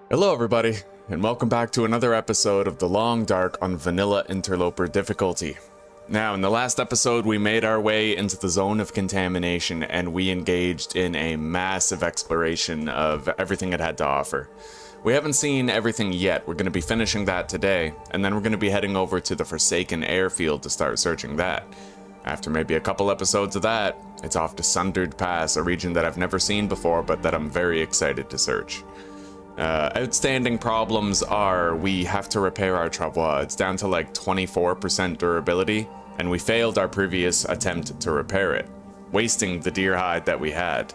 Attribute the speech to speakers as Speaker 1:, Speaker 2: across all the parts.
Speaker 1: Hello everybody, and welcome back to another episode of The Long Dark on Vanilla Interloper Difficulty. Now, in the last episode, we made our way into the zone of contamination, and we engaged in a massive exploration of everything it had to offer. We haven't seen everything yet. We're going to be finishing that today, and then we're going to be heading over to the Forsaken Airfield to start searching that. After maybe a couple episodes of that, it's off to Sundered Pass, a region that I've never seen before, but that I'm very excited to search. Outstanding problems are we have to repair our travois. It's down to like 24% durability, and we failed our previous attempt to repair it, wasting the deer hide that we had.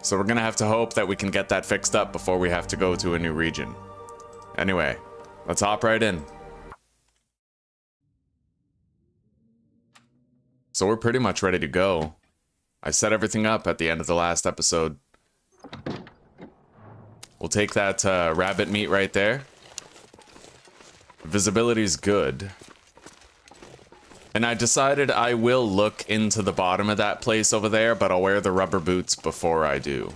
Speaker 1: So we're gonna have to hope that we can get that fixed up before we have to go to a new region. Anyway, let's hop right in. So we're pretty much ready to go. I set everything up at the end of the last episode. We'll take that rabbit meat right there. Visibility's good. And I decided I will look into the bottom of that place over there, but I'll wear the rubber boots before I do.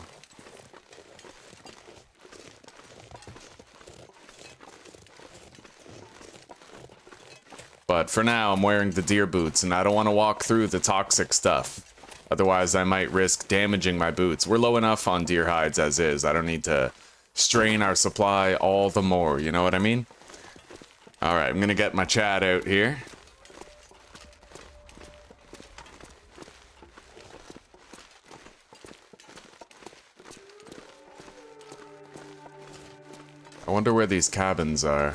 Speaker 1: But for now, I'm wearing the deer boots, and I don't want to walk through the toxic stuff. Otherwise, I might risk damaging my boots. We're low enough on deer hides as is. I don't need to strain our supply all the more, you know what I mean? Alright, I'm gonna get my chat out here. I wonder where these cabins are.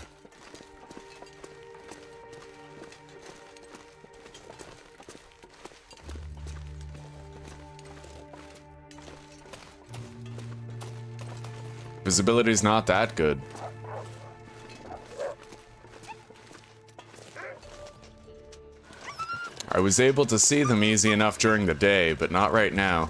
Speaker 1: Visibility's not that good. I was able to see them easy enough during the day, but not right now.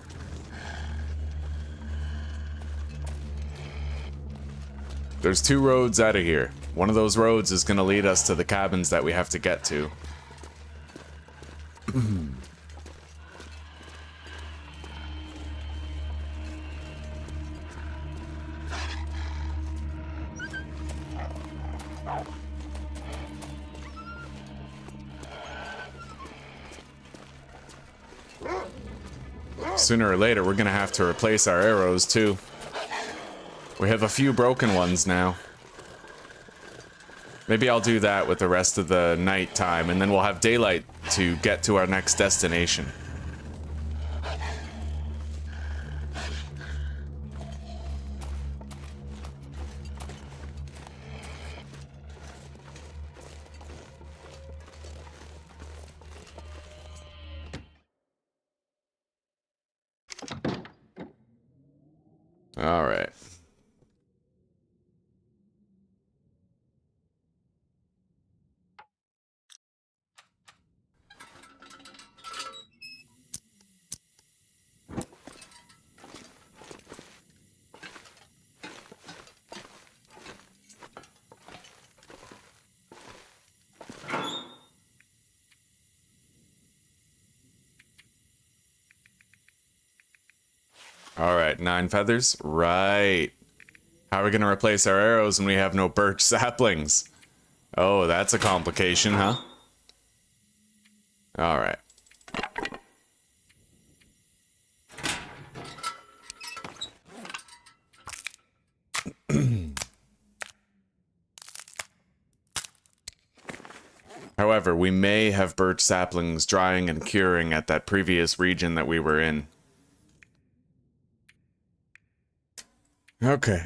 Speaker 1: There's two roads out of here. One of those roads is gonna lead us to the cabins that we have to get to. Sooner or later, we're gonna have to replace our arrows, too. We have a few broken ones now. Maybe I'll do that with the rest of the night time, and then we'll have daylight to get to our next destination. All right. Alright, 9 feathers. Right. How are we gonna replace our arrows when we have no birch saplings? Oh, that's a complication, huh? Alright. However, we may have birch saplings drying and curing at that previous region that we were in. Okay.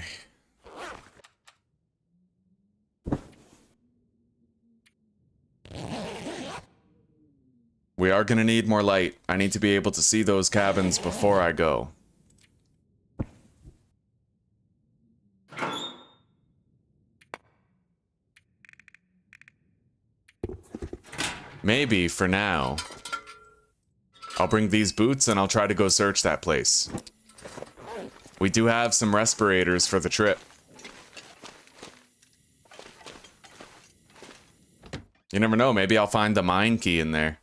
Speaker 1: We are gonna need more light. I need to be able to see those cabins before I go. Maybe, for now, I'll bring these boots and I'll try to go search that place. We do have some respirators for the trip. You never know, maybe I'll find the mine key in there.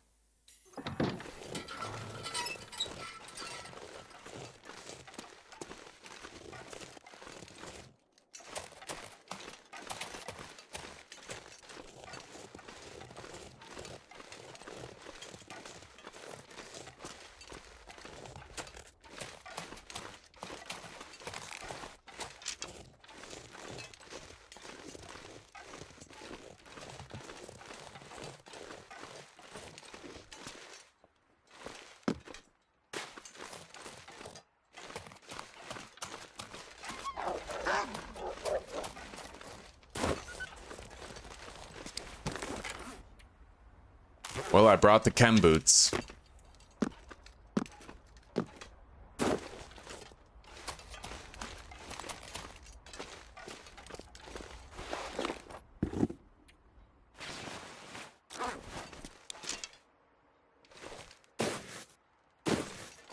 Speaker 1: Well, I brought the chem boots.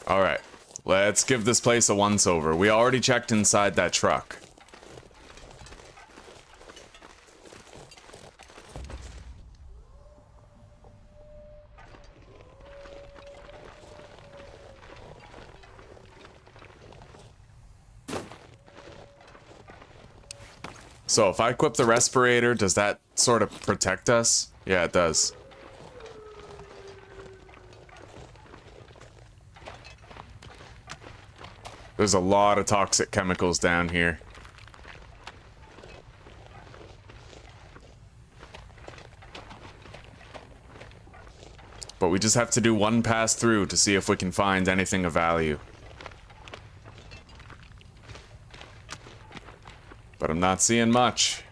Speaker 1: Alright, let's give this place a once-over. We already checked inside that truck. So if I equip the respirator, does that sort of protect us? Yeah, it does. There's a lot of toxic chemicals down here. But we just have to do one pass through to see if we can find anything of value. But I'm not seeing much.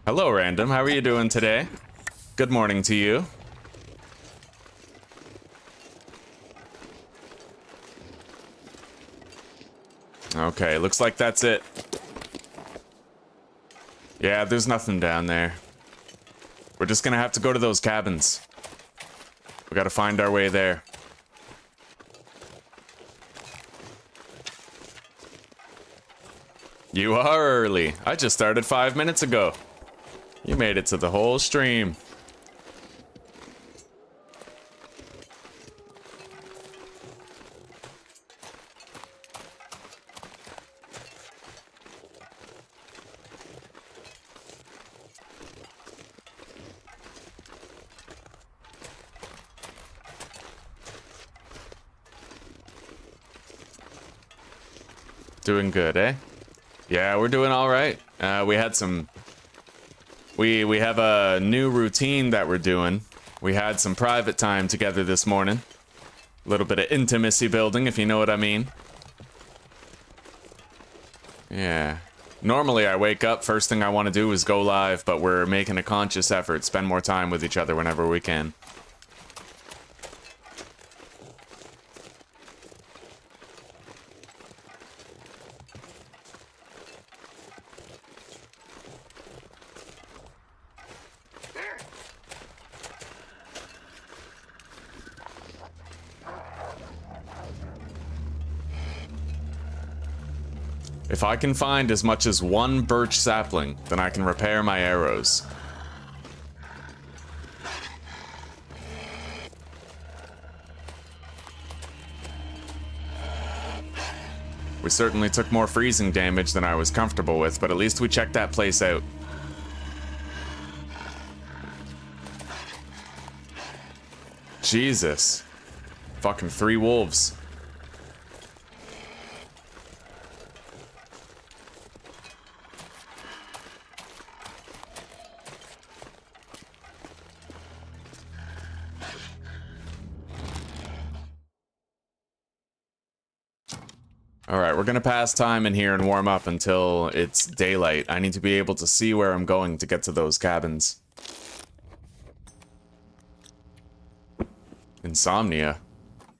Speaker 1: Hello, Random. How are you doing today? Good morning to you. Okay, looks like that's it. Yeah, there's nothing down there. We're just gonna have to go to those cabins. We gotta find our way there. You are early. I just started 5 minutes ago. You made it to the whole stream. Doing good, eh? Yeah, we're doing all right. We had some... We have a new routine that we're doing. We had some private time together this morning. A little bit of intimacy building, if you know what I mean. Yeah. Normally I wake up, first thing I want to do is go live, but we're making a conscious effort, spend more time with each other whenever we can. If I can find as much as one birch sapling, then I can repair my arrows. We certainly took more freezing damage than I was comfortable with, but at least we checked that place out. Jesus. Fucking 3 wolves. Alright, we're gonna pass time in here and warm up until it's daylight. I need to be able to see where I'm going to get to those cabins. Insomnia.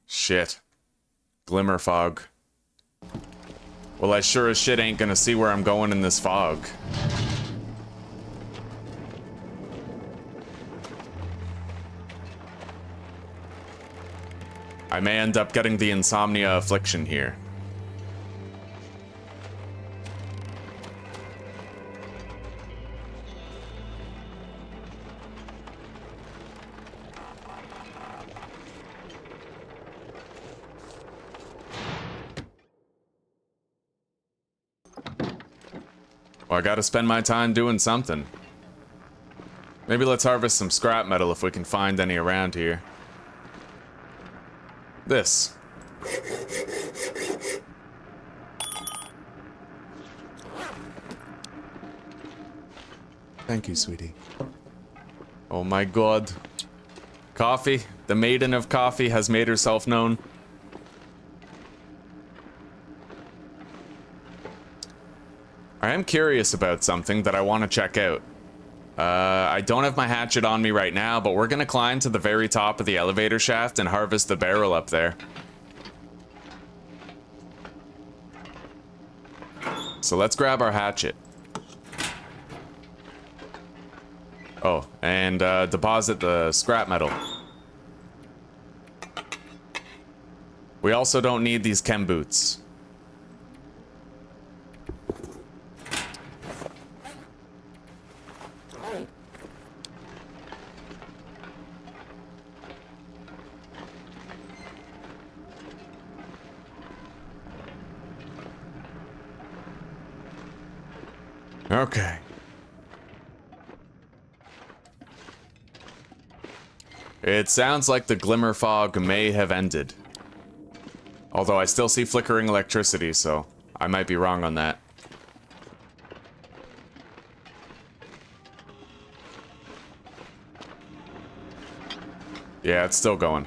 Speaker 1: Shit. Glimmer fog. Well, I sure as shit ain't gonna see where I'm going in this fog. I may end up getting the insomnia affliction here. Well, I gotta spend my time doing something. Maybe let's harvest some scrap metal if we can find any around here. This. Thank you, sweetie. Oh my god. Coffee, the maiden of coffee, has made herself known. I am curious about something that I want to check out. I don't have my hatchet on me right now, but we're gonna climb to the very top of the elevator shaft and harvest the barrel up there. So let's grab our hatchet. Oh, and deposit the scrap metal. We also don't need these chem boots. Okay. It sounds like the glimmer fog may have ended. Although I still see flickering electricity, so I might be wrong on that. Yeah, it's still going.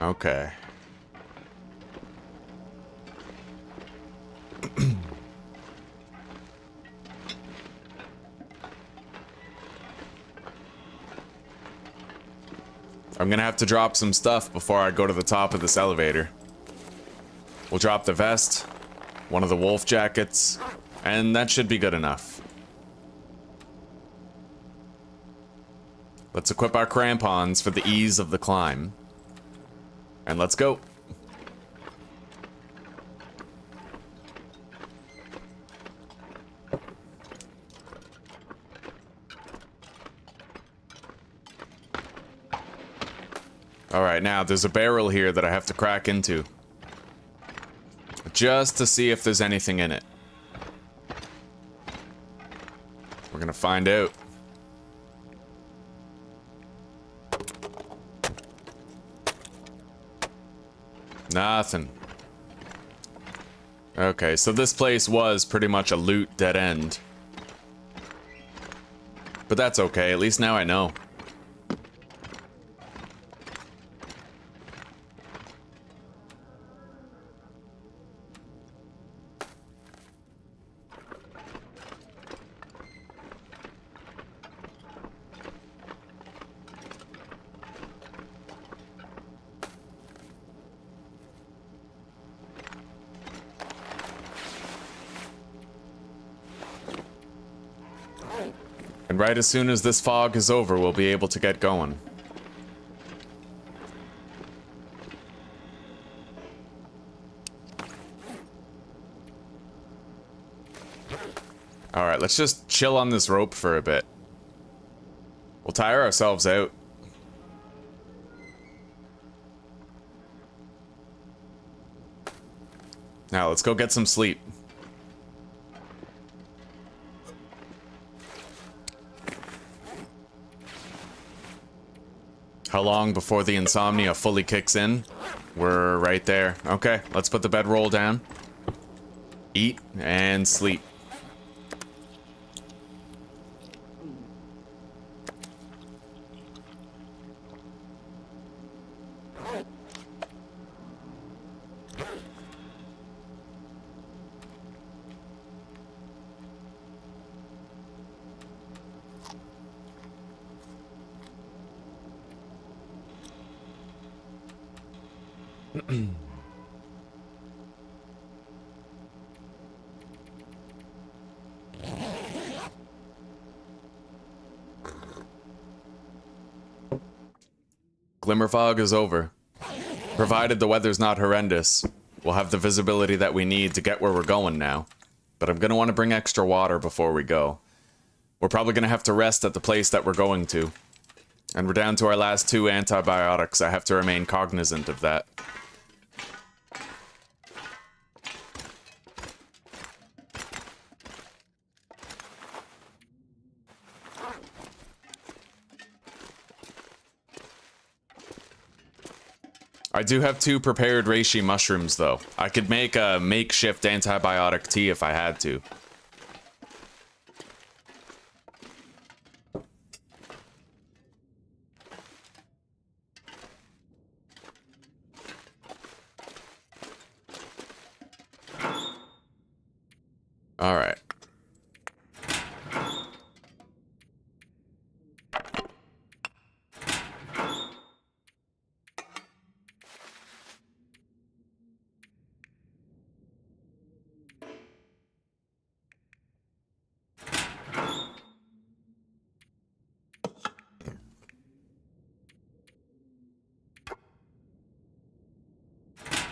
Speaker 1: Okay. I'm gonna have to drop some stuff before I go to the top of this elevator. We'll drop the vest, one of the wolf jackets, and that should be good enough. Let's equip our crampons for the ease of the climb. And let's go. Alright, now there's a barrel here that I have to crack into. Just to see if there's anything in it. We're gonna find out. Nothing. Okay, so this place was pretty much a loot dead end. But that's okay, at least now I know. And right as soon as this fog is over, we'll be able to get going. Alright, let's just chill on this rope for a bit. We'll tire ourselves out. Now, let's go get some sleep. How long before the insomnia fully kicks in? We're right there. Okay, let's put the bedroll down. Eat and sleep. Glimmer fog is over. Provided the weather's not horrendous, we'll have the visibility that we need to get where we're going now. But I'm gonna want to bring extra water before we go. We're probably gonna have to rest at the place that we're going to. And we're down to our last 2 antibiotics. I have to remain cognizant of that. I do have 2 prepared reishi mushrooms, though. I could make a makeshift antibiotic tea if I had to. All right.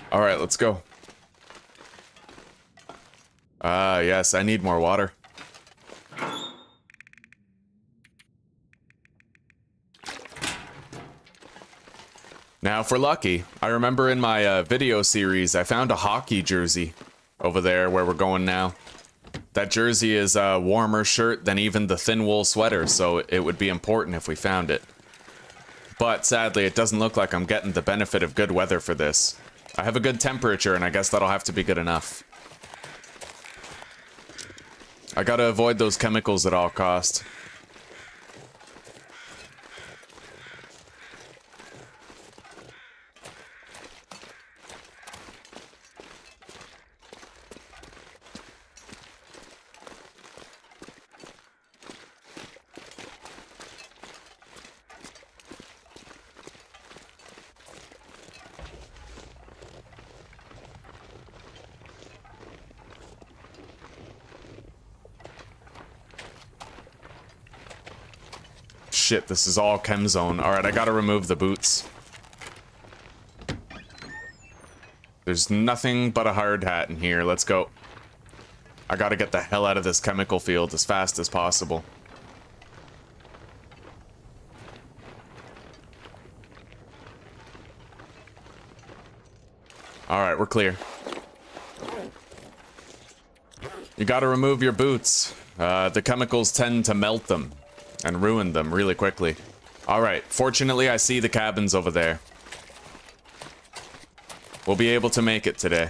Speaker 1: All right, let's go. Ah, yes, I need more water. Now, if we're lucky, I remember in my video series, I found a hockey jersey over there where we're going now. That jersey is a warmer shirt than even the thin wool sweater, so it would be important if we found it. But sadly, it doesn't look like I'm getting the benefit of good weather for this. I have a good temperature, and I guess that'll have to be good enough. I gotta avoid those chemicals at all cost. Shit, this is all chem zone. Alright, I gotta remove the boots. There's nothing but a hard hat in here. Let's go. I gotta get the hell out of this chemical field as fast as possible. Alright, we're clear. You gotta remove your boots. The chemicals tend to melt them and ruin them really quickly. Alright, fortunately I see the cabins over there. We'll be able to make it today.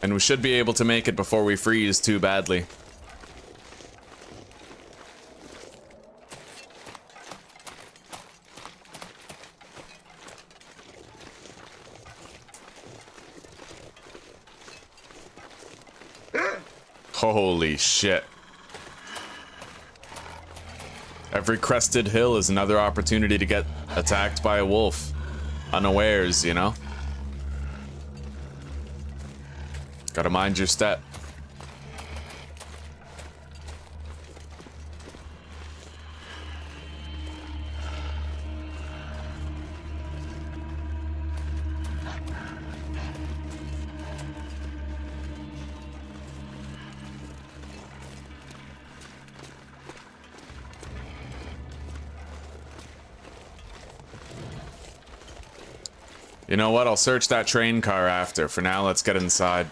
Speaker 1: And we should be able to make it before we freeze too badly. Holy shit. Every crested hill is another opportunity to get attacked by a wolf. Unawares, you know? Gotta mind your step. You know what? I'll search that train car after. For now, let's get inside.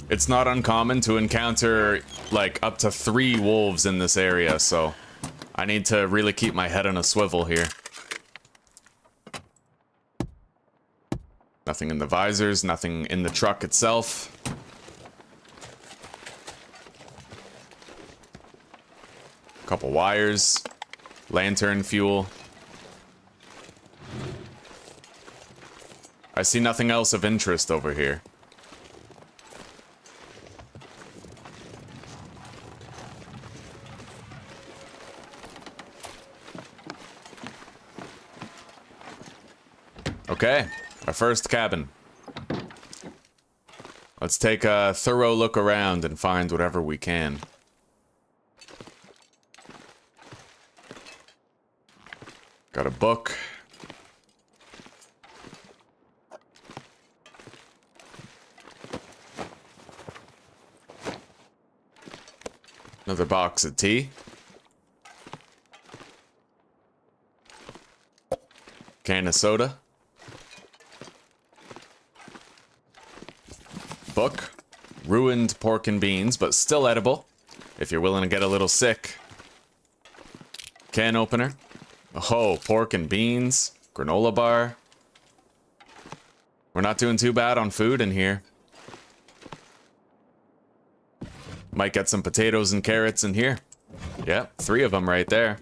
Speaker 1: It's not uncommon to encounter, like, up to 3 wolves in this area, so I need to really keep my head on a swivel here. Nothing in the visors, nothing in the truck itself. Couple wires, lantern fuel. I see nothing else of interest over here. Okay, our first cabin. Let's take a thorough look around and find whatever we can. Got a book. Another box of tea. Can of soda. Book. Ruined pork and beans, but still edible, if you're willing to get a little sick. Can opener. Oh, pork and beans. Granola bar. We're not doing too bad on food in here. Might get some potatoes and carrots in here. Yep, 3 of them right there.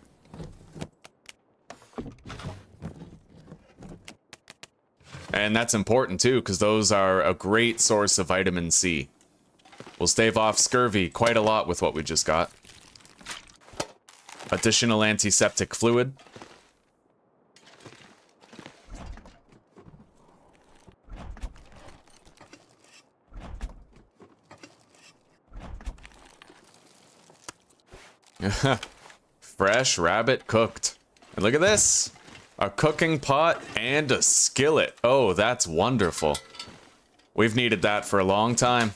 Speaker 1: And that's important too, because those are a great source of vitamin C. We'll stave off scurvy quite a lot with what we just got. Additional antiseptic fluid. Fresh rabbit cooked. And look at this. A cooking pot and a skillet. Oh, that's wonderful. We've needed that for a long time.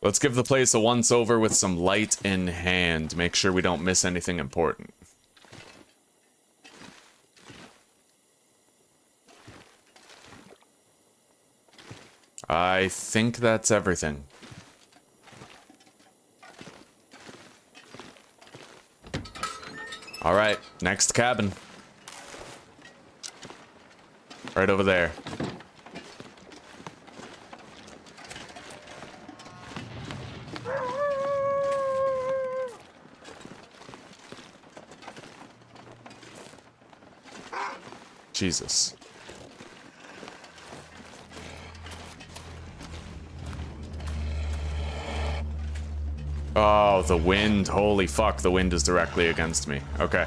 Speaker 1: Let's give the place a once-over with some light in hand. Make sure we don't miss anything important. I think that's everything. Alright, next cabin. Right over there. Jesus. Oh, the wind. Holy fuck, the wind is directly against me. Okay.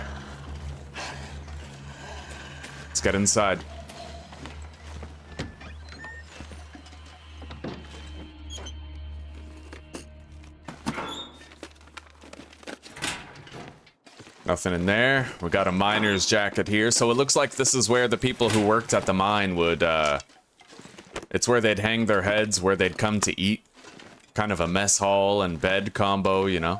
Speaker 1: Let's get inside. Nothing in there. We got a miner's jacket here, so it looks like this is where the people who worked at the mine would, it's where they'd hang their heads, where they'd come to eat. Kind of a mess hall and bed combo, you know?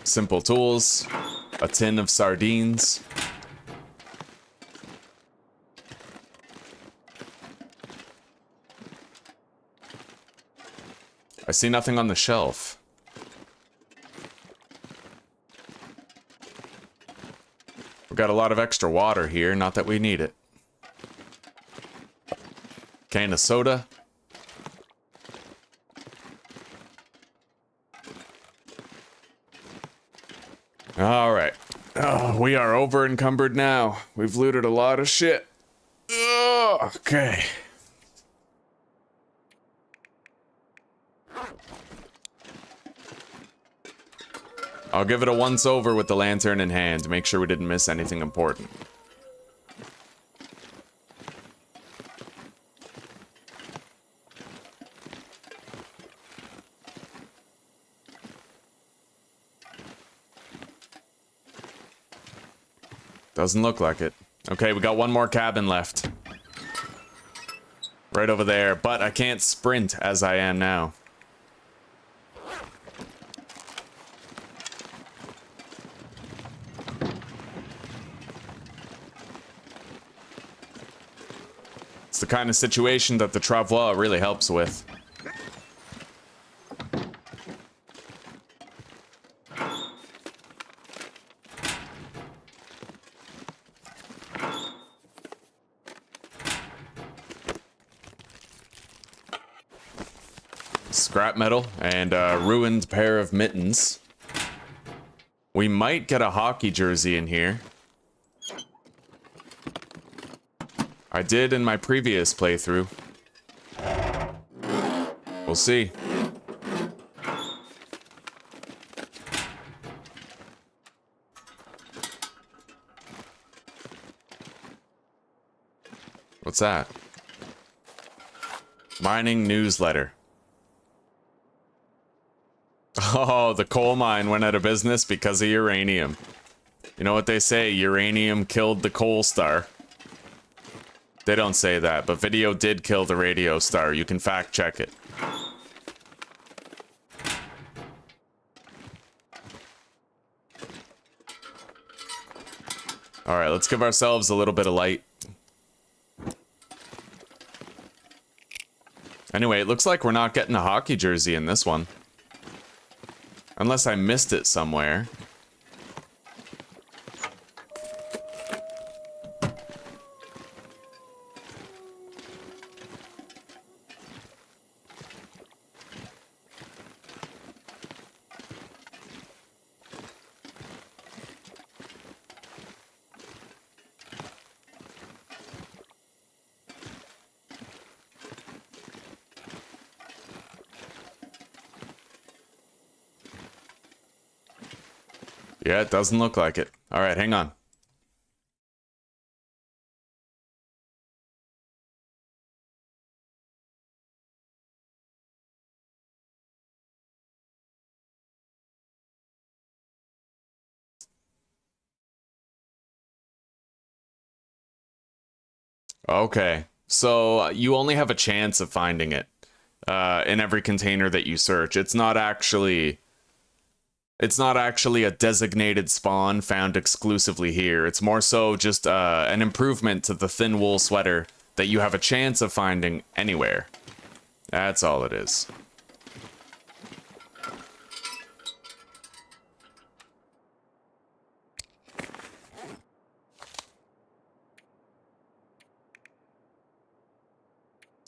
Speaker 1: Simple tools. A tin of sardines. I see nothing on the shelf. We've got a lot of extra water here, not that we need it. Can of soda. All right. Oh, we are over encumbered now. We've looted a lot of shit. Oh, okay. I'll give it a once over with the lantern in hand to make sure we didn't miss anything important. Doesn't look like it. Okay, we got one more cabin left. Right over there, but I can't sprint as I am now. It's the kind of situation that the travois really helps with. Scrap metal and a ruined pair of mittens. We might get a hockey jersey in here. I did in my previous playthrough. We'll see. What's that? Mining newsletter. Oh, the coal mine went out of business because of uranium. You know what they say, uranium killed the coal star. They don't say that, but video did kill the radio star. You can fact check it. Alright, let's give ourselves a little bit of light. Anyway, it looks like we're not getting a hockey jersey in this one. Unless I missed it somewhere. Yeah, it doesn't look like it. All right, hang on. Okay, so you only have a chance of finding it in every container that you search. It's not actually a designated spawn found exclusively here. It's more so just an improvement to the thin wool sweater that you have a chance of finding anywhere. That's all it is.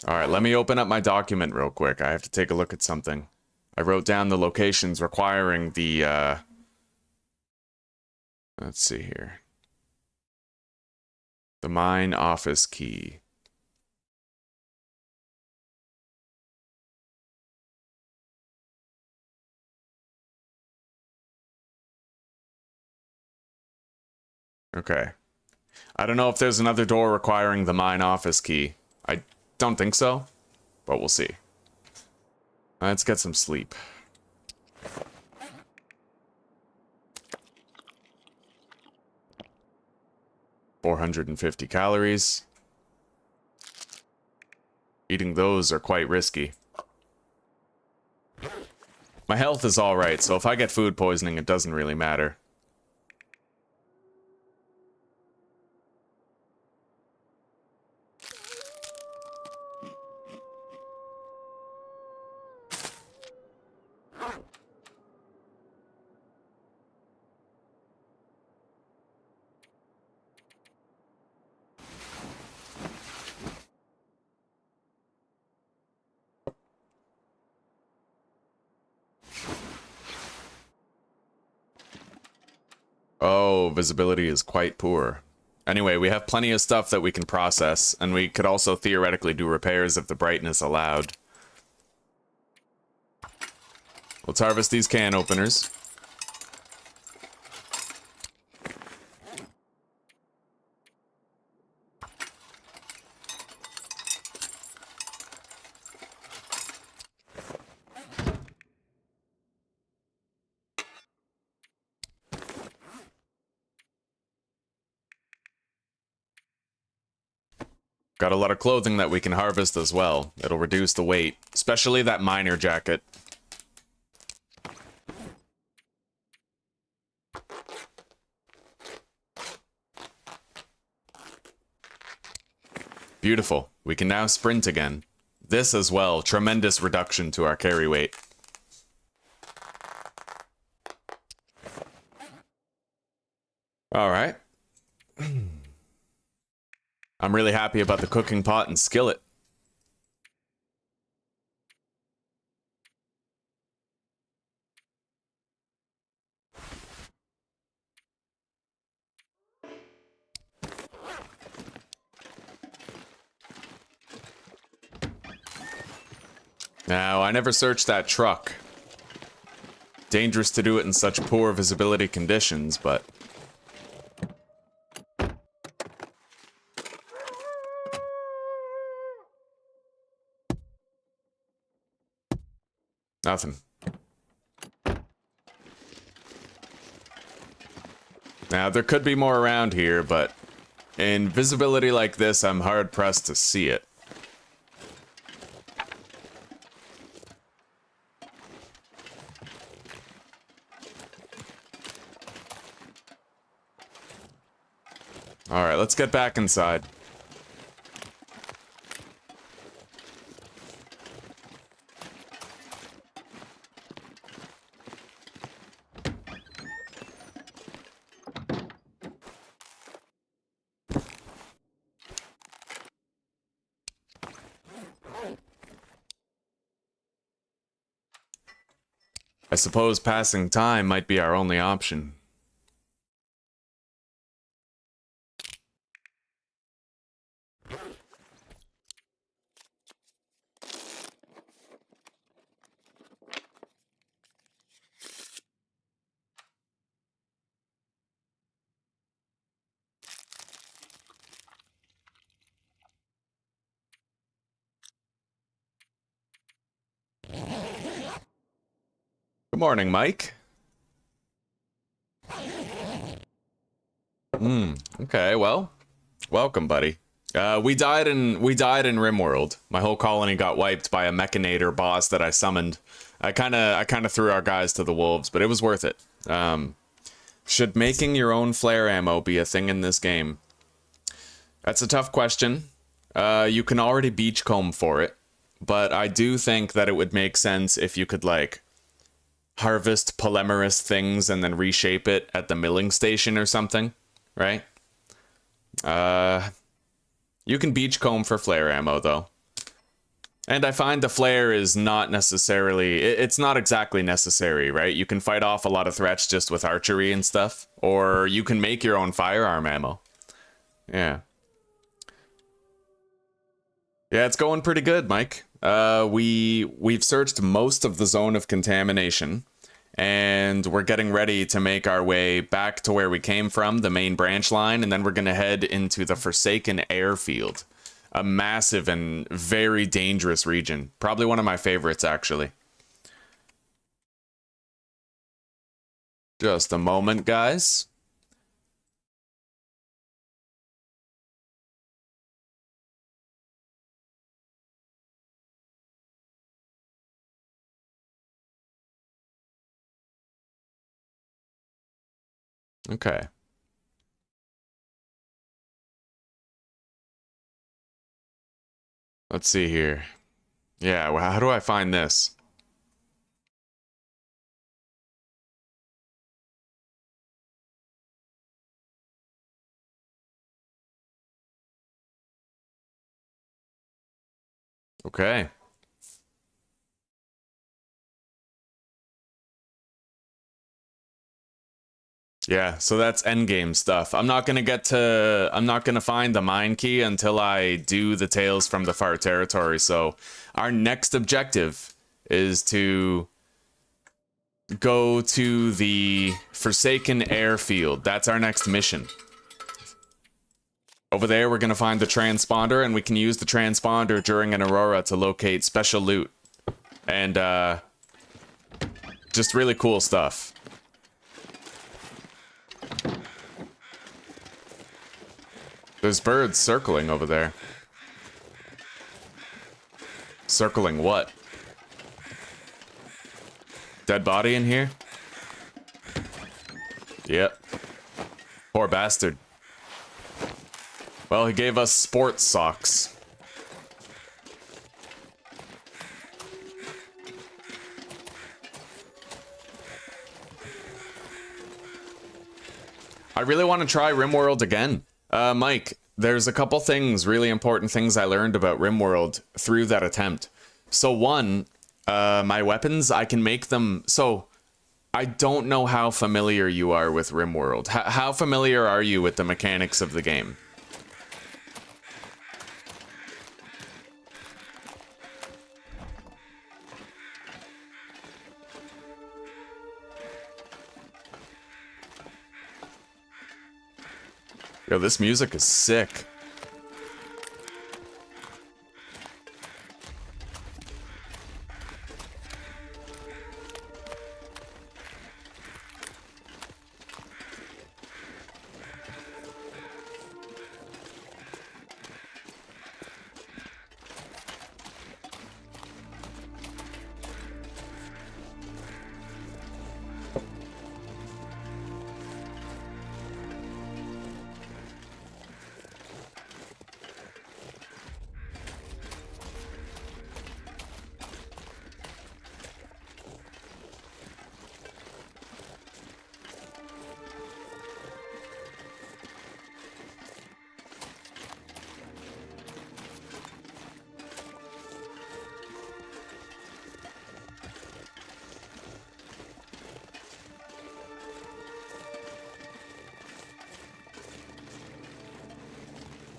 Speaker 1: All right, let me open up my document real quick. I have to take a look at something. I wrote down the locations requiring the, let's see here. The mine office key. Okay. I don't know if there's another door requiring the mine office key. I don't think so, but we'll see. Let's get some sleep. $450 calories. Eating those are quite risky. My health is alright, so if I get food poisoning, it doesn't really matter. Oh, visibility is quite poor. Anyway, we have plenty of stuff that we can process, and we could also theoretically do repairs if the brightness allowed. Let's harvest these can openers. Got a lot of clothing that we can harvest as well. It'll reduce the weight, especially that miner jacket. Beautiful. We can now sprint again. This as well, tremendous reduction to our carry weight. All right. I'm really happy about the cooking pot and skillet. Now, I never searched that truck. Dangerous to do it in such poor visibility conditions, but... Nothing. Now, there could be more around here, but in visibility like this, I'm hard-pressed to see it. Alright, let's get back inside. I suppose passing time might be our only option. Good morning, Mike. Okay, well, welcome, buddy. We died in RimWorld. My whole colony got wiped by a Mechanator boss that I summoned. I kind of threw our guys to the wolves, but it was worth it. Should making your own flare ammo be a thing in this game? That's a tough question. You can already beachcomb for it, but I do think that it would make sense if you could, like, harvest polymerous things and then reshape it at the milling station or something, right? You can beachcomb for flare ammo, though. And I find the flare is not necessarily... It's not exactly necessary, right? You can fight off a lot of threats just with archery and stuff. Or you can make your own firearm ammo. Yeah. Yeah, it's going pretty good, Mike. We've searched most of the zone of contamination. And we're getting ready to make our way back to where we came from, the main branch line. And then we're going to head into the Forsaken Airfield. A massive and very dangerous region. Probably one of my favorites, actually. Just a moment, guys. Okay. Let's see here. Yeah, well, how do I find this? Okay. Yeah, so that's endgame stuff. I'm not gonna find the mine key until I do the Tales from the Far Territory. So our next objective is to go to the Forsaken Airfield. That's our next mission. Over there, we're gonna find the transponder, and we can use the transponder during an aurora to locate special loot. And just really cool stuff. There's birds circling over there. Circling what? Dead body in here? Yep. Poor bastard. Well, he gave us sports socks. I really want to try RimWorld again. Mike, there's a couple things, really important things I learned about RimWorld through that attempt. So one, my weapons, I can make them... So, I don't know how familiar you are with RimWorld. How familiar are you with the mechanics of the game? Yo, this music is sick.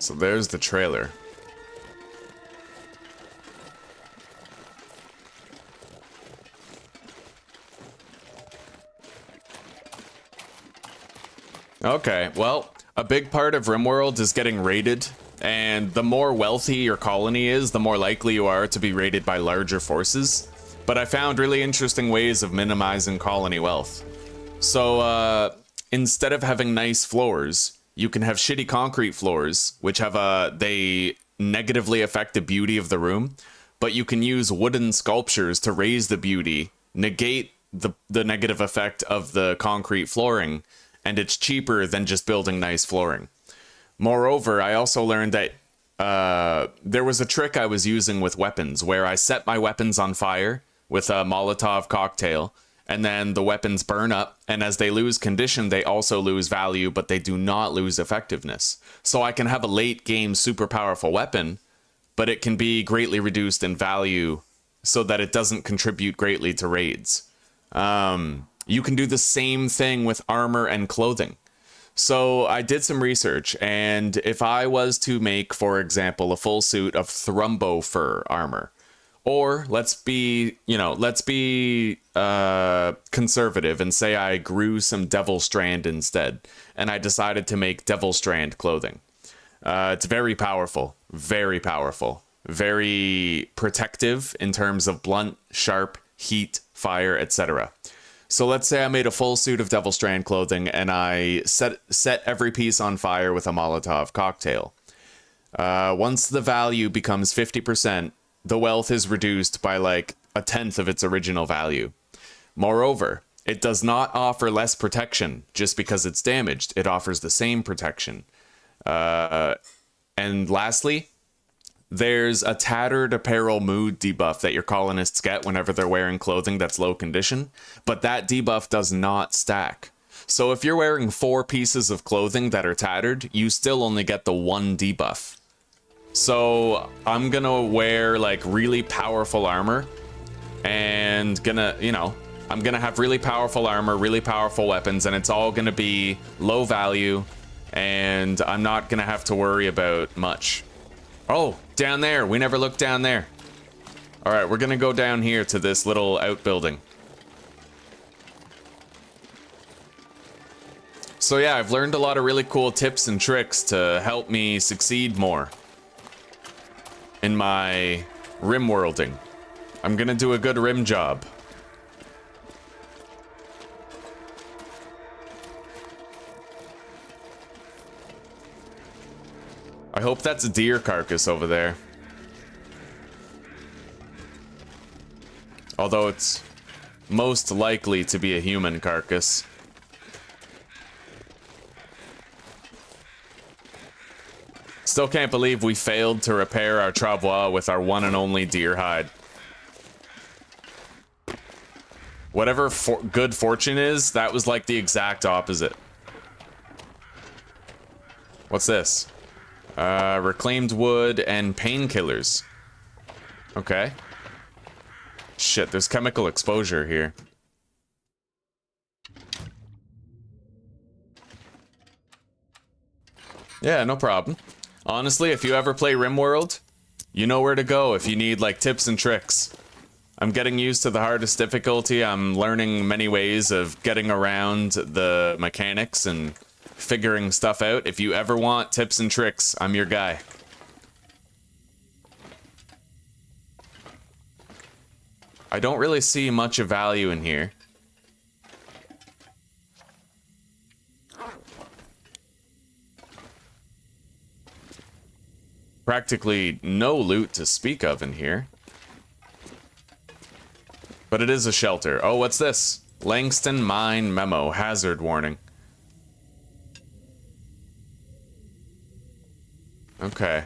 Speaker 1: So there's the trailer. Okay, well, a big part of RimWorld is getting raided, and the more wealthy your colony is, the more likely you are to be raided by larger forces. But I found really interesting ways of minimizing colony wealth. So, instead of having nice floors, you can have shitty concrete floors, which have they negatively affect the beauty of the room, but you can use wooden sculptures to raise the beauty, negate the negative effect of the concrete flooring, and it's cheaper than just building nice flooring. Moreover, I also learned that there was a trick I was using with weapons where I set my weapons on fire with a Molotov cocktail, and then the weapons burn up, and as they lose condition, they also lose value, but they do not lose effectiveness. So I can have a late game super powerful weapon, but it can be greatly reduced in value so that it doesn't contribute greatly to raids. You can do the same thing with armor and clothing. So I did some research, and if I was to make, for example, a full suit of Thrumbo fur armor, or let's be conservative and say I grew some Devil Strand instead, and I decided to make Devil Strand clothing. It's very powerful, very protective in terms of blunt, sharp, heat, fire, etc. So let's say I made a full suit of Devil Strand clothing and I set every piece on fire with a Molotov cocktail. Once the value becomes 50%, the wealth is reduced by like a tenth of its original value. Moreover, it does not offer less protection just because it's damaged. It offers the same protection. And lastly, there's a tattered apparel mood debuff that your colonists get whenever they're wearing clothing that's low condition, but that debuff does not stack. So if you're wearing 4 pieces of clothing that are tattered, you still only get the 1 debuff. So I'm gonna wear like really powerful armor and I'm gonna have really powerful armor, really powerful weapons, and it's all gonna be low value, and I'm not gonna have to worry about much. Oh, down there. We never looked down there. All right, we're gonna go down here to this little outbuilding. So yeah, I've learned a lot of really cool tips and tricks to help me succeed more in my rim worlding. I'm gonna do a good rim job. I hope that's a deer carcass over there. Although it's most likely to be a human carcass. Still can't believe we failed to repair our travois with our one and only deer hide. Whatever good fortune is, that was like the exact opposite. What's this? Reclaimed wood and painkillers. Okay. Shit, there's chemical exposure here. Yeah, no problem. Honestly, if you ever play RimWorld, you know where to go if you need like tips and tricks. I'm getting used to the hardest difficulty. I'm learning many ways of getting around the mechanics and figuring stuff out. If you ever want tips and tricks, I'm your guy. I don't really see much of value in here. Practically no loot to speak of in here. But it is a shelter. Oh, what's this? Langston Mine Memo. Hazard warning. Okay.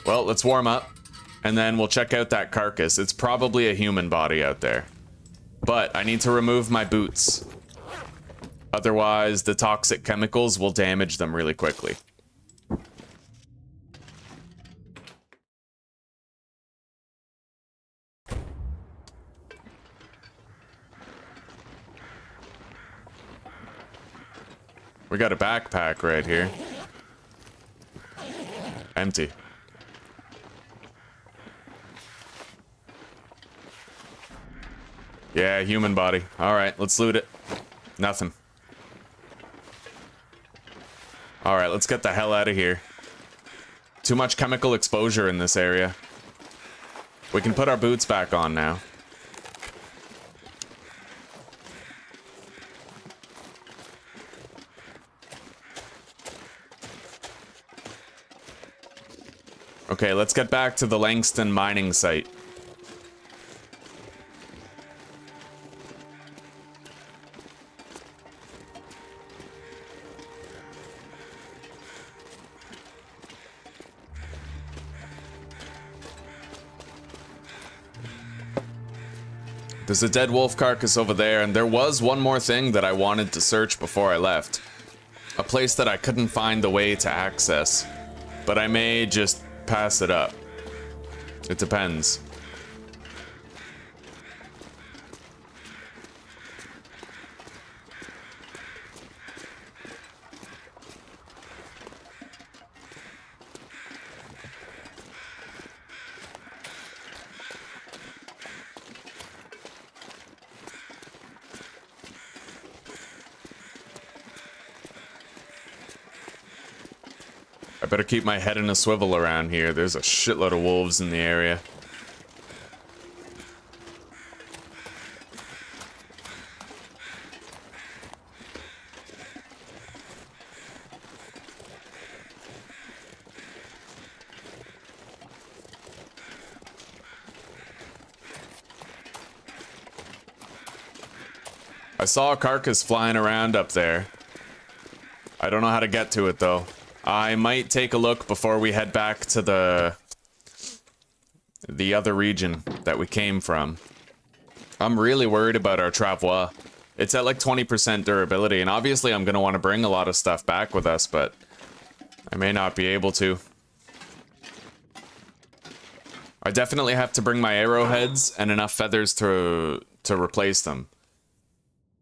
Speaker 1: Well, let's warm up, and then we'll check out that carcass. It's probably a human body out there. But I need to remove my boots. Otherwise, the toxic chemicals will damage them really quickly. We got a backpack right here. Empty. Yeah, human body. Alright, let's loot it. Nothing. Alright, let's get the hell out of here. Too much chemical exposure in this area. We can put our boots back on now. Okay, let's get back to the Langston mining site. There's a dead wolf carcass over there, and there was one more thing that I wanted to search before I left. A place that I couldn't find the way to access. But I may just pass it up. It depends. I better keep my head in a swivel around here. There's a shitload of wolves in the area. I saw a carcass flying around up there. I don't know how to get to it though. I might take a look before we head back to the other region that we came from. I'm really worried about our travois. It's at like 20% durability, and obviously I'm going to want to bring a lot of stuff back with us, but I may not be able to. I definitely have to bring my arrowheads and enough feathers to replace them.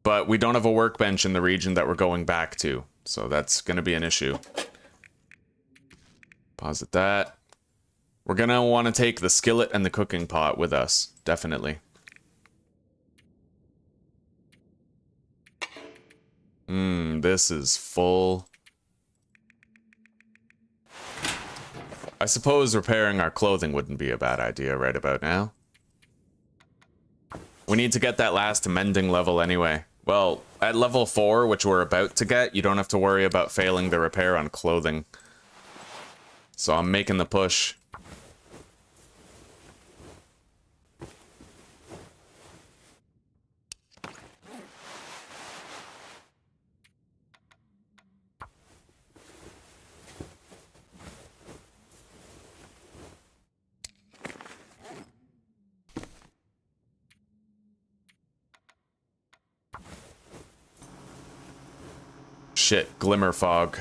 Speaker 1: But we don't have a workbench in the region that we're going back to, so that's going to be an issue. Posit that. We're gonna want to take the skillet and the cooking pot with us, definitely. This is full. I suppose repairing our clothing wouldn't be a bad idea right about now. We need to get that last mending level anyway. Well, at level 4, which we're about to get, you don't have to worry about failing the repair on clothing. So I'm making the push. Shit, glimmer fog.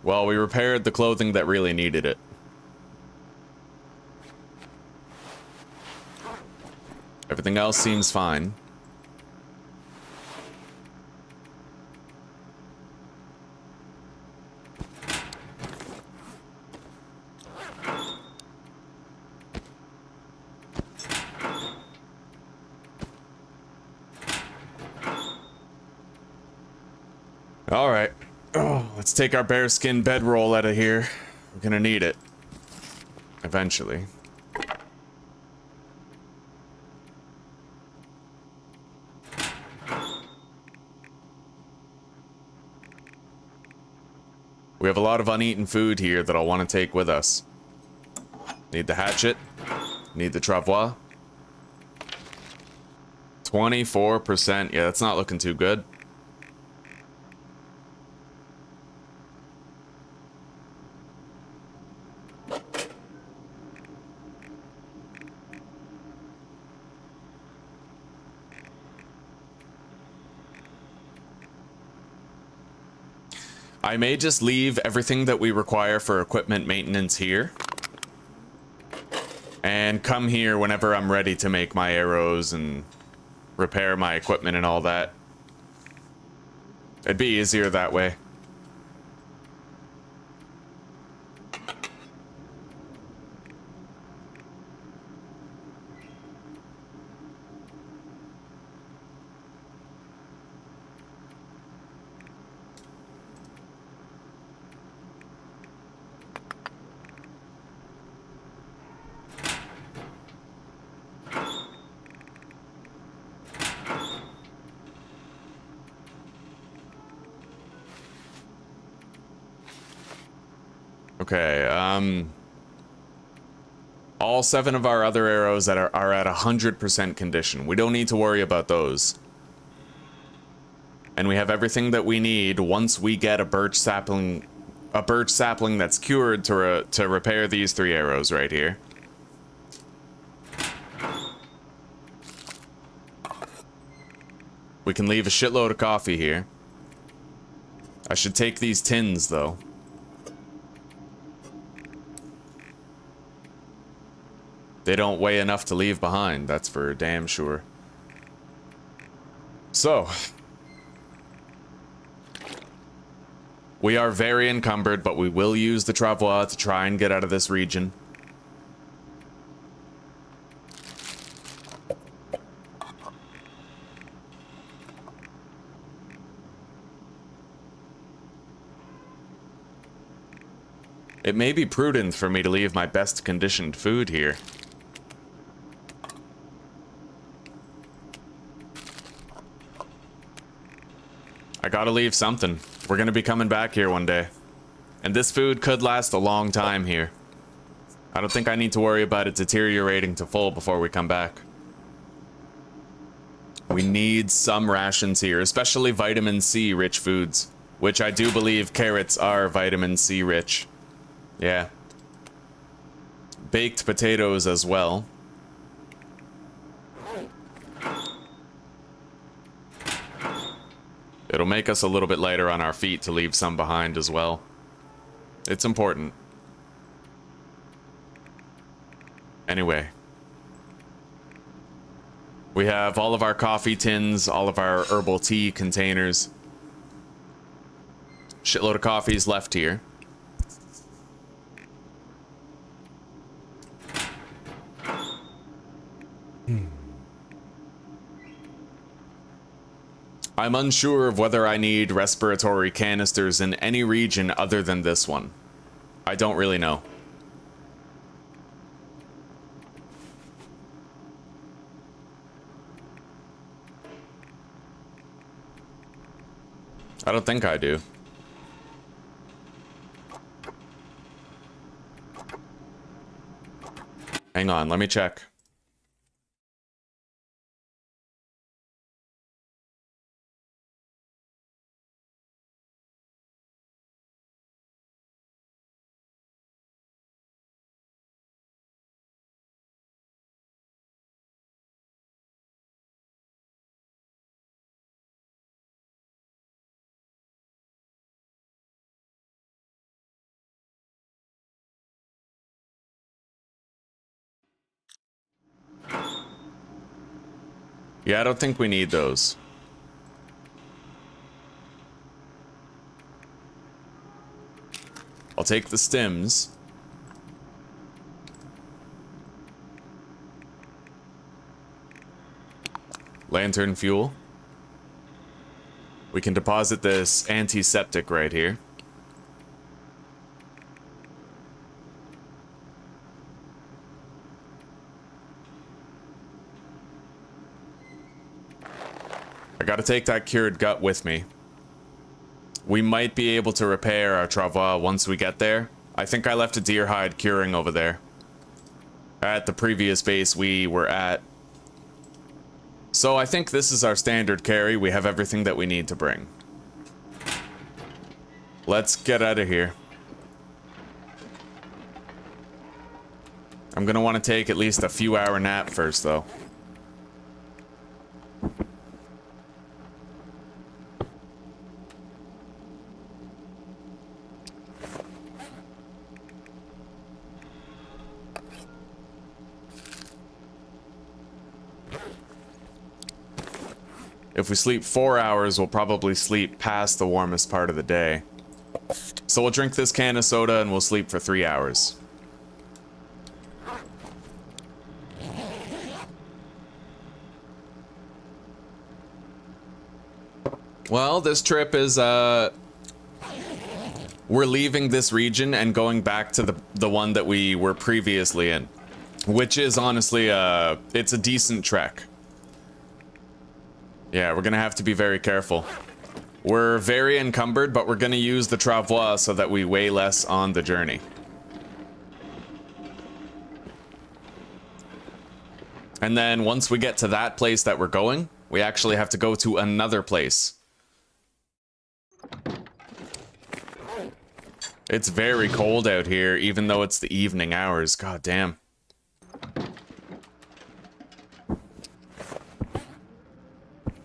Speaker 1: Well, we repaired the clothing that really needed it. Everything else seems fine. All right. Oh, let's take our bearskin bedroll out of here. We're gonna need it. Eventually. We have a lot of uneaten food here that I'll want to take with us. Need the hatchet. Need the travois. 24%. Yeah, that's not looking too good. I may just leave everything that we require for equipment maintenance here. And come here whenever I'm ready to make my arrows and repair my equipment and all that. It'd be easier that way. Okay, all 7 of our other arrows that are at 100% condition. We don't need to worry about those. And we have everything that we need once we get a birch sapling that's cured to repair these 3 arrows right here. We can leave a shitload of coffee here. I should take these tins, though. They don't weigh enough to leave behind, that's for damn sure. So, we are very encumbered, but we will use the travois to try and get out of this region. It may be prudent for me to leave my best conditioned food here. I gotta leave something. We're gonna be coming back here one day. And this food could last a long time here. I don't think I need to worry about it deteriorating to full before we come back. We need some rations here, especially vitamin C rich foods, which I do believe carrots are vitamin C rich. Yeah. Baked potatoes as well. It'll make us a little bit lighter on our feet to leave some behind as well. It's important. Anyway. We have all of our coffee tins, all of our herbal tea containers. Shitload of coffees left here. I'm unsure of whether I need respiratory canisters in any region other than this one. I don't really know. I don't think I do. Hang on, let me check. Yeah, I don't think we need those. I'll take the stems. Lantern fuel. We can deposit this antiseptic right here. I gotta take that cured gut with me. We might be able to repair our travois once we get there. I think I left a deer hide curing over there. At the previous base we were at. So I think this is our standard carry. We have everything that we need to bring. Let's get out of here. I'm gonna want to take at least a few hour nap first though. if we sleep 4 hours, we'll probably sleep past the warmest part of the day. So we'll drink this can of soda and we'll sleep for 3 hours. Well, this trip is, we're leaving this region and going back to the one that we were previously in. Which is honestly, it's a decent trek. Yeah, we're gonna have to be very careful. We're very encumbered, but we're gonna use the travois so that we weigh less on the journey. And then once we get to that place that we're going, we actually have to go to another place. It's very cold out here, even though it's the evening hours. God damn.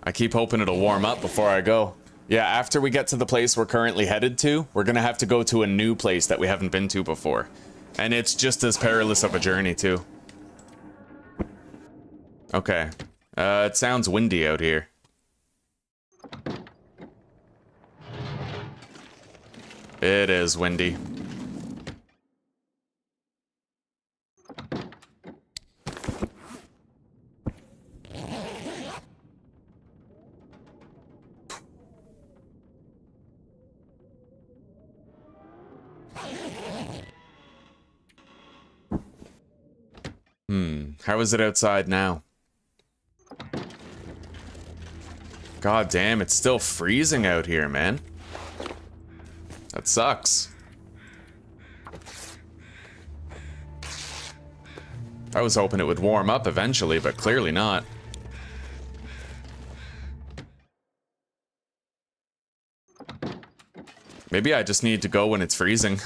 Speaker 1: I keep hoping it'll warm up before I go. Yeah, after we get to the place we're currently headed to, we're gonna have to go to a new place that we haven't been to before. And it's just as perilous of a journey, too. Okay. It sounds windy out here. It is windy. How is it outside now? God damn, it's still freezing out here, man. That sucks. I was hoping it would warm up eventually, but clearly not. Maybe I just need to go when it's freezing.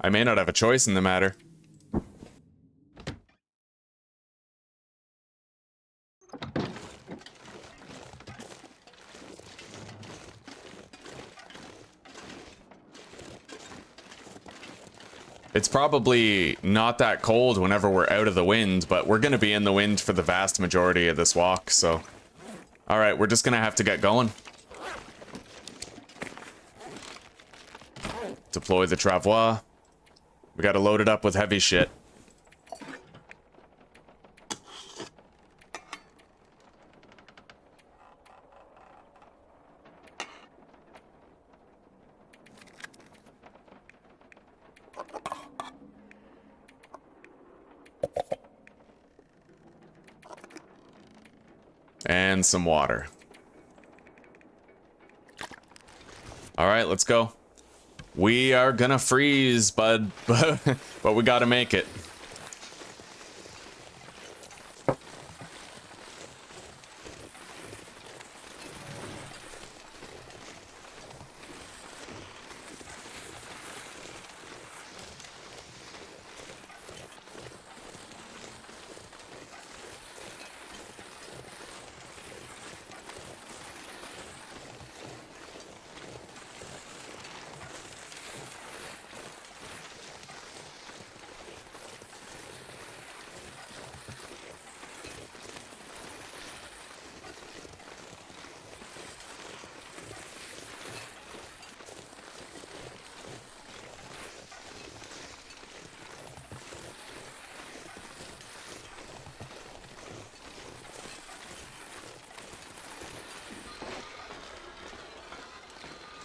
Speaker 1: I may not have a choice in the matter. It's probably not that cold whenever we're out of the wind, but we're gonna be in the wind for the vast majority of this walk, so... Alright, we're just gonna have to get going. Deploy the travois. We gotta load it up with heavy shit. And some water. Alright, let's go. We are gonna freeze, bud, but we gotta make it.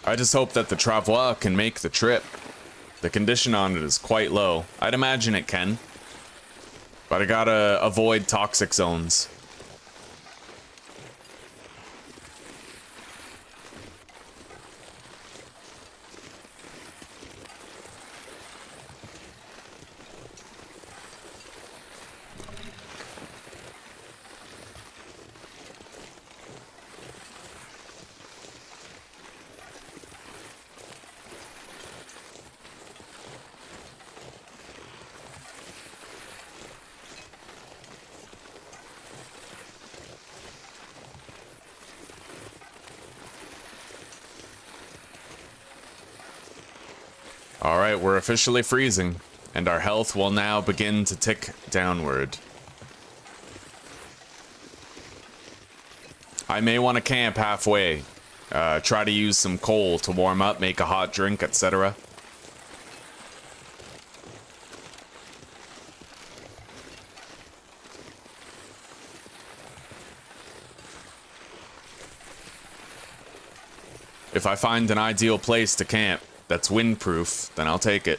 Speaker 1: I just hope that the travois can make the trip. The condition on it is quite low. I'd imagine it can. But I gotta avoid toxic zones. Alright, we're officially freezing, and our health will now begin to tick downward. I may want to camp halfway. Try to use some coal to warm up, make a hot drink, etc. If I find an ideal place to camp that's windproof, then I'll take it.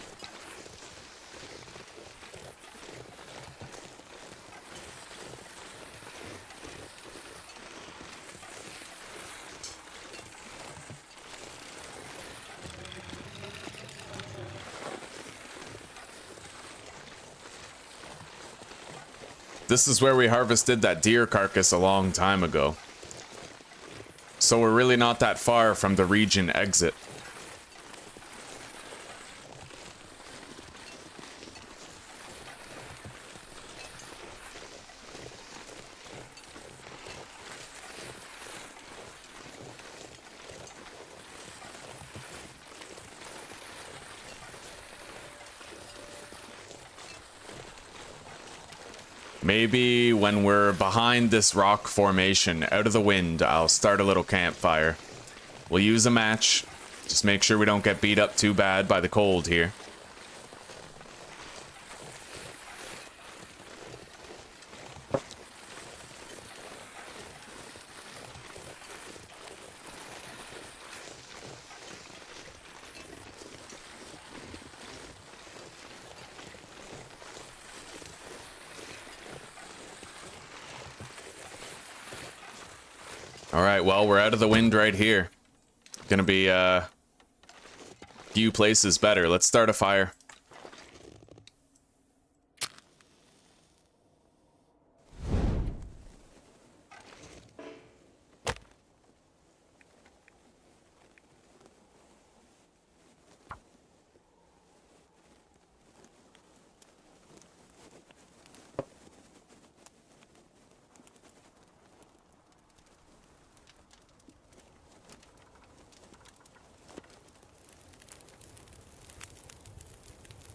Speaker 1: This is where we harvested that deer carcass a long time ago. So we're really not that far from the region exit. Maybe when we're behind this rock formation, out of the wind, I'll start a little campfire. We'll use a match. Just make sure we don't get beat up too bad by the cold here. Alright, well, we're out of the wind right here. Gonna be a few places better. Let's start a fire.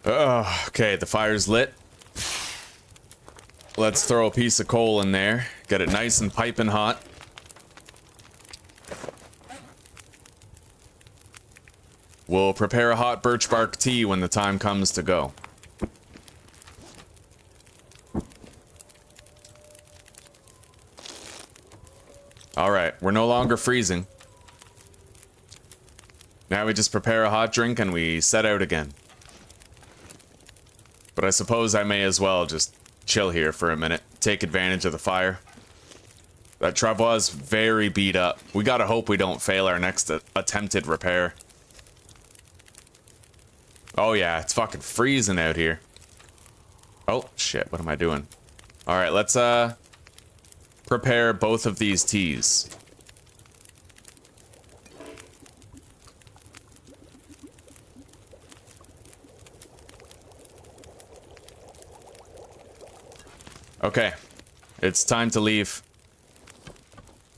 Speaker 1: Oh, okay, the fire's lit. Let's throw a piece of coal in there. Get it nice and piping hot. We'll prepare a hot birch bark tea when the time comes to go. Alright, we're no longer freezing. Now we just prepare a hot drink and we set out again. But I suppose I may as well just chill here for a minute, take advantage of the fire. That travois is very beat up. We gotta hope we don't fail our next attempted repair. Oh yeah, it's fucking freezing out here. Oh shit, what am I doing? Alright, let's prepare both of these teas. Okay, it's time to leave.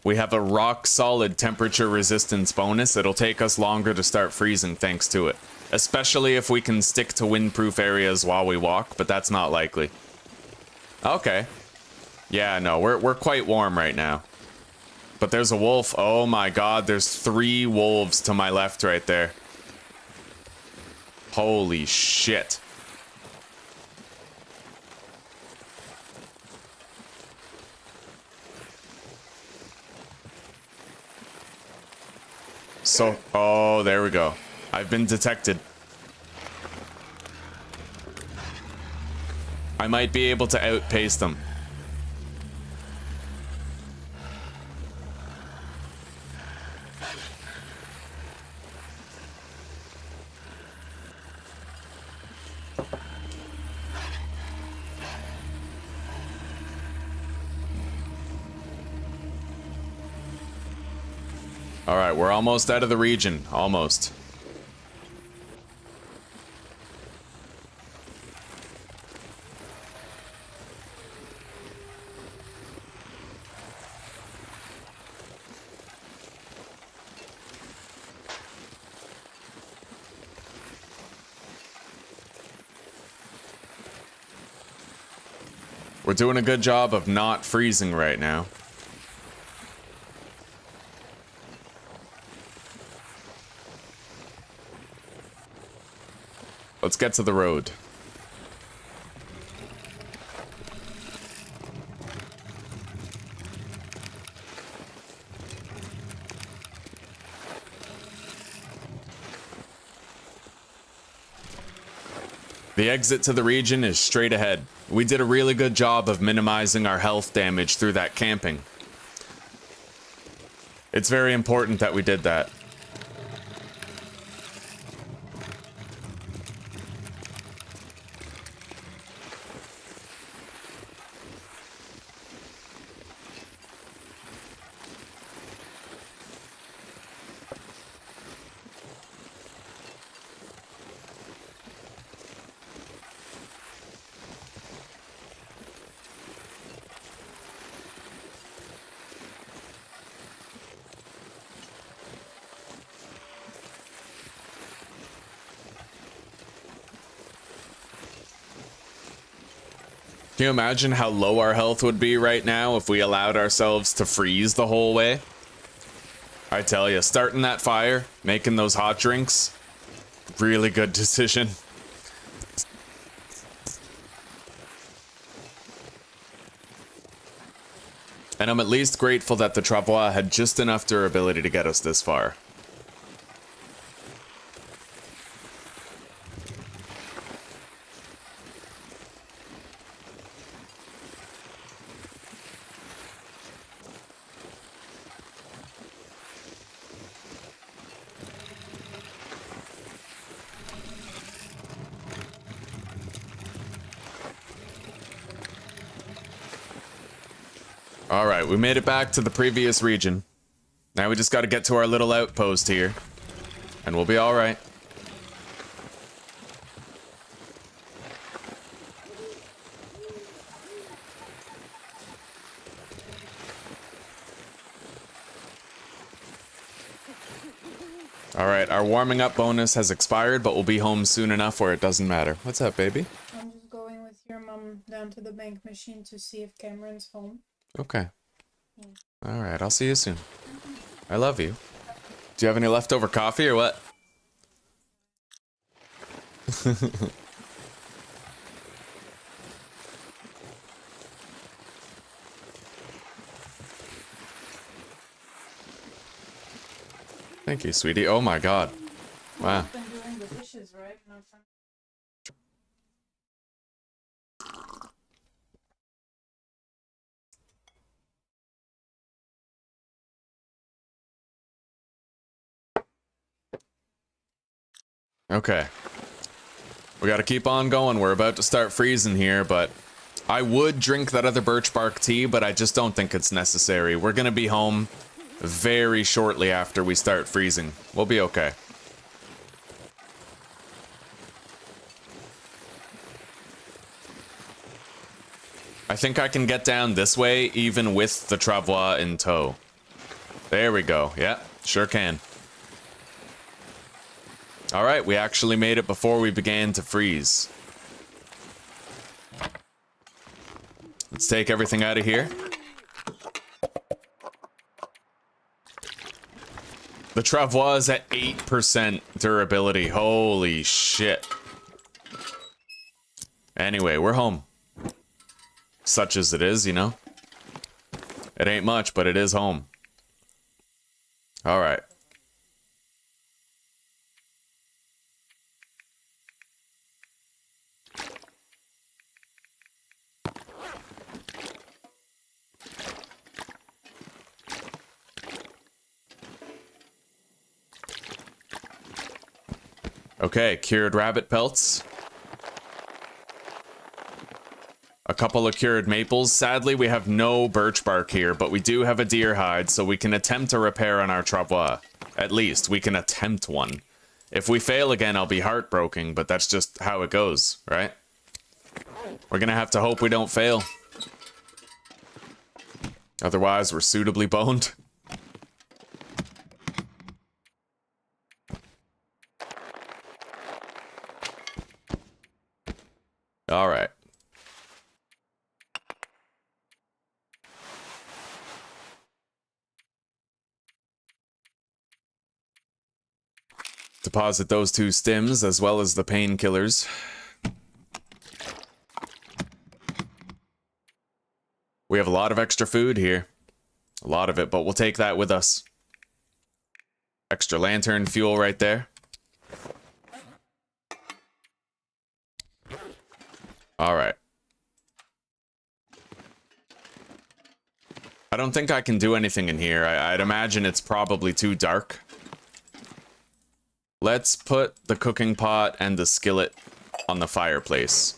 Speaker 1: We have a rock-solid temperature resistance bonus. It'll take us longer to start freezing thanks to it. Especially if we can stick to windproof areas while we walk, but that's not likely. Okay. Yeah, no, we're quite warm right now. But there's a wolf. Oh my god, there's 3 wolves to my left right there. Holy shit. So, oh, there we go. I've been detected. I might be able to outpace them. Alright, we're almost out of the region. Almost. We're doing a good job of not freezing right now. Let's get to the road. The exit to the region is straight ahead. We did a really good job of minimizing our health damage through that camping. It's very important that we did that. Can you imagine how low our health would be right now if we allowed ourselves to freeze the whole way? I tell you, starting that fire, making those hot drinks, really good decision. And I'm at least grateful that the travois had just enough durability to get us this far. Alright, we made it back to the previous region. Now we just gotta get to our little outpost here. And we'll be alright. Alright, our warming up bonus has expired, but we'll be home soon enough where it doesn't matter. What's up, baby?
Speaker 2: I'm just going with your mom down to the bank machine to see if Cameron's home.
Speaker 1: Okay. Alright, I'll see you soon. I love you. Do you have any leftover coffee or what? Thank you, sweetie. Oh my god. Wow.
Speaker 2: You've been doing the dishes, right? No time.
Speaker 1: Okay. We gotta keep on going. We're about to start freezing here, but I would drink that other birch bark tea, but I just don't think it's necessary. We're gonna be home very shortly after we start freezing. We'll be okay. I think I can get down this way even with the travois in tow. There we go. Yeah, sure can. Alright, we actually made it before we began to freeze. Let's take everything out of here. The travois is at 8% durability. Holy shit. Anyway, we're home. Such as it is, you know? It ain't much, but it is home. Alright. Okay, cured rabbit pelts. A couple of cured maples. Sadly, we have no birch bark here, but we do have a deer hide, so we can attempt a repair on our travois. At least, we can attempt one. If we fail again, I'll be heartbroken, but that's just how it goes, right? We're gonna have to hope we don't fail. Otherwise, we're suitably boned. Alright. Deposit those 2 stims as well as the painkillers. We have a lot of extra food here. A lot of it, but we'll take that with us. Extra lantern fuel right there. Alright. I don't think I can do anything in here. I'd imagine it's probably too dark. Let's put the cooking pot and the skillet on the fireplace.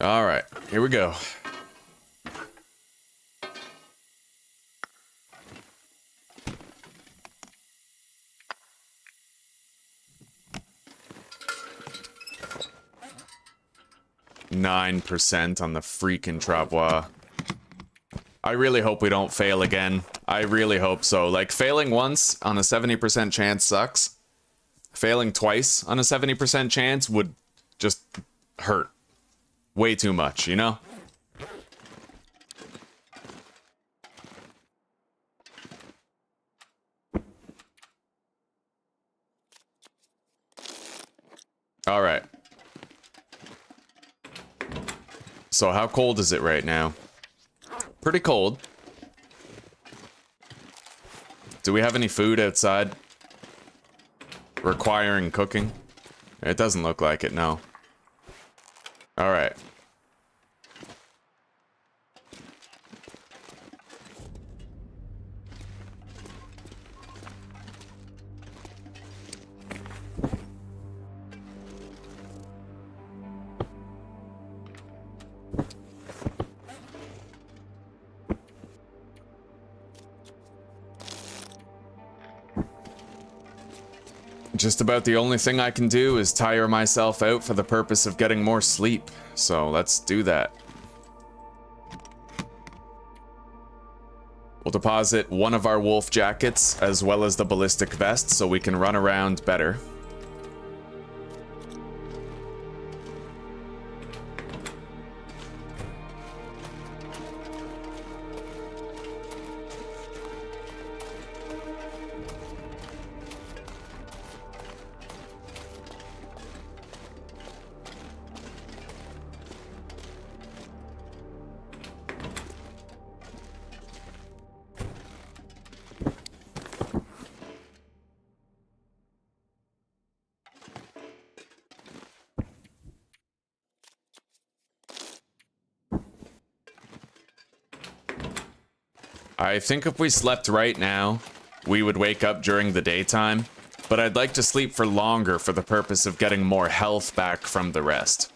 Speaker 1: Alright, here we go. %9 on the freaking travois. I really hope we don't fail again. I really hope so. Like, failing once on a 70% chance sucks. Failing twice on a 70% chance would just hurt. Way too much, you know? Alright. So how cold is it right now? Pretty cold. Do we have any food outside requiring cooking? It doesn't look like it, no. Alright. Just about the only thing I can do is tire myself out for the purpose of getting more sleep. So let's do that. We'll deposit one of our wolf jackets as well as the ballistic vest so we can run around better. I think if we slept right now, we would wake up during the daytime, but I'd like to sleep for longer for the purpose of getting more health back from the rest.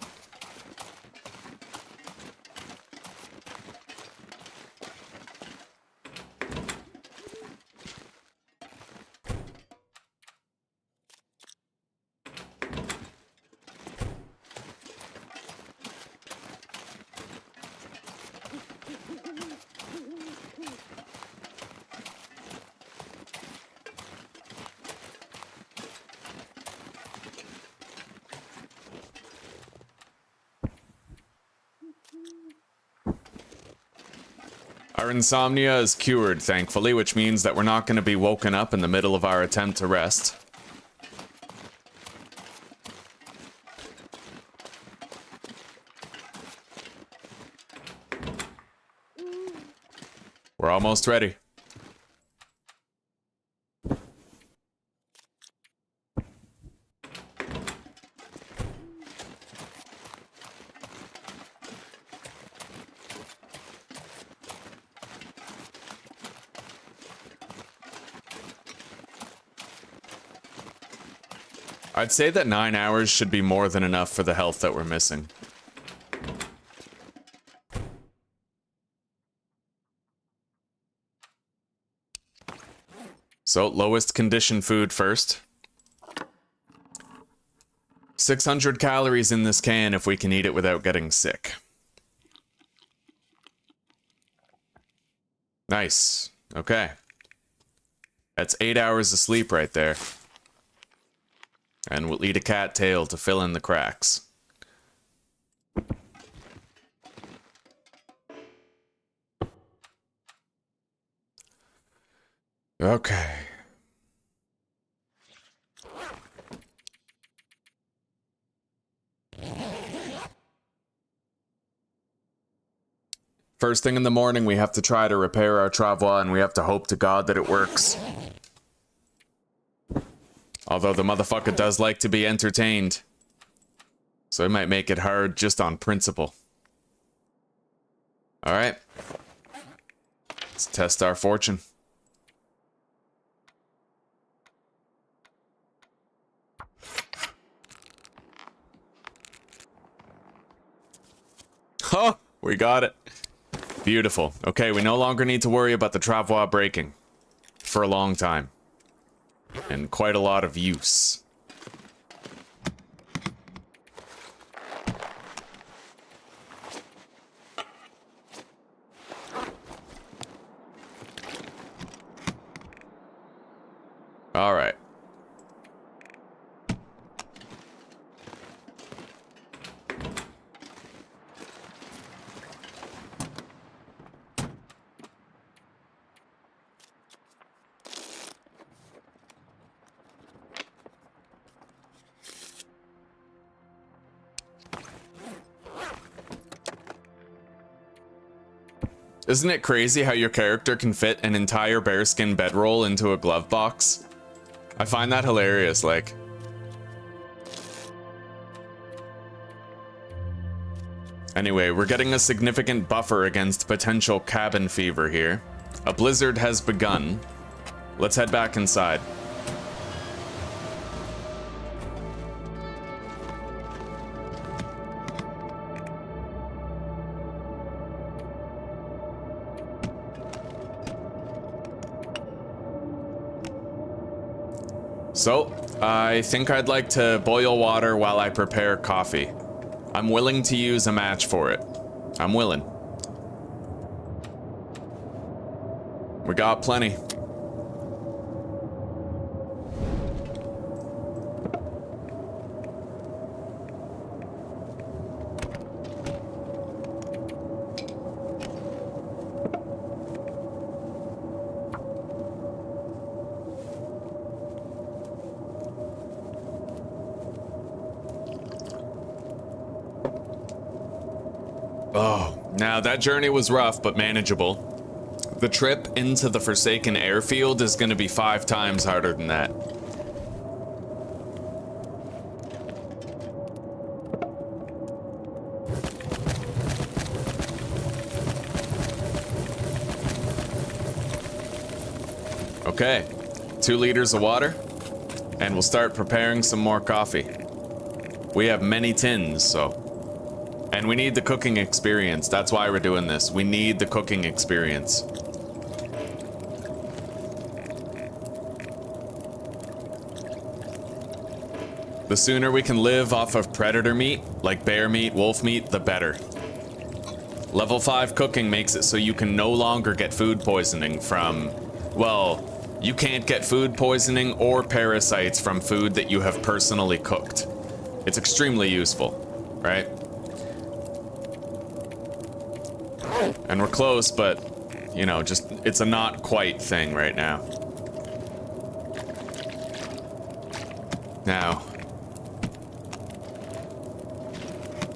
Speaker 1: Our insomnia is cured, thankfully, which means that we're not going to be woken up in the middle of our attempt to rest. We're almost ready. I'd say that 9 hours should be more than enough for the health that we're missing. So, lowest condition food first. 600 calories in this can if we can eat it without getting sick. Nice. Okay. That's 8 hours of sleep right there. And we'll eat a cattail to fill in the cracks. Okay. First thing in the morning, we have to try to repair our travois, and we have to hope to God that it works. Although the motherfucker does like to be entertained. So it might make it hard just on principle. Alright. Let's test our fortune. Oh, we got it. Beautiful. Okay, we no longer need to worry about the travois breaking. For a long time. And quite a lot of use. All right. Isn't it crazy how your character can fit an entire bearskin bedroll into a glove box? I find that hilarious, like. Anyway, we're getting a significant buffer against potential cabin fever here. A blizzard has begun. Let's head back inside. So, I think I'd like to boil water while I prepare coffee. I'm willing to use a match for it. I'm willing. We got plenty. Oh, now that journey was rough, but manageable. The trip into the Forsaken airfield is going to be 5 times harder than that. Okay, 2 liters of water, and we'll start preparing some more coffee. We have many tins, so... And we need the cooking experience. That's why we're doing this. We need the cooking experience. The sooner we can live off of predator meat, like bear meat, wolf meat, the better. Level 5 cooking makes it so you can no longer get food poisoning from, well, you can't get food poisoning or parasites from food that you have personally cooked. It's extremely useful, right? And we're close, but, you know, just, it's a not quite thing right now. Now,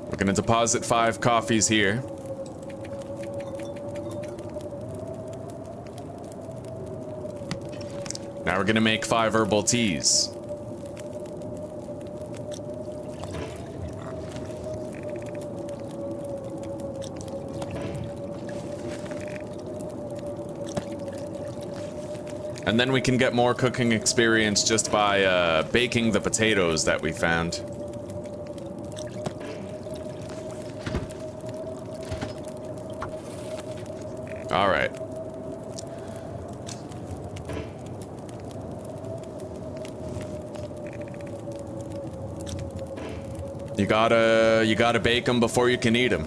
Speaker 1: we're gonna deposit 5 coffees here. Now we're gonna make 5 herbal teas. And then we can get more cooking experience just by baking the potatoes that we found. All right. You gotta bake them before you can eat them.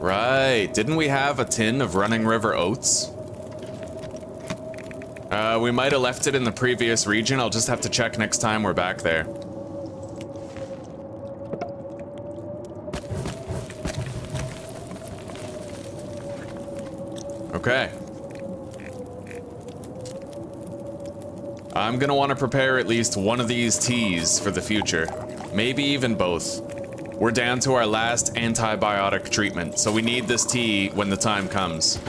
Speaker 1: Right, didn't we have a tin of running river oats? We might have left it in the previous region. I'll just have to check next time we're back there. Okay. I'm gonna want to prepare at least one of these teas for the future. Maybe even both. We're down to our last antibiotic treatment, so we need this tea when the time comes.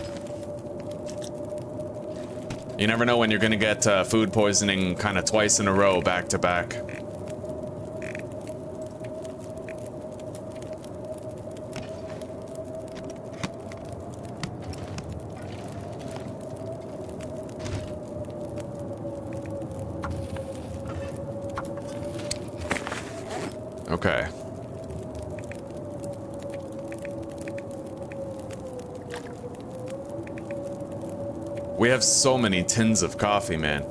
Speaker 1: You never know when you're gonna get food poisoning kind of twice in a row, back to back. Okay. We have so many tins of coffee, man.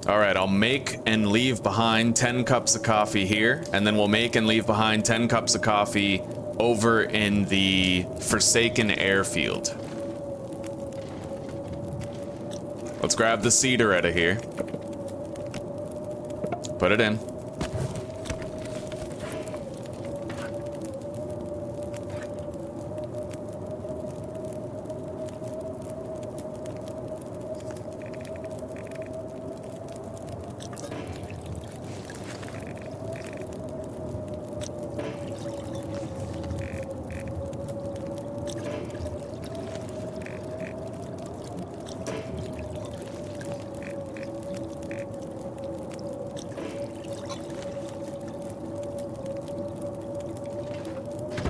Speaker 1: All right, I'll make and leave behind 10 cups of coffee here, and then we'll make and leave behind 10 cups of coffee over in the Forsaken Airfield. Let's grab the cedar out of here. Put it in.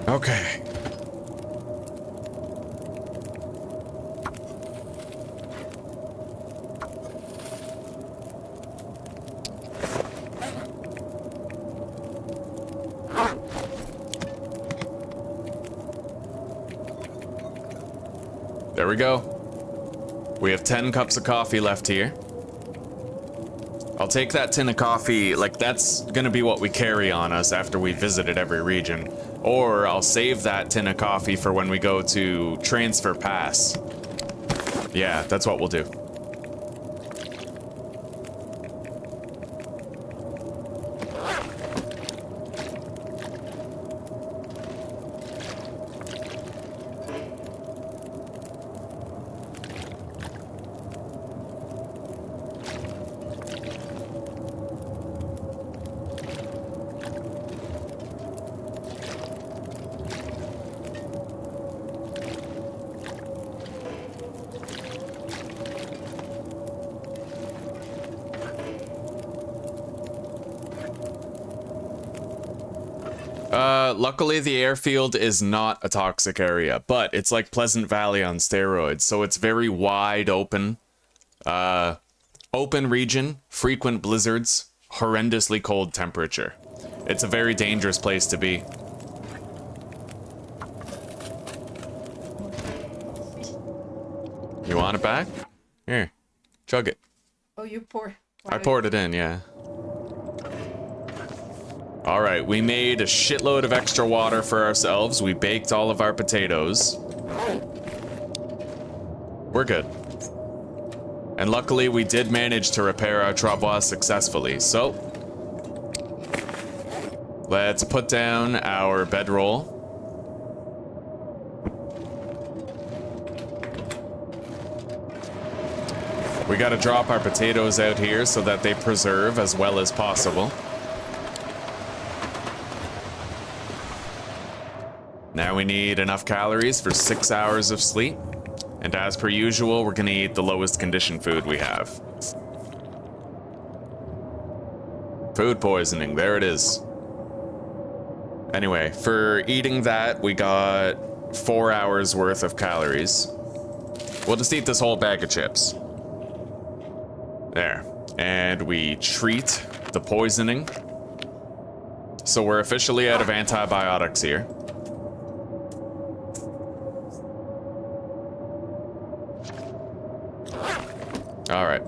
Speaker 1: Okay. There we go. We have 10 cups of coffee left here. I'll take that tin of coffee, like that's gonna be what we carry on us after we visited every region. Or I'll save that tin of coffee for when we go to Transfer Pass. Yeah, that's what we'll do. Luckily the airfield is not a toxic area, but it's like Pleasant Valley on steroids, so it's very wide open. Open region, frequent blizzards, horrendously cold temperature. It's a very dangerous place to be. You want it back? Here, chug it.
Speaker 2: Oh, you pour.
Speaker 1: I poured it in, yeah. All right, we made a shitload of extra water for ourselves. We baked all of our potatoes. We're good. And luckily, we did manage to repair our travois successfully, so let's put down our bedroll. We gotta drop our potatoes out here so that they preserve as well as possible. Now we need enough calories for 6 hours of sleep. And as per usual, we're gonna eat the lowest condition food we have. Food poisoning, there it is. Anyway, for eating that, we got 4 hours worth of calories. We'll just eat this whole bag of chips. There. And we treat the poisoning. So we're officially out of antibiotics here. All right.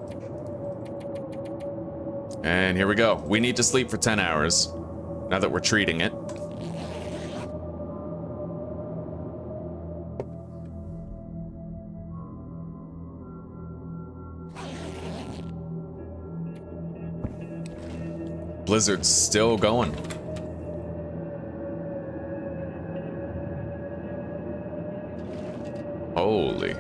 Speaker 1: And here we go. We need to sleep for 10 hours, now that we're treating it. Blizzard's still going. Holy.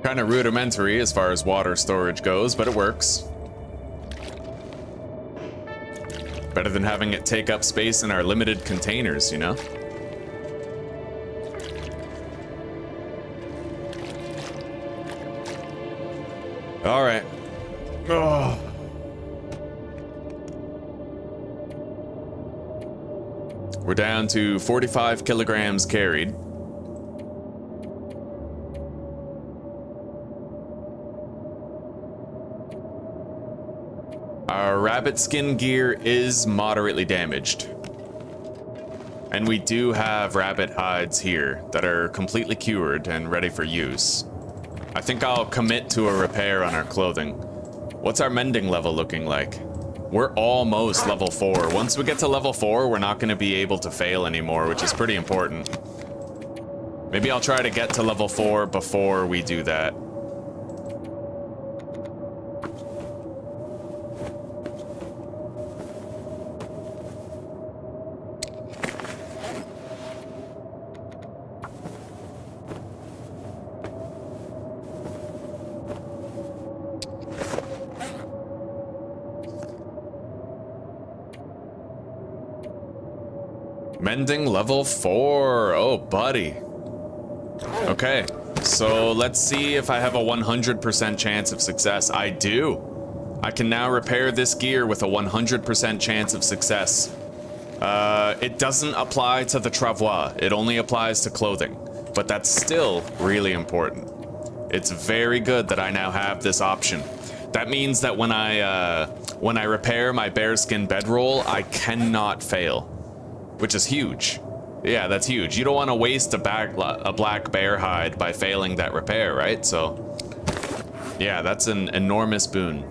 Speaker 1: Kind of rudimentary as far as water storage goes, but it works. Better than having it take up space in our limited containers, you know? All right. Oh. We're down to 45 kilograms carried. Our rabbit skin gear is moderately damaged. And we do have rabbit hides here that are completely cured and ready for use. I think I'll commit to a repair on our clothing. What's our mending level looking like? We're almost level 4. Once we get to level 4, we're not going to be able to fail anymore, which is pretty important. Maybe I'll try to get to level 4 before we do that. Mending level 4. Oh, buddy. Okay, so let's see if I have a 100% chance of success. I do. I can now repair this gear with a 100% chance of success. It doesn't apply to the travois. It only applies to clothing, but that's still really important. It's very good that I now have this option. That means that when I repair my bearskin bedroll, I cannot fail. Which is huge. Yeah, that's huge. You don't want to waste a black bear hide by failing that repair, right? So, yeah, that's an enormous boon.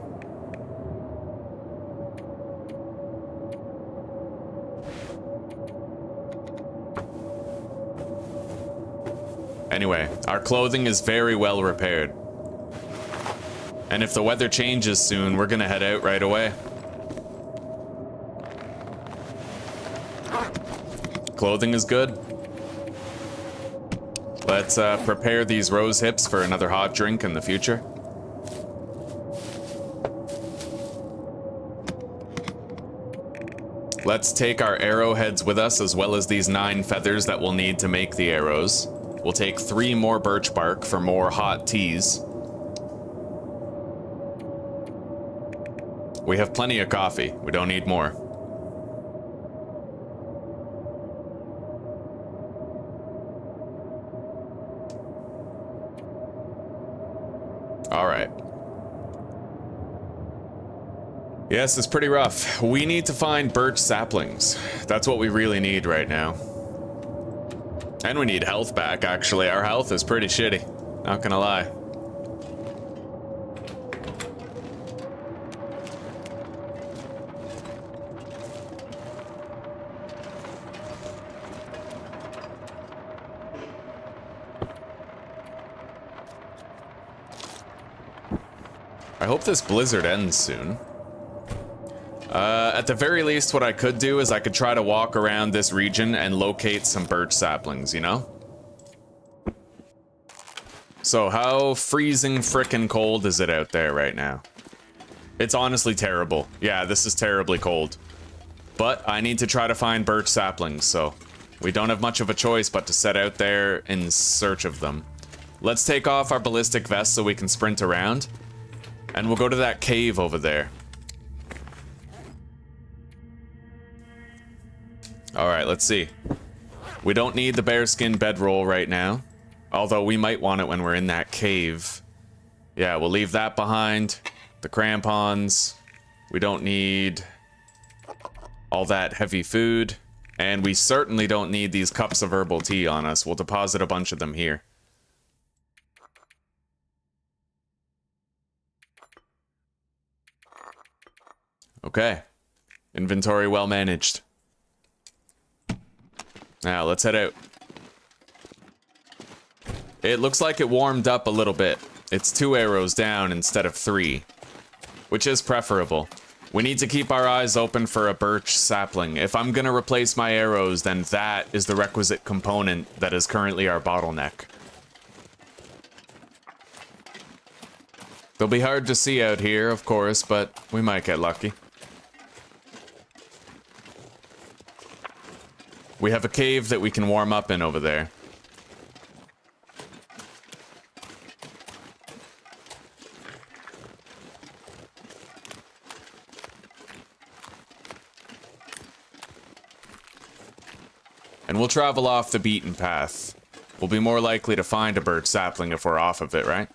Speaker 1: Anyway, our clothing is very well repaired. And if the weather changes soon, we're gonna head out right away. Clothing is good. Let's prepare these rose hips for another hot drink in the future. Let's take our arrowheads with us, as well as these 9 feathers that we'll need to make the arrows. We'll take 3 more birch bark for more hot teas. We have plenty of coffee. We don't need more. All right. Yes, it's pretty rough. We need to find birch saplings. That's what we really need right now. And we need health back, actually. Our health is pretty shitty. Not gonna lie. I hope this blizzard ends soon. At the very least, what I could do is I could try to walk around this region and locate some birch saplings, you know? So how freezing frickin' cold is it out there right now? It's honestly terrible. Yeah, this is terribly cold. But I need to try to find birch saplings, so we don't have much of a choice but to set out there in search of them. Let's take off our ballistic vest so we can sprint around. And we'll go to that cave over there. Alright, let's see. We don't need the bearskin bedroll right now. Although we might want it when we're in that cave. Yeah, we'll leave that behind. The crampons. We don't need all that heavy food. And we certainly don't need these cups of herbal tea on us. We'll deposit a bunch of them here. Okay. Inventory well managed. Now, let's head out. It looks like it warmed up a little bit. It's 2 arrows down instead of 3, which is preferable. We need to keep our eyes open for a birch sapling. If I'm gonna replace my arrows, then that is the requisite component that is currently our bottleneck. They'll be hard to see out here, of course, but we might get lucky. We have a cave that we can warm up in over there. And we'll travel off the beaten path. We'll be more likely to find a birch sapling if we're off of it, right?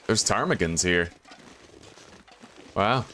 Speaker 1: There's ptarmigans here. Wow.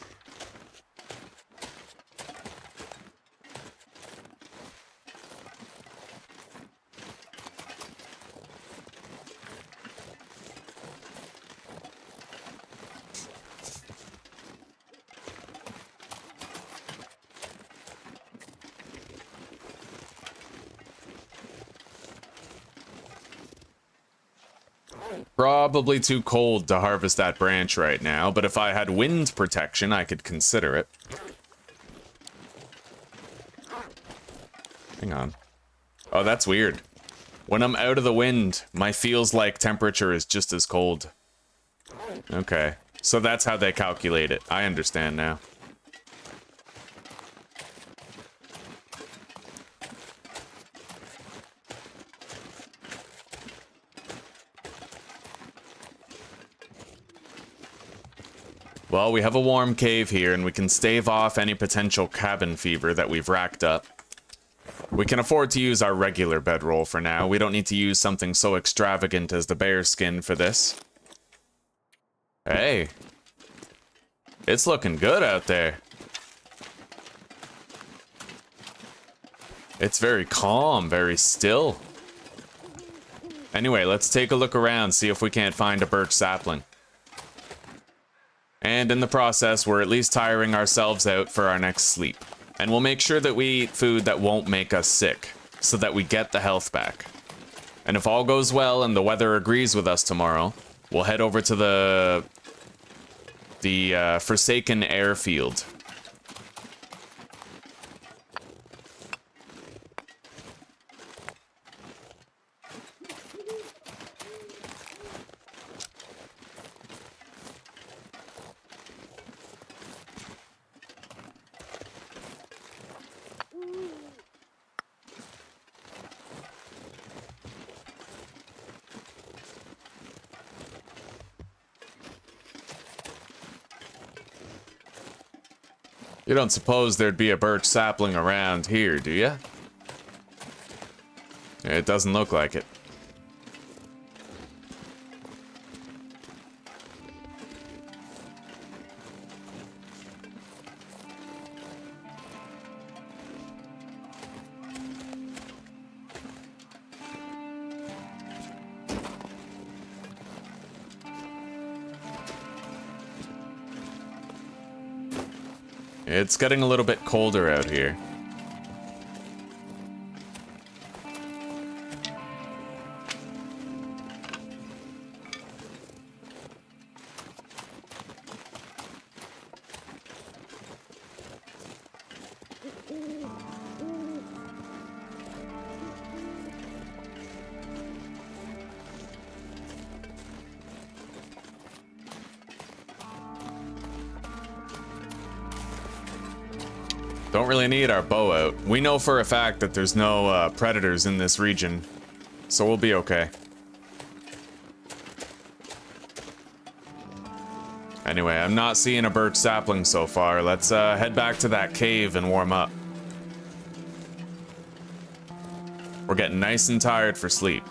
Speaker 1: Probably too cold to harvest that branch right now, but if I had wind protection, I could consider it. Hang on. Oh, that's weird. When I'm out of the wind, my feels like temperature is just as cold. Okay, so that's how they calculate it. I understand now. Well, we have a warm cave here, and we can stave off any potential cabin fever that we've racked up. We can afford to use our regular bedroll for now. We don't need to use something so extravagant as the bear skin for this. Hey. It's looking good out there. It's very calm, very still. Anyway, let's take a look around, see if we can't find a birch sapling. And in the process, we're at least tiring ourselves out for our next sleep. And we'll make sure that we eat food that won't make us sick, so that we get the health back. And if all goes well and the weather agrees with us tomorrow, we'll head over to the Forsaken Airfield. You don't suppose there'd be a birch sapling around here, do you? It doesn't look like it. It's getting a little bit colder out here. Don't really need our bow out. We know for a fact that there's no predators in this region, so we'll be okay. Anyway, I'm not seeing a birch sapling so far. Let's head back to that cave and warm up. We're getting nice and tired for sleep.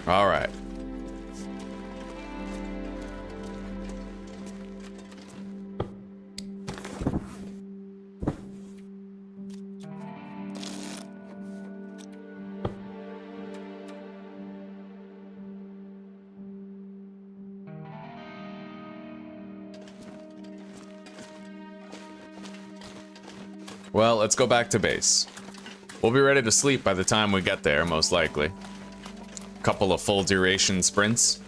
Speaker 1: All right. Well, let's go back to base. We'll be ready to sleep by the time we get there, most likely. Couple of full duration sprints.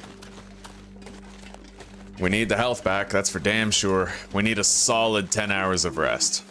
Speaker 1: We need the health back, that's for damn sure. We need a solid 10 hours of rest.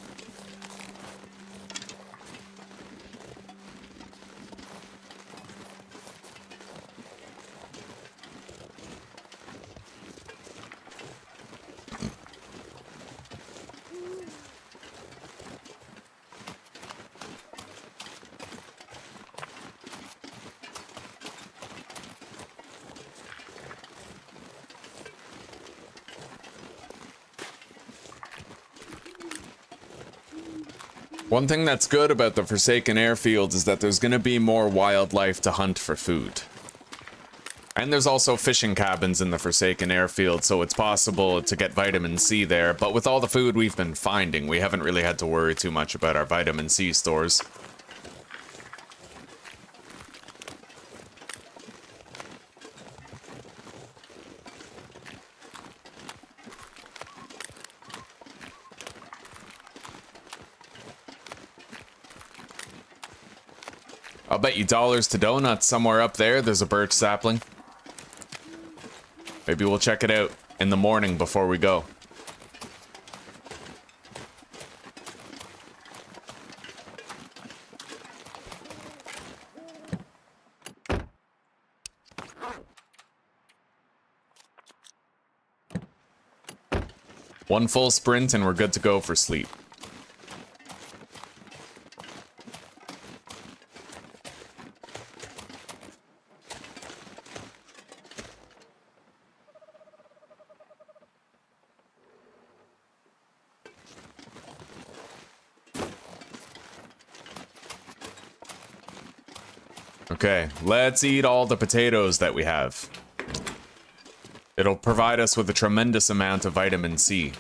Speaker 1: One thing that's good about the Forsaken Airfield is that there's going to be more wildlife to hunt for food. And there's also fishing cabins in the Forsaken Airfield, so it's possible to get vitamin C there, but with all the food we've been finding, we haven't really had to worry too much about our vitamin C stores. I'll bet you dollars to donuts somewhere up there there's a birch sapling. Maybe we'll check it out in the morning before we go. One full sprint and we're good to go for sleep. Okay, let's eat all the potatoes that we have. It'll provide us with a tremendous amount of vitamin C.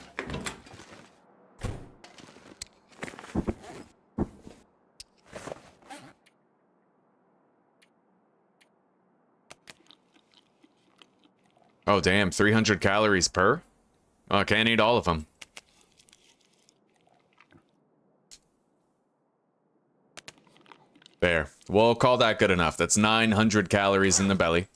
Speaker 1: Oh damn, 300 calories per? Oh, I can't eat all of them. There. We'll call that good enough. That's 900 calories in the belly.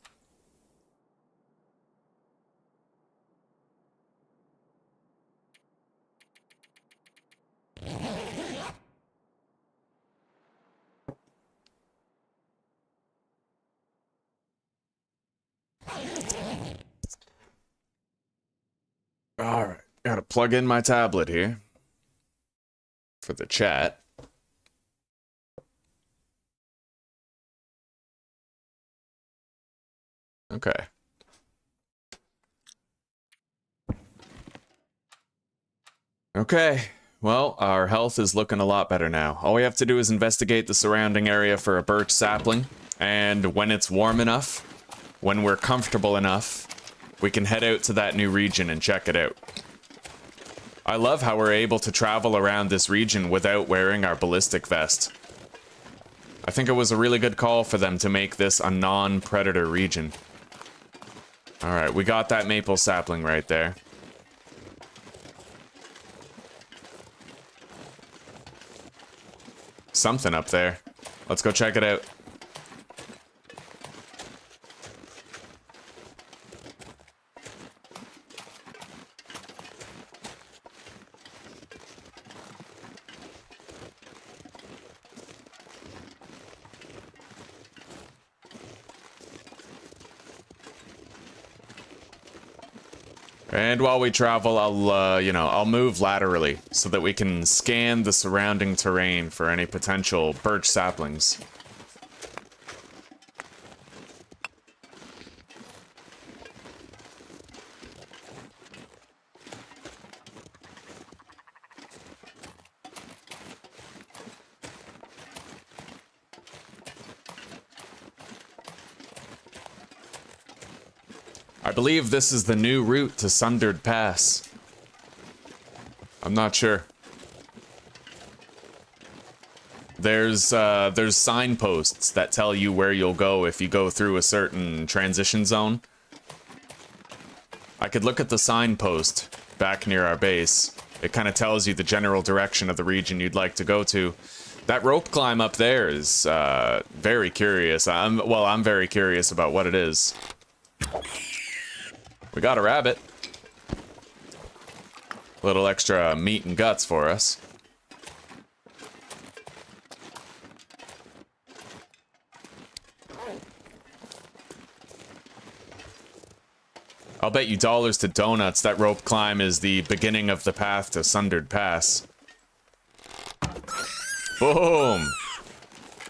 Speaker 1: All right. Gotta plug in my tablet here for the chat. Okay. Okay. Well, our health is looking a lot better now. All we have to do is investigate the surrounding area for a birch sapling, and when it's warm enough, when we're comfortable enough, we can head out to that new region and check it out. I love how we're able to travel around this region without wearing our ballistic vest. I think it was a really good call for them to make this a non-predator region. Alright, we got that maple sapling right there. Something up there. Let's go check it out. And while we travel, I'll move laterally so that we can scan the surrounding terrain for any potential birch saplings. I believe this is the new route to Sundered Pass. I'm not sure. There's signposts that tell you where you'll go if you go through a certain transition zone. I could look at the signpost back near our base. It kind of tells you the general direction of the region you'd like to go to. That rope climb up there is very curious. I'm very curious about what it is. We got a rabbit. A little extra meat and guts for us. I'll bet you dollars to donuts that rope climb is the beginning of the path to Sundered Pass. Boom!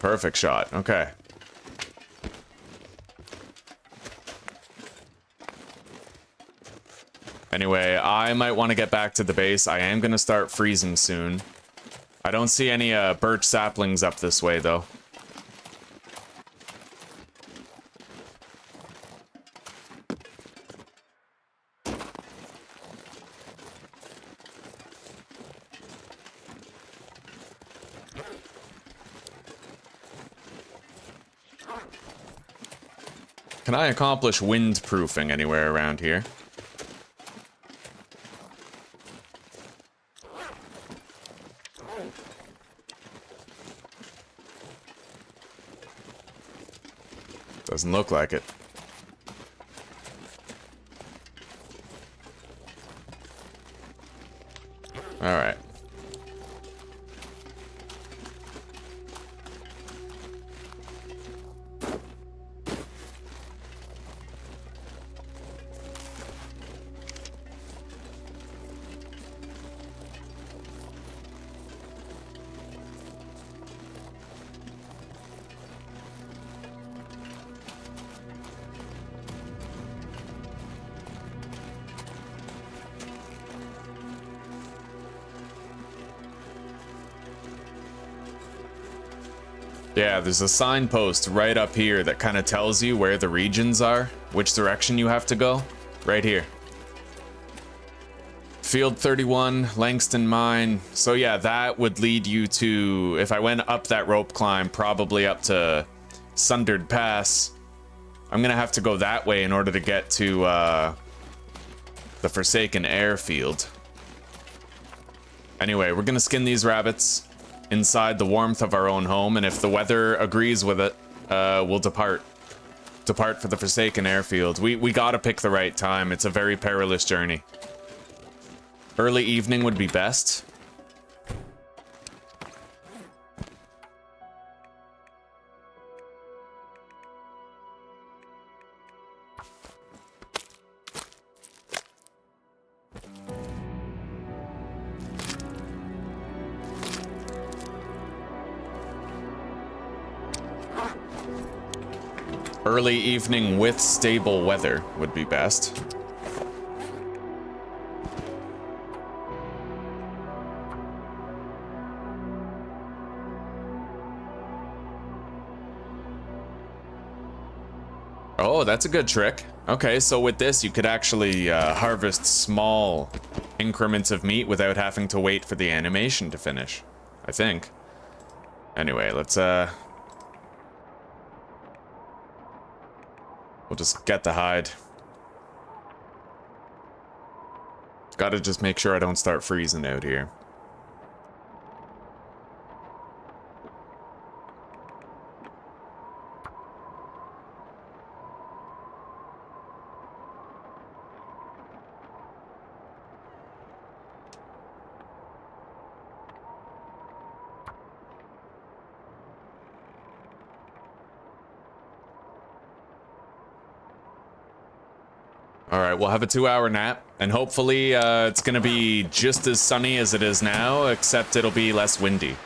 Speaker 1: Perfect shot. Okay. Anyway, I might want to get back to the base. I am going to start freezing soon. I don't see any birch saplings up this way, though. Can I accomplish windproofing anywhere around here? Doesn't look like it. All right. Yeah, there's a signpost right up here that kind of tells you where the regions are, which direction you have to go. Right here. Field 31, Langston Mine. So yeah, that would lead you to, if I went up that rope climb, probably up to Sundered Pass. I'm gonna have to go that way in order to get to the Forsaken Airfield. Anyway, we're gonna skin these rabbits inside the warmth of our own home, and if the weather agrees with it, we'll depart for the Forsaken Airfield. We gotta pick the right time. It's a very perilous journey. Early evening would be best. Early evening with stable weather would be best. Oh, that's a good trick. Okay, so with this, you could actually harvest small increments of meat without having to wait for the animation to finish, I think. Anyway, let's, we'll just get the hide. Gotta just make sure I don't start freezing out here. Alright, we'll have a 2-hour nap, and hopefully it's gonna be just as sunny as it is now, except it'll be less windy.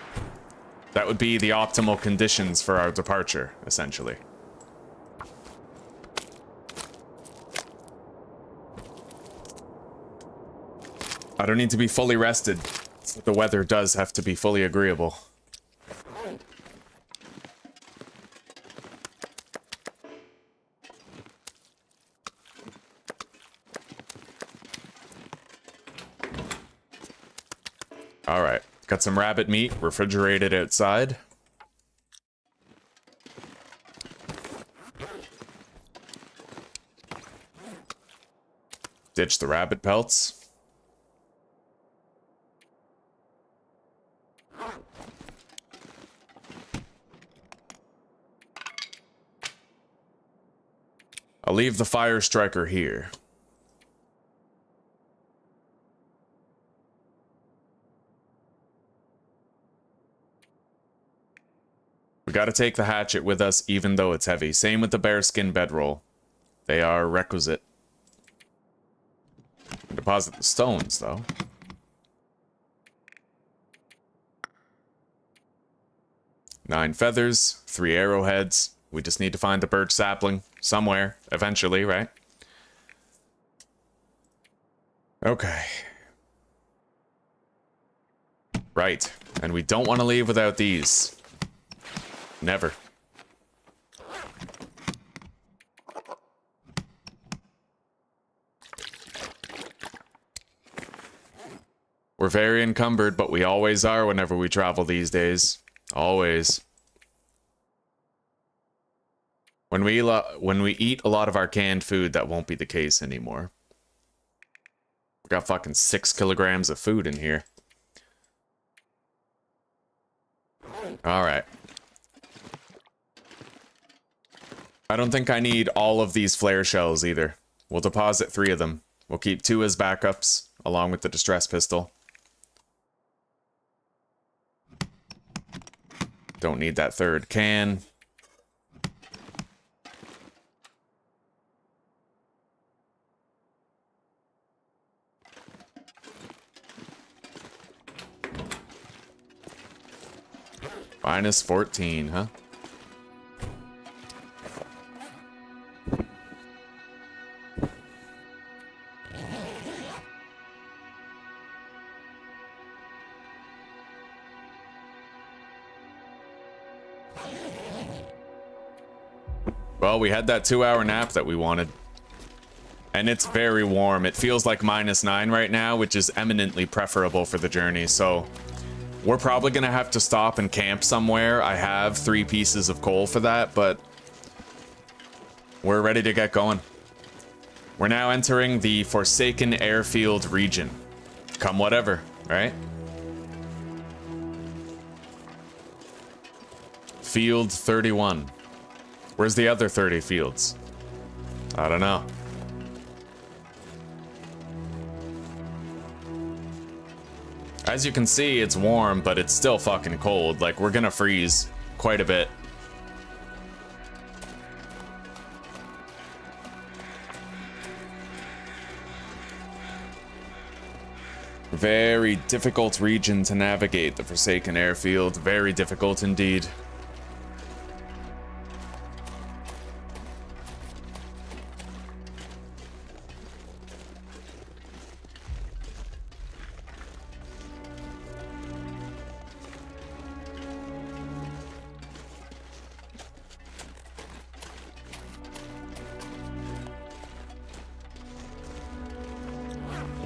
Speaker 1: That would be the optimal conditions for our departure, essentially. I don't need to be fully rested, so the weather does have to be fully agreeable. Alright, got some rabbit meat refrigerated outside. Ditch the rabbit pelts. I'll leave the fire striker here. We gotta take the hatchet with us even though it's heavy. Same with the bearskin bedroll. They are requisite. Deposit the stones, though. Nine feathers, 3 arrowheads. We just need to find the birch sapling somewhere, eventually, right? Okay. Right, and we don't want to leave without these. Never. We're very encumbered, but we always are whenever we travel these days. Always. When we eat a lot of our canned food, that won't be the case anymore. We got fucking 6 kilograms of food in here. Alright. I don't think I need all of these flare shells either. We'll deposit 3 of them. We'll keep 2 as backups, along with the distress pistol. Don't need that 3rd can. Minus 14, huh? Well, we had that 2-hour nap that we wanted. And it's very warm. It feels like -9 right now, which is eminently preferable for the journey, so we're probably gonna have to stop and camp somewhere. I have 3 pieces of coal for that, but we're ready to get going. We're now entering the Forsaken Airfield region. Come whatever, right? Field 31. Where's the other 30 fields? I don't know. As you can see, it's warm, but it's still fucking cold. Like, we're gonna freeze quite a bit. Very difficult region to navigate, the Forsaken Airfield. Very difficult indeed.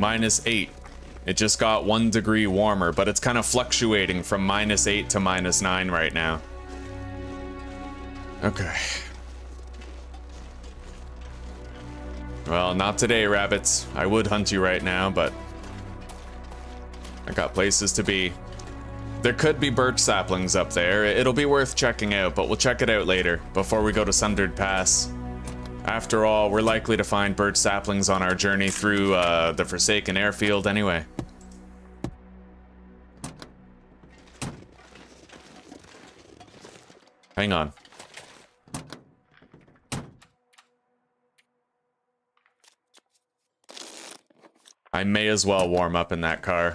Speaker 1: -8. It just got 1 degree warmer, but it's kind of fluctuating from -8 to -9 right now. Okay. Well, not today, rabbits. I would hunt you right now, but I got places to be. There could be birch saplings up there. It'll be worth checking out, but we'll check it out later, before we go to Sundered Pass. After all, we're likely to find birch saplings on our journey through the Forsaken Airfield anyway. Hang on. I may as well warm up in that car.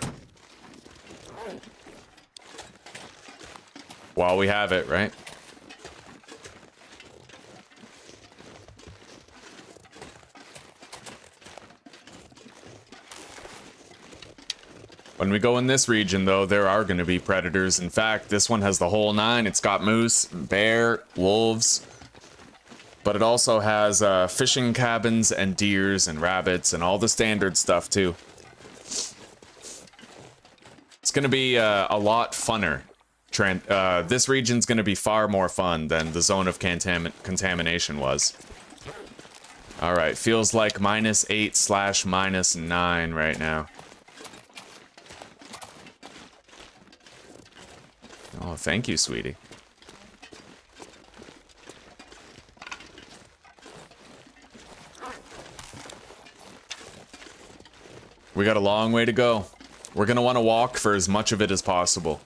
Speaker 1: While we have it, right? When we go in this region, though, there are going to be predators. In fact, this one has the whole 9. It's got moose, bear, wolves. But it also has fishing cabins and deers and rabbits and all the standard stuff, too. It's going to be a lot funner. This region's going to be far more fun than the zone of contamination was. Alright, feels like -8 / -9 right now. Oh, thank you, sweetie. We got a long way to go. We're gonna want to walk for as much of it as possible.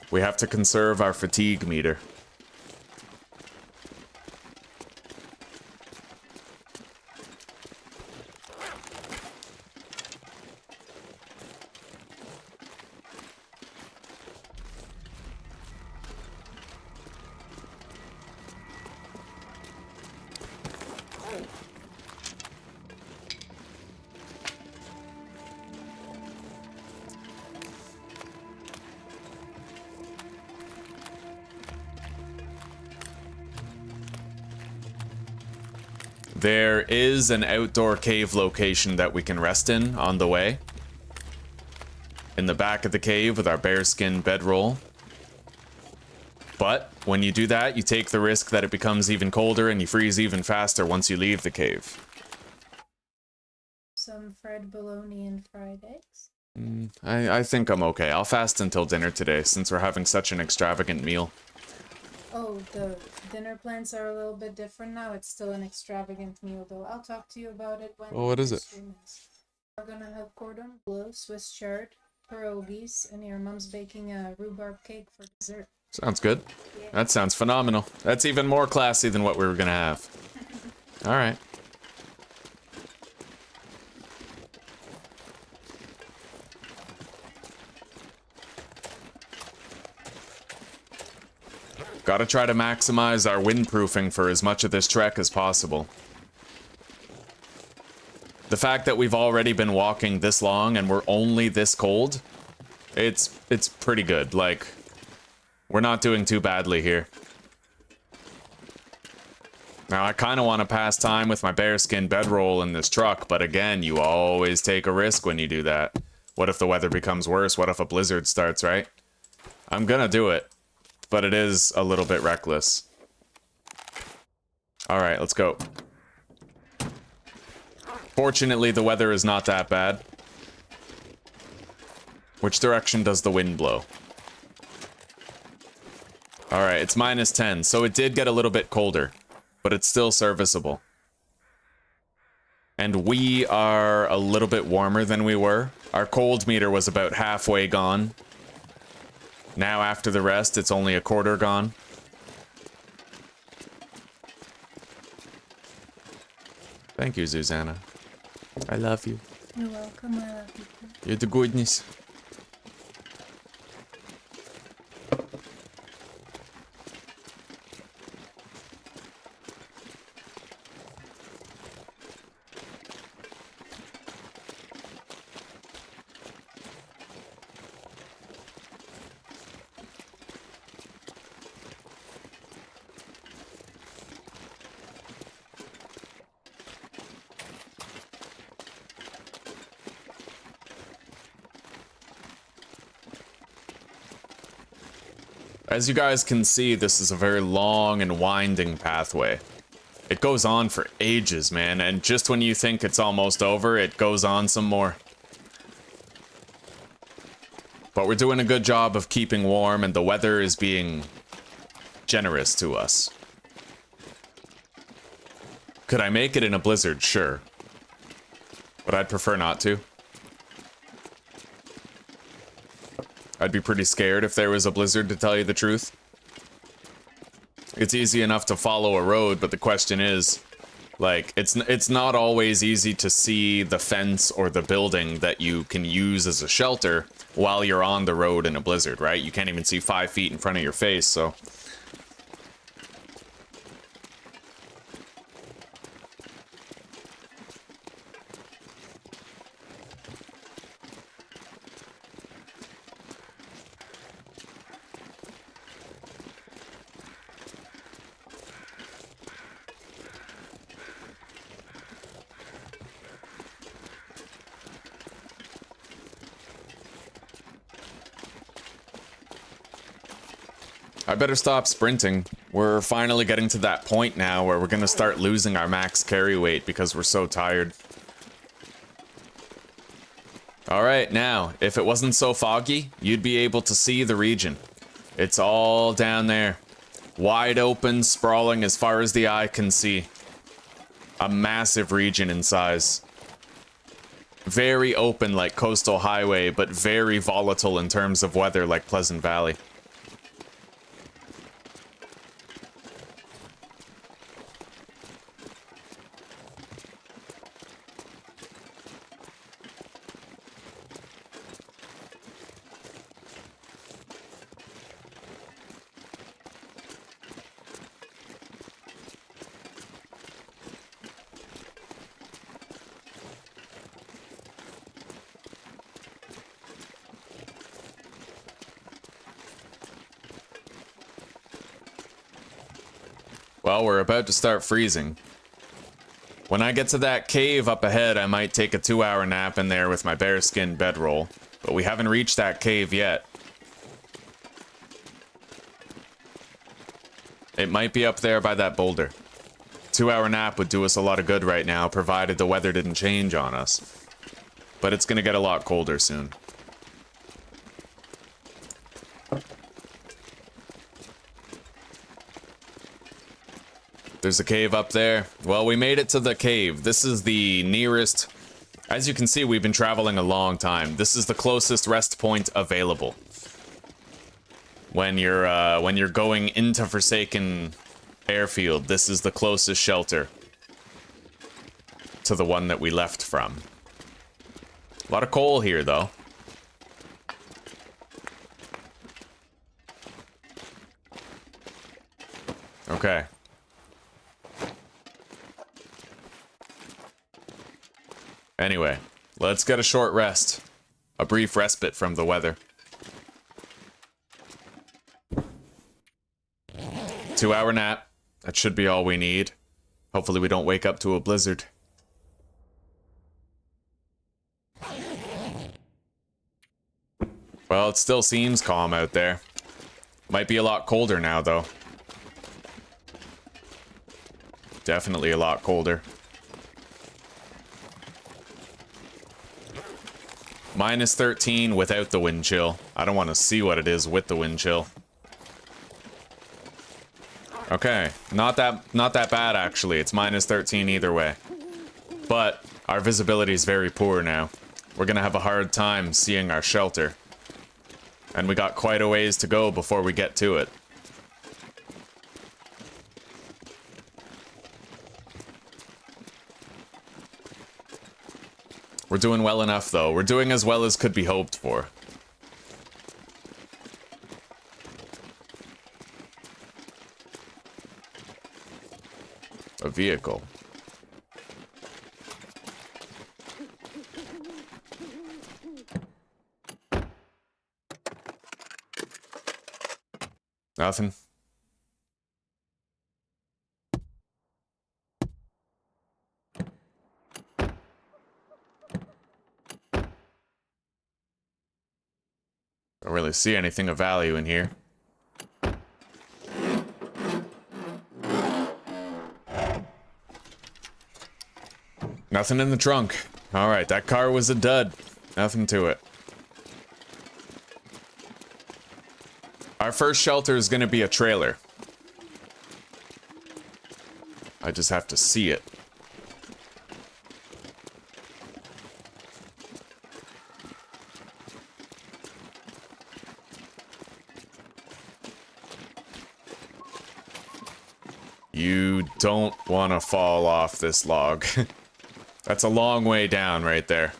Speaker 1: We have to conserve our fatigue meter. There is an outdoor cave location that we can rest in on the way. In the back of the cave with our bearskin bedroll. But when you do that, you take the risk that it becomes even colder and you freeze even faster once you leave the cave.
Speaker 2: Some fried bologna and fried eggs.
Speaker 1: I think I'm okay. I'll fast until dinner today since we're having such an extravagant meal.
Speaker 2: Oh, the dinner plans are a little bit different now. It's still an extravagant meal, though. I'll talk to you about it when.
Speaker 1: Oh, what is it?
Speaker 2: We're gonna have cordon bleu, Swiss chard, pierogies, and your mom's baking a rhubarb cake for dessert.
Speaker 1: Sounds good.
Speaker 2: Yeah.
Speaker 1: That sounds phenomenal. That's even more classy than what we were gonna have. All right. Gotta try to maximize our windproofing for as much of this trek as possible. The fact that we've already been walking this long and we're only this cold, it's pretty good. Like, we're not doing too badly here. Now, I kind of want to pass time with my bearskin bedroll in this truck, but again, you always take a risk when you do that. What if the weather becomes worse? What if a blizzard starts, right? I'm gonna do it. But it is a little bit reckless. Alright, let's go. Fortunately, the weather is not that bad. Which direction does the wind blow? Alright, it's -10, so it did get a little bit colder. But it's still serviceable. And we are a little bit warmer than we were. Our cold meter was about halfway gone. Now, after the rest, it's only a quarter gone. Thank you, Susanna. I love you.
Speaker 2: You're welcome, I love you.
Speaker 1: You're the goodness. As you guys can see, this is a very long and winding pathway. It goes on for ages, man, and just when you think it's almost over, it goes on some more. But we're doing a good job of keeping warm, and the weather is being generous to us. Could I make it in a blizzard? Sure. But I'd prefer not to. I'd be pretty scared if there was a blizzard, to tell you the truth. It's easy enough to follow a road, but the question is, like, it's not always easy to see the fence or the building that you can use as a shelter while you're on the road in a blizzard, right? You can't even see 5 feet in front of your face, so... I better stop sprinting. We're finally getting to that point now where we're gonna start losing our max carry weight because we're so tired. Alright, now, if it wasn't so foggy, you'd be able to see the region. It's all down there. Wide open, sprawling as far as the eye can see. A massive region in size. Very open like Coastal Highway, but very volatile in terms of weather like Pleasant Valley. Well, we're about to start freezing. When I get to that cave up ahead, I might take a 2-hour nap in there with my bearskin bedroll, but we haven't reached that cave yet. It might be up there by that boulder. 2-hour nap would do us a lot of good right now, provided the weather didn't change on us. But it's gonna get a lot colder soon. There's a cave up there. Well, we made it to the cave. This is the nearest... As you can see, we've been traveling a long time. This is the closest rest point available. When you're going into Forsaken Airfield, this is the closest shelter to the one that we left from. A lot of coal here, though. Okay. Anyway, let's get a short rest. A brief respite from the weather. 2-hour nap. That should be all we need. Hopefully we don't wake up to a blizzard. Well, it still seems calm out there. Might be a lot colder now, though. Definitely a lot colder. Minus 13 without the wind chill. I don't want to see what it is with the wind chill. Okay, not that bad actually. It's minus 13 either way. But our visibility is very poor now. We're gonna have a hard time seeing our shelter. And we got quite a ways to go before we get to it. We're doing well enough, though. We're doing as well as could be hoped for. A vehicle. Nothing. Don't really see anything of value in here. Nothing in the trunk. Alright, that car was a dud. Nothing to it. Our first shelter is gonna be a trailer. I just have to see it. You don't want to fall off this log. That's a long way down right there.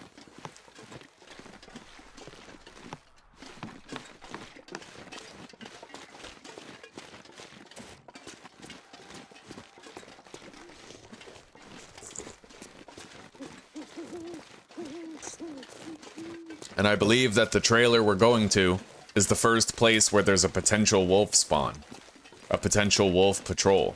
Speaker 1: And I believe that the trailer we're going to is the first place where there's a potential wolf spawn. A potential wolf patrol.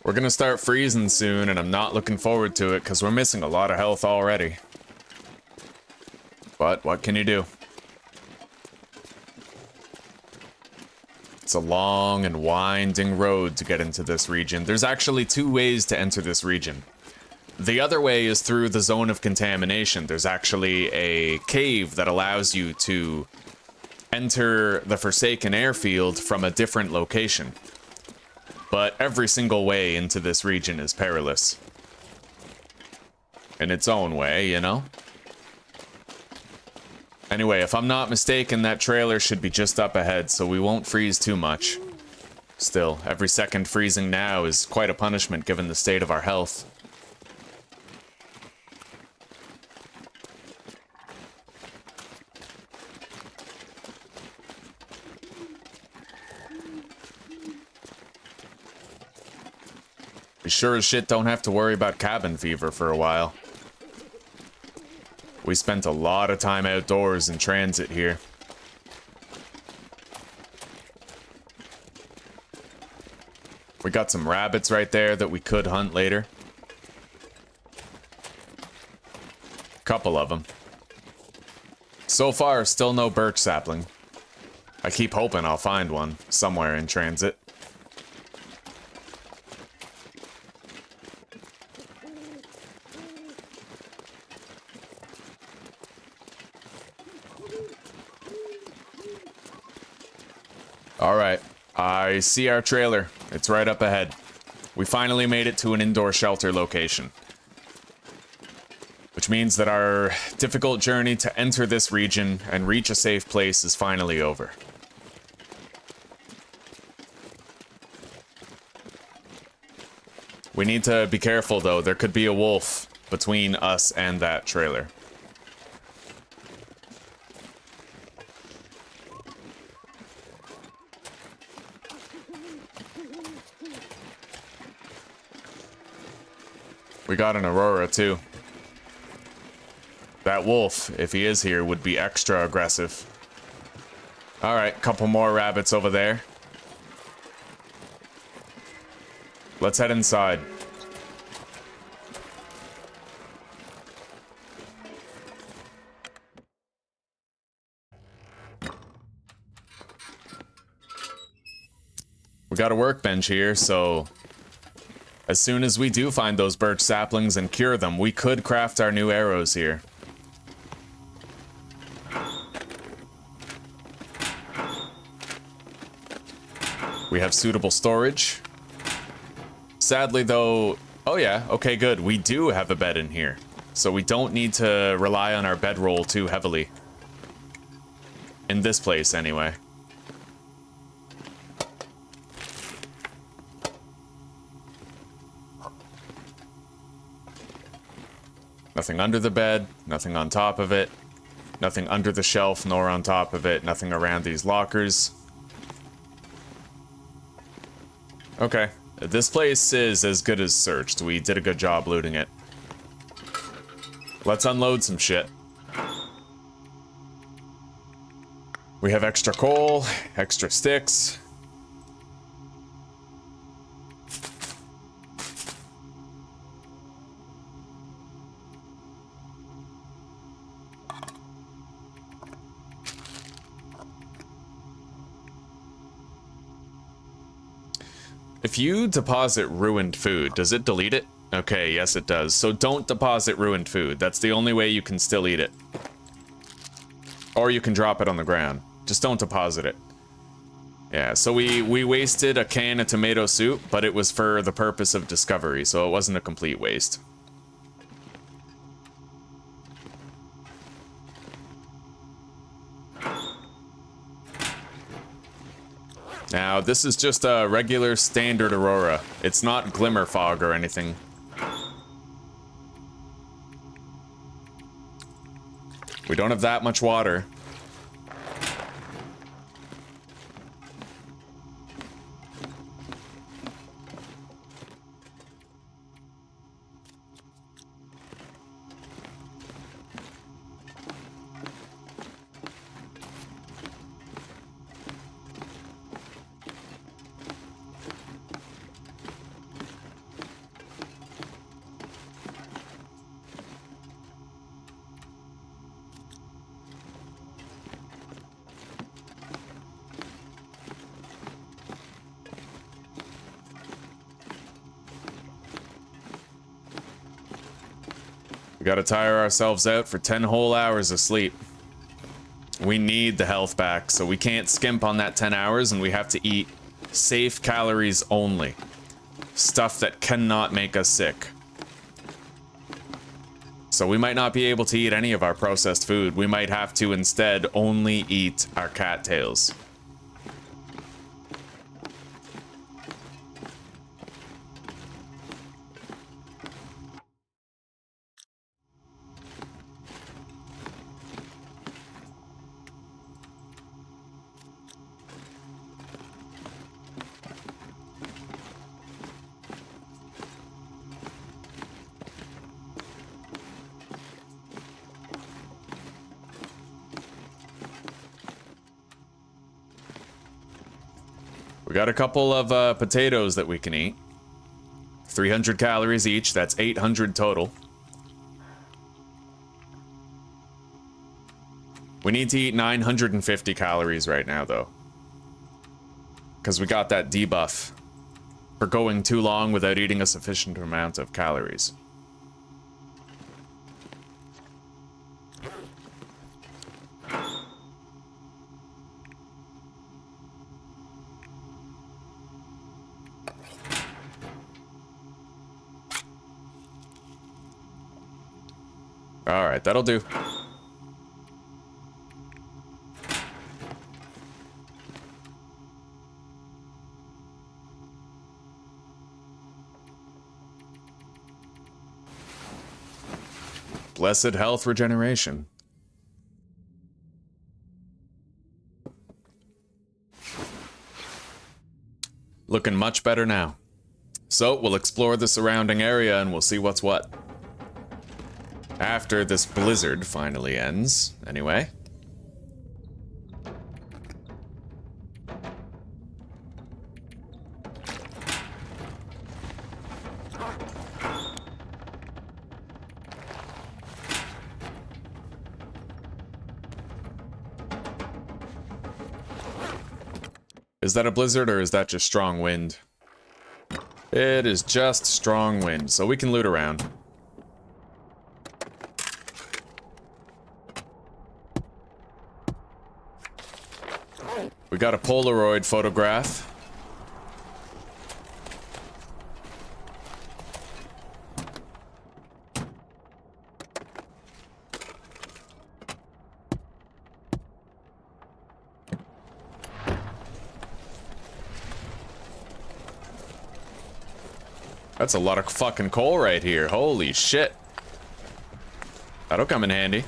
Speaker 1: We're gonna start freezing soon, and I'm not looking forward to it because we're missing a lot of health already. But what can you do? It's a long and winding road to get into this region. There's actually 2 ways to enter this region. The other way is through the zone of contamination. There's actually a cave that allows you to enter the Forsaken Airfield from a different location. But every single way into this region is perilous. In its own way, you know? Anyway, if I'm not mistaken, that trailer should be just up ahead, so we won't freeze too much. Still, every second freezing now is quite a punishment given the state of our health. We sure as shit don't have to worry about cabin fever for a while. We spent a lot of time outdoors in transit here. We got some rabbits right there that we could hunt later. Couple of them. So far, still no birch sapling. I keep hoping I'll find one somewhere in transit. Alright, I see our trailer. It's right up ahead. We finally made it to an indoor shelter location. Which means that our difficult journey to enter this region and reach a safe place is finally over. We need to be careful though, there could be a wolf between us and that trailer. We got an Aurora, too. That wolf, if he is here, would be extra aggressive. Alright, couple more rabbits over there. Let's head inside. We got a workbench here, so as soon as we do find those birch saplings and cure them, we could craft our new arrows here. We have suitable storage. Sadly though, oh yeah, okay good, we do have a bed in here. So we don't need to rely on our bedroll too heavily. In this place anyway. Nothing under the bed, nothing on top of it, nothing under the shelf nor on top of it, nothing around these lockers. Okay, this place is as good as searched. We did a good job looting it. Let's unload some shit. We have extra coal, extra sticks. If you deposit ruined food, does it delete it? Okay, yes it does. So don't deposit ruined food. That's the only way you can still eat it. Or you can drop it on the ground. Just don't deposit it. Yeah, so we wasted a can of tomato soup, but it was for the purpose of discovery, so it wasn't a complete waste. Now, this is just a regular standard aurora. It's not glimmer fog or anything. We don't have that much water. We gotta tire ourselves out for 10 whole hours of sleep. We need the health back, so we can't skimp on that 10 hours, and we have to eat safe calories only. Stuff that cannot make us sick. So we might not be able to eat any of our processed food. We might have to instead only eat our cattails. We got a couple of potatoes that we can eat. 300 calories each, that's 800 total. We need to eat 950 calories right now, though. Because we got that debuff for going too long without eating a sufficient amount of calories. Alright, that'll do. Blessed health regeneration. Looking much better now. So, we'll explore the surrounding area and we'll see what's what. After this blizzard finally ends, anyway. Is that a blizzard or is that just strong wind? It is just strong wind, so we can loot around. We got a Polaroid photograph. That's a lot of fucking coal right here. Holy shit. That'll come in handy.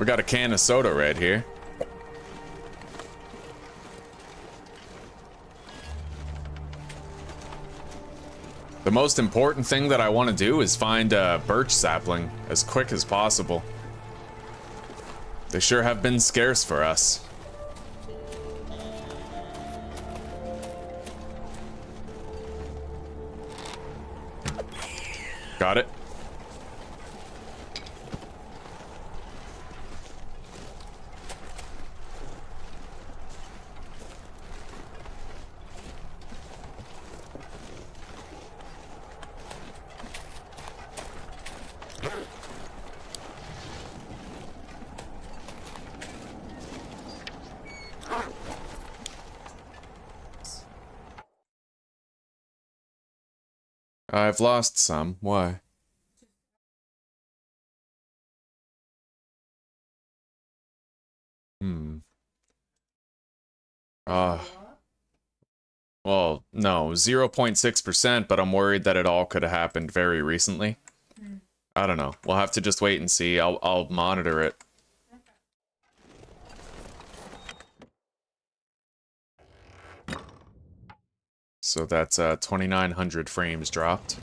Speaker 1: We got a can of soda right here. The most important thing that I want to do is find a birch sapling as quick as possible. They sure have been scarce for us. Got it. I've lost some. Why? Well, no, 0.6%, but I'm worried that it all could have happened very recently. I don't know. We'll have to just wait and see. I'll monitor it. So that's 2,900 frames dropped.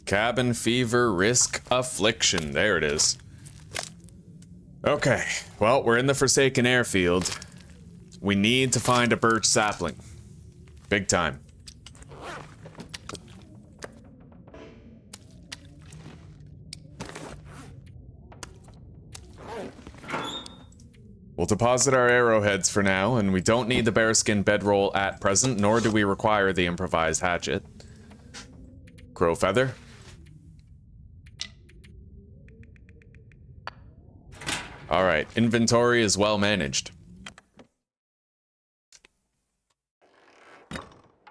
Speaker 1: Cabin fever risk affliction. There it is. Okay, well, we're in the Forsaken Airfield. We need to find a birch sapling. Big time. We'll deposit our arrowheads for now, and we don't need the bearskin bedroll at present, nor do we require the improvised hatchet. Crow feather. Alright, inventory is well managed.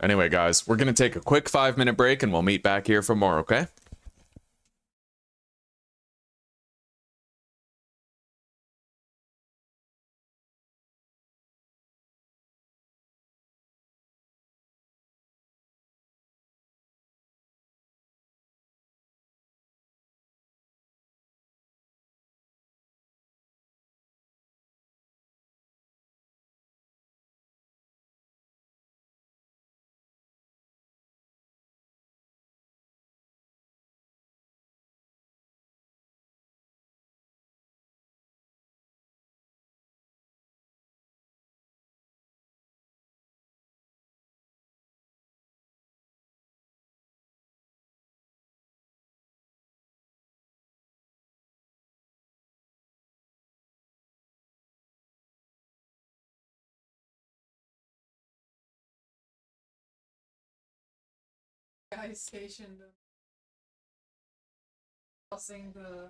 Speaker 1: Anyway, guys, we're gonna take a quick 5-minute break and we'll meet back here for more, okay?
Speaker 2: Guys stationed crossing the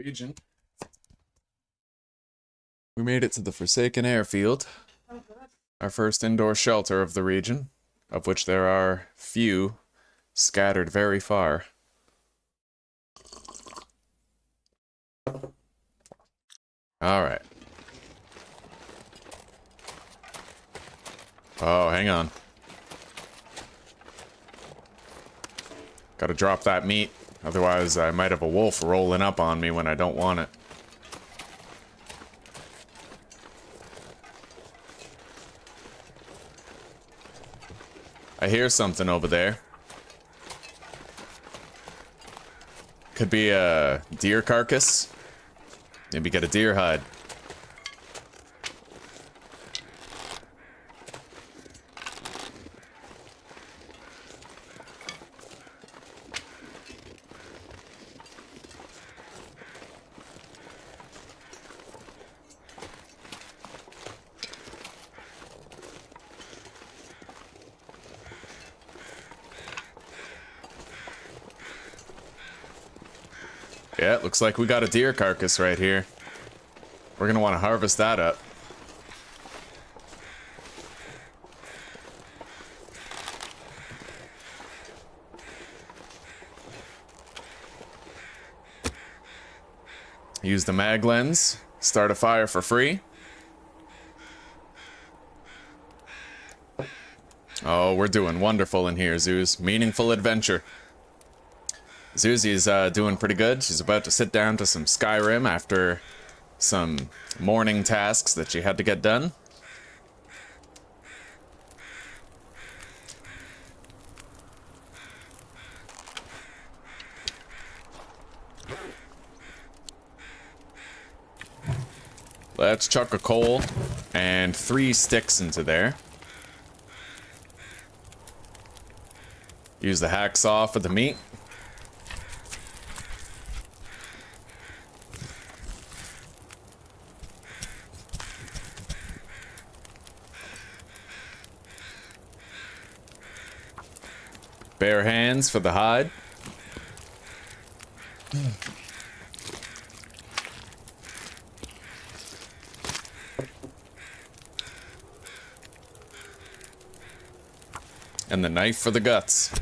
Speaker 1: region. We made it to the Forsaken Airfield, our first indoor shelter of the region, of which there are few scattered very far. Alright. Oh, hang on. Gotta drop that meat, otherwise I might have a wolf rolling up on me when I don't want it. I hear something over there. Could be a deer carcass. Maybe get a deer hide. Yeah, it looks like we got a deer carcass right here. We're gonna want to harvest that up. Use the mag lens, start a fire for free. Oh, we're doing wonderful in here, Zeus. Meaningful adventure. Zuzi's doing pretty good. She's about to sit down to some Skyrim after some morning tasks that she had to get done. Let's chuck a coal and 3 sticks into there. Use the hacksaw for the meat. Bare hands for the hide. And the knife for the guts.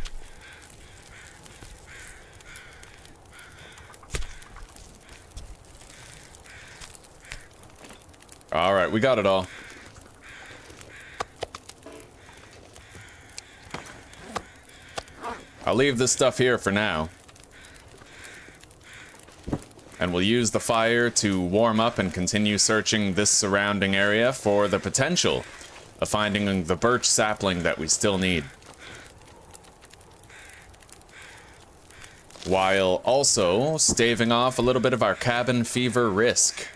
Speaker 1: All right, we got it all. I'll leave this stuff here for now. And we'll use the fire to warm up and continue searching this surrounding area for the potential of finding the birch sapling that we still need. While also staving off a little bit of our cabin fever risk.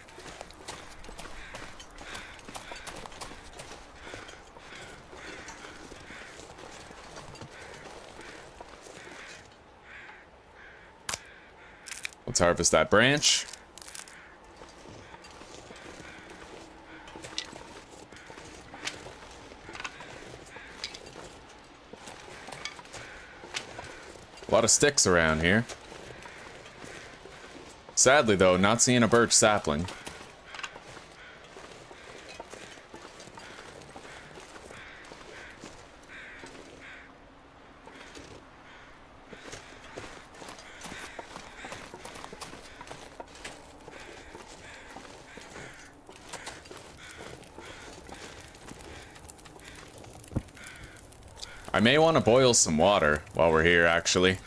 Speaker 1: Let's harvest that branch. A lot of sticks around here. Sadly, though, not seeing a birch sapling. I may want to boil some water while we're here, actually.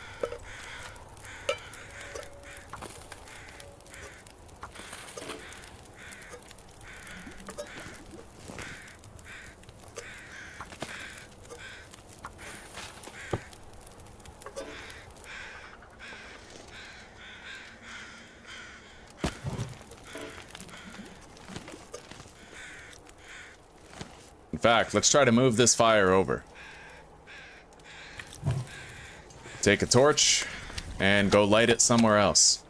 Speaker 1: In fact, let's try to move this fire over. Take a torch and go light it somewhere else.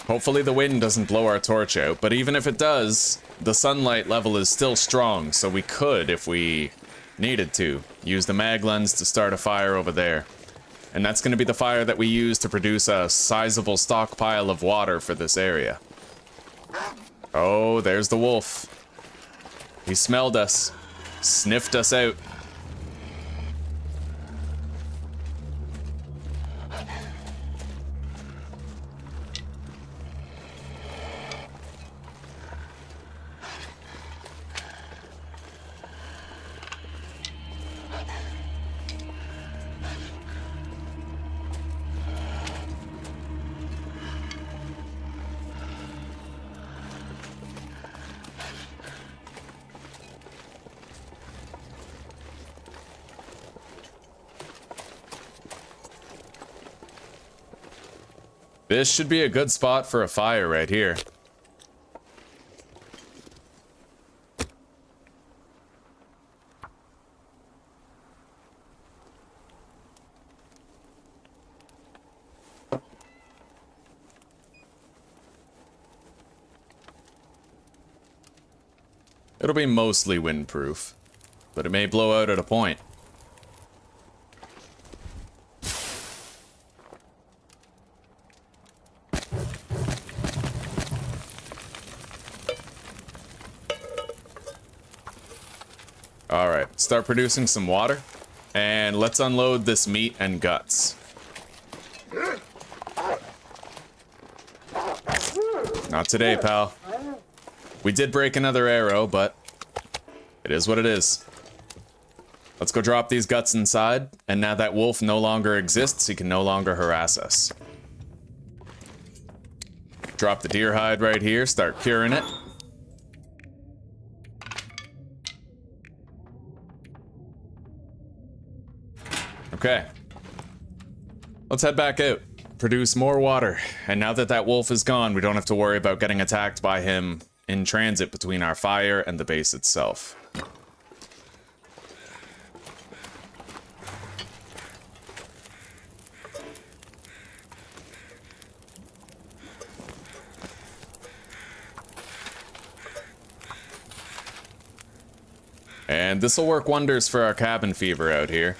Speaker 1: Hopefully the wind doesn't blow our torch out, but even if it does, the sunlight level is still strong, so we could, if we needed to, use the mag lens to start a fire over there. And that's going to be the fire that we use to produce a sizable stockpile of water for this area. Oh, there's the wolf. He smelled us, sniffed us out. This should be a good spot for a fire right here. It'll be mostly windproof, but it may blow out at a point. Alright, start producing some water, and let's unload this meat and guts. Not today, pal. We did break another arrow, but it is what it is. Let's go drop these guts inside, and now that wolf no longer exists, he can no longer harass us. Drop the deer hide right here, start curing it. Okay. Let's head back out. Produce more water. And now that that wolf is gone, we don't have to worry about getting attacked by him in transit between our fire and the base itself. And this will work wonders for our cabin fever out here.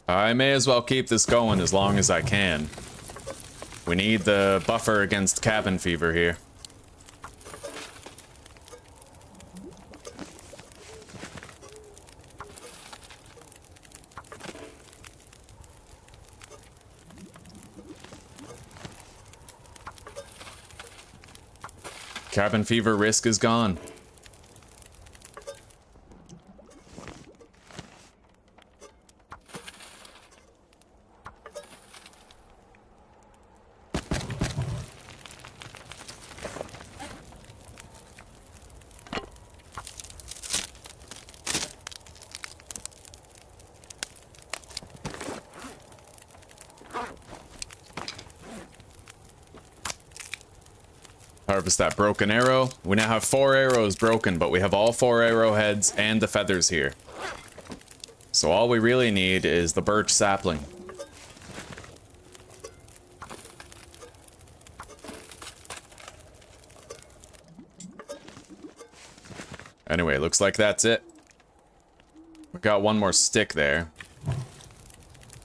Speaker 1: I may as well keep this going as long as I can. We need the buffer against cabin fever here. Cabin fever risk is gone. Harvest that broken arrow. We now have 4 arrows broken, but we have all 4 arrowheads and the feathers here. So all we really need is the birch sapling. Anyway, looks like that's it. Got one more stick there.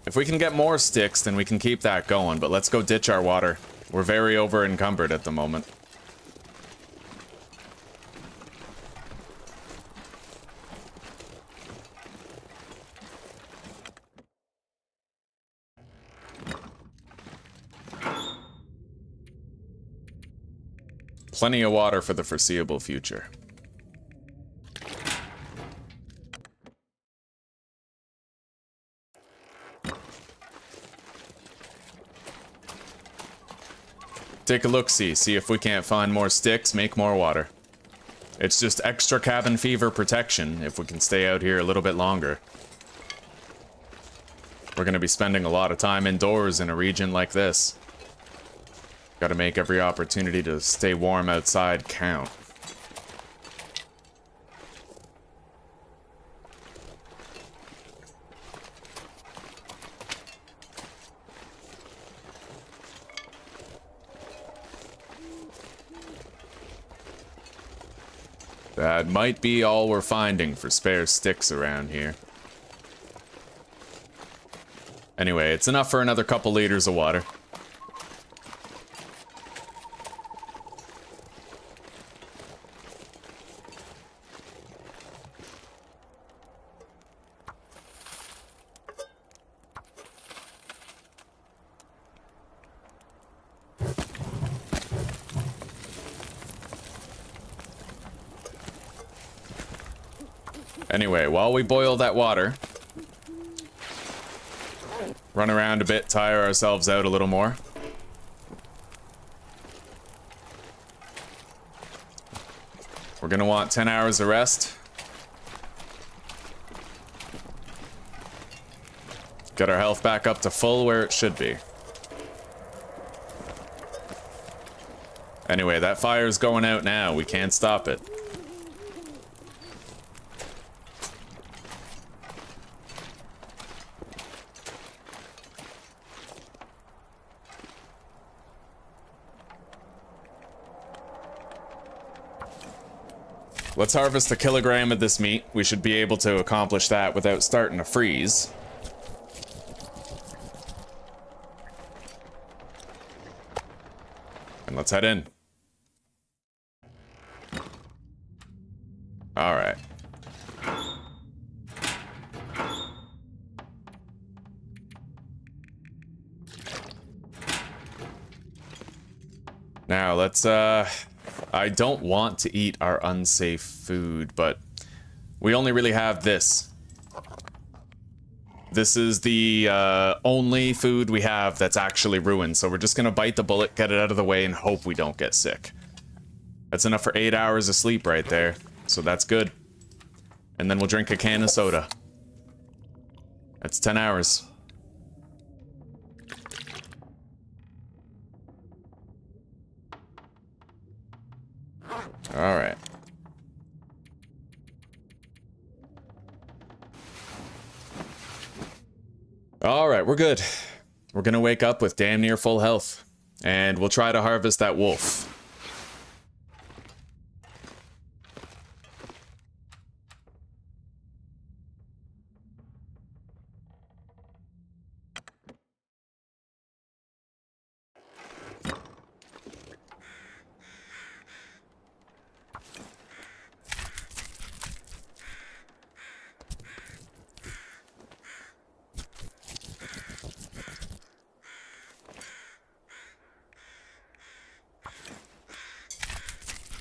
Speaker 1: If we can get more sticks, then we can keep that going, but let's go ditch our water. We're very over encumbered at the moment. Plenty of water for the foreseeable future. Take a look-see, see if we can't find more sticks, make more water. It's just extra cabin fever protection if we can stay out here a little bit longer. We're gonna be spending a lot of time indoors in a region like this. Gotta make every opportunity to stay warm outside count. That might be all we're finding for spare sticks around here. Anyway, it's enough for another couple liters of water. Anyway, while we boil that water, run around a bit, tire ourselves out a little more. We're gonna want 10 hours of rest. Get our health back up to full where it should be. Anyway, that fire's going out now. We can't stop it. Let's harvest a kilogram of this meat. We should be able to accomplish that without starting to freeze. And let's head in. All right. Now let's I don't want to eat our unsafe food, but we only really have this. This is the only food we have that's actually ruined, so we're just gonna bite the bullet, get it out of the way, and hope we don't get sick. That's enough for 8 hours of sleep right there, so that's good. And then we'll drink a can of soda. That's 10 hours. All right. All right, we're good. We're gonna wake up with damn near full health, and we'll try to harvest that wolf.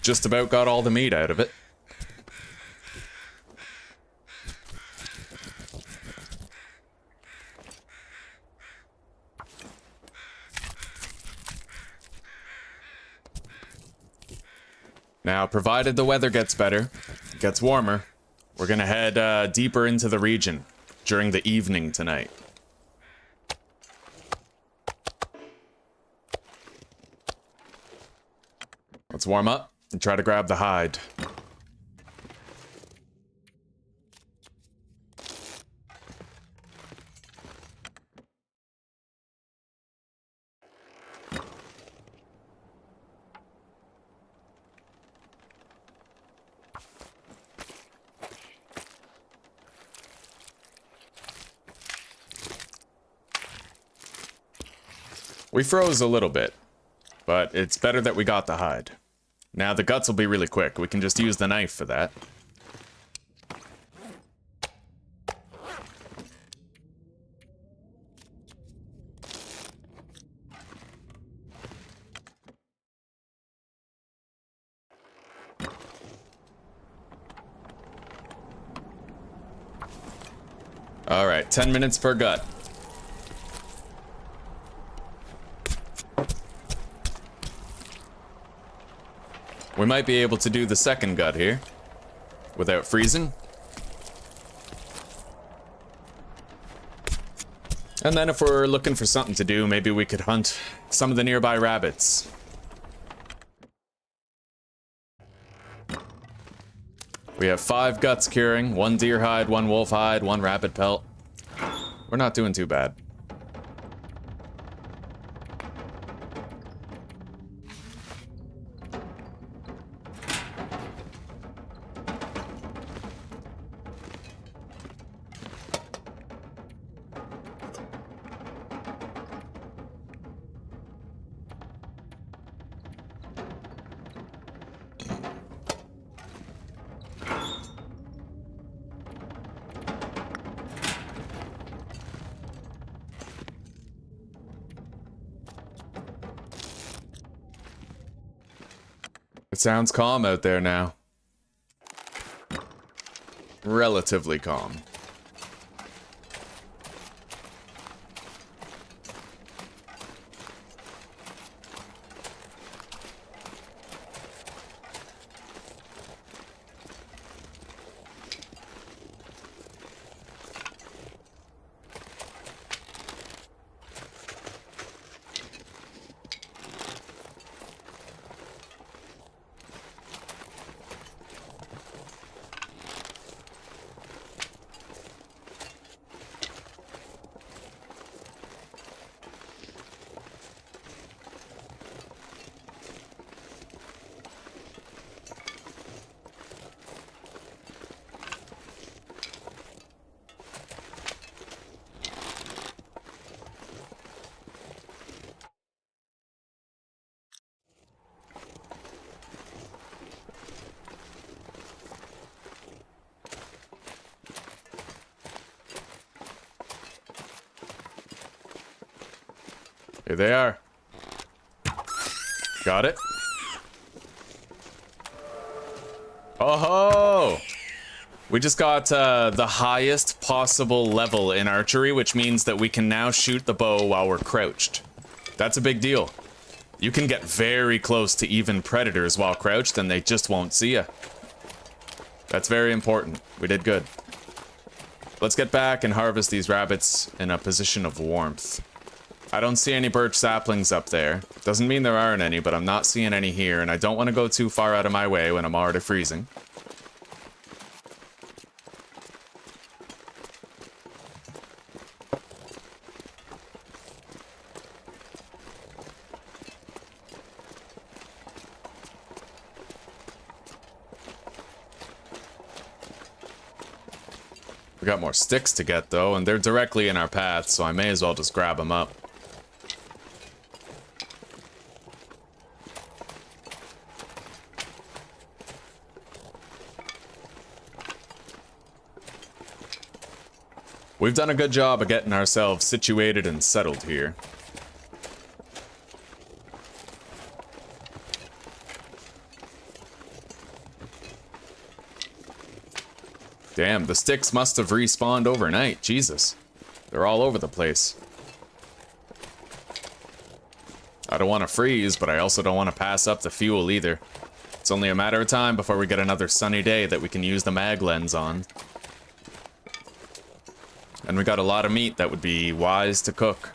Speaker 1: Just about got all the meat out of it. Now, provided the weather gets better, gets warmer, we're gonna head deeper into the region during the evening tonight. Let's warm up and try to grab the hide. We froze a little bit, but it's better that we got the hide. Now the guts will be really quick. We can just use the knife for that. Alright, 10 minutes per gut. We might be able to do the second gut here without freezing. And then if we're looking for something to do, maybe we could hunt some of the nearby rabbits. We have 5 guts curing, 1 deer hide, 1 wolf hide, 1 rabbit pelt. We're not doing too bad. It sounds calm out there now. Relatively calm. Here they are. Got it. Oh ho! We just got the highest possible level in archery, which means that we can now shoot the bow while we're crouched. That's a big deal. You can get very close to even predators while crouched and they just won't see you. That's very important. We did good. Let's get back and harvest these rabbits in a position of warmth. I don't see any birch saplings up there. Doesn't mean there aren't any, but I'm not seeing any here, and I don't want to go too far out of my way when I'm already freezing. We got more sticks to get, though, and they're directly in our path, so I may as well just grab them up. We've done a good job of getting ourselves situated and settled here. Damn, the sticks must have respawned overnight. Jesus. They're all over the place. I don't want to freeze, but I also don't want to pass up the fuel either. It's only a matter of time before we get another sunny day that we can use the mag lens on. And we got a lot of meat that would be wise to cook.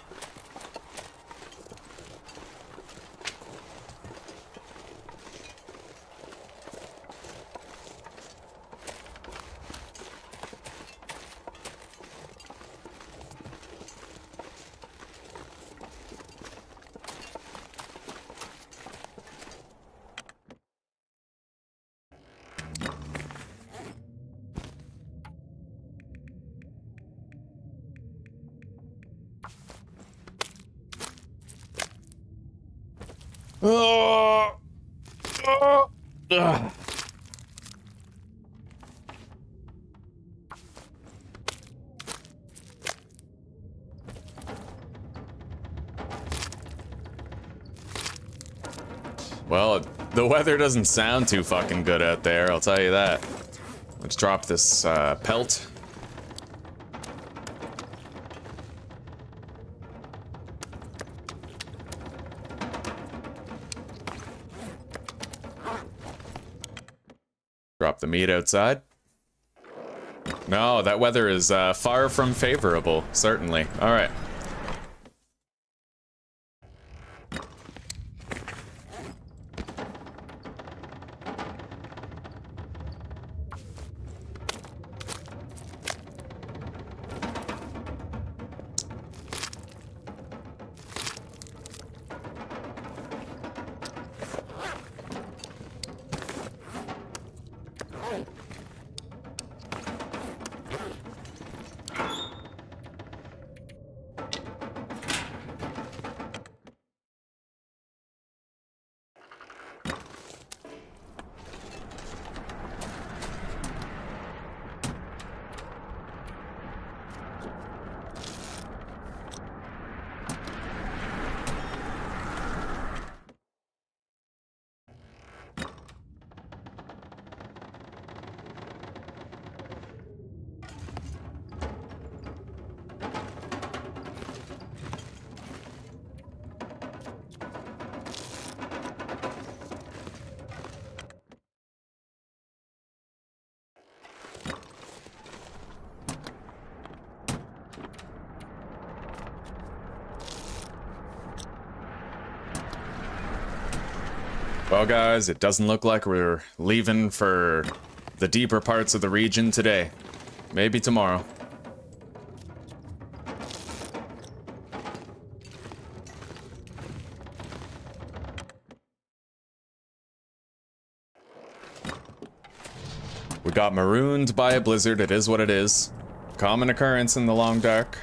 Speaker 1: Oh! Oh! Ugh. Well, the weather doesn't sound too fucking good out there, I'll tell you that. Let's drop this pelt. Drop the meat outside. No, that weather is far from favorable, certainly. All right. Well, guys, it doesn't look like we're leaving for the deeper parts of the region today. Maybe tomorrow. We got marooned by a blizzard, it is what it is. Common occurrence in the long dark.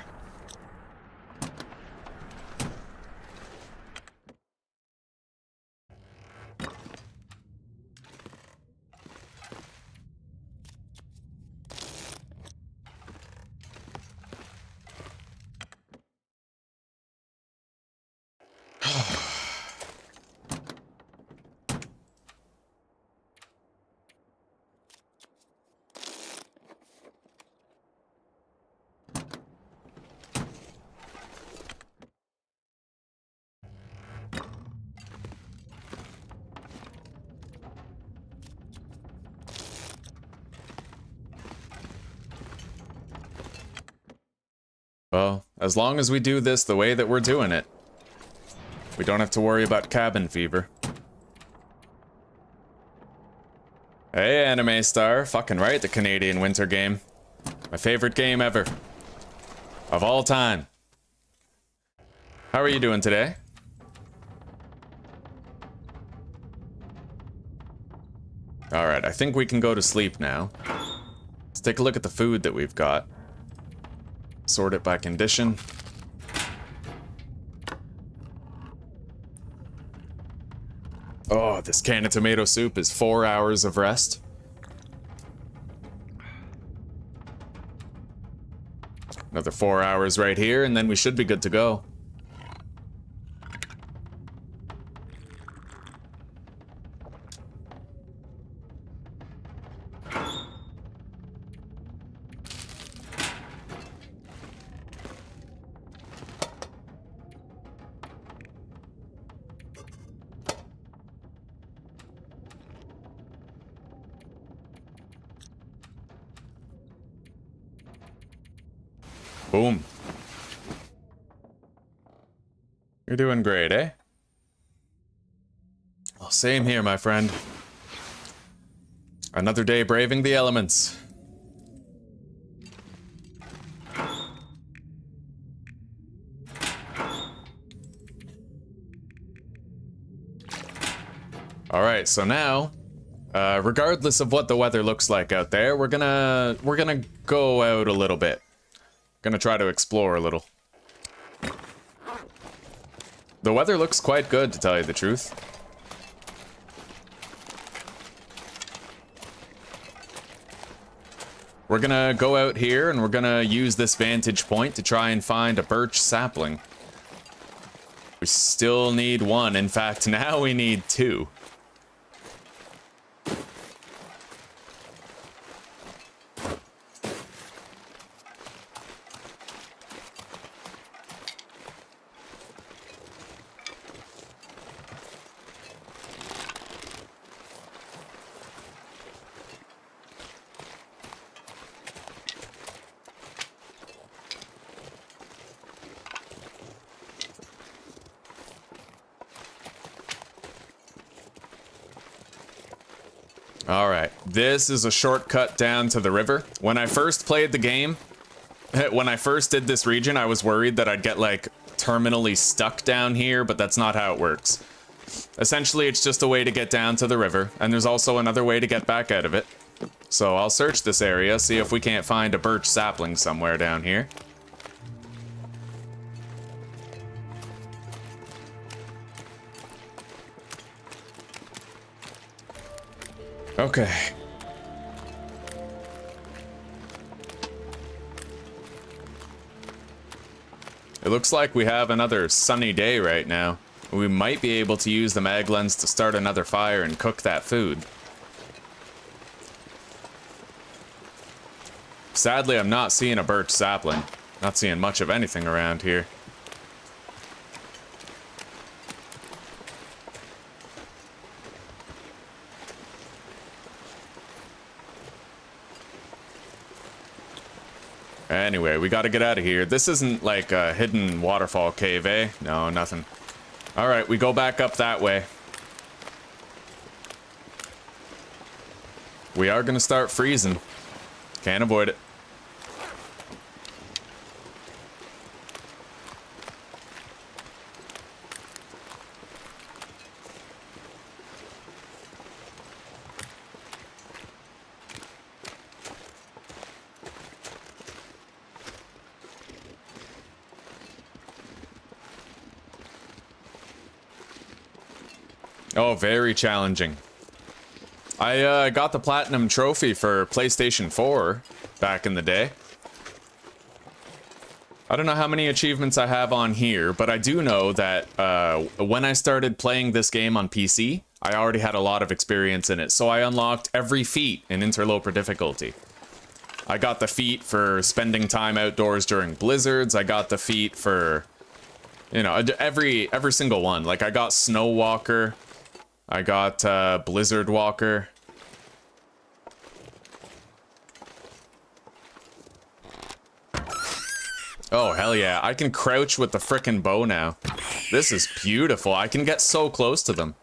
Speaker 1: Well, as long as we do this the way that we're doing it, we don't have to worry about cabin fever. Hey, Anime Star. Fucking right, the Canadian winter game. My favorite game ever. Of all time. How are you doing today? Alright, I think we can go to sleep now. Let's take a look at the food that we've got. Sort it by condition. Oh, this can of tomato soup is 4 hours of rest. Another 4 hours right here, and then we should be good to go. Boom. You're doing great, eh? Well, same here, my friend. Another day braving the elements. Alright, so now, regardless of what the weather looks like out there, we're gonna go out a little bit. Gonna try to explore a little. The weather looks quite good, to tell you the truth. We're gonna go out here and we're gonna use this vantage point to try and find a birch sapling. We still need one. In fact, now we need two. Alright, this is a shortcut down to the river. When I first played the game, when I first did this region, I was worried that I'd get, like, terminally stuck down here, but that's not how it works. Essentially, it's just a way to get down to the river, and there's also another way to get back out of it. So I'll search this area, see if we can't find a birch sapling somewhere down here. Okay. It looks like we have another sunny day right now. We might be able to use the mag lens to start another fire and cook that food. Sadly, I'm not seeing a birch sapling. Not seeing much of anything around here. Anyway, we gotta get out of here. This isn't like a hidden waterfall cave, eh? No, nothing. Alright, we go back up that way. We are gonna start freezing. Can't avoid it. Oh, very challenging. I got the Platinum Trophy for PlayStation 4 back in the day. I don't know how many achievements I have on here, but I do know that when I started playing this game on PC, I already had a lot of experience in it, so I unlocked every feat in Interloper Difficulty. I got the feat for spending time outdoors during blizzards, I got the feat for, you know, every single one. Like, I got Snow Walker, I got Blizzard Walker. Oh, hell yeah. I can crouch with the frickin' bow now. This is beautiful. I can get so close to them.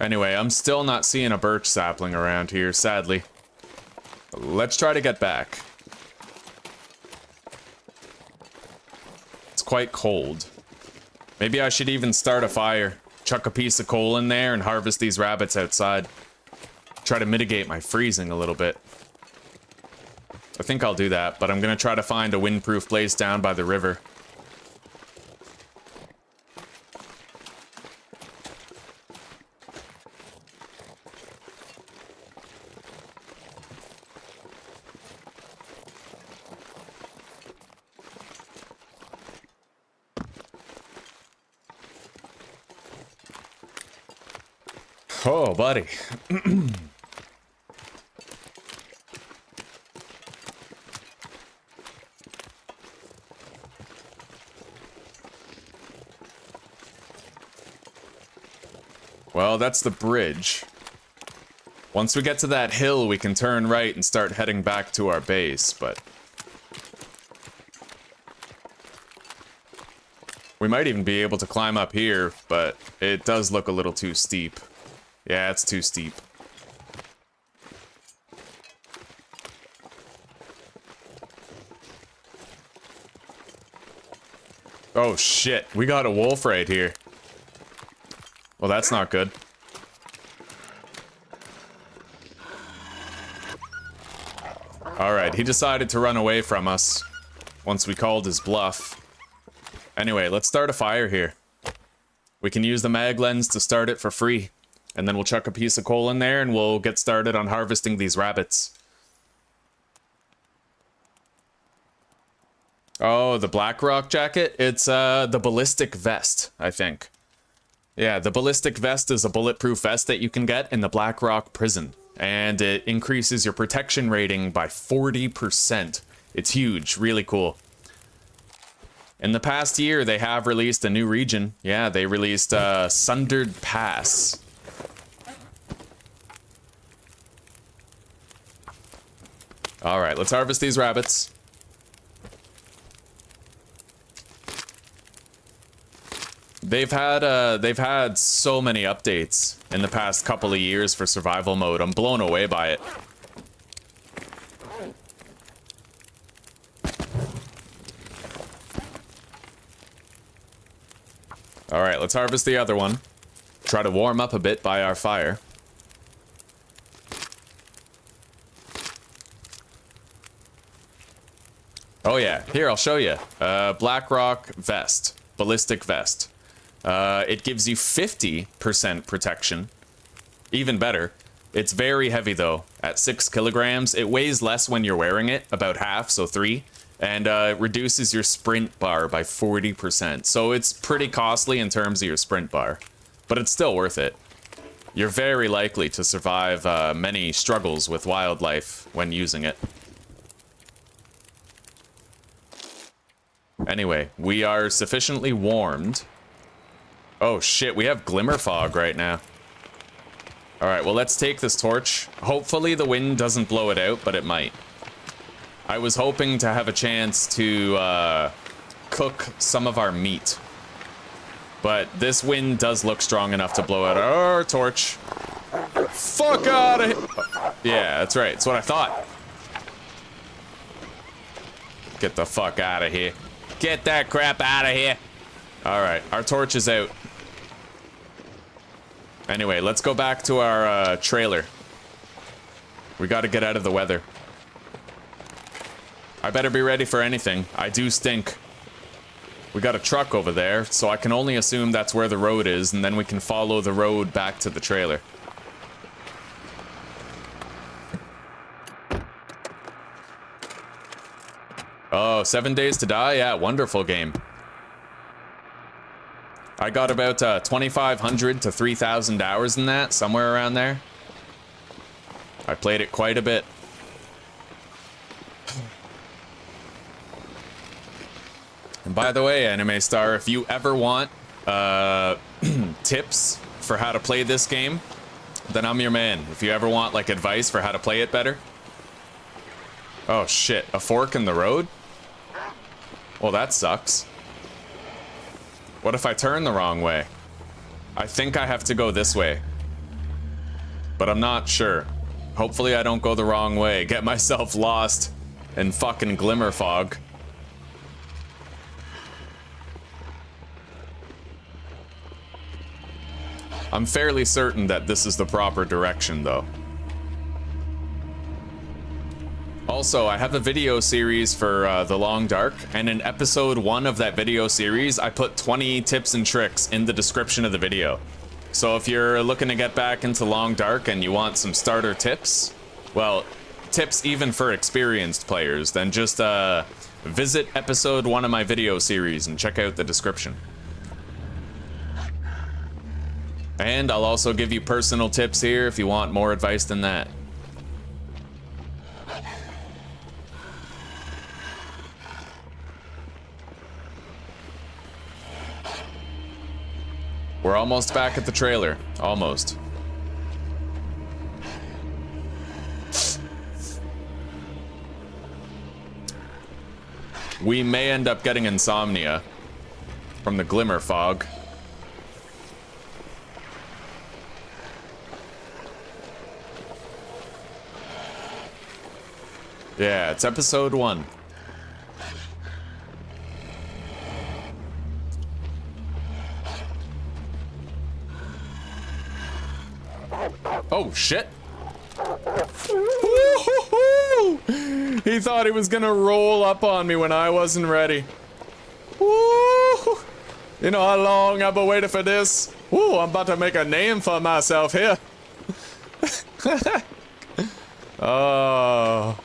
Speaker 1: Anyway, I'm still not seeing a birch sapling around here, sadly. Let's try to get back. It's quite cold. Maybe I should even start a fire. Chuck a piece of coal in there and harvest these rabbits outside. Try to mitigate my freezing a little bit. I think I'll do that, but I'm gonna try to find a windproof place down by the river. Oh, buddy. Well, that's the bridge. Once we get to that hill, we can turn right and start heading back to our base, but... we might even be able to climb up here, but it does look a little too steep. Yeah, it's too steep. Oh shit, we got a wolf right here. Well, that's not good. Alright, he decided to run away from us. once we called his bluff. Anyway, let's start a fire here. We can use the mag lens to start it for free. And then we'll chuck a piece of coal in there and we'll get started on harvesting these rabbits. Oh, the black rock jacket? It's the ballistic vest, I think. Yeah, the ballistic vest is a bulletproof vest that you can get in the Black Rock prison. And it increases your protection rating by 40%. It's huge, really cool. In the past year, they have released a new region. Yeah, they released Sundered Pass. Alright, let's harvest these rabbits. They've had so many updates in the past couple of years for survival mode. I'm blown away by it. Alright, let's harvest the other one. Try to warm up a bit by our fire. Oh yeah, here, I'll show you. Black Rock vest. Ballistic vest. It gives you 50% protection. Even better. It's very heavy though. At 6 kilograms. It weighs less when you're wearing it. About half, so 3. And it reduces your sprint bar by 40%. So it's pretty costly in terms of your sprint bar. But it's still worth it. You're very likely to survive many struggles with wildlife when using it. Anyway, we are sufficiently warmed. Oh shit, we have glimmer fog right now. Alright, well let's take this torch. Hopefully the wind doesn't blow it out, but it might. I was hoping to have a chance to cook some of our meat. But this wind does look strong enough to blow out our torch. Fuck out of here! Yeah, that's right, that's what I thought. Get the fuck out of here. Get that crap out of here. Alright, our torch is out. Anyway, let's go back to our trailer. We gotta get out of the weather. I better be ready for anything. I do stink. We got a truck over there, so I can only assume that's where the road is, and then we can follow the road back to the trailer. Oh, 7 Days to Die? Yeah, wonderful game. I got about 2,500 to 3,000 hours in that, somewhere around there. I played it quite a bit. And by the way, Anime Star, if you ever want tips for how to play this game, then I'm your man. If you ever want like advice for how to play it better. Oh shit, a fork in the road? Well, that sucks. What if I turn the wrong way? I think I have to go this way. But I'm not sure. Hopefully I don't go the wrong way. Get myself lost in fucking glimmer fog. I'm fairly certain that this is the proper direction, though. Also, I have a video series for The Long Dark, and in episode 1 of that video series, I put 20 tips and tricks in the description of the video. So if you're looking to get back into Long Dark and you want some starter tips, well, tips even for experienced players, then just visit episode 1 of my video series and check out the description. And I'll also give you personal tips here if you want more advice than that. We're almost back at the trailer. Almost. We may end up getting insomnia from the glimmer fog. Yeah, it's episode 1. Oh, shit. Woo-hoo-hoo! He thought he was gonna roll up on me when I wasn't ready. Woo! You know how long I've been waiting for this? Woo, I'm about to make a name for myself here. Oh.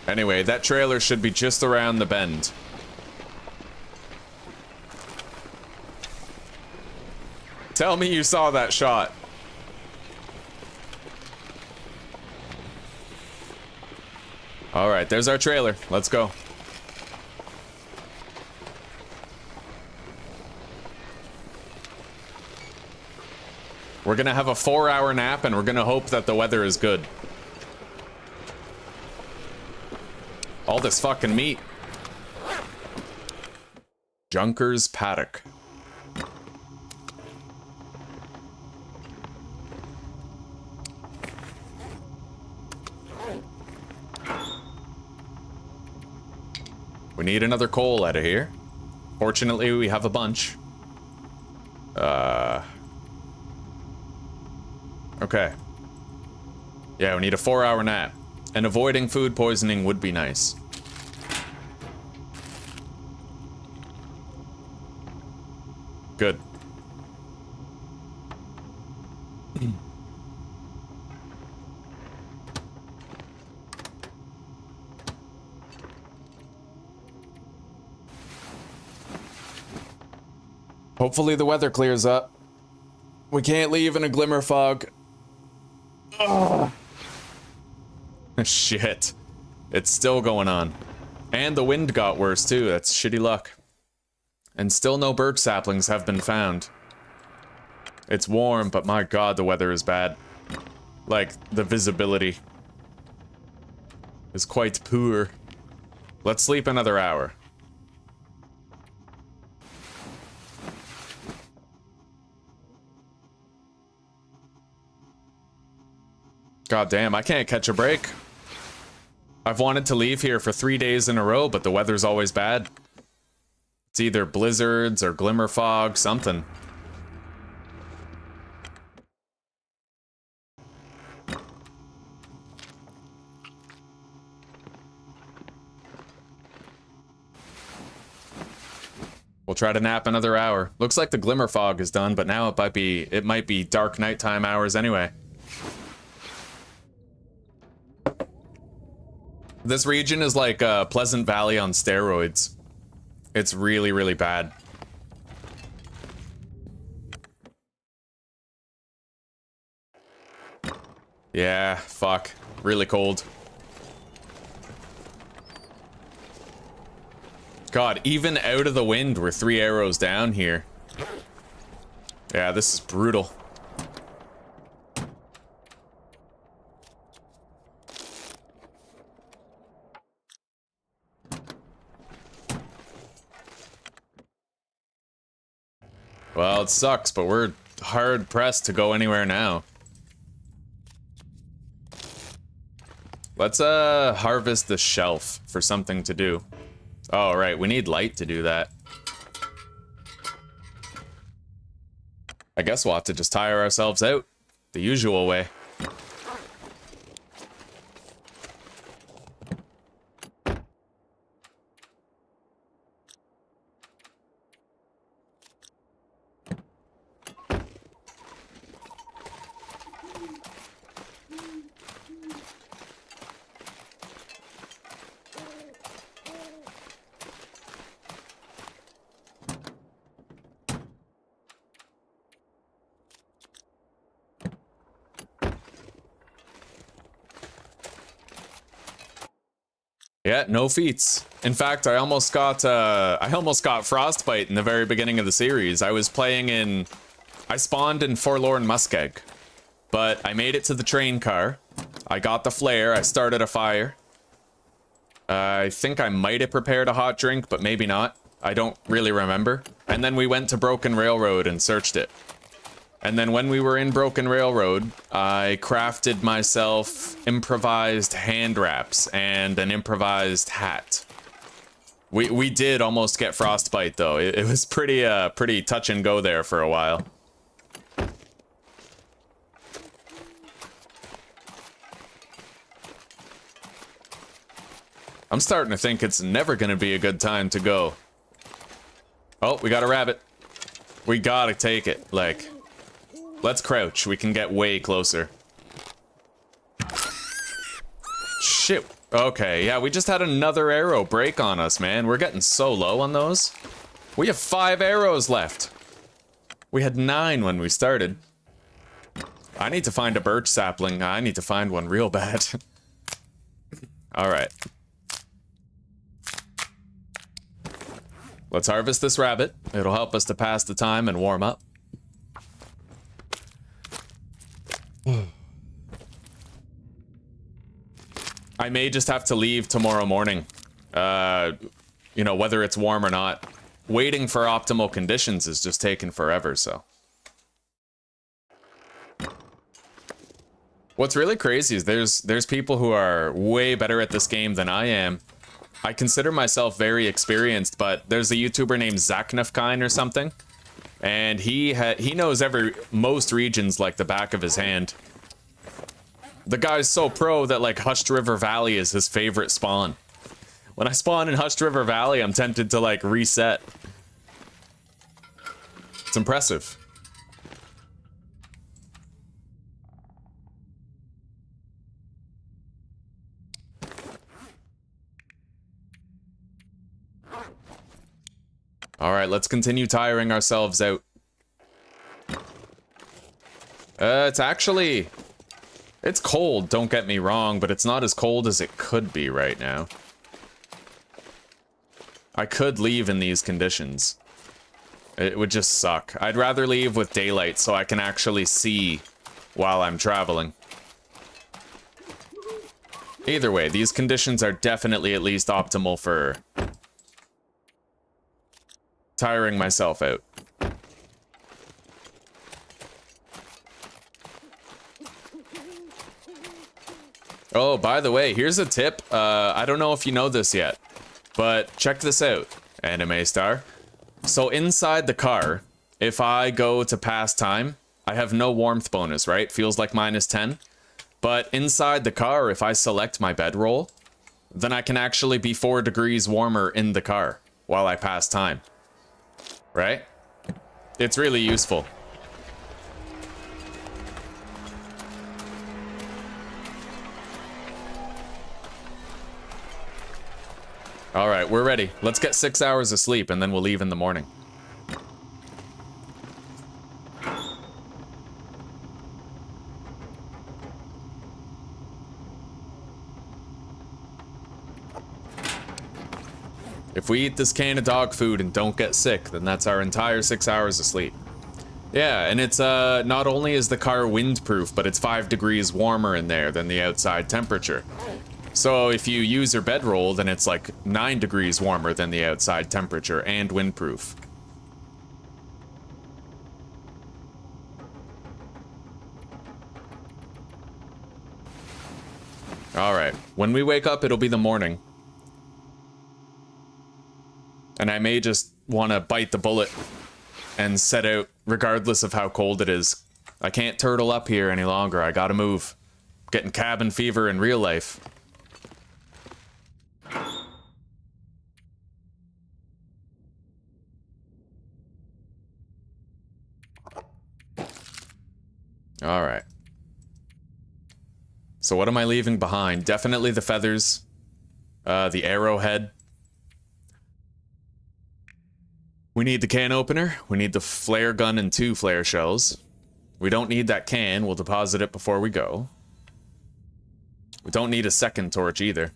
Speaker 1: Anyway, that trailer should be just around the bend. Tell me you saw that shot. All right, there's our trailer. Let's go. We're gonna have a 4-hour nap and we're gonna hope that the weather is good. All this fucking meat. Junker's Paddock. We need another coal out of here. Fortunately, we have a bunch. Okay. Yeah, we need a 4-hour nap. And avoiding food poisoning would be nice. Good. Hopefully the weather clears up. We can't leave in a glimmer fog. Oh. Shit. It's still going on. And the wind got worse too, that's shitty luck. And still no birch saplings have been found. It's warm, but my god, the weather is bad. Like, the visibility is quite poor. Let's sleep another hour. God damn, I can't catch a break. I've wanted to leave here for 3 days in a row, but the weather's always bad. It's either blizzards or glimmer fog, something. We'll try to nap another hour. Looks like the glimmer fog is done, but now it might be dark nighttime hours anyway. This region is like Pleasant Valley on steroids. It's really, really bad. Yeah, fuck. Really cold. God, even out of the wind, we're 3 arrows down here. Yeah, this is brutal. Well, it sucks, but we're hard pressed to go anywhere now. Let's harvest the shelf for something to do. Oh, right, we need light to do that. I guess we'll have to just tire ourselves out the usual way. Yeah, no feats. In fact, I almost got frostbite in the very beginning of the series. I spawned in Forlorn Muskeg, but I made it to the train car. I got the flare, I started a fire. I think I might have prepared a hot drink, but maybe not. I don't really remember. And then we went to Broken Railroad and searched it. And then when we were in Broken Railroad, I crafted myself improvised hand wraps and an improvised hat. We did almost get frostbite though. It was pretty touch and go there for a while. I'm starting to think it's never gonna be a good time to go. Oh, we got a rabbit. We gotta take it. Like, let's crouch. We can get way closer. Shit. Okay, yeah, we just had another arrow break on us, man. We're getting so low on those. We have 5 arrows left. We had 9 when we started. I need to find a birch sapling. I need to find one real bad. Alright. Let's harvest this rabbit. It'll help us to pass the time and warm up. I may just have to leave tomorrow morning. You know, whether it's warm or not. Waiting for optimal conditions is just taking forever, so. What's really crazy is there's people who are way better at this game than I am. I consider myself very experienced, but there's a YouTuber named Zaknafkine or something, and he knows most regions like the back of his hand. The guy's so pro that like Hushed River Valley is his favorite spawn. When I spawn in Hushed River Valley, I'm tempted to like reset. It's impressive. All right, let's continue tiring ourselves out. It's cold, don't get me wrong, but it's not as cold as it could be right now. I could leave in these conditions. It would just suck. I'd rather leave with daylight so I can actually see while I'm traveling. Either way, these conditions are definitely at least optimal for tiring myself out. Oh, by the way, here's a tip. I don't know if you know this yet, but check this out, Anime Star. So inside the car, if I go to pass time, I have no warmth bonus, right? Feels like -10. But inside the car, if I select my bedroll, then I can actually be 4 degrees warmer in the car while I pass time. Right? It's really useful. All right, we're ready. Let's get 6 hours of sleep and then we'll leave in the morning. If we eat this can of dog food and don't get sick, then that's our entire 6 hours of sleep. Yeah, and it's, not only is the car windproof, but it's 5 degrees warmer in there than the outside temperature. So if you use your bedroll, then it's like 9 degrees warmer than the outside temperature and windproof. Alright, when we wake up, it'll be the morning. And I may just want to bite the bullet and set out regardless of how cold it is. I can't turtle up here any longer. I gotta move. Getting cabin fever in real life. Alright. So what am I leaving behind? Definitely the feathers. The arrowhead. We need the can opener, we need the flare gun and 2 flare shells. We don't need that can, we'll deposit it before we go. We don't need a second torch either.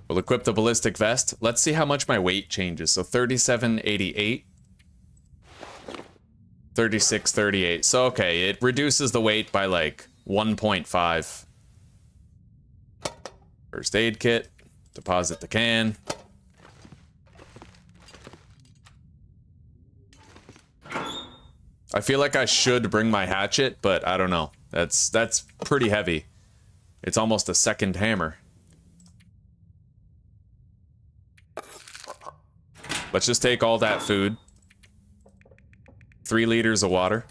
Speaker 1: We'll equip the ballistic vest. Let's see how much my weight changes. So 3788. 3638. So okay, it reduces the weight by like 1.5. First aid kit. Deposit the can. I feel like I should bring my hatchet, but I don't know. That's pretty heavy. It's almost a second hammer. Let's just take all that food. 3 liters of water.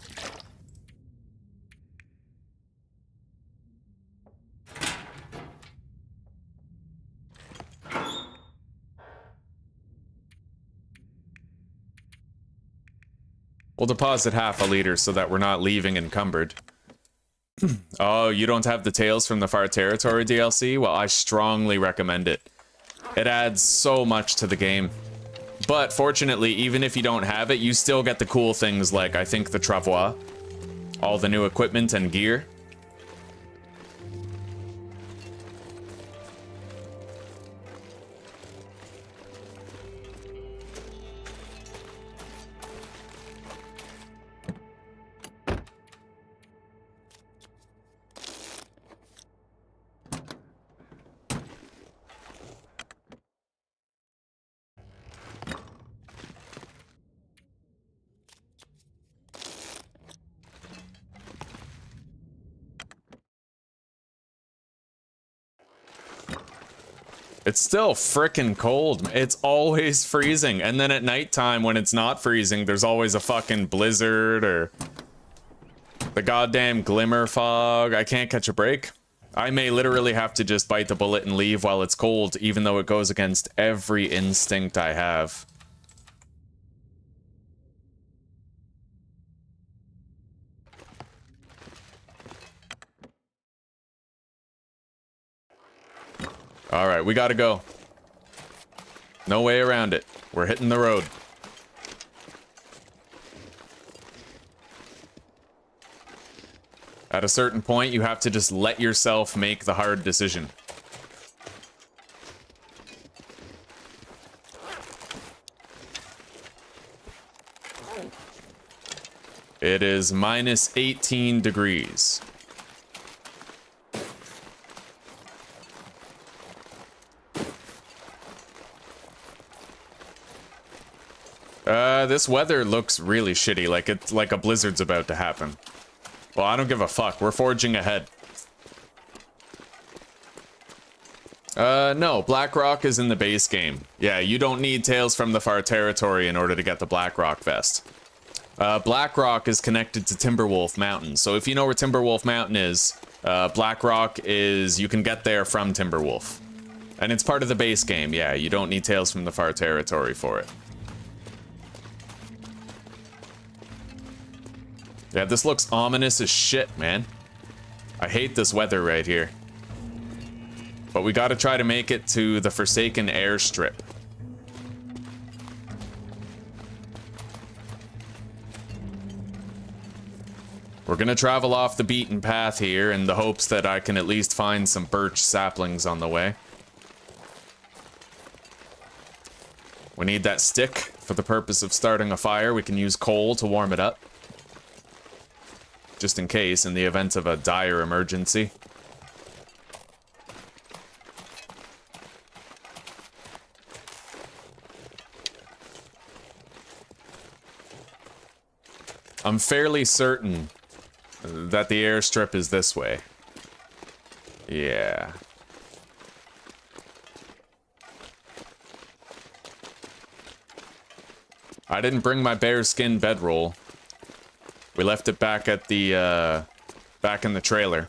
Speaker 1: We'll deposit half a liter so that we're not leaving encumbered. Oh, you don't have the Tales from the Far Territory DLC? Well, I strongly recommend it. It adds so much to the game. But fortunately, even if you don't have it, you still get the cool things like, I think, the travois, all the new equipment and gear. It's still frickin' cold. It's always freezing. And then at nighttime when it's not freezing, there's always a fucking blizzard or the goddamn glimmer fog. I can't catch a break. I may literally have to just bite the bullet and leave while it's cold, even though it goes against every instinct I have. All right, we gotta go. No way around it. We're hitting the road. At a certain point, you have to just let yourself make the hard decision. It is minus 18 degrees. This weather looks really shitty, like it's like a blizzard's about to happen. Well, I don't give a fuck. We're forging ahead. No, Blackrock is in the base game. Yeah, you don't need Tales from the Far Territory in order to get the Blackrock vest. Blackrock is connected to Timberwolf Mountain, so if you know where Timberwolf Mountain is, Blackrock is, you can get there from Timberwolf. And it's part of the base game, yeah, you don't need Tales from the Far Territory for it. Yeah, this looks ominous as shit, man. I hate this weather right here. But we gotta try to make it to the Forsaken Airstrip. We're gonna travel off the beaten path here in the hopes that I can at least find some birch saplings on the way. We need that stick for the purpose of starting a fire. We can use coal to warm it up. Just in case, in the event of a dire emergency. I'm fairly certain that the airstrip is this way. Yeah. I didn't bring my bearskin bedroll. We left it back at the, back in the trailer.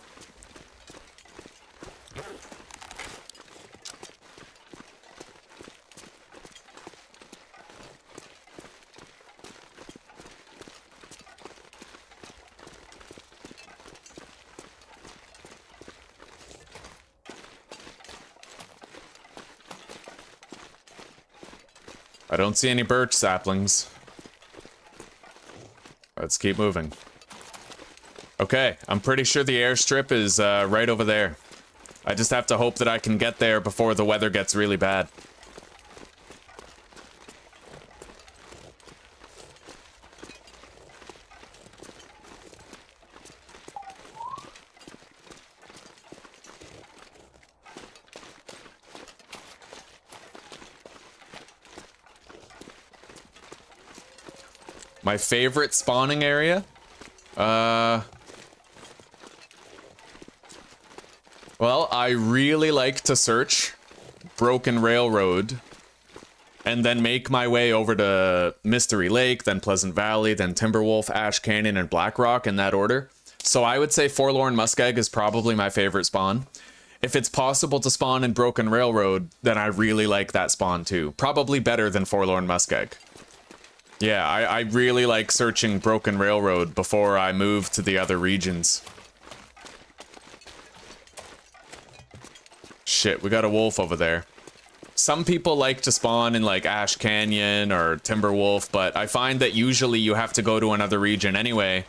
Speaker 1: I don't see any birch saplings. Let's keep moving. Okay, I'm pretty sure the airstrip is right over there. I just have to hope that I can get there before the weather gets really bad. My favorite spawning area? Well, I really like to search Broken Railroad and then make my way over to Mystery Lake, then Pleasant Valley, then Timberwolf, Ash Canyon, and Blackrock in that order. So I would say Forlorn Muskeg is probably my favorite spawn. If it's possible to spawn in Broken Railroad, then I really like that spawn too. Probably better than Forlorn Muskeg. Yeah, I really like searching Broken Railroad before I move to the other regions. Shit, we got a wolf over there. Some people like to spawn in like Ash Canyon or Timberwolf, but I find that usually you have to go to another region anyway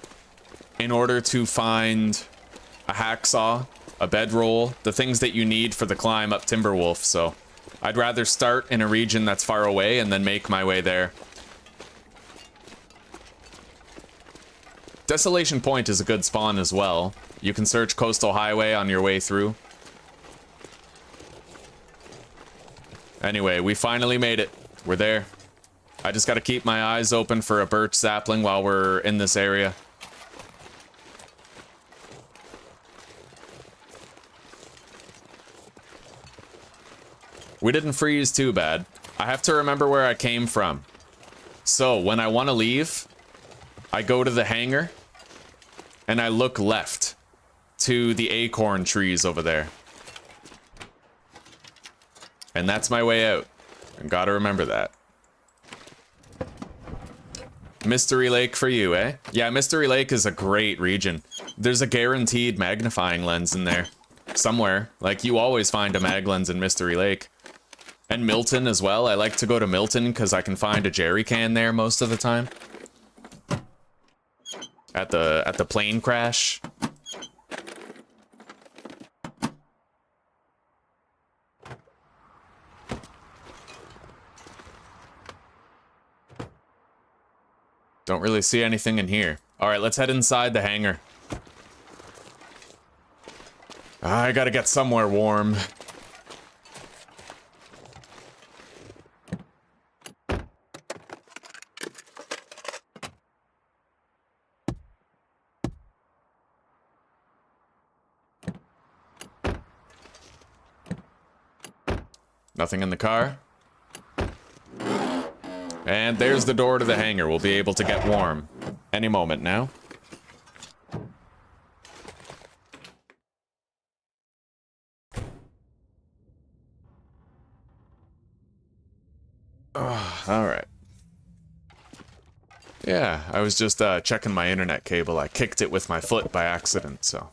Speaker 1: in order to find a hacksaw, a bedroll, the things that you need for the climb up Timberwolf. So I'd rather start in a region that's far away and then make my way there. Desolation Point is a good spawn as well. You can search Coastal Highway on your way through. Anyway, we finally made it. We're there. I just gotta keep my eyes open for a birch sapling while we're in this area. We didn't freeze too bad. I have to remember where I came from. So, when I want to leave, I go to the hangar, and I look left to the acorn trees over there. And that's my way out. And gotta remember that. Mystery Lake for you, eh? Yeah, Mystery Lake is a great region. There's a guaranteed magnifying lens in there. Somewhere. Like, you always find a mag lens in Mystery Lake. And Milton as well. I like to go to Milton because I can find a jerry can there most of the time. At the plane crash. Don't really see anything in here. Alright, let's head inside the hangar. I gotta get somewhere warm. Nothing in the car. And there's the door to the hangar. We'll be able to get warm any moment now. Oh, all right. Yeah, I was just checking my internet cable. I kicked it with my foot by accident, so.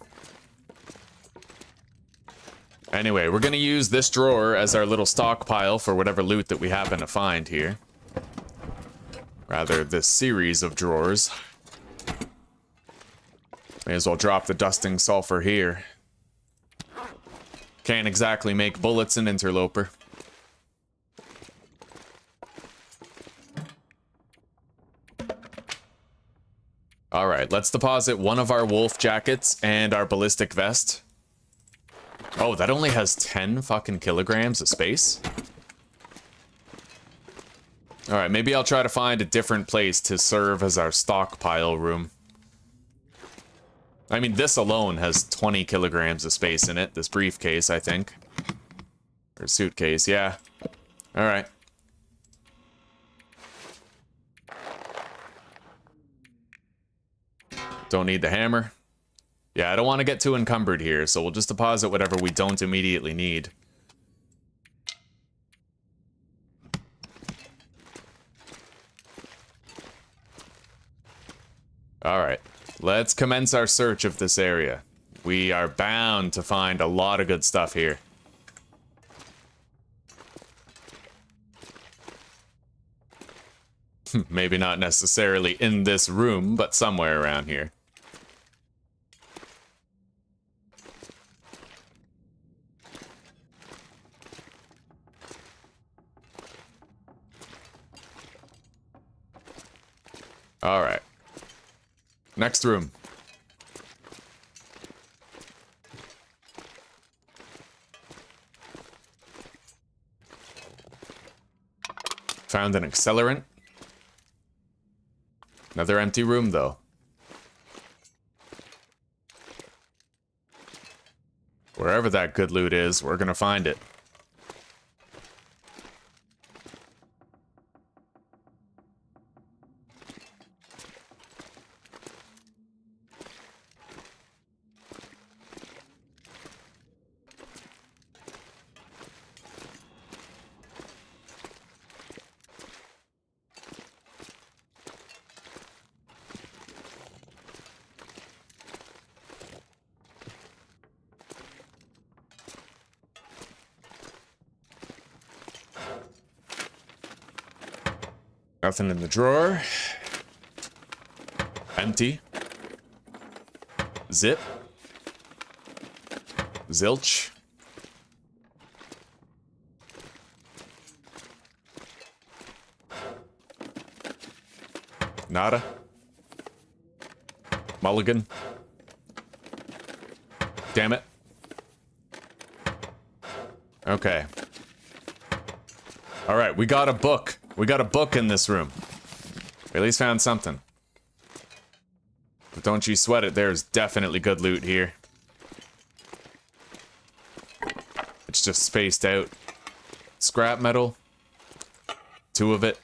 Speaker 1: Anyway, we're gonna use this drawer as our little stockpile for whatever loot that we happen to find here. Rather, this series of drawers. May as well drop the dusting sulfur here. Can't exactly make bullets in Interloper. Alright, let's deposit one of our wolf jackets and our ballistic vest. Oh, that only has 10 fucking kilograms of space? Alright, maybe I'll try to find a different place to serve as our stockpile room. I mean, this alone has 20 kilograms of space in it. This briefcase, I think. Or suitcase, yeah. Alright. Don't need the hammer. Yeah, I don't want to get too encumbered here, so we'll just deposit whatever we don't immediately need. Alright, let's commence our search of this area. We are bound to find a lot of good stuff here. Maybe not necessarily in this room, but somewhere around here. Alright. Next room. Found an accelerant. Another empty room, though. Wherever that good loot is, we're gonna find it. Nothing in the drawer. Empty. Zip. Zilch. Nada. Mulligan. Damn it. Okay. All right, we got a book. We got a book in this room. We at least found something. But don't you sweat it, there's definitely good loot here. It's just spaced out. Scrap metal. 2 of it.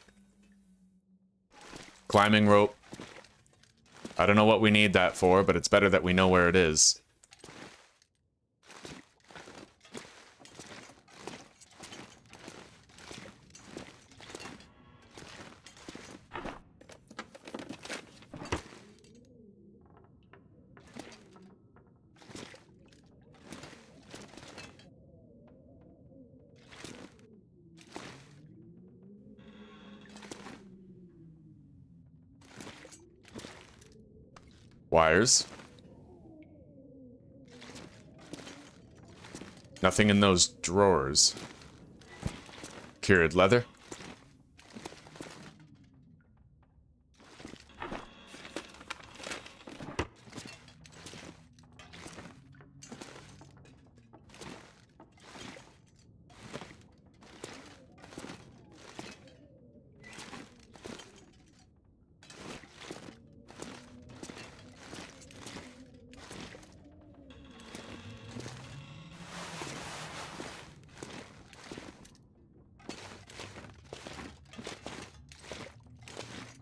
Speaker 1: Climbing rope. I don't know what we need that for, but it's better that we know where it is. Wires. Nothing in those drawers. Cured leather.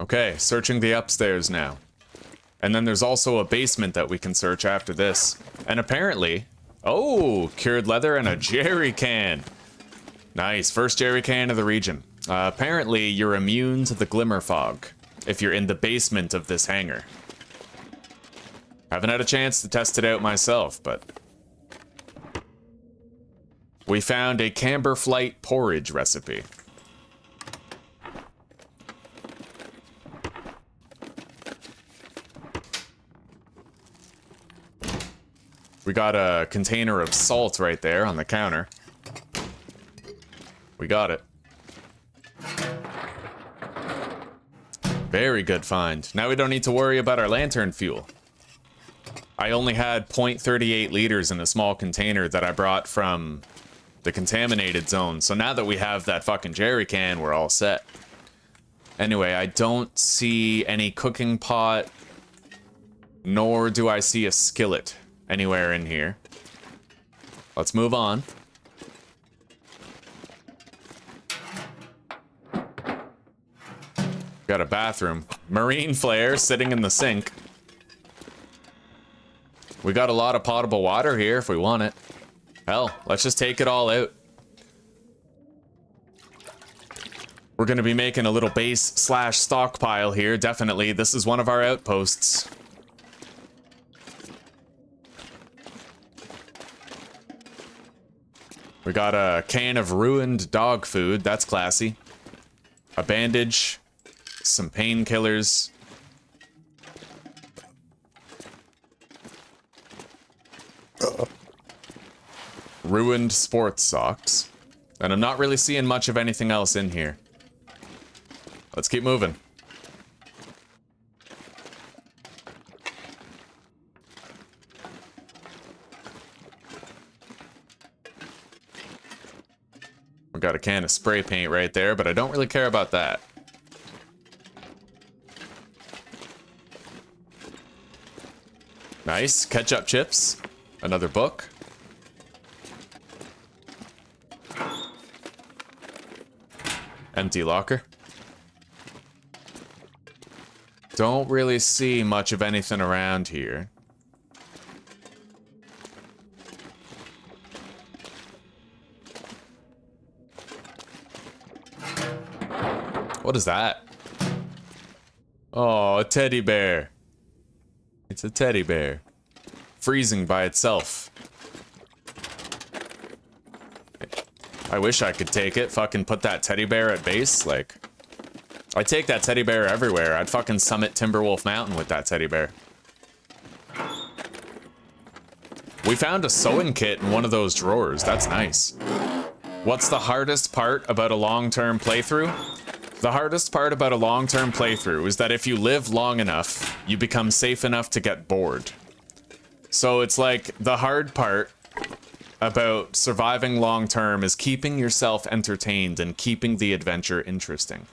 Speaker 1: Okay, searching the upstairs now. And then there's also a basement that we can search after this. And apparently... Oh, cured leather and a jerry can. Nice, first jerry can of the region. Apparently, you're immune to the glimmer fog if you're in the basement of this hangar. Haven't had a chance to test it out myself, but... We found a camber flight porridge recipe. We got a container of salt right there on the counter. We got it. Very good find. Now we don't need to worry about our lantern fuel. I only had 0.38 liters in a small container that I brought from the contaminated zone. So now that we have that fucking jerry can, we're all set. Anyway, I don't see any cooking pot, nor do I see a skillet anywhere in here. Let's move on. Got a bathroom. Marine flare sitting in the sink. We got a lot of potable water here if we want it. Hell, let's just take it all out. We're gonna be making a little base / stockpile here, definitely. This is one of our outposts. We got a can of ruined dog food. That's classy. A bandage. Some painkillers. Ruined sports socks. And I'm not really seeing much of anything else in here. Let's keep moving. Got a can of spray paint right there, but I don't really care about that. Nice. Ketchup chips. Another book. Empty locker. Don't really see much of anything around here. What is that? Oh, a teddy bear. It's a teddy bear. Freezing by itself. I wish I could take it. Fucking put that teddy bear at base. Like, I'd take that teddy bear everywhere. I'd fucking summit Timberwolf Mountain with that teddy bear. We found a sewing kit in one of those drawers. That's nice. What's the hardest part about a long-term playthrough? The hardest part about a long-term playthrough is that if you live long enough, you become safe enough to get bored. So it's like the hard part about surviving long-term is keeping yourself entertained and keeping the adventure interesting.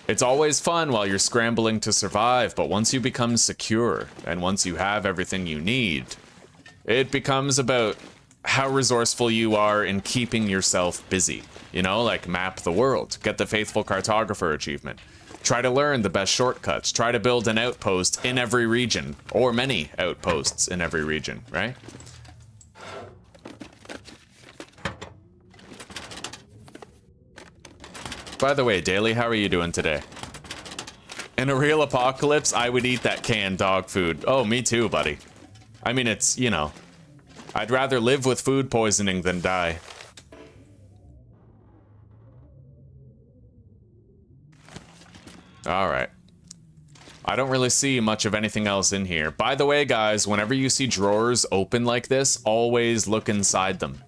Speaker 1: It's always fun while you're scrambling to survive, but once you become secure, and once you have everything you need, it becomes about how resourceful you are in keeping yourself busy. You know, like map the world, get the Faithful Cartographer achievement. Try to learn the best shortcuts, try to build an outpost in every region, or many outposts in every region, right? By the way, Daily, how are you doing today? In a real apocalypse, I would eat that canned dog food. Oh, me too, buddy. I mean, it's, you know, I'd rather live with food poisoning than die. Alright. I don't really see much of anything else in here. By the way, guys, whenever you see drawers open like this, always look inside them.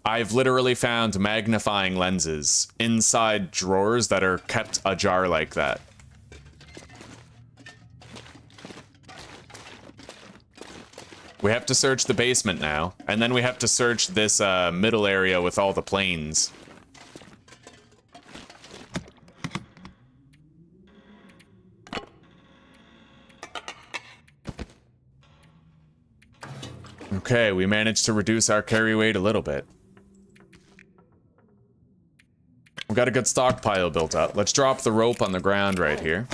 Speaker 1: I've literally found magnifying lenses inside drawers that are kept ajar like that. We have to search the basement now, and then we have to search this middle area with all the planes. Okay, we managed to reduce our carry weight a little bit. We've got a good stockpile built up. Let's drop the rope on the ground right here.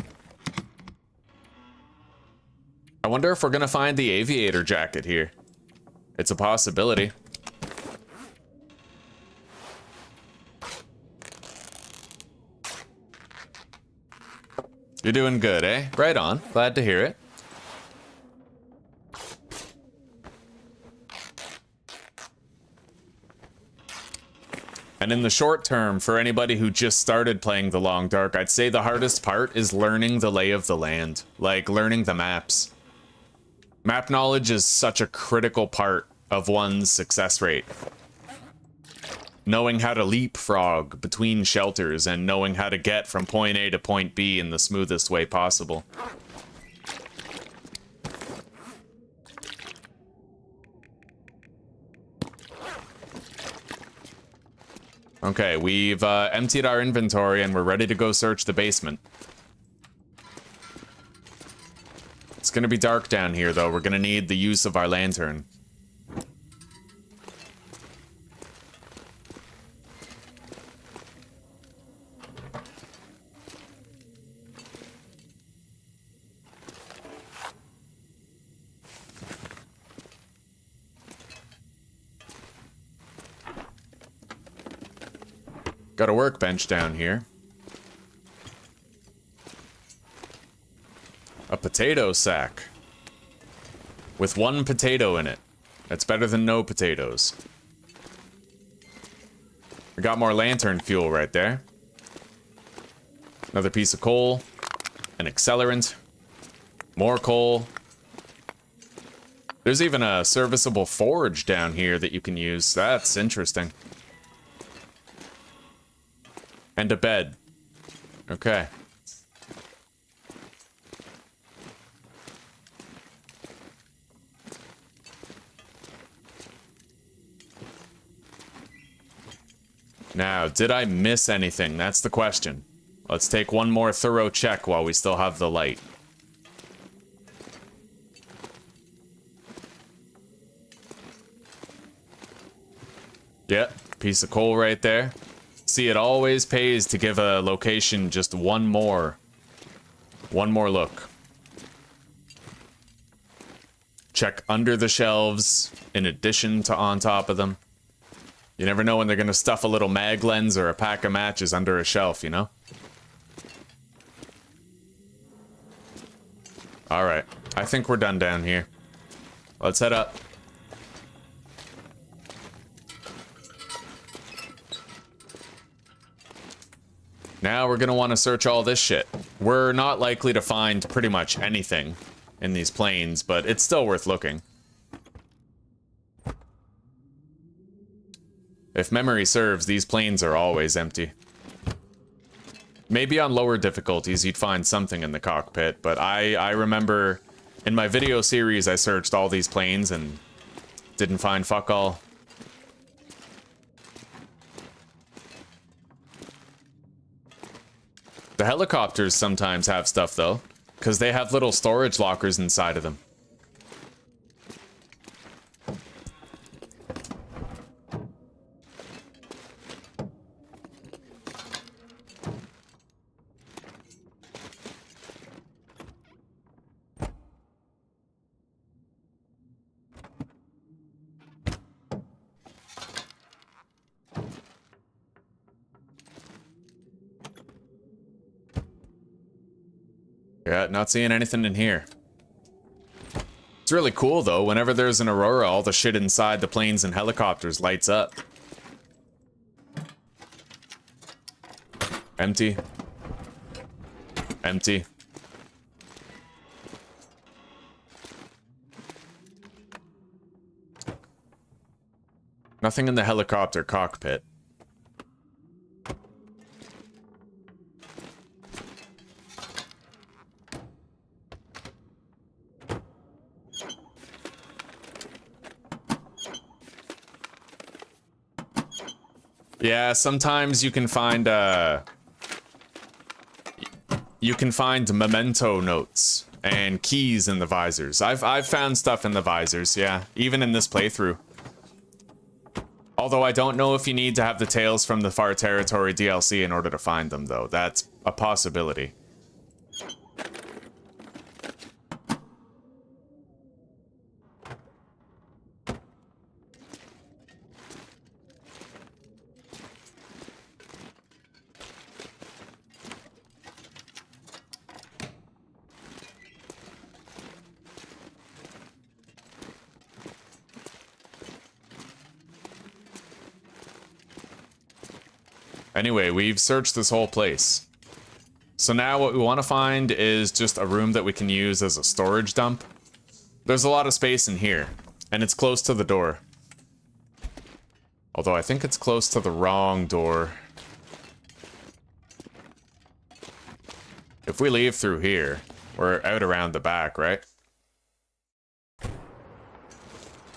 Speaker 1: I wonder if we're gonna find the aviator jacket here. It's a possibility. You're doing good, eh? Right on. Glad to hear it. And in the short term, for anybody who just started playing The Long Dark, I'd say the hardest part is learning the lay of the land. Like, learning the maps. Map knowledge is such a critical part of one's success rate. Knowing how to leapfrog between shelters and knowing how to get from point A to point B in the smoothest way possible. Okay, we've emptied our inventory and we're ready to go search the basement. It's gonna be dark down here, though. We're gonna need the use of our lantern. Got a workbench down here. A potato sack. With one potato in it. That's better than no potatoes. We got more lantern fuel right there. Another piece of coal. An accelerant. More coal. There's even a serviceable forge down here that you can use. That's interesting. And a bed. Okay. Now, did I miss anything? That's the question. Let's take one more thorough check while we still have the light. Yep, piece of coal right there. See, it always pays to give a location just one more look. Check under the shelves in addition to on top of them. You never know when they're gonna stuff a little mag lens or a pack of matches under a shelf, you know? Alright, I think we're done down here. Let's head up. Now we're gonna want to search all this shit. We're not likely to find pretty much anything in these plains, but it's still worth looking. If memory serves, these plains are always empty. Maybe on lower difficulties you'd find something in the cockpit, but I remember in my video series I searched all these plains and didn't find fuck all. The helicopters sometimes have stuff though, because they have little storage lockers inside of them. Yeah, not seeing anything in here. It's really cool though, whenever there's an aurora, all the shit inside the planes and helicopters lights up. Empty. Empty. Nothing in the helicopter cockpit. Yeah, sometimes you can find memento notes and keys in the visors. I've found stuff in the visors, yeah, even in this playthrough. Although I don't know if you need to have the Tales from the Far Territory DLC in order to find them, though. That's a possibility. Anyway, we've searched this whole place. So now what we want to find is just a room that we can use as a storage dump. There's a lot of space in here, and it's close to the door. Although I think it's close to the wrong door. If we leave through here, we're out around the back, right?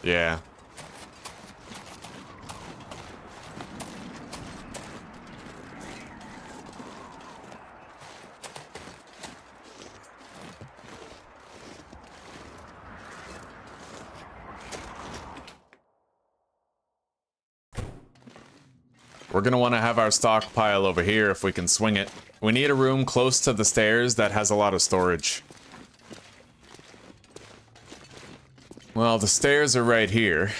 Speaker 1: Yeah. We're gonna want to have our stockpile over here if we can swing it. We need a room close to the stairs that has a lot of storage. Well, the stairs are right here.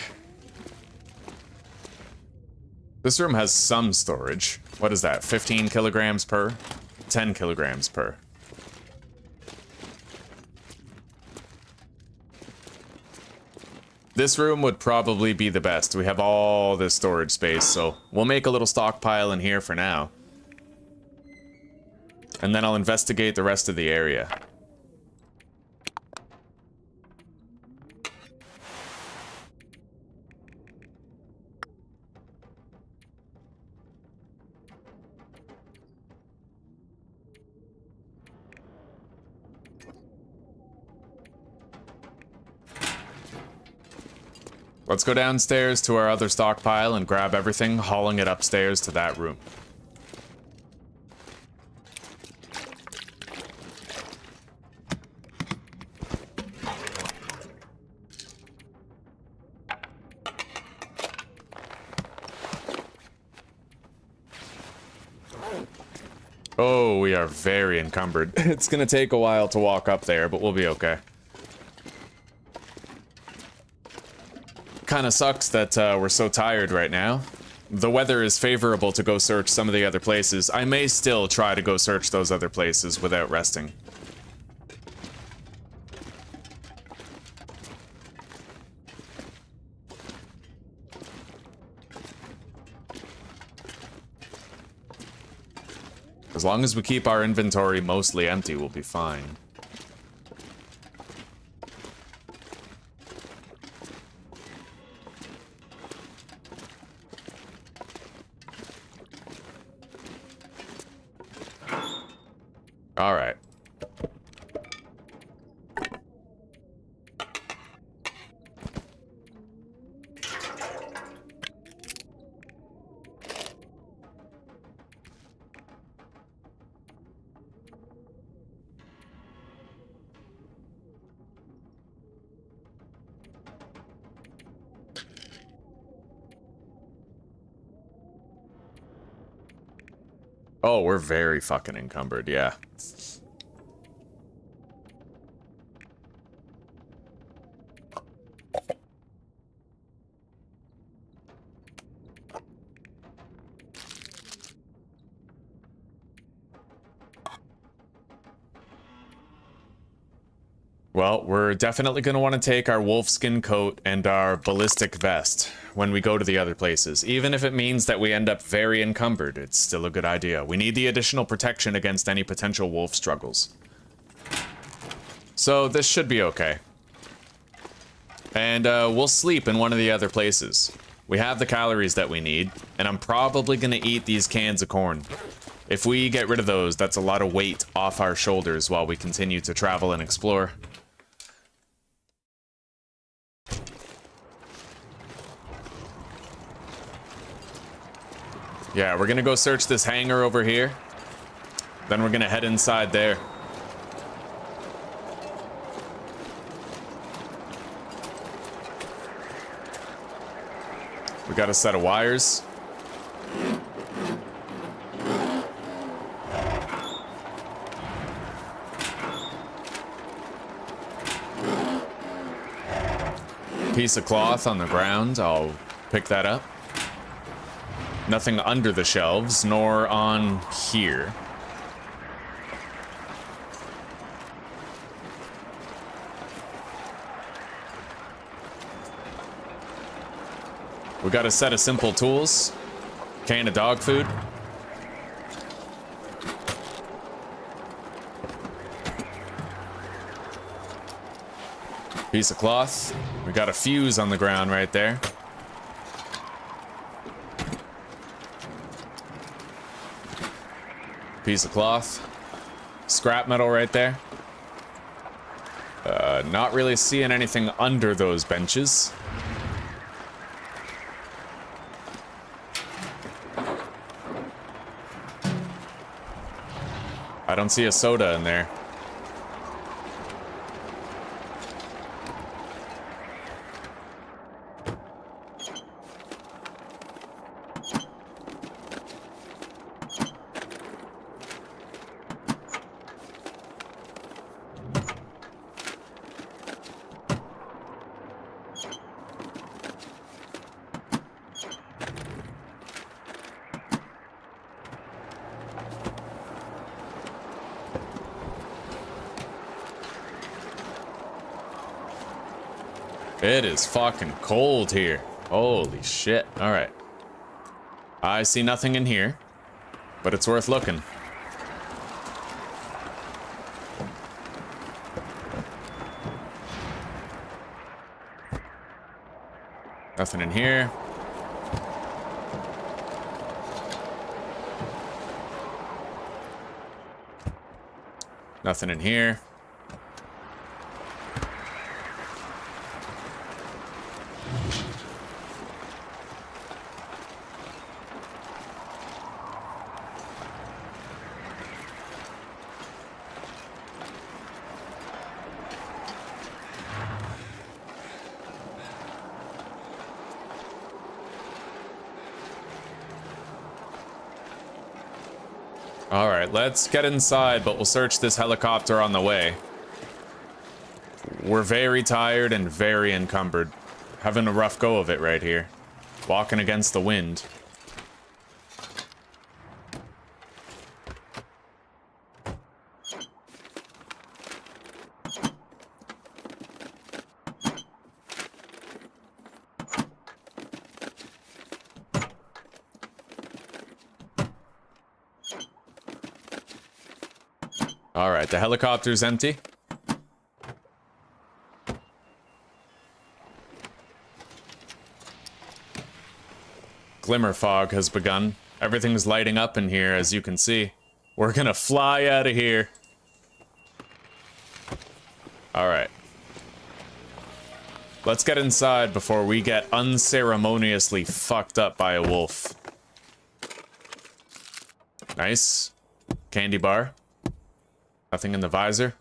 Speaker 1: This room has some storage. What is that, 15 kilograms per? 10 kilograms per. This room would probably be the best. We have all this storage space, so we'll make a little stockpile in here for now. And then I'll investigate the rest of the area. Let's go downstairs to our other stockpile and grab everything, hauling it upstairs to that room. Oh, we are very encumbered. It's gonna take a while to walk up there, but we'll be okay. Kinda sucks that we're so tired right now. The weather is favorable to go search some of the other places. I may still try to go search those other places without resting. As long as we keep our inventory mostly empty, we'll be fine. All right. Oh, we're very fucking encumbered, yeah. Well, we're definitely going to want to take our wolfskin coat and our ballistic vest when we go to the other places. Even if it means that we end up very encumbered, it's still a good idea. We need the additional protection against any potential wolf struggles. So this should be okay. And we'll sleep in one of the other places. We have the calories that we need, and I'm probably going to eat these cans of corn. If we get rid of those, that's a lot of weight off our shoulders while we continue to travel and explore. Yeah, we're gonna go search this hangar over here. Then we're gonna head inside there. We got a set of wires. Piece of cloth on the ground, I'll pick that up. Nothing under the shelves, nor on here. We got a set of simple tools. Can of dog food. Piece of cloth. We got a fuse on the ground right there. Piece of cloth. Scrap metal right there. Not really seeing anything under those benches. I don't see a soda in there. It is fucking cold here. Holy shit. Alright. I see nothing in here, but it's worth looking. Nothing in here. Nothing in here. Alright, let's get inside, but we'll search this helicopter on the way. We're very tired and very encumbered. Having a rough go of it right here. Walking against the wind. Alright, the helicopter's empty. Glimmer fog has begun. Everything's lighting up in here, as you can see. We're gonna fly out of here. Alright. Let's get inside before we get unceremoniously fucked up by a wolf. Nice. Candy bar. Nothing in the visor.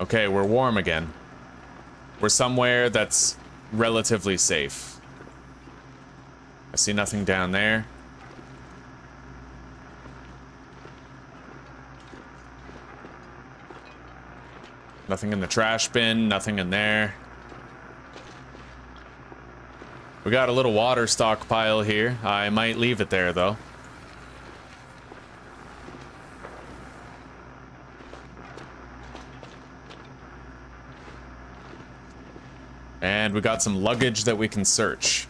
Speaker 1: Okay, we're warm again. We're somewhere that's relatively safe. I see nothing down there. Nothing in the trash bin, nothing in there. We got a little water stockpile here. I might leave it there, though. And we got some luggage that we can search.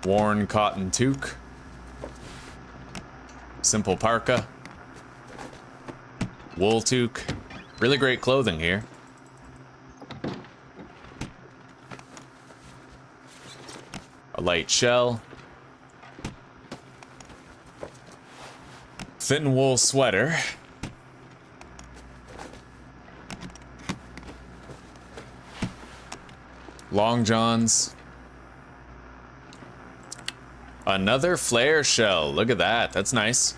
Speaker 1: Worn cotton toque. Simple parka. Wool toque. Really great clothing here. A light shell. Thin wool sweater. Long johns. Another flare shell. Look at that. That's nice.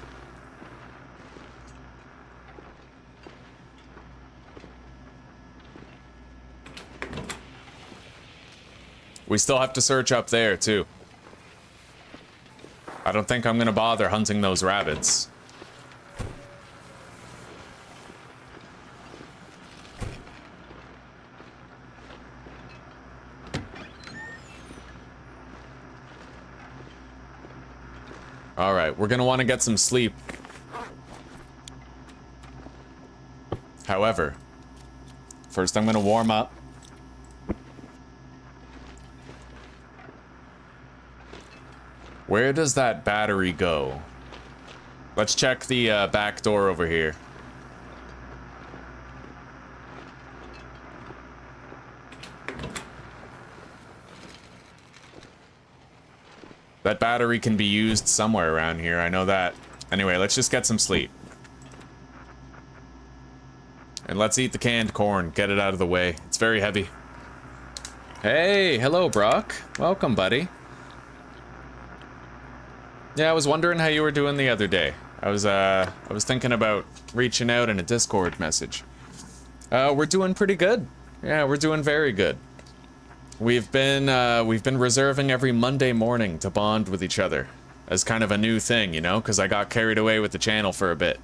Speaker 1: We still have to search up there, too. I don't think I'm gonna bother hunting those rabbits. Alright, we're gonna want to get some sleep. However, first I'm gonna warm up. Where does that battery go? Let's check the back door over here. That battery can be used somewhere around here, I know that. Anyway, let's just get some sleep. And let's eat the canned corn, get it out of the way. It's very heavy. Hey, hello Brock. Welcome, buddy. Yeah, I was wondering how you were doing the other day. I was thinking about reaching out in a Discord message. We're doing pretty good. Yeah, we're doing very good. We've been reserving every Monday morning to bond with each other as kind of a new thing, you know, because I got carried away with the channel for a bit.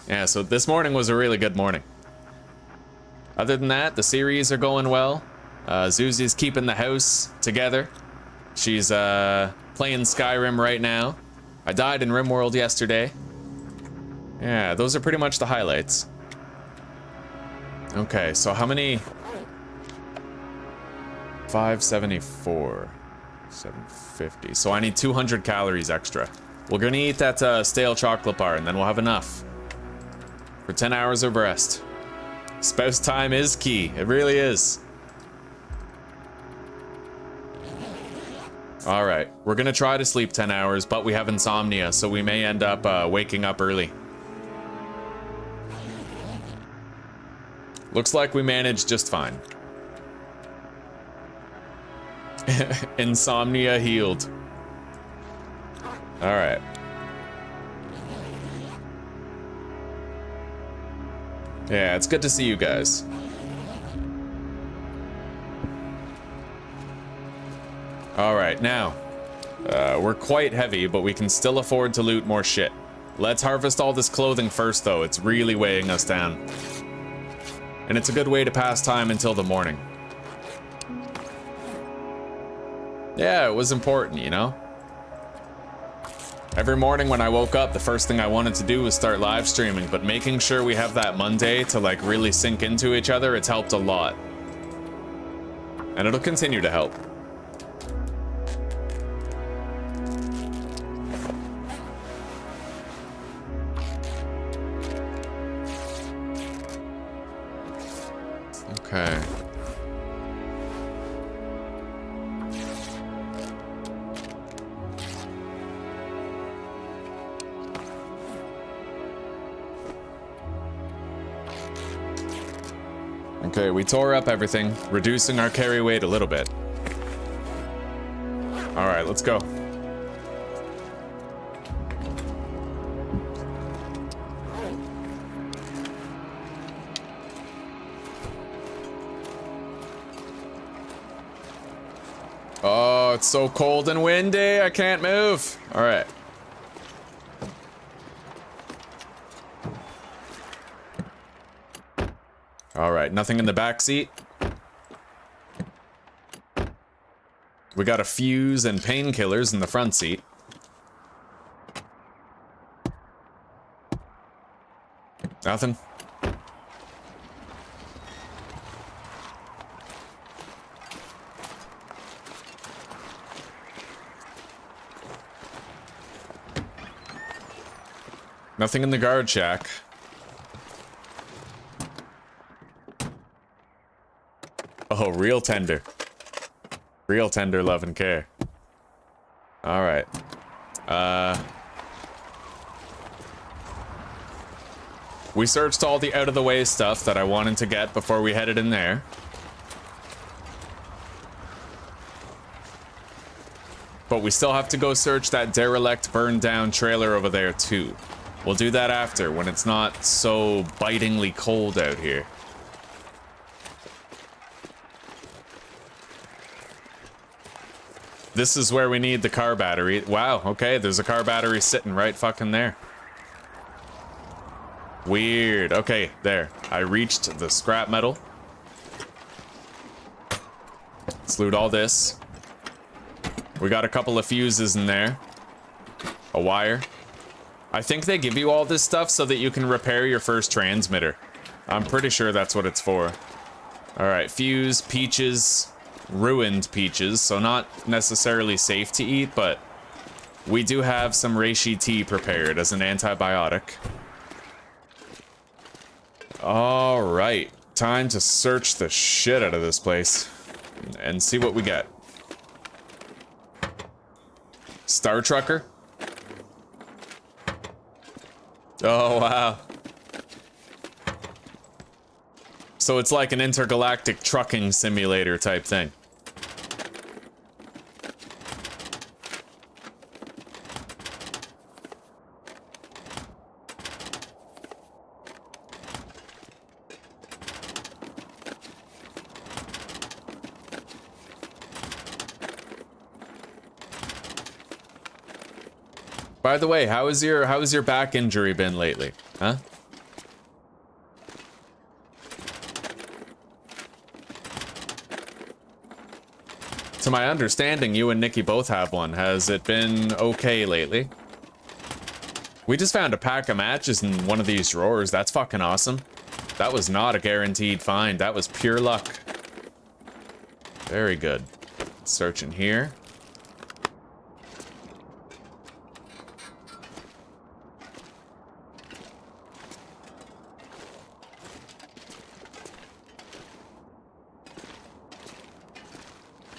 Speaker 1: Yeah, so this morning was a really good morning. Other than that, the series are going well. Zuzi's keeping the house together. She's playing Skyrim right now. I died in RimWorld yesterday. Yeah, those are pretty much the highlights. Okay, so how many? 574, 750. So I need 200 calories extra. We're gonna eat that stale chocolate bar and then we'll have enough for 10 hours of rest. Spouse time is key. It really is. All right, we're gonna try to sleep 10 hours, but we have insomnia, so we may end up waking up early. Looks like we managed just fine. Insomnia healed. All right. Yeah, it's good to see you guys. All right, now, we're quite heavy, but we can still afford to loot more shit. Let's harvest all this clothing first, though. It's really weighing us down. And it's a good way to pass time until the morning. Yeah, it was important, you know? Every morning when I woke up, the first thing I wanted to do was start live streaming, but making sure we have that Monday to like really sink into each other, it's helped a lot. And it'll continue to help. Okay. Okay, we tore up everything, reducing our carry weight a little bit. All right, let's go. Oh, it's so cold and windy, I can't move. All right. All right, nothing in the back seat. We got a fuse and painkillers in the front seat. Nothing. Nothing in the guard shack. Oh, real tender. Real tender love and care. Alright. We searched all the out-of-the-way stuff that I wanted to get before we headed in there. But we still have to go search that derelict, burned-down trailer over there, too. We'll do that after, when it's not so bitingly cold out here. This is where we need the car battery. Wow, okay, there's a car battery sitting right fucking there. Weird. Okay, there. I reached the scrap metal. Let's loot all this. We got a couple of fuses in there. A wire. I think they give you all this stuff so that you can repair your first transmitter. I'm pretty sure that's what it's for. Alright, fuse, peaches, ruined peaches, so not necessarily safe to eat, but we do have some reishi tea prepared as an antibiotic. Alright, time to search the shit out of this place and see what we get. Star Trucker? Oh, wow. So it's like an intergalactic trucking simulator type thing. By the way, how has your back injury been lately? Huh? To my understanding, you and Nikki both have one. Has it been okay lately? We just found a pack of matches in one of these drawers. That's fucking awesome. That was not a guaranteed find. That was pure luck. Very good. Searching here.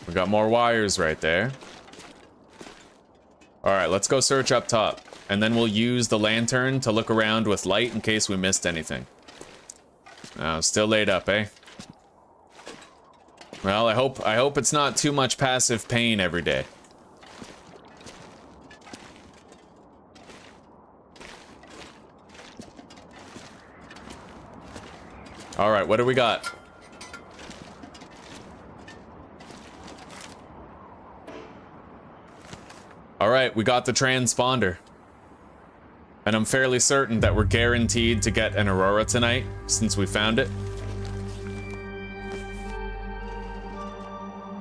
Speaker 1: We got more wires right there. Alright, let's go search up top. And then we'll use the lantern to look around with light in case we missed anything. Oh, still laid up, eh? Well, I hope it's not too much passive pain every day. Alright, what do we got? Alright, we got the transponder. And I'm fairly certain that we're guaranteed to get an Aurora tonight, since we found it.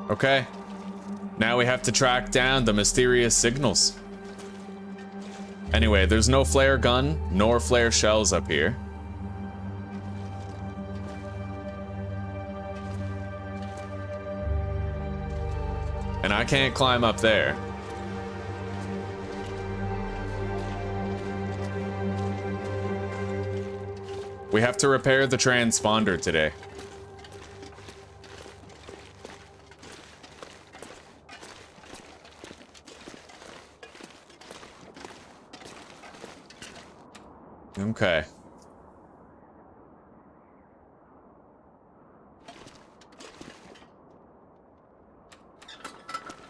Speaker 1: Okay. Now we have to track down the mysterious signals. Anyway, there's no flare gun, nor flare shells up here. And I can't climb up there. We have to repair the transponder today. Okay.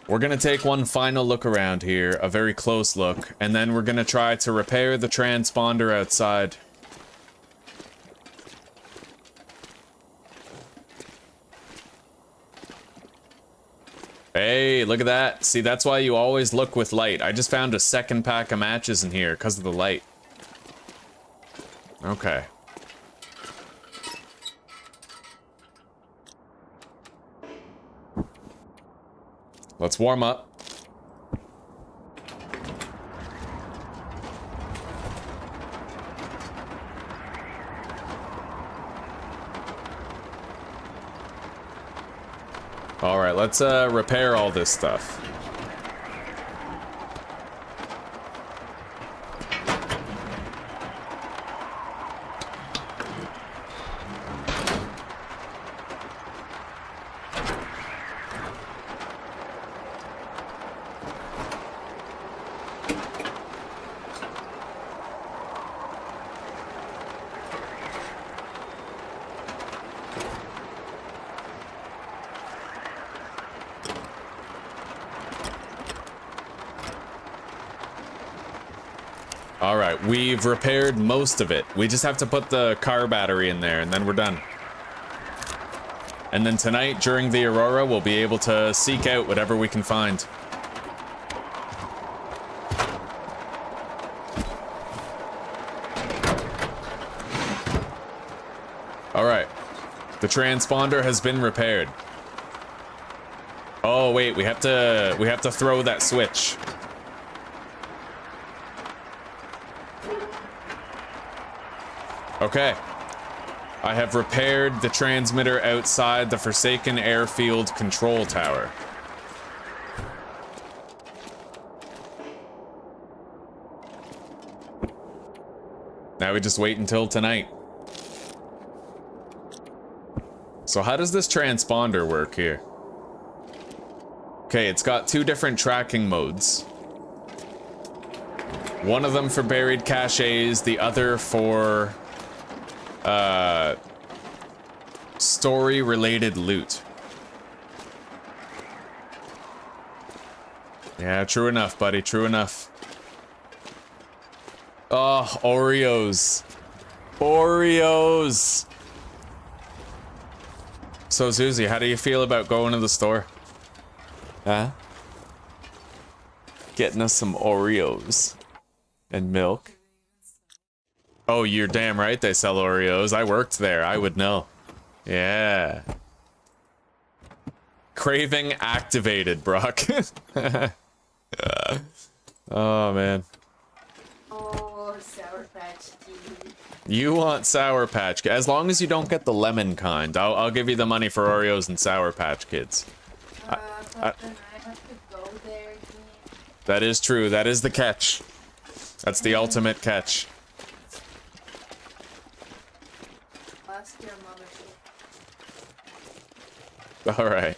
Speaker 1: We're gonna take one final look around here, a very close look, and then we're gonna try to repair the transponder outside. Hey, look at that. See, that's why you always look with light. I just found a second pack of matches in here because of the light. Okay. Let's warm up. All right, let's repair all this stuff. Alright, we've repaired most of it. We just have to put the car battery in there, and then we're done. And then tonight, during the Aurora, we'll be able to seek out whatever we can find. Alright. The transponder has been repaired. Oh, wait, we have to throw that switch. Okay. I have repaired the transmitter outside the Forsaken Airfield Control Tower. Now we just wait until tonight. So how does this transponder work here? Okay, it's got two different tracking modes. One of them for buried caches, the other for story-related loot. Yeah, true enough, buddy, true enough. Oh, Oreos. Oreos! So, Susie, how do you feel about going to the store? Huh? Getting us some Oreos. And milk. Oh, you're damn right they sell Oreos. I worked there. I would know. Yeah. Craving activated, Brock. Oh, man.
Speaker 3: Oh, Sour Patch Kids.
Speaker 1: You want Sour Patch Kids. As long as you don't get the lemon kind. I'll give you the money for Oreos and Sour Patch Kids.
Speaker 3: But then I have to go there again.
Speaker 1: That is true. That is the catch. That's the ultimate catch.
Speaker 3: Last year, mothership.
Speaker 1: Alright.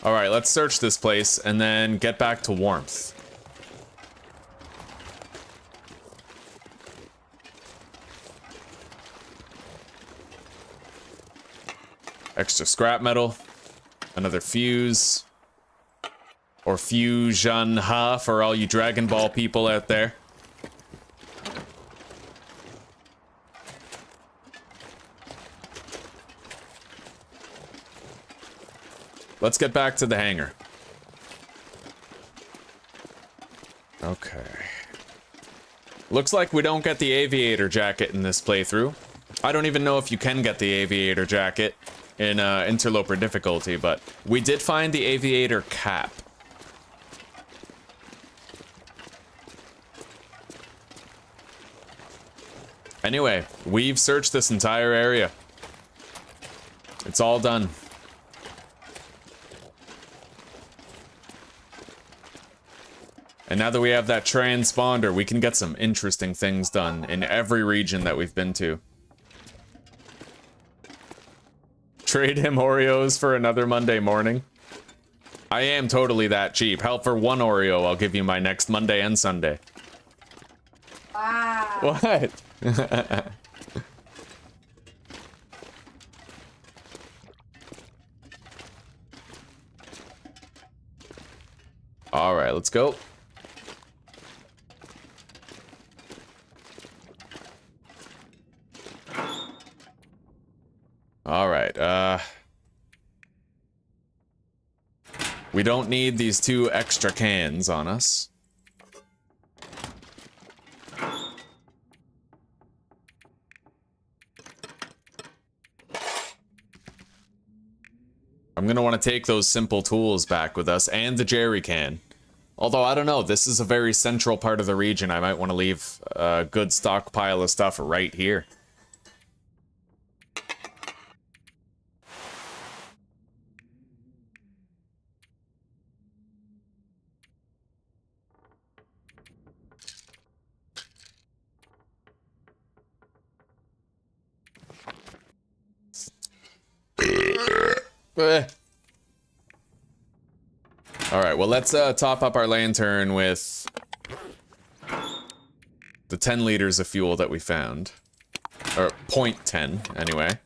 Speaker 1: Alright, let's search this place and then get back to warmth. Extra scrap metal. Another fuse. Or fusion, ha, for all you Dragon Ball people out there. Let's get back to the hangar. Okay. Looks like we don't get the aviator jacket in this playthrough. I don't even know if you can get the aviator jacket in Interloper Difficulty, but we did find the aviator cap. Anyway, we've searched this entire area. It's all done. And now that we have that transponder, we can get some interesting things done in every region that we've been to. Trade him Oreos for another Monday morning. I am totally that cheap. Hell, for one Oreo, I'll give you my next Monday and Sunday.
Speaker 3: Wow.
Speaker 1: What? All right, let's go. All right, we don't need these 2 extra cans on us. I'm gonna want to take those simple tools back with us and the jerry can. Although, I don't know, this is a very central part of the region. I might want to leave a good stockpile of stuff right here. Alright, well, let's top up our lantern with the 10 liters of fuel that we found. Or 0.10, anyway.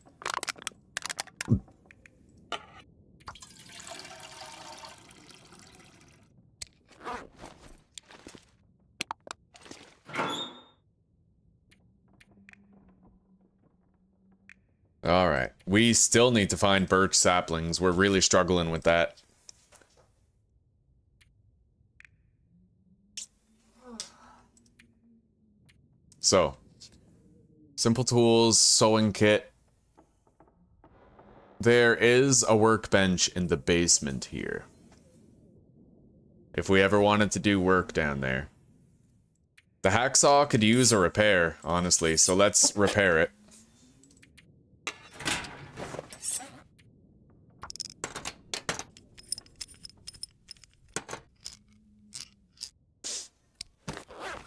Speaker 1: Alright, we still need to find birch saplings. We're really struggling with that. So, simple tools, sewing kit. There is a workbench in the basement here. If we ever wanted to do work down there. The hacksaw could use a repair, honestly, so let's repair it.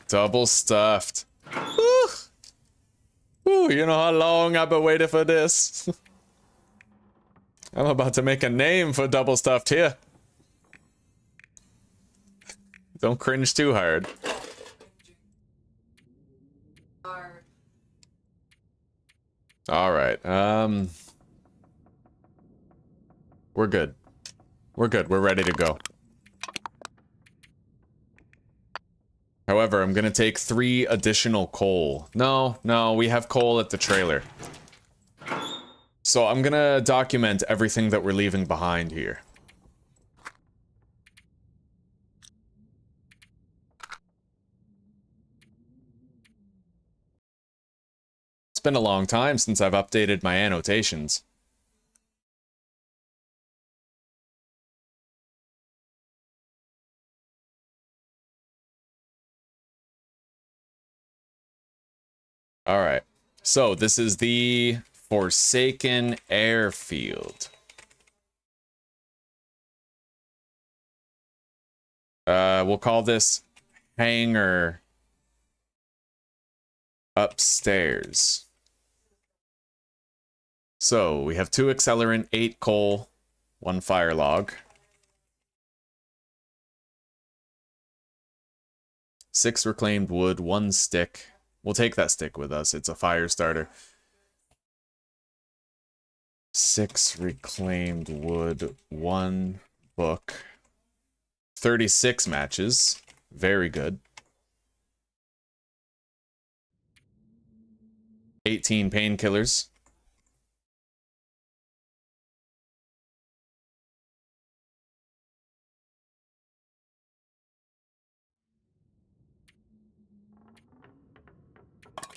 Speaker 1: Double stuffed. Woo! Woo, you know how long I've been waiting for this. I'm about to make a name for double stuffed here. Don't cringe too hard. Alright, we're good. We're good, we're ready to go. However, I'm gonna take 3 additional coal. No, we have coal at the trailer. So I'm gonna document everything that we're leaving behind here. It's been a long time since I've updated my annotations. Alright, so this is the Forsaken Airfield. We'll call this hangar upstairs. So, we have 2 accelerant, 8 coal, 1 fire log. 6 reclaimed wood, 1 stick. We'll take that stick with us, it's a fire starter. 6 reclaimed wood, 1 book. 36 matches. Very good. 18 painkillers.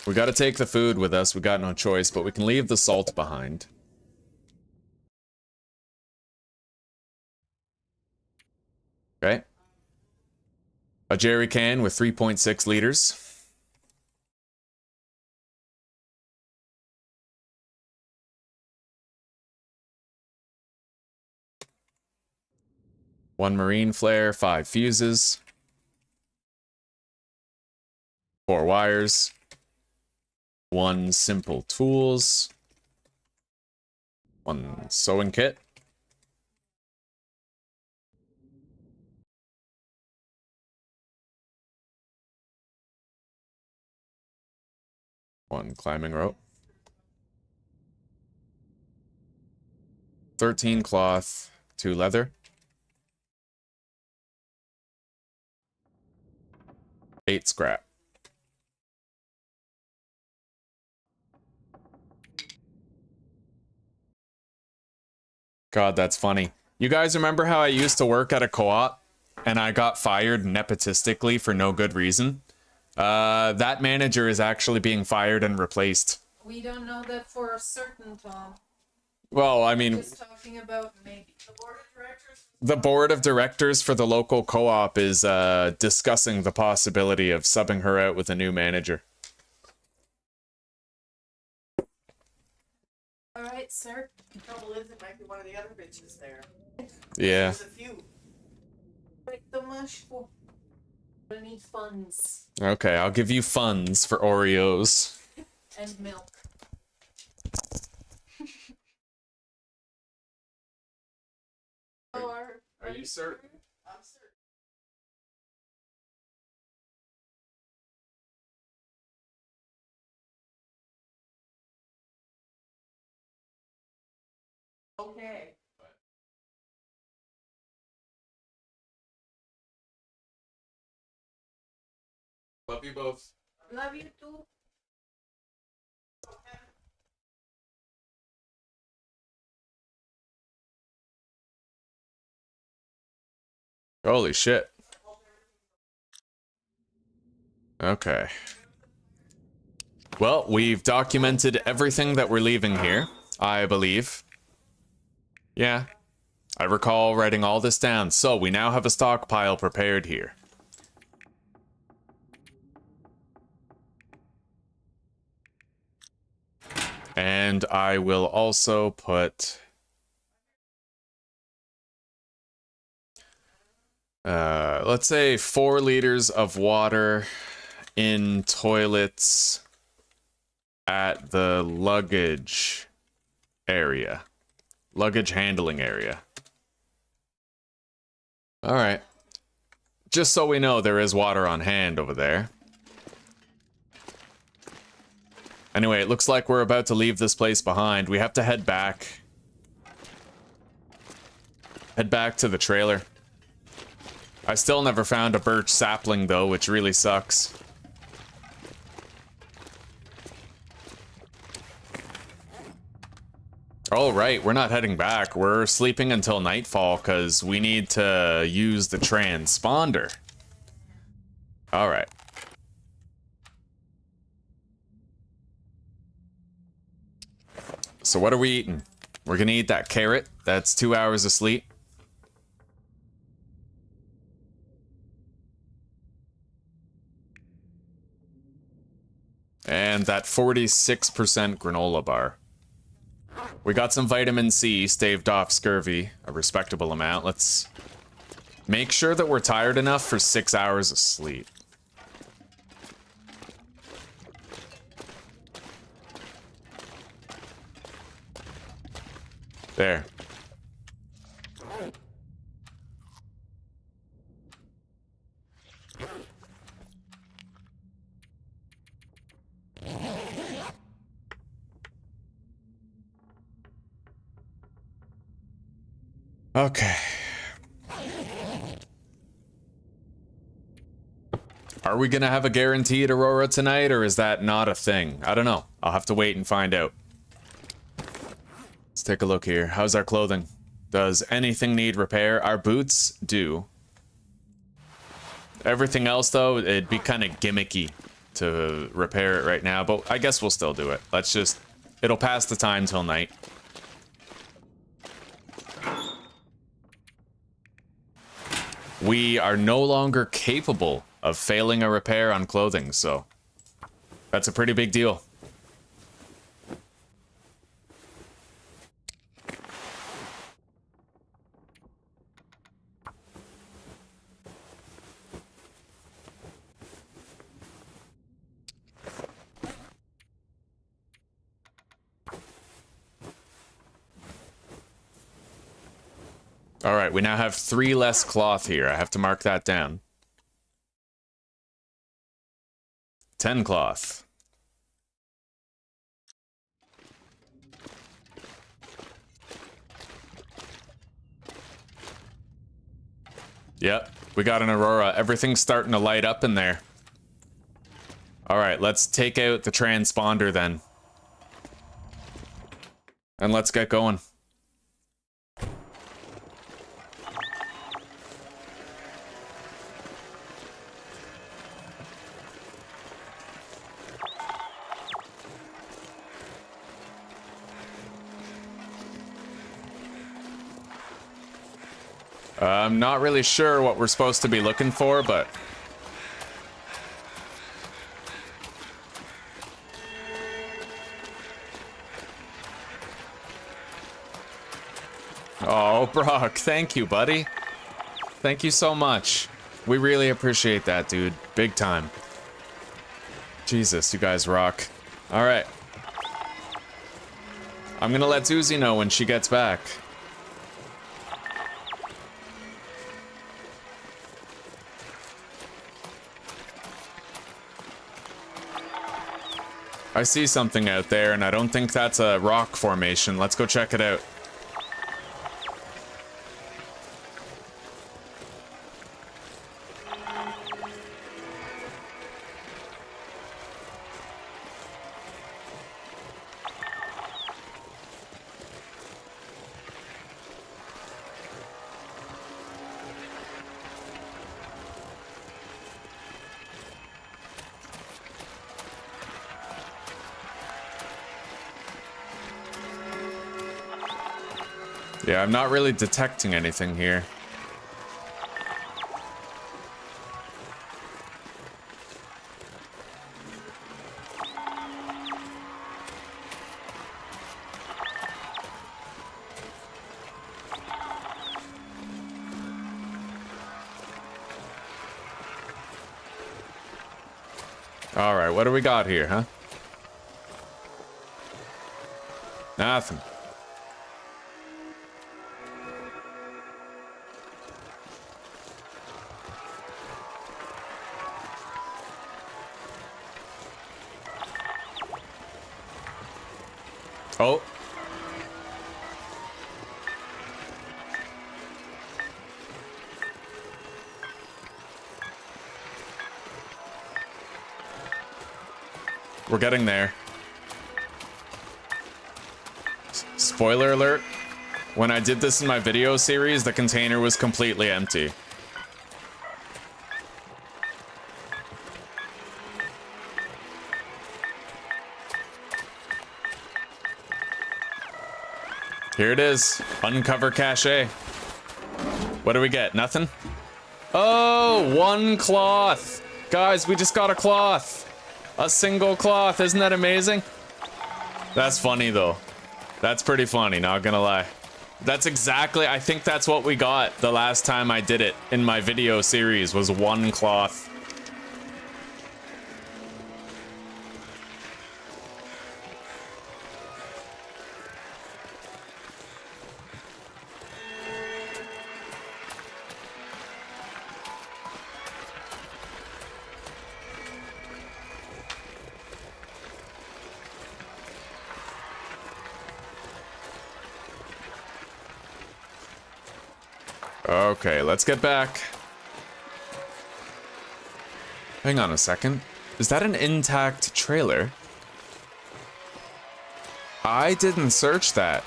Speaker 1: We gotta take the food with us, we got no choice, but we can leave the salt behind. Okay. A jerry can with 3.6 liters. One marine flare, 5 fuses. 4 wires. 1 simple tools. 1 sewing kit. 1 climbing rope. 13 cloth, 2 leather. 8 scrap. God, that's funny. You guys remember how I used to work at a co-op and I got fired nepotistically for no good reason? That manager is actually being fired and replaced.
Speaker 2: We don't know that for certain, Tom.
Speaker 1: Well, I mean,
Speaker 2: Just talking about maybe the board of directors.
Speaker 1: the board of directors for the local co-op is discussing the possibility of subbing her out with a new manager.
Speaker 2: All right, sir.
Speaker 4: The trouble is, it might be one of the other bitches there.
Speaker 1: Yeah.
Speaker 4: There's a few.
Speaker 2: Break the mush. I need funds
Speaker 1: Okay, I'll give you funds for Oreos.
Speaker 2: and milk.
Speaker 1: Are you certain?
Speaker 4: I'm certain. Okay.
Speaker 1: Love you both.
Speaker 2: Love you too.
Speaker 1: Holy shit. Okay. Well, we've documented everything that we're leaving here, I believe. Yeah. I recall writing all this down, so we now have a stockpile prepared here. And I will also put... let's say 4 liters of water in toilets at the luggage area. Luggage handling area. Alright. Just so we know there is water on hand over there. Anyway, it looks like we're about to leave this place behind. We have to head back. Head back to the trailer. I still never found a birch sapling, though, which really sucks. Oh, right, we're not heading back. We're sleeping until nightfall, because we need to use the transponder. Alright. So what are we eating? We're gonna eat that carrot. That's 2 hours of sleep. And that 46% granola bar. We got some vitamin C, staved off scurvy, a respectable amount. Let's make sure that we're tired enough for 6 hours of sleep. There. Okay. Are we gonna have a guaranteed Aurora tonight, or is that not a thing? I don't know. I'll have to wait and find out. Let's take a look here. How's our clothing? Does anything need repair? Our boots do. Everything else, though, it'd be kind of gimmicky to repair it right now, but I guess we'll still do it. Let's just... It'll pass the time till night. We are no longer capable of failing a repair on clothing, so... That's a pretty big deal. All right, we now have 3 less cloth here. I have to mark that down. 10 cloth. Yep, we got an aurora. Everything's starting to light up in there. All right, let's take out the transponder then. And let's get going. I'm not really sure what we're supposed to be looking for, but... Oh, Brock, thank you, buddy. Thank you so much. We really appreciate that, dude. Big time. Jesus, you guys rock. All right. I'm gonna let Susie know when she gets back. I see something out there, and I don't think that's a rock formation. Let's go check it out. Yeah, I'm not really detecting anything here. All right, what do we got here, huh? Nothing. Oh. We're getting there. Spoiler alert. When I did this in my video series, the container was completely empty. Here it is. Uncover cache. What do we get? Nothing? Oh, one cloth. Guys, we just got a cloth. A single cloth. Isn't that amazing? That's funny, though. That's pretty funny, not gonna lie. That's exactly, I think that's what we got the last time I did it in my video series, was one cloth. Okay, let's get back. Hang on a second. Is that an intact trailer? I didn't search that.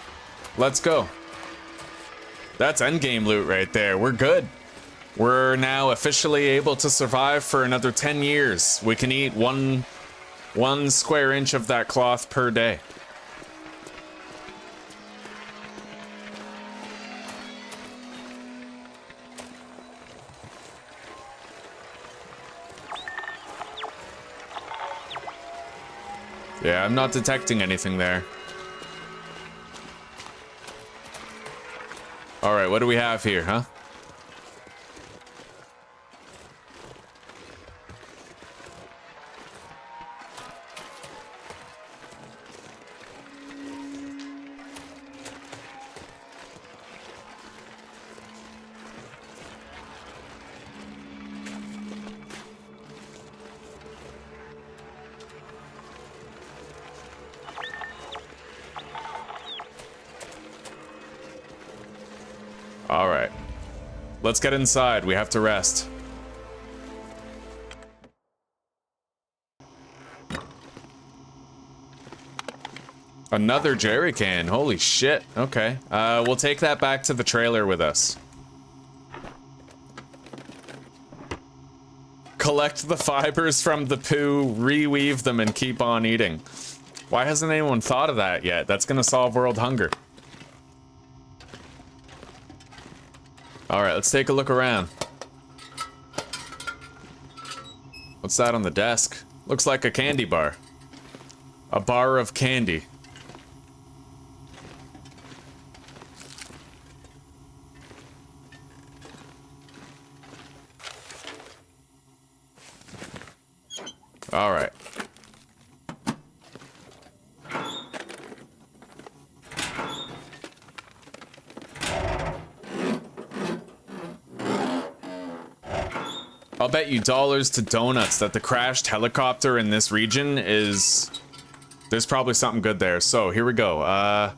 Speaker 1: Let's go. That's endgame loot right there. We're good. We're now officially able to survive for another 10 years. We can eat one square inch of that cloth per day. Yeah, I'm not detecting anything there. All right, what do we have here, huh? All right. Let's get inside. We have to rest. Another jerry can. Holy shit. Okay. We'll take that back to the trailer with us. Collect the fibers from the poo, reweave them, and keep on eating. Why hasn't anyone thought of that yet? That's gonna solve world hunger. Alright, let's take a look around. What's that on the desk? Looks like a candy bar. A bar of candy. Alright. I'll bet you dollars to donuts that the crashed helicopter in this region is... There's probably something good there. So, here we go.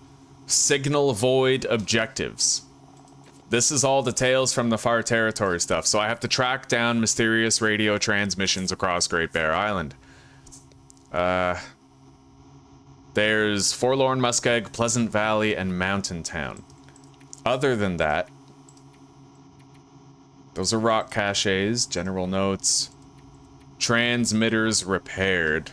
Speaker 1: Signal void objectives. This is all details from the Far Territory stuff, so I have to track down mysterious radio transmissions across Great Bear Island. There's Forlorn Muskeg, Pleasant Valley, and Mountain Town. Other than that, those are rock caches, general notes, transmitters repaired.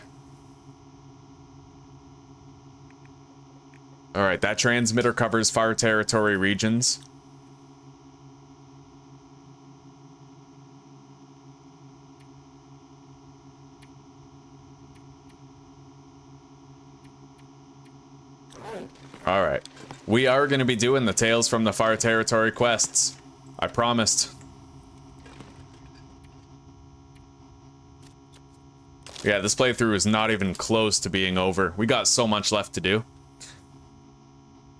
Speaker 1: Alright, that transmitter covers Far Territory regions. Alright. We are going to be doing the Tales from the Far Territory quests. I promised. Yeah, this playthrough is not even close to being over. We got so much left to do.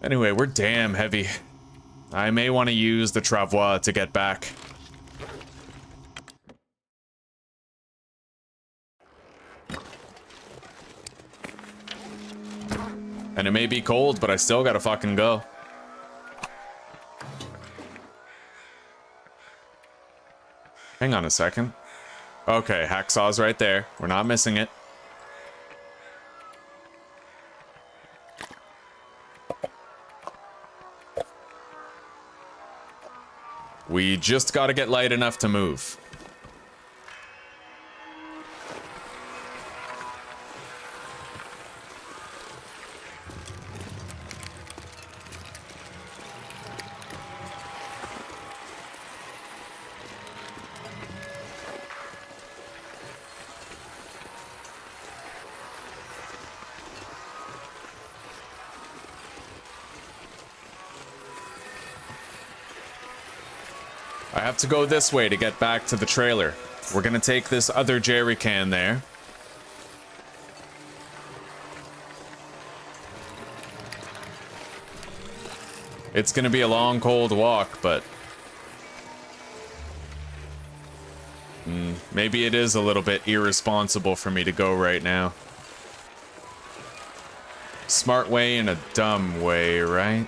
Speaker 1: Anyway, we're damn heavy. I may want to use the travois to get back. And it may be cold, but I still gotta fucking go. Hang on a second. Okay, hacksaw's right there. We're not missing it. We just gotta get light enough to move. I have to go this way to get back to the trailer. We're gonna take this other jerry can there. It's gonna be a long, cold walk, but... maybe it is a little bit irresponsible for me to go right now. Smart way and a dumb way, right?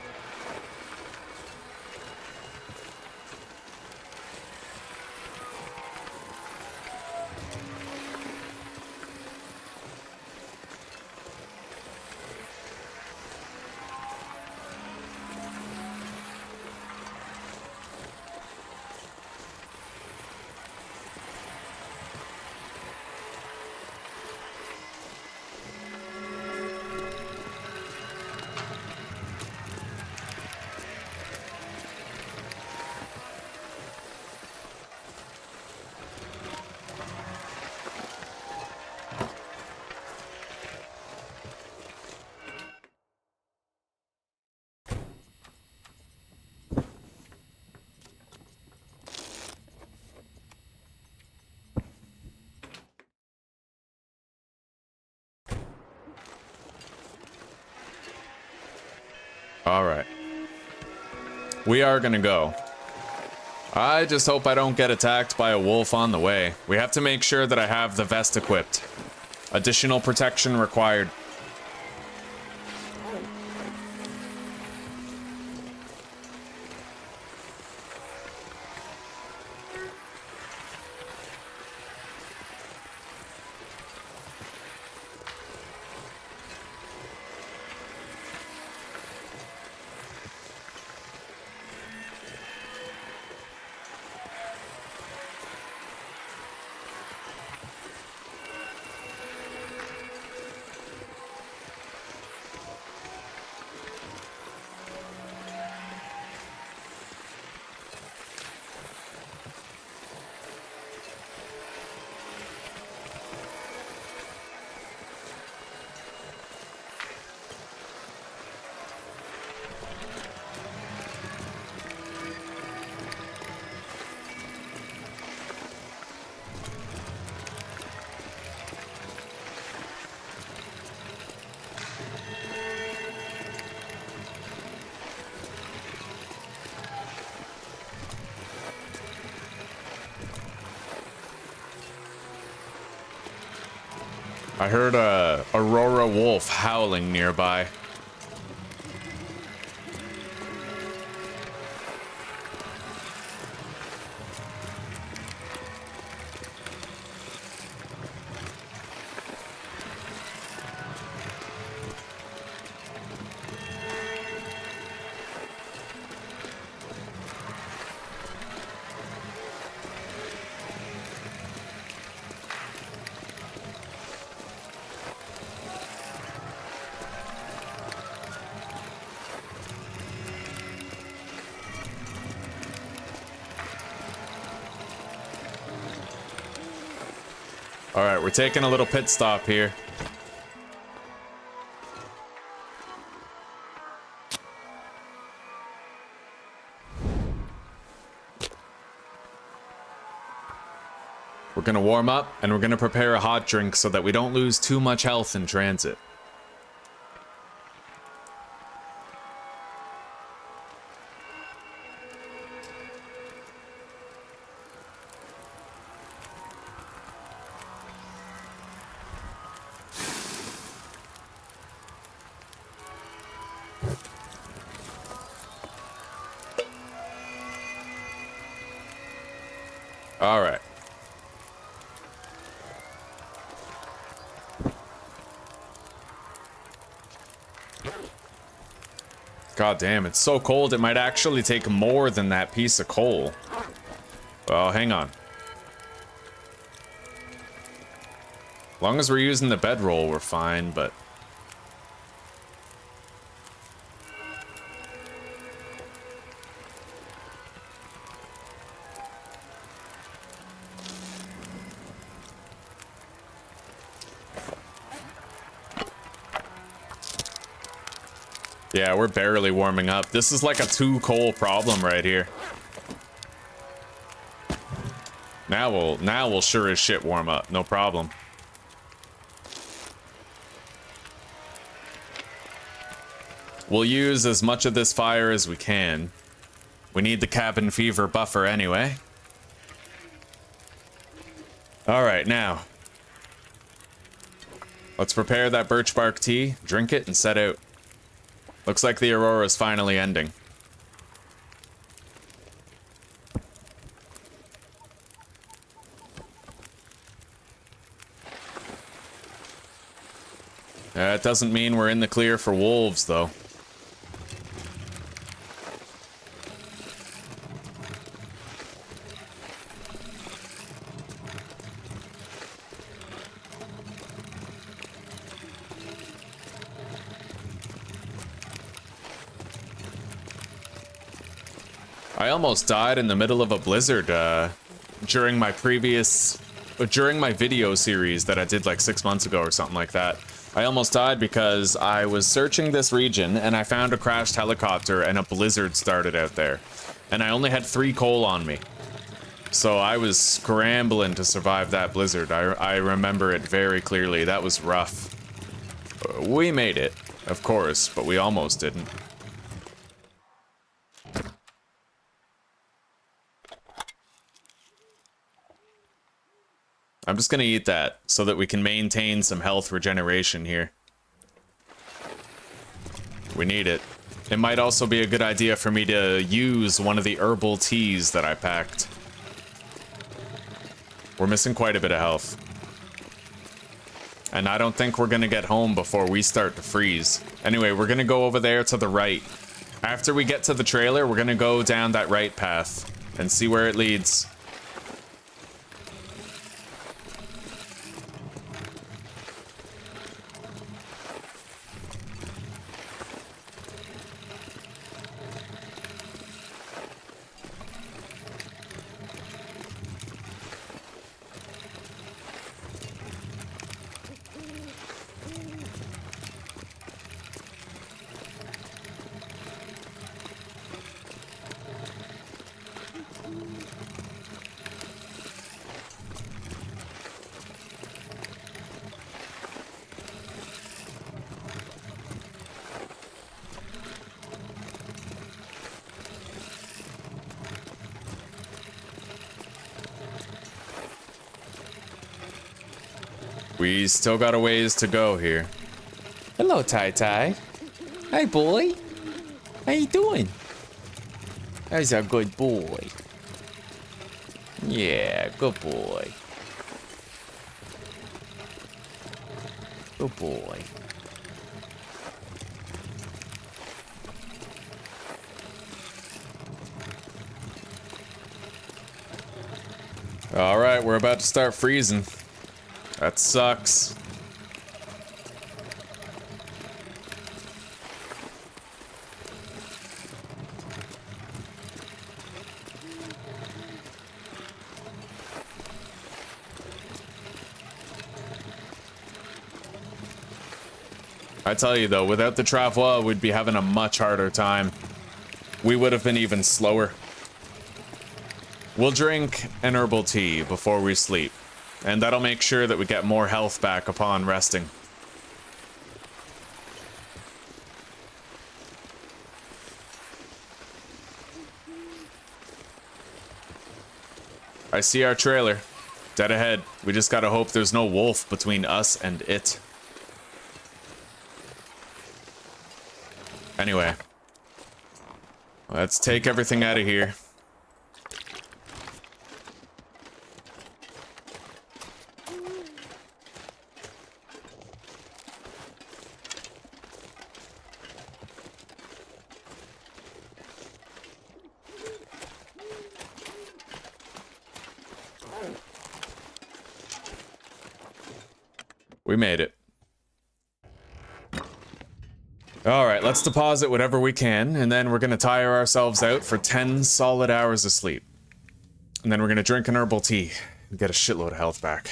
Speaker 1: Alright. We are gonna go. I just hope I don't get attacked by a wolf on the way. We have to make sure that I have the vest equipped. Additional protection required. I heard a Aurora wolf howling nearby. All right, we're taking a little pit stop here. We're gonna warm up and we're gonna prepare a hot drink so that we don't lose too much health in transit. All right. God damn, it's so cold it might actually take more than that piece of coal. Well, hang on. As long as we're using the bedroll, we're fine, but... Yeah, we're barely warming up. This is like a 2-coal problem right here. Now we'll sure as shit warm up, no problem. We'll use as much of this fire as we can. We need the cabin fever buffer anyway. All right, now. Let's prepare that birch bark tea, drink it, and set out. Looks like the aurora's finally ending. That doesn't mean we're in the clear for wolves, though. I almost died in the middle of a blizzard during my video series that I did like 6 months ago or something like that. I almost died because I was searching this region and I found a crashed helicopter and a blizzard started out there. And I only had 3 coal on me. So I was scrambling to survive that blizzard. I remember it very clearly. That was rough. We made it, of course, but we almost didn't. I'm just gonna eat that so that we can maintain some health regeneration here. We need it. It might also be a good idea for me to use one of the herbal teas that I packed. We're missing quite a bit of health. And I don't think we're gonna get home before we start to freeze. Anyway, we're gonna go over there to the right. After we get to the trailer, we're gonna go down that right path and see where it leads. We still got a ways to go here. Hello, Tai Tai. Hey, boy. How you doing? That's a good boy. Yeah, good boy. Good boy. All right, we're about to start freezing. That sucks. I tell you though, without the travois, we'd be having a much harder time. We would have been even slower. We'll drink an herbal tea before we sleep, and that'll make sure that we get more health back upon resting. I see our trailer. Dead ahead. We just gotta hope there's no wolf between us and it. Anyway, let's take everything out of here. We made it. Alright, let's deposit whatever we can, and then we're gonna tire ourselves out for 10 solid hours of sleep. And then we're gonna drink an herbal tea and get a shitload of health back.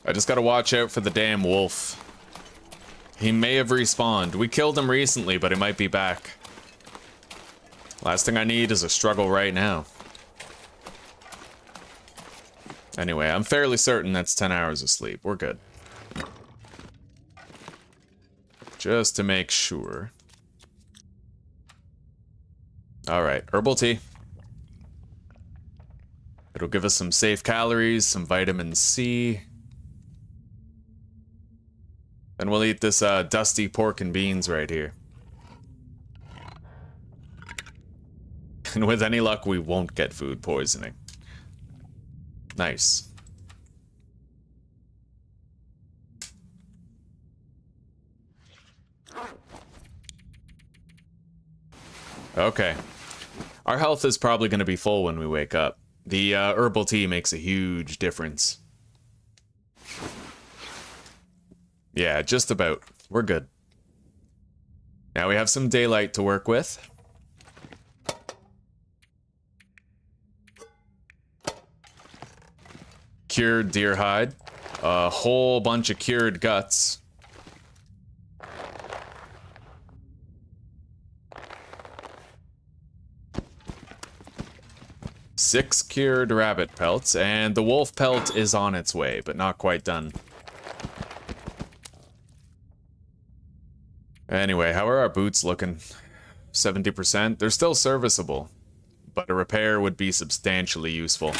Speaker 1: I just gotta watch out for the damn wolf. He may have respawned. We killed him recently, but he might be back. Last thing I need is a struggle right now. Anyway, I'm fairly certain that's 10 hours of sleep. We're good. Just to make sure. Alright, herbal tea. It'll give us some safe calories, some vitamin C. And we'll eat this dusty pork and beans right here. And with any luck, we won't get food poisoning. Nice. Okay. Our health is probably going to be full when we wake up. The herbal tea makes a huge difference. Yeah, just about. We're good. Now we have some daylight to work with. Cured deer hide. A whole bunch of cured guts. Six cured rabbit pelts, and the wolf pelt is on its way, but not quite done. Anyway, how are our boots looking? 70%? They're still serviceable, but a repair would be substantially useful.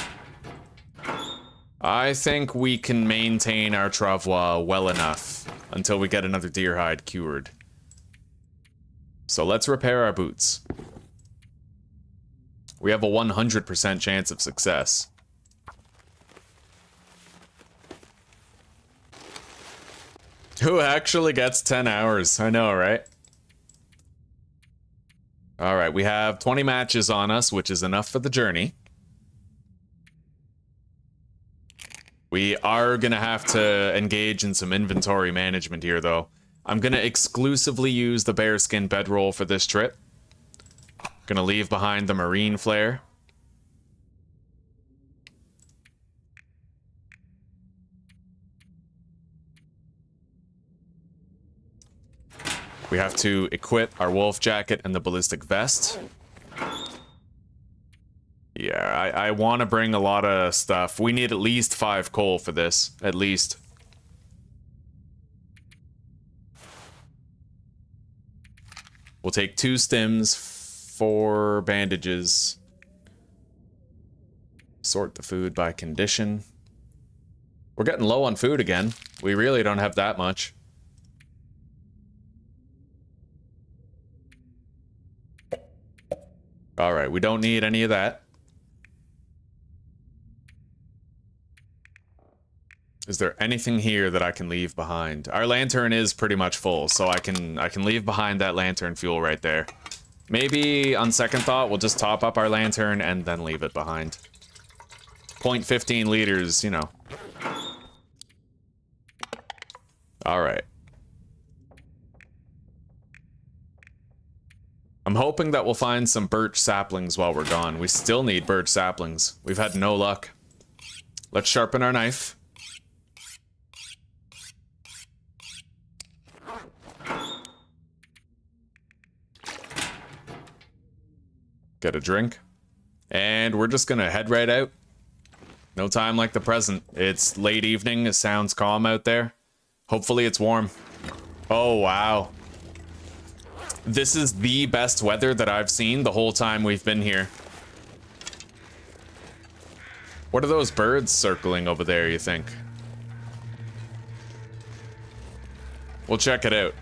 Speaker 1: I think we can maintain our travois well enough until we get another deer hide cured. So let's repair our boots. We have a 100% chance of success. Who actually gets 10 hours? I know, right? Alright, we have 20 matches on us, which is enough for the journey. We are gonna have to engage in some inventory management here, though. I'm gonna exclusively use the bearskin bedroll for this trip. Gonna leave behind the marine flare. We have to equip our wolf jacket and the ballistic vest. Yeah, I want to bring a lot of stuff. We need at least 5 coal for this. At least. We'll take 2 stems, 4 bandages. Sort the food by condition. We're getting low on food again. We really don't have that much. Alright, we don't need any of that. Is there anything here that I can leave behind? Our lantern is pretty much full, so I can leave behind that lantern fuel right there. Maybe, on second thought, we'll just top up our lantern and then leave it behind. 0.15 liters, you know. Alright. I'm hoping that we'll find some birch saplings while we're gone. We still need birch saplings. We've had no luck. Let's sharpen our knife. Get a drink. And we're just gonna head right out. No time like the present. It's late evening, it sounds calm out there. Hopefully it's warm. Oh, wow. This is the best weather that I've seen the whole time we've been here. What are those birds circling over there, you think? We'll check it out.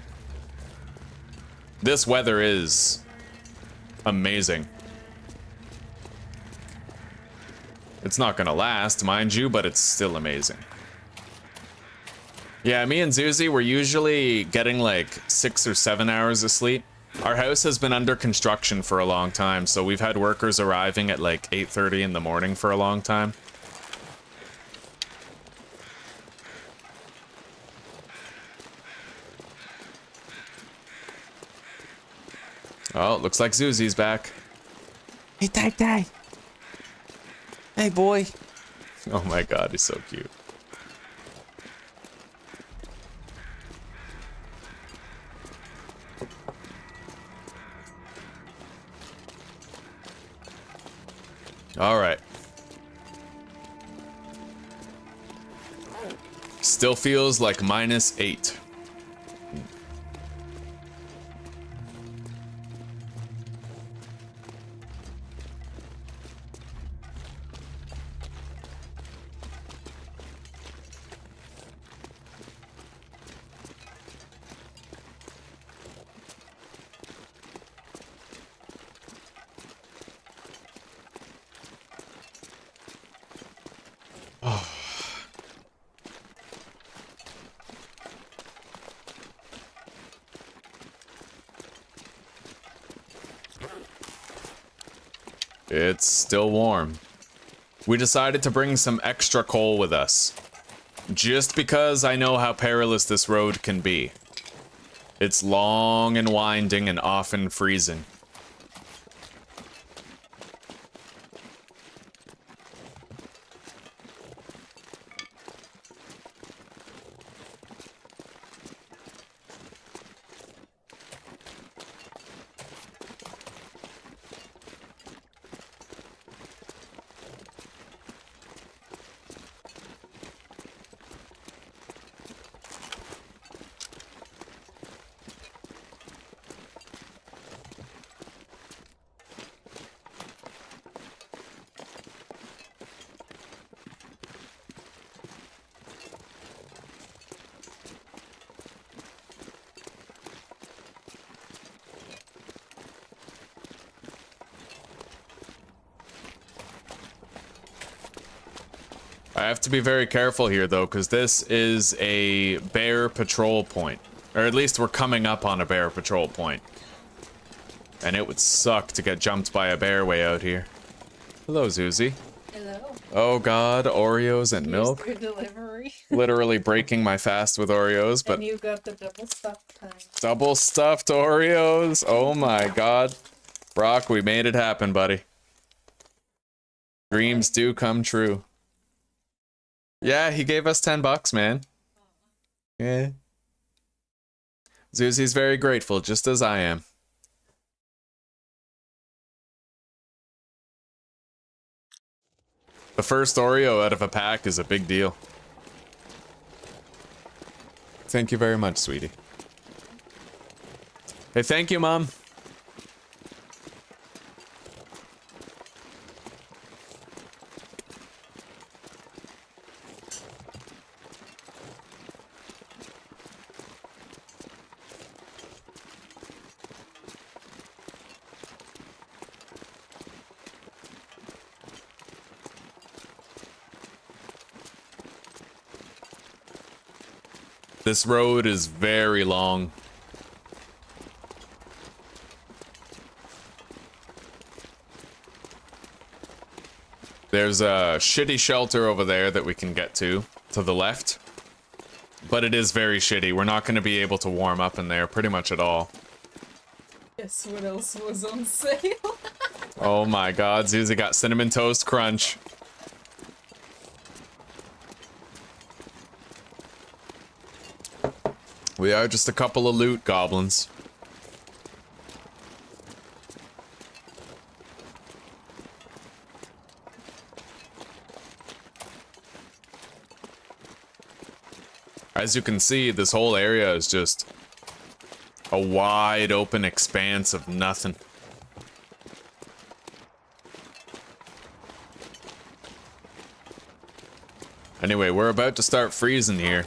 Speaker 1: This weather is amazing. It's not gonna last, mind you, but it's still amazing. Yeah, me and Zuzi, we're usually getting like 6 or 7 hours of sleep. Our house has been under construction for a long time, so we've had workers arriving at like 8:30 in the morning for a long time. Oh, looks like Zuzi's back. Hey, Ty. Hey, boy. Oh my god, he's so cute. All right. Still feels like -8. It's still warm. We decided to bring some extra coal with us. Just because I know how perilous this road can be. It's long and winding and often freezing. I have to be very careful here, though, because this is a bear patrol point. Or at least we're coming up on a bear patrol point. And it would suck to get jumped by a bear way out here. Hello, Zuzi.
Speaker 2: Hello.
Speaker 1: Oh god, Oreos and milk.
Speaker 2: Here's your delivery.
Speaker 1: Literally breaking my fast with Oreos, but...
Speaker 2: And you got the double stuffed kind.
Speaker 1: Double stuffed Oreos? Oh my god. Brock, we made it happen, buddy. Dreams do come true. Yeah, he gave us $10, man. Yeah. Zuzi's very grateful, just as I am. The first Oreo out of a pack is a big deal. Thank you very much, sweetie. Hey, thank you, Mom. This road is very long. There's a shitty shelter over there that we can get to the left. But it is very shitty. We're not going to be able to warm up in there pretty much at all.
Speaker 2: Guess what else was on sale?
Speaker 1: Oh my god, Zuzi got Cinnamon Toast Crunch. We are just a couple of loot goblins. As you can see, this whole area is just a wide open expanse of nothing. Anyway, we're about to start freezing here.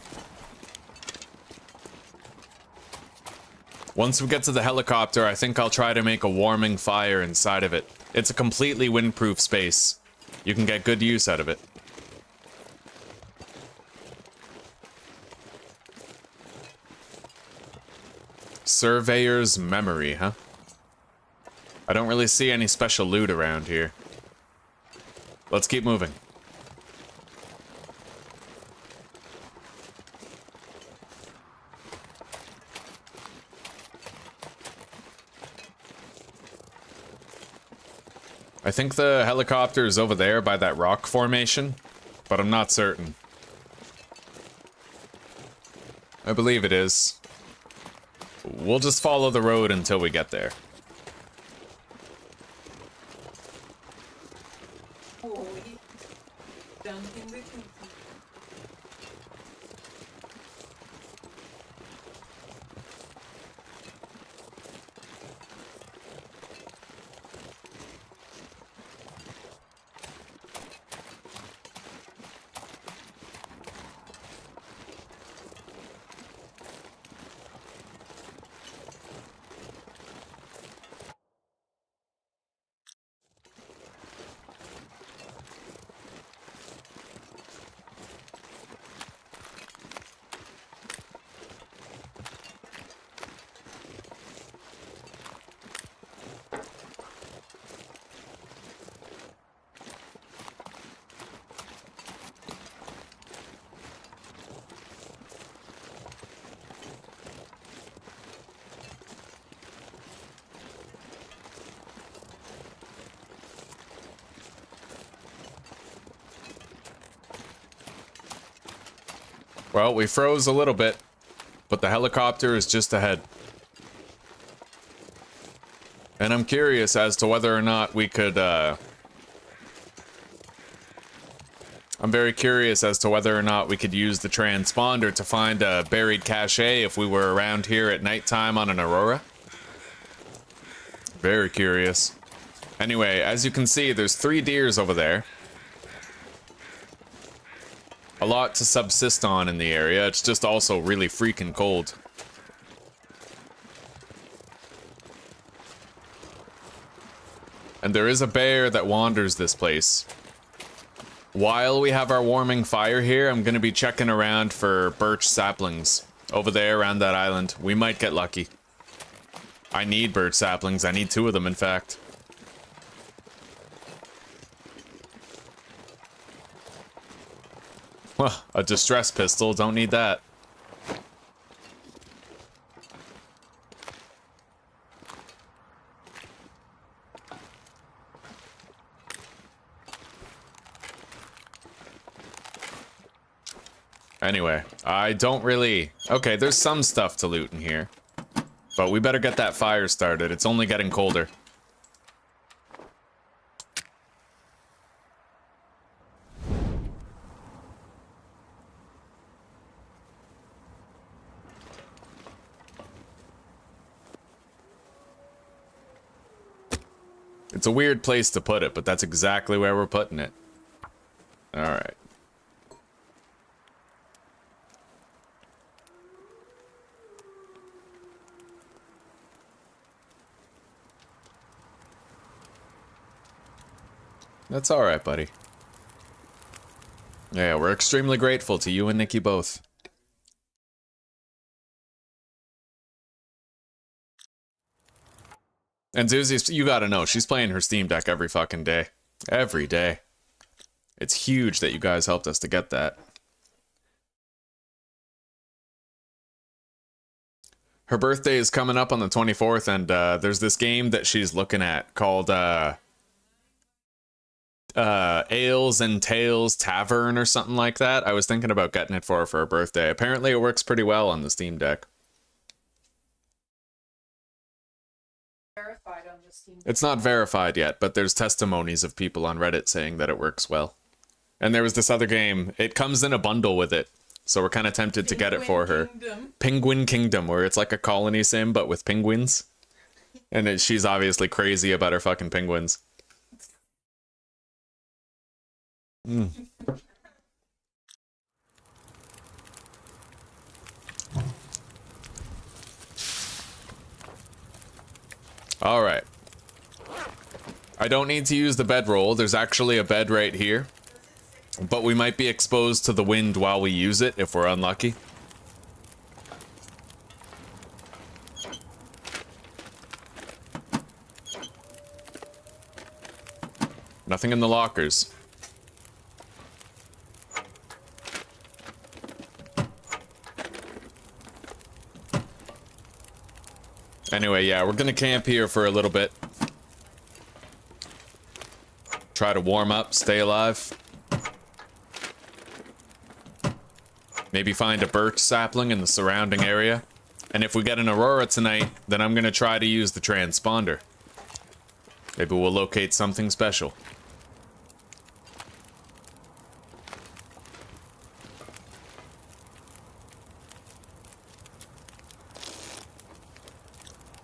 Speaker 1: Once we get to the helicopter, I think I'll try to make a warming fire inside of it. It's a completely windproof space. You can get good use out of it. Surveyor's memory, huh? I don't really see any special loot around here. Let's keep moving. I think the helicopter is over there by that rock formation, but I'm not certain. I believe it is. We'll just follow the road until we get there. Well, we froze a little bit, but the helicopter is just ahead. And I'm curious as to whether or not we could, I'm very curious as to whether or not we could use the transponder to find a buried cache if we were around here at nighttime on an Aurora. Very curious. Anyway, as you can see, there's 3 deers over there. A lot to subsist on in the area. It's just also really freaking cold. And there is a bear that wanders this place. While we have our warming fire here, I'm going to be checking around for birch saplings over there around that island. We might get lucky. I need birch saplings. I need 2 of them, in fact. Well, a distress pistol, don't need that. Anyway, I don't really... Okay, there's some stuff to loot in here. But we better get that fire started. It's only getting colder. It's a weird place to put it, but that's exactly where we're putting it. Alright. That's alright, buddy. Yeah, we're extremely grateful to you and Nikki both. And Zuzi, you gotta know, she's playing her Steam Deck every fucking day. Every day. It's huge that you guys helped us to get that. Her birthday is coming up on the 24th, and there's this game that she's looking at called Ales and Tales Tavern or something like that. I was thinking about getting it for her birthday. Apparently it works pretty well on the Steam Deck.
Speaker 2: Verified on the Steam.
Speaker 1: It's not verified yet, but there's testimonies of people on Reddit saying that it works well. And there was this other game. It comes in a bundle with it, so we're kind of tempted to get it for her. Penguin Kingdom, where it's like a colony sim, but with penguins. And she's obviously crazy about her fucking penguins. Mm. All right. I don't need to use the bedroll. There's actually a bed right here. But we might be exposed to the wind while we use it if we're unlucky. Nothing in the lockers. Anyway, yeah, we're gonna camp here for a little bit. Try to warm up, stay alive. Maybe find a birch sapling in the surrounding area. And if we get an aurora tonight, then I'm gonna try to use the transponder. Maybe we'll locate something special.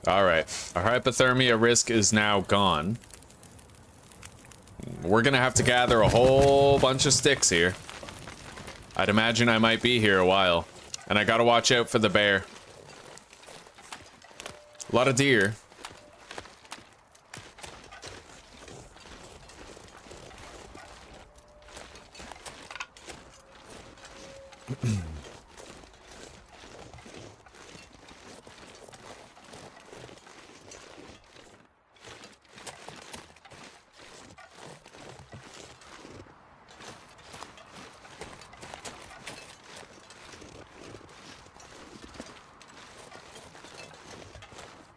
Speaker 1: Alright, our hypothermia risk is now gone. We're gonna have to gather a whole bunch of sticks here. I'd imagine I might be here a while. And I gotta watch out for the bear. A lot of deer.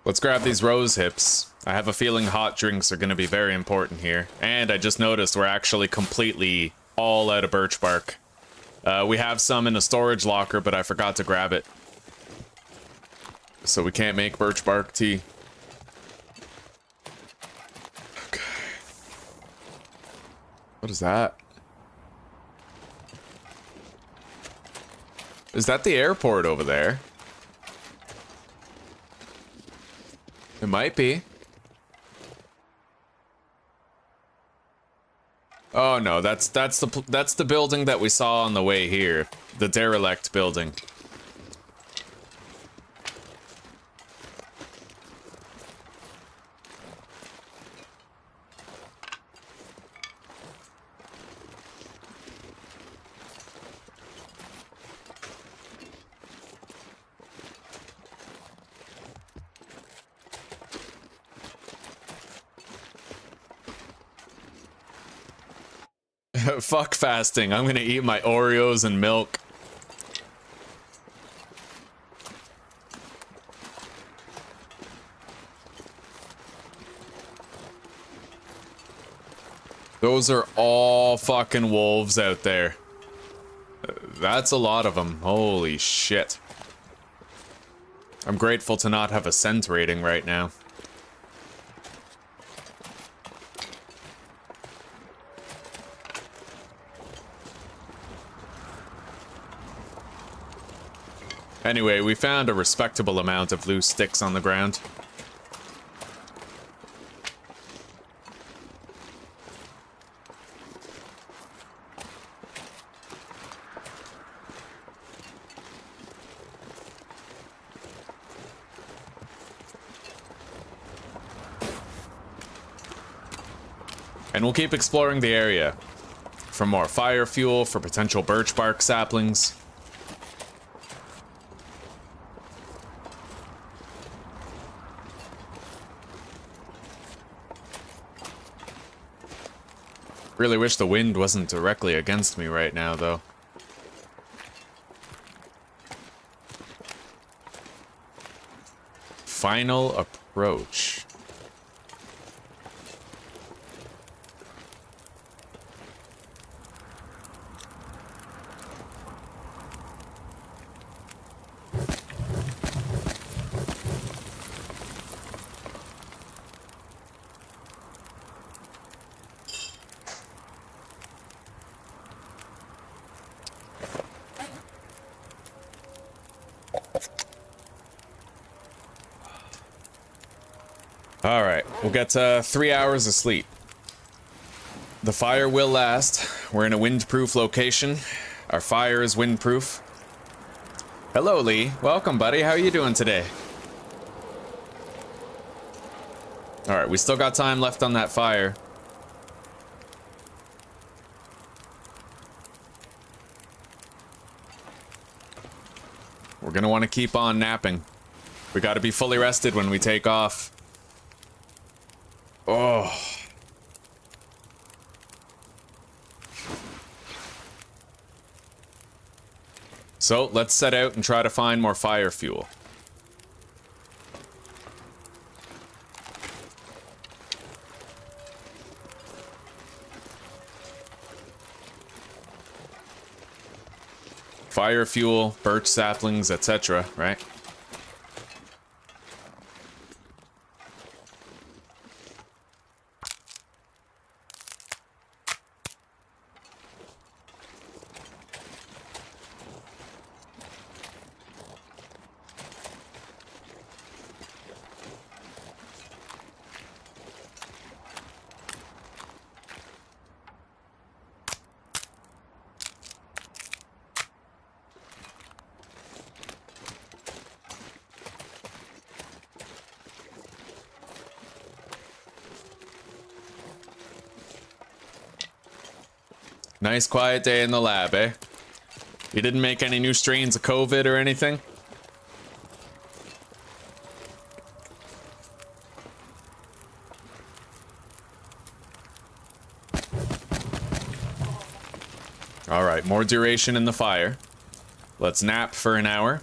Speaker 1: Let's grab these rose hips. I have a feeling hot drinks are going to be very important here. And I just noticed we're actually completely all out of birch bark. We have some in a storage locker, but I forgot to grab it. So we can't make birch bark tea. Okay. What is that? Is that the airport over there? It might be. Oh no, that's the building that we saw on the way here, the derelict building. Fuck fasting. I'm gonna eat my Oreos and milk. Those are all fucking wolves out there. That's a lot of them. Holy shit. I'm grateful to not have a scent rating right now. Anyway, we found a respectable amount of loose sticks on the ground. And we'll keep exploring the area for more fire fuel, for potential birch bark saplings. Really wish the wind wasn't directly against me right now, though. Final approach. Alright, we'll get 3 hours of sleep. The fire will last. We're in a windproof location. Our fire is windproof. Hello, Lee. Welcome, buddy. How are you doing today? Alright, we still got time left on that fire. We're gonna want to keep on napping. We gotta be fully rested when we take off. Oh. So, let's set out and try to find more fire fuel. Fire fuel, birch saplings, etc., right? Nice quiet day in the lab, eh? You didn't make any new strains of COVID or anything? Alright, more duration in the fire. Let's nap for an hour.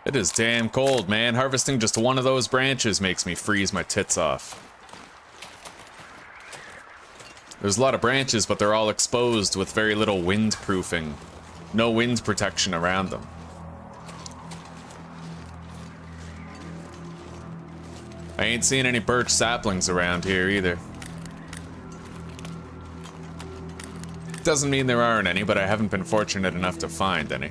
Speaker 1: It is damn cold, man. Harvesting just one of those branches makes me freeze my tits off. There's a lot of branches, but they're all exposed with very little windproofing. No wind protection around them. I ain't seen any birch saplings around here either. Doesn't mean there aren't any, but I haven't been fortunate enough to find any.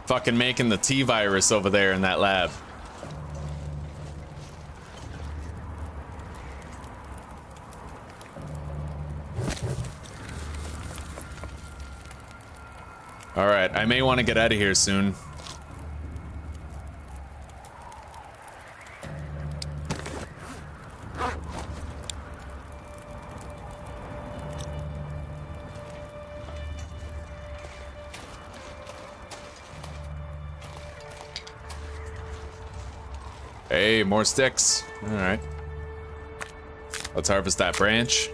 Speaker 1: Fucking making the T-virus over there in that lab. Alright, I may want to get out of here soon. Hey, more sticks. Alright. Let's harvest that branch.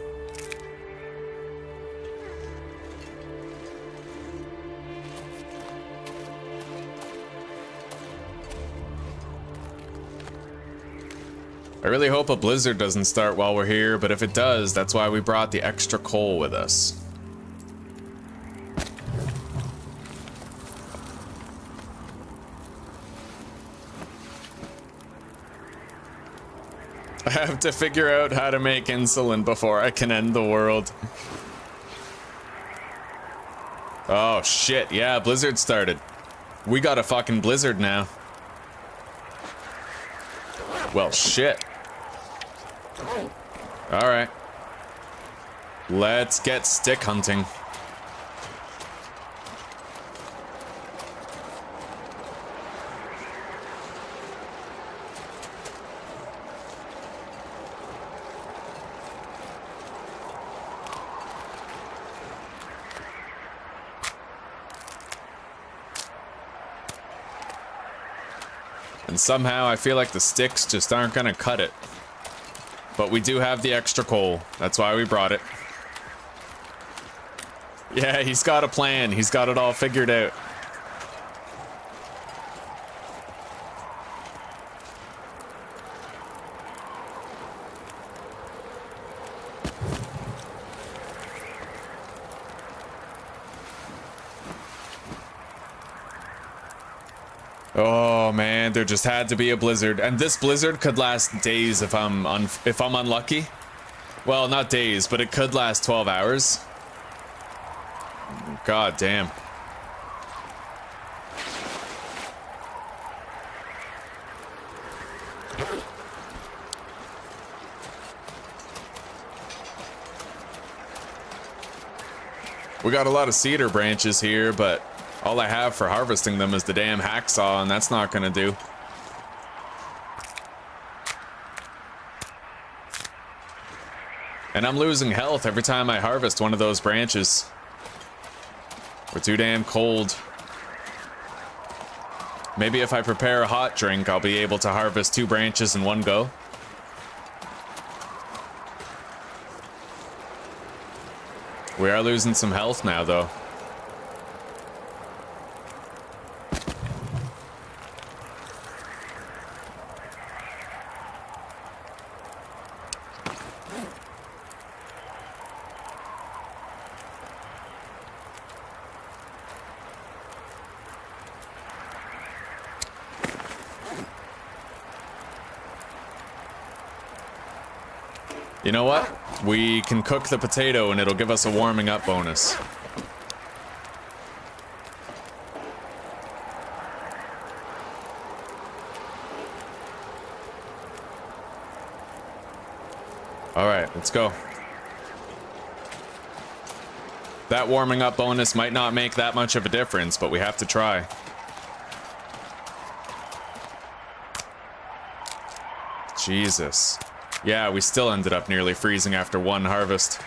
Speaker 1: I really hope a blizzard doesn't start while we're here, but if it does, that's why we brought the extra coal with us. I have to figure out how to make insulin before I can end the world. Oh shit, yeah, blizzard started. We got a fucking blizzard now. Well, shit. Alright. Let's get stick hunting. And somehow I feel like the sticks just aren't gonna cut it. But we do have the extra coal. That's why we brought it. Yeah, he's got a plan. He's got it all figured out. Oh man, there just had to be a blizzard, and this blizzard could last days if I'm unlucky. Well, not days, but it could last 12 hours. God damn. We got a lot of cedar branches here, but all I have for harvesting them is the damn hacksaw, and that's not gonna do. And I'm losing health every time I harvest one of those branches. We're too damn cold. Maybe if I prepare a hot drink, I'll be able to harvest 2 branches in one go. We are losing some health now, though. You know what? We can cook the potato and it'll give us a warming up bonus. Alright, let's go. That warming up bonus might not make that much of a difference, but we have to try. Jesus. Yeah, we still ended up nearly freezing after one harvest.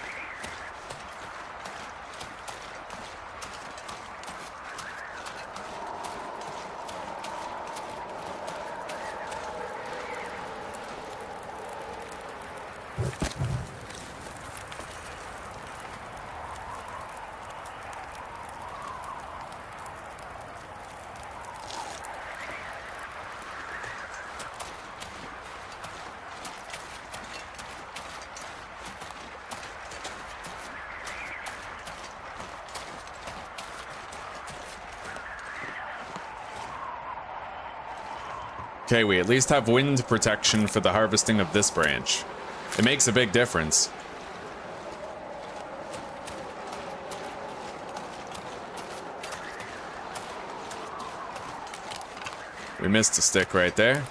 Speaker 1: Okay, we at least have wind protection for the harvesting of this branch. It makes a big difference. We missed a stick right there.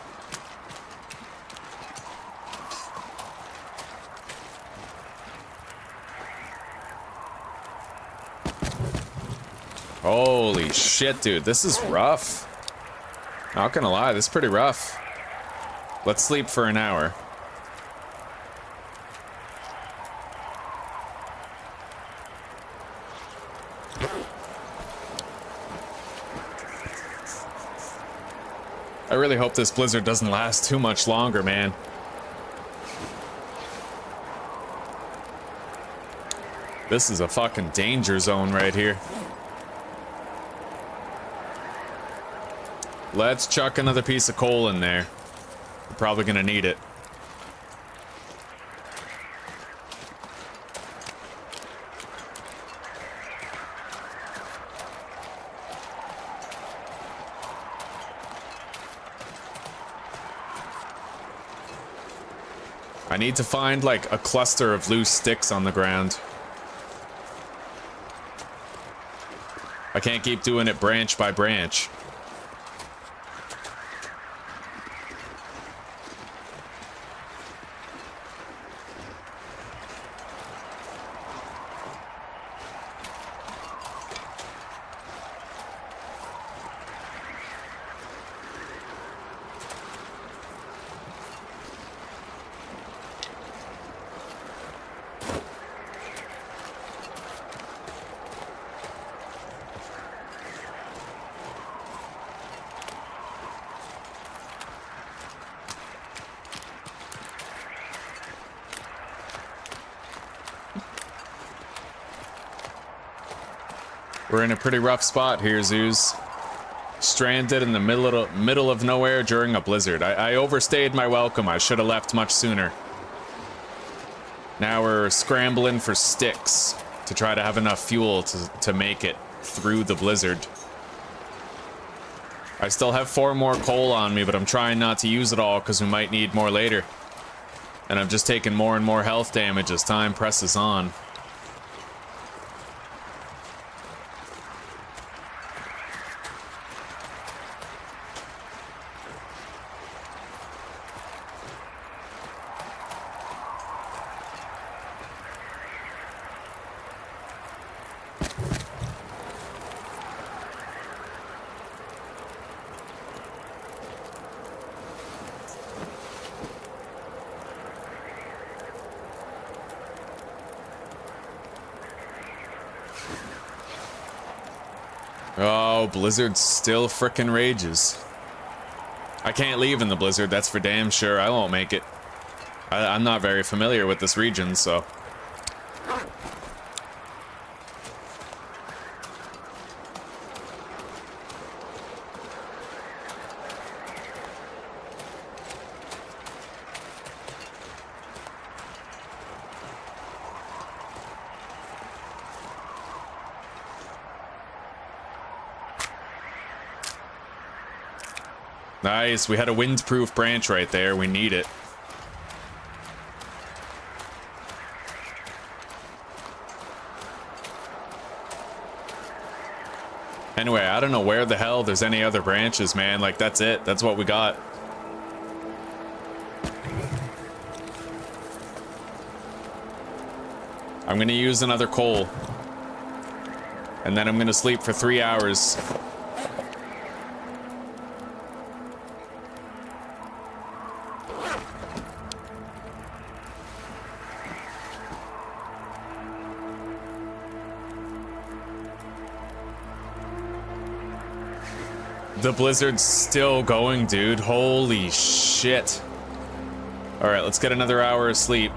Speaker 1: Holy shit, dude, this is rough. Not gonna lie, this is pretty rough. Let's sleep for an hour. I really hope this blizzard doesn't last too much longer, man. This is a fucking danger zone right here. Let's chuck another piece of coal in there. We're probably gonna need it. I need to find like a cluster of loose sticks on the ground. I can't keep doing it branch by branch. We're in a pretty rough spot here, Zeus. Stranded in the middle of nowhere during a blizzard. I overstayed my welcome. I should have left much sooner. Now we're scrambling for sticks to try to have enough fuel to make it through the blizzard. I still have 4 more coal on me, but I'm trying not to use it all because we might need more later. And I'm just taking more and more health damage as time presses on. Oh, blizzard still frickin' rages. I can't leave in the blizzard, that's for damn sure. I won't make it. I'm not very familiar with this region, so... Nice, we had a windproof branch right there. We need it. Anyway, I don't know where the hell there's any other branches, man. Like, that's it. That's what we got. I'm gonna use another coal. And then I'm gonna sleep for 3 hours. The blizzard's still going, dude. Holy shit. Alright, let's get another hour of sleep.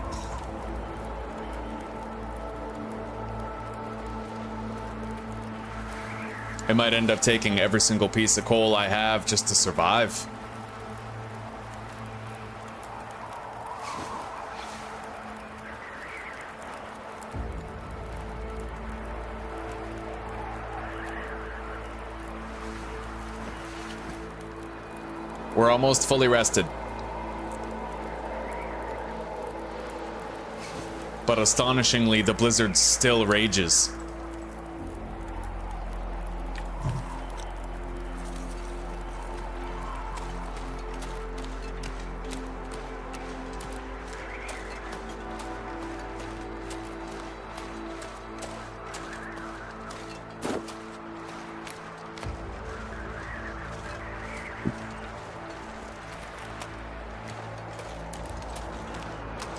Speaker 1: I might end up taking every single piece of coal I have just to survive. We're almost fully rested. But astonishingly, the blizzard still rages.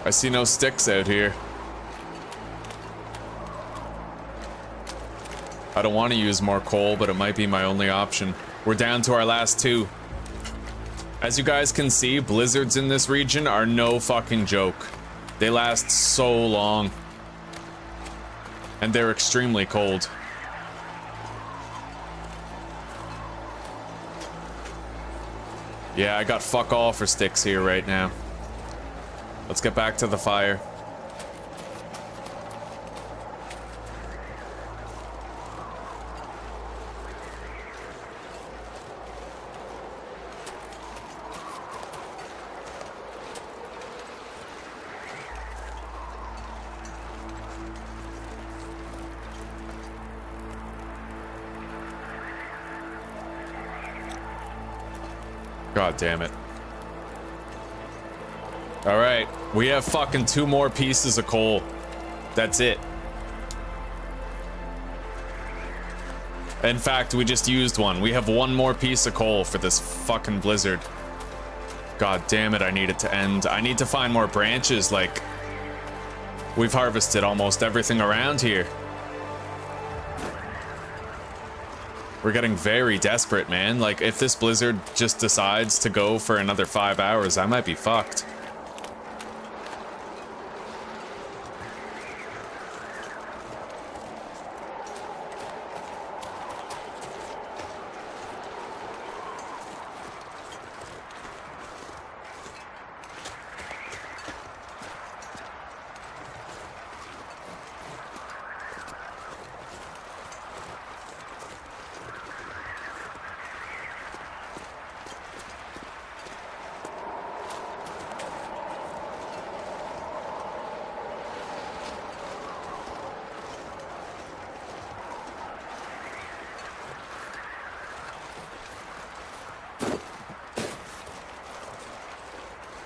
Speaker 1: I see no sticks out here. I don't want to use more coal, but it might be my only option. We're down to our last 2. As you guys can see, blizzards in this region are no fucking joke. They last so long. And they're extremely cold. Yeah, I got fuck all for sticks here right now. Let's get back to the fire. God damn it. Alright, we have fucking 2 more pieces of coal. That's it. In fact, we just used one. We have 1 more piece of coal for this fucking blizzard. God damn it, I need it to end. I need to find more branches, like... We've harvested almost everything around here. We're getting very desperate, man. Like, if this blizzard just decides to go for another 5 hours, I might be fucked.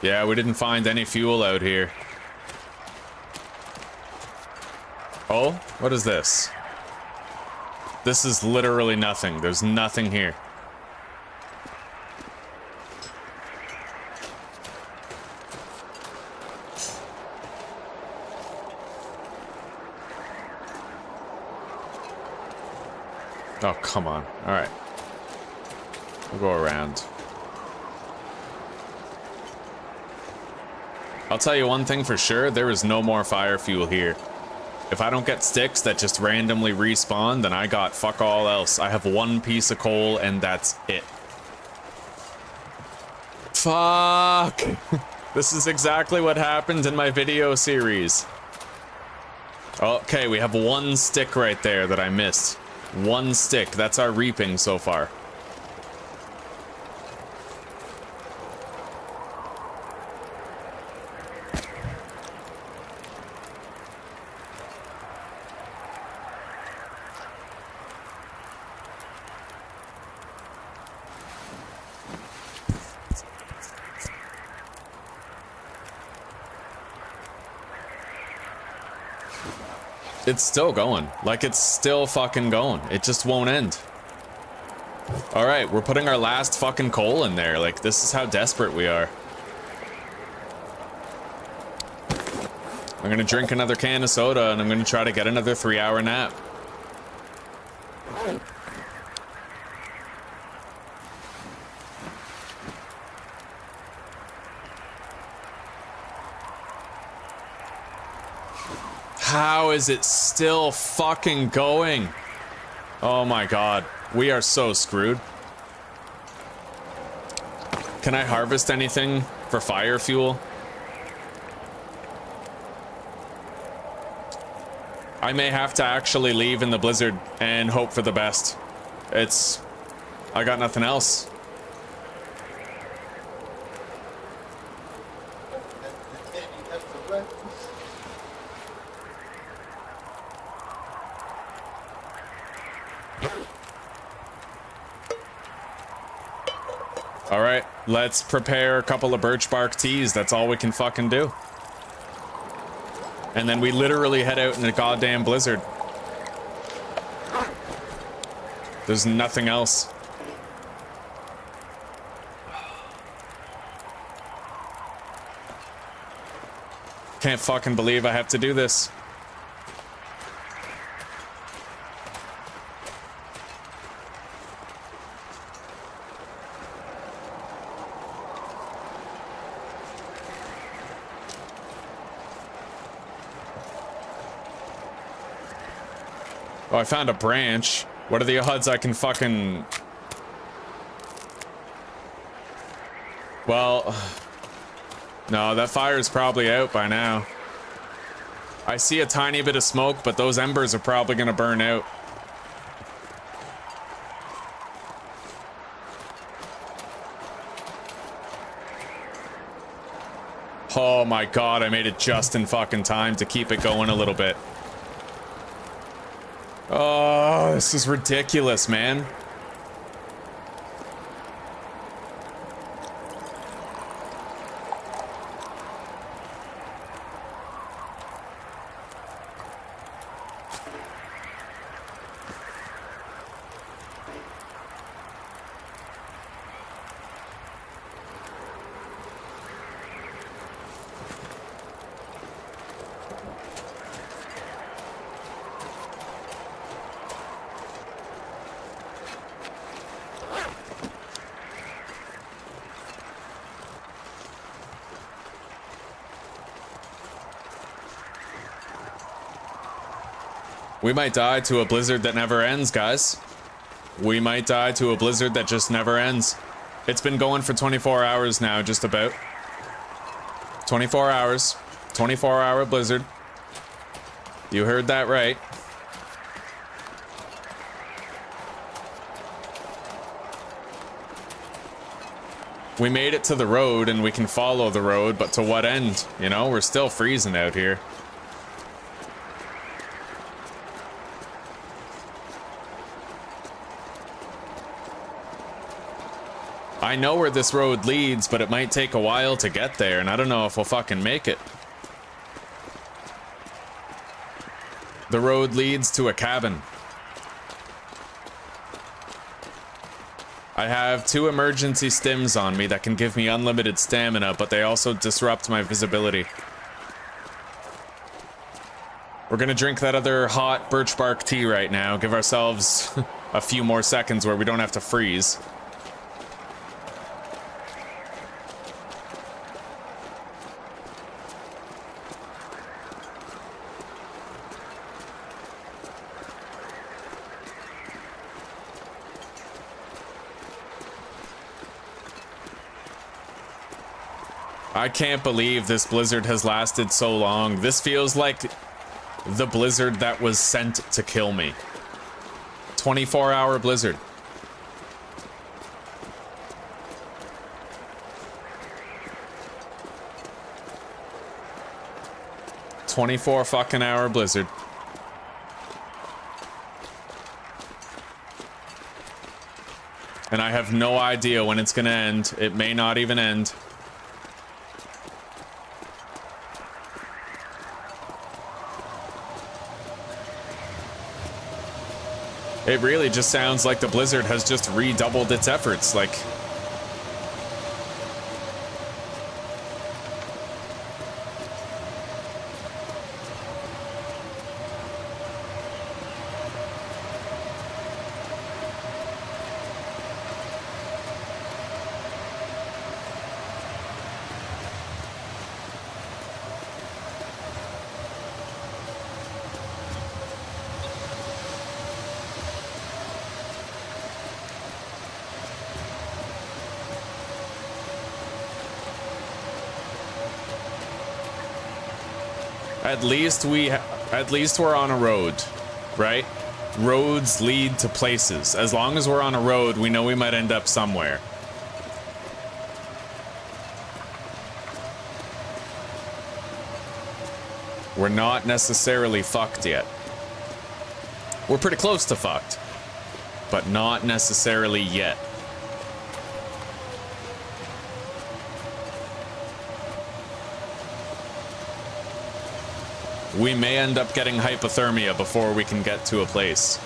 Speaker 1: Yeah, we didn't find any fuel out here. Oh, what is this? This is literally nothing. There's nothing here. Oh, come on. All right. We'll go around. I'll tell you one thing for sure, there is no more fire fuel here. If I don't get sticks that just randomly respawn, then I got fuck all else. I have 1 piece of coal and that's it. Fuck! This is exactly what happened in my video series. Okay, we have 1 stick right there that I missed. 1 stick, that's our reaping so far. It's still going. Like, it's still fucking going. It just won't end. Alright, we're putting our last fucking coal in there. Like, this is how desperate we are. I'm gonna drink another can of soda, and I'm gonna try to get another 3-hour nap. How is it still fucking going? Oh my god. We are so screwed. Can I harvest anything for fire fuel? I may have to actually leave in the blizzard and hope for the best. I got nothing else. Alright, let's prepare a couple of birch bark teas. That's all we can fucking do. And then we literally head out in a goddamn blizzard. There's nothing else. Can't fucking believe I have to do this. Oh, I found a branch. What are the odds I can fucking... Well... No, that fire's probably out by now. I see a tiny bit of smoke, but those embers are probably gonna burn out. Oh my god, I made it just in fucking time to keep it going a little bit. Oh, this is ridiculous, man. We might die to a blizzard that never ends, guys. We might die to a blizzard that just never ends. It's been going for 24 hours now, just about. 24 hours. 24-hour blizzard. You heard that right. We made it to the road and we can follow the road, but to what end? You know, we're still freezing out here. I know where this road leads, but it might take a while to get there, and I don't know if we'll fucking make it. The road leads to a cabin. I have 2 emergency stims on me that can give me unlimited stamina, but they also disrupt my visibility. We're gonna drink that other hot birch bark tea right now, give ourselves a few more seconds where we don't have to freeze. I can't believe this blizzard has lasted so long. This feels like the blizzard that was sent to kill me. 24-hour blizzard. ~24-fucking-hour blizzard. And I have no idea when it's gonna end. It may not even end. It really just sounds like the blizzard has just redoubled its efforts, like... At least we're on a road, right? Roads lead to places. As long as we're on a road, we know we might end up somewhere. We're not necessarily fucked yet. We're pretty close to fucked, but not necessarily yet. We may end up getting hypothermia before we can get to a place.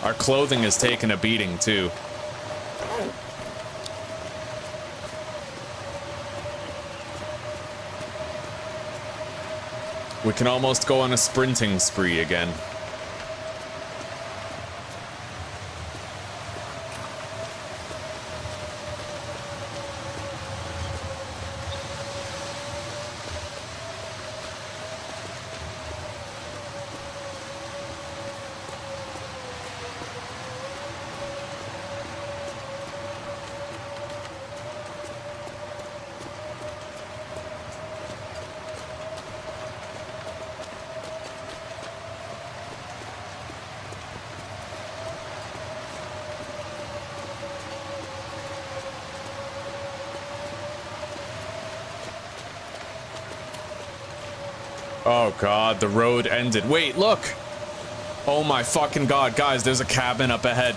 Speaker 1: Our clothing has taken a beating, too. We can almost go on a sprinting spree again. Oh god, the road ended. Wait, look! Oh my fucking god, guys, there's a cabin up ahead.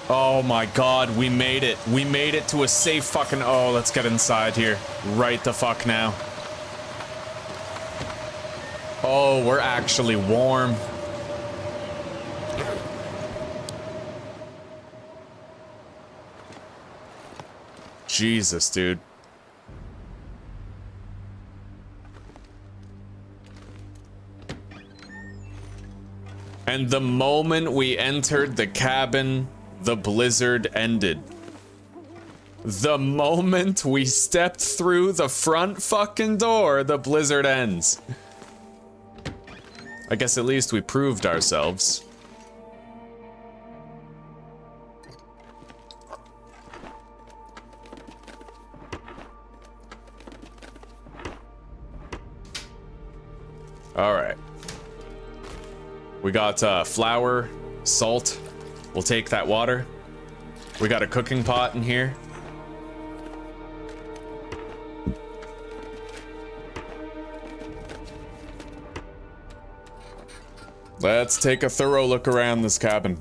Speaker 1: Oh my god, we made it. We made it to a safe fucking... Oh, let's get inside here. Right the fuck now. Oh, we're actually warm. Jesus, dude. And the moment we entered the cabin, the blizzard ended. The moment we stepped through the front fucking door, the blizzard ends. I guess at least we proved ourselves. All right. We got flour, salt. We'll take that water. We got a cooking pot in here. Let's take a thorough look around this cabin.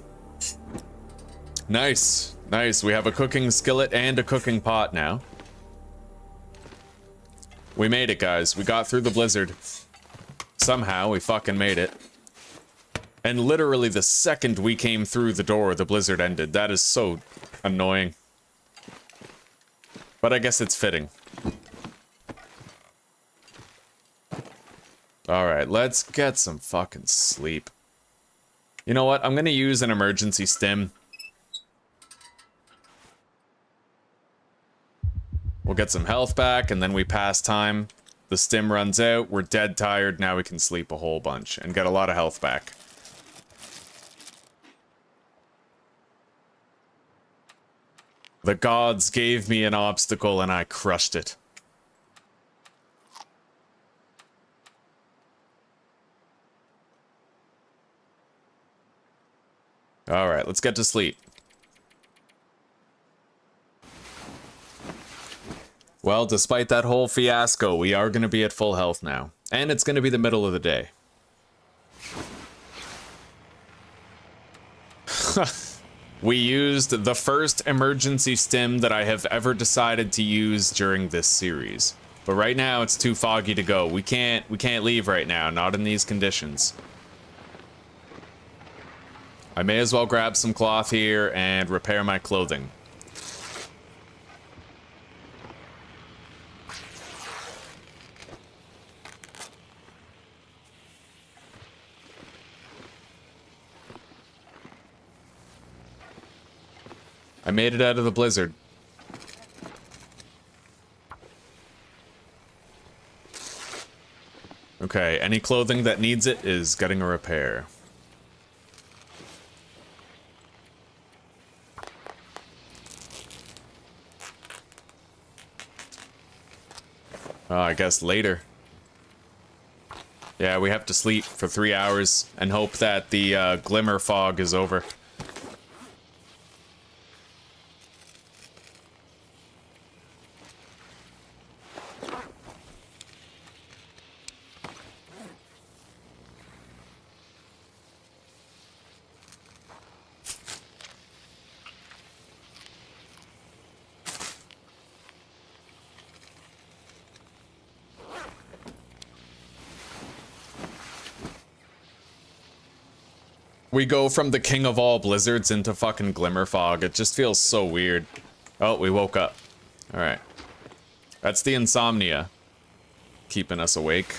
Speaker 1: Nice, nice. We have a cooking skillet and a cooking pot now. We made it, guys. We got through the blizzard. Somehow, we fucking made it. And literally the second we came through the door, the blizzard ended. That is so annoying. But I guess it's fitting. Alright, let's get some fucking sleep. You know what? I'm gonna use an emergency stim. We'll get some health back, and then we pass time. The stim runs out, we're dead tired, now we can sleep a whole bunch and get a lot of health back. The gods gave me an obstacle and I crushed it. Alright, let's get to sleep. Well, despite that whole fiasco, we are going to be at full health now. And it's going to be the middle of the day. We used the first emergency stim that I have ever decided to use during this series. But right now, it's too foggy to go. We can't leave right now, not in these conditions. I may as well grab some cloth here and repair my clothing. I made it out of the blizzard. Okay, any clothing that needs it is getting a repair. I guess later. Yeah, we have to sleep for 3 hours and hope that the glimmer fog is over. We go from the king of all blizzards into fucking glimmer fog. It just feels so weird. Oh, we woke up. Alright. That's the insomnia keeping us awake.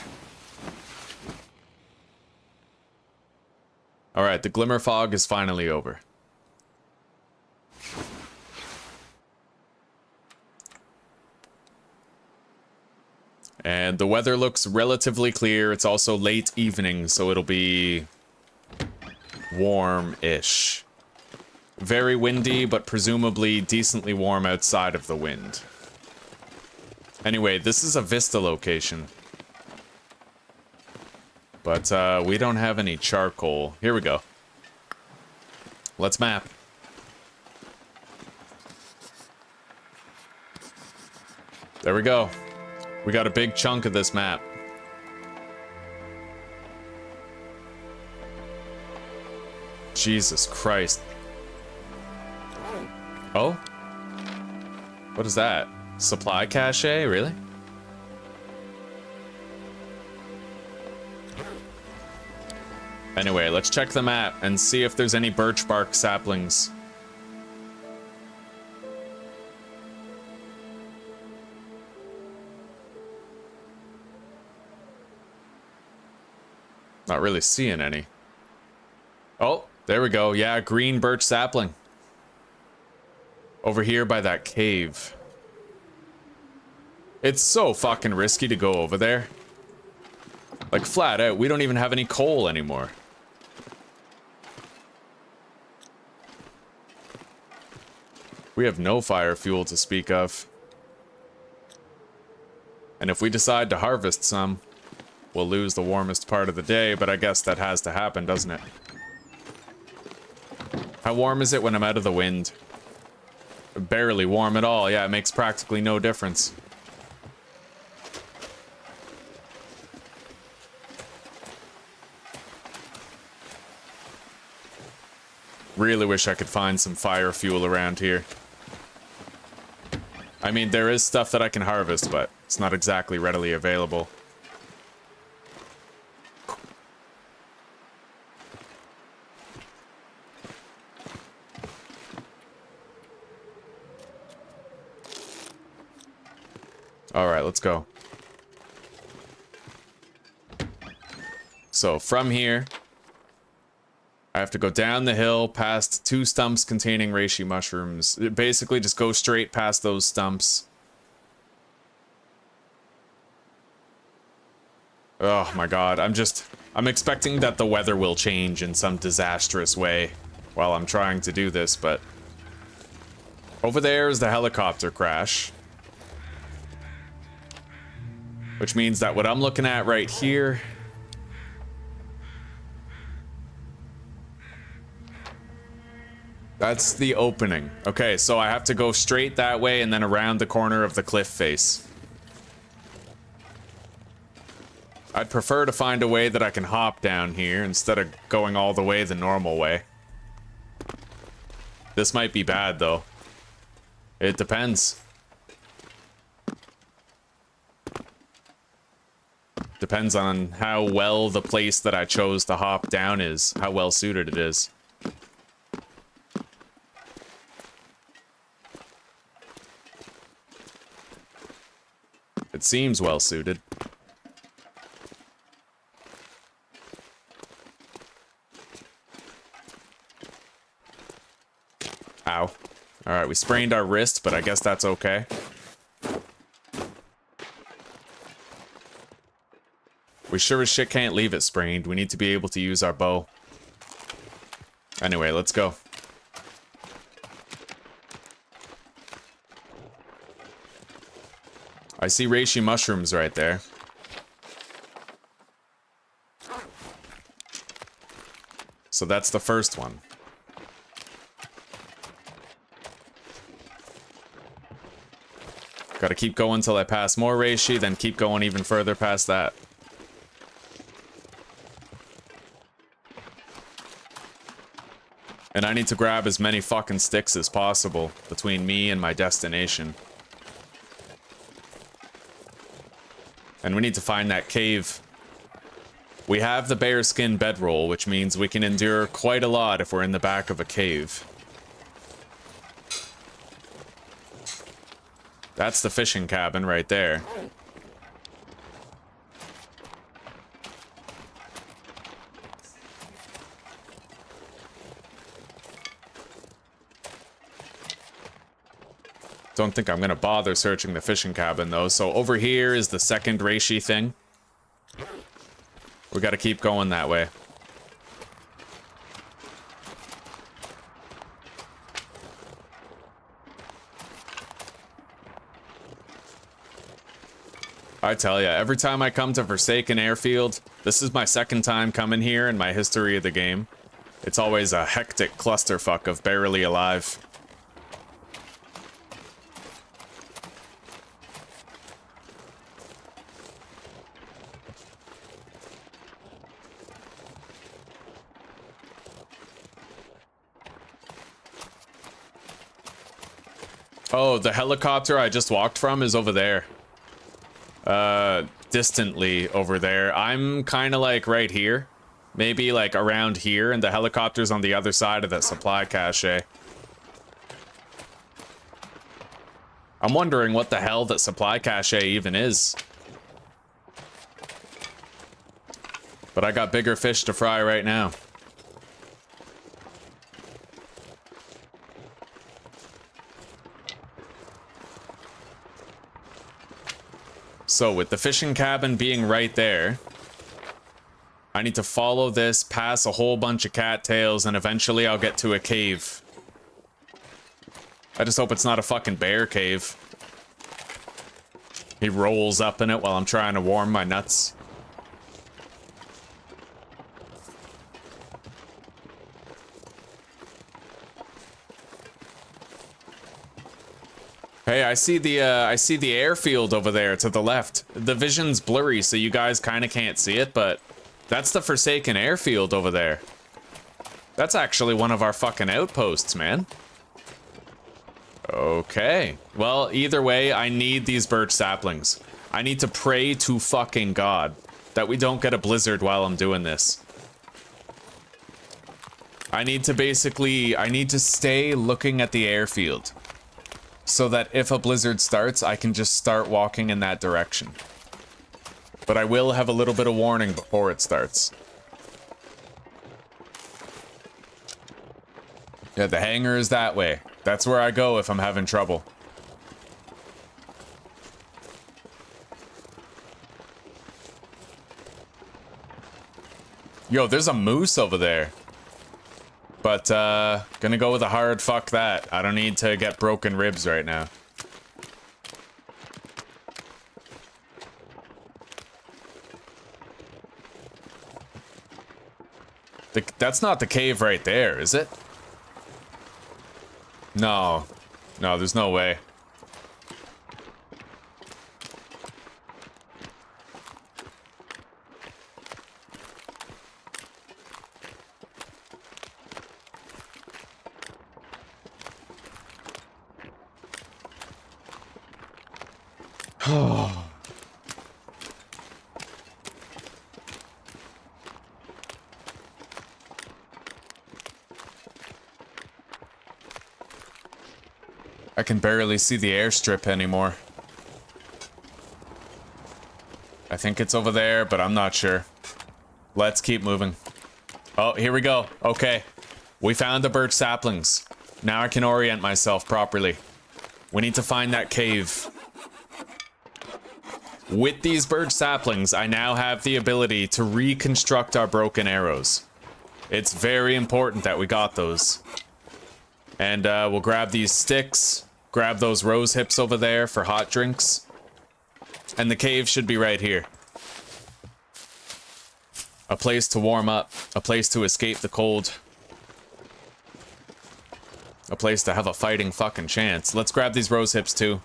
Speaker 1: Alright, the glimmer fog is finally over. And the weather looks relatively clear. It's also late evening, so it'll be warm-ish. Very windy, but presumably decently warm outside of the wind. Anyway, this is a Vista location. But we don't have any charcoal. Here we go. Let's map. There we go. We got a big chunk of this map. Jesus Christ. Oh? What is that? Supply cache? Really? Anyway, let's check the map and see if there's any birch bark saplings. Not really seeing any. Oh, there we go. Yeah, green birch sapling. Over here by that cave. It's so fucking risky to go over there. Like, flat out, we don't even have any coal anymore. We have no fire fuel to speak of. And if we decide to harvest some, we'll lose the warmest part of the day, but I guess that has to happen, doesn't it? How warm is it when I'm out of the wind? Barely warm at all. Yeah, it makes practically no difference. Really wish I could find some fire fuel around here. I mean, there is stuff that I can harvest, but it's not exactly readily available. Alright, let's go. So, from here, I have to go down the hill past 2 stumps containing reishi mushrooms. Basically, just go straight past those stumps. Oh my god, I'm expecting that the weather will change in some disastrous way while I'm trying to do this, but... Over there is the helicopter crash. Which means that what I'm looking at right here... That's the opening. Okay, so I have to go straight that way and then around the corner of the cliff face. I'd prefer to find a way that I can hop down here instead of going all the way the normal way. This might be bad, though. It depends. Depends on how well the place that I chose to hop down is, how well suited it is. It seems well suited. Ow. Alright, we sprained our wrist, but I guess that's okay. We sure as shit can't leave it sprained. We need to be able to use our bow. Anyway, let's go. I see reishi mushrooms right there. So that's the first one. Gotta keep going till I pass more reishi, then keep going even further past that. And I need to grab as many fucking sticks as possible between me and my destination. And we need to find that cave. We have the bearskin bedroll, which means we can endure quite a lot if we're in the back of a cave. That's the fishing cabin right there. Don't think I'm gonna bother searching the fishing cabin though. So over here is the second reishi thing. We gotta keep going that way. I tell ya, every time I come to Forsaken Airfield, this is my second time coming here in my history of the game. It's always a hectic clusterfuck of barely alive. Oh, the helicopter I just walked from is over there. Distantly over there. I'm kind of like right here. Maybe like around here, and the helicopter's on the other side of that supply cache. I'm wondering what the hell that supply cache even is. But I got bigger fish to fry right now. So with the fishing cabin being right there, I need to follow this, pass a whole bunch of cattails, and eventually I'll get to a cave. I just hope it's not a fucking bear cave. He rolls up in it while I'm trying to warm my nuts. Hey, I see the airfield over there to the left. The vision's blurry, so you guys kind of can't see it, but that's the Forsaken airfield over there. That's actually one of our fucking outposts, man. Okay. Well, either way, I need these birch saplings. I need to pray to fucking God that we don't get a blizzard while I'm doing this. I need to stay looking at the airfield, so that if a blizzard starts, I can just start walking in that direction. But I will have a little bit of warning before it starts. Yeah, the hangar is that way. That's where I go if I'm having trouble. Yo, there's a moose over there. But, gonna go with a hard fuck that. I don't need to get broken ribs right now. That's not the cave right there, is it? No. No, there's no way. I can barely see the airstrip anymore. I think it's over there, but I'm not sure. Let's keep moving. Oh, here we go. Okay. We found the birch saplings. Now I can orient myself properly. We need to find that cave. With these birch saplings, I now have the ability to reconstruct our broken arrows. It's very important that we got those. And we'll grab these sticks, grab those rose hips over there for hot drinks. And the cave should be right here. A place to warm up, a place to escape the cold. A place to have a fighting fucking chance. Let's grab these rose hips too.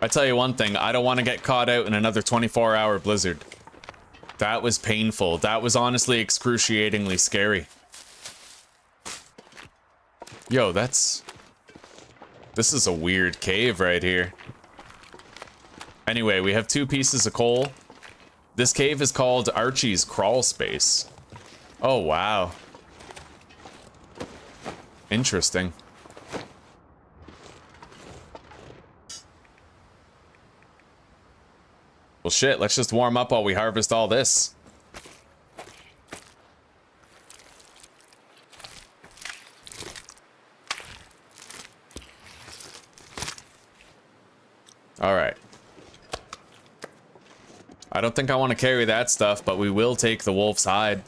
Speaker 1: I tell you one thing, I don't want to get caught out in another 24-hour blizzard. That was painful. That was honestly excruciatingly scary. Yo, this is a weird cave right here. Anyway, we have 2 pieces of coal. This cave is called Archie's Crawl Space. Oh, wow. Interesting. Well, shit, let's just warm up while we harvest all this. All right. I don't think I want to carry that stuff, but we will take the wolf's hide.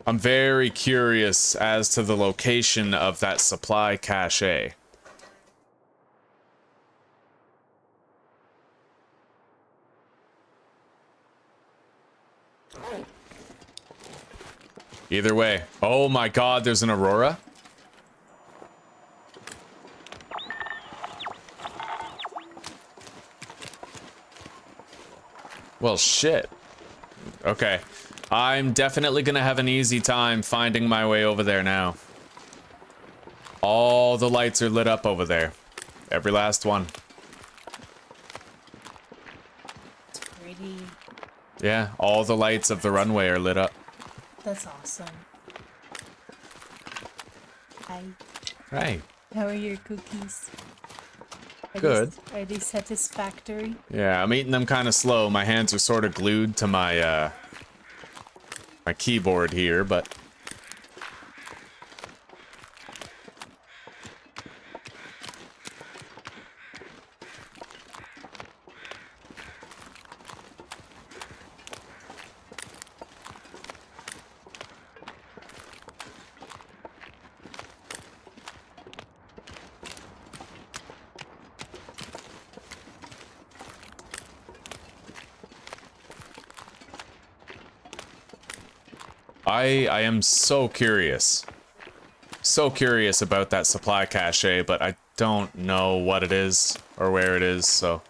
Speaker 1: I'm very curious as to the location of that supply cache. Either way. Oh my god, there's an aurora? Well, shit. Okay. I'm definitely gonna have an easy time finding my way over there now. All the lights are lit up over there. Every last one.
Speaker 2: It's pretty.
Speaker 1: Yeah, all the lights of the runway are lit up.
Speaker 2: That's awesome. Hi.
Speaker 1: Right.
Speaker 2: How are your cookies?
Speaker 1: Good.
Speaker 2: Are they satisfactory?
Speaker 1: Yeah, I'm eating them kind of slow. My hands are sort of glued to my my keyboard here, but I am so curious. So curious about that supply cache, but I don't know what it is or where it is, so.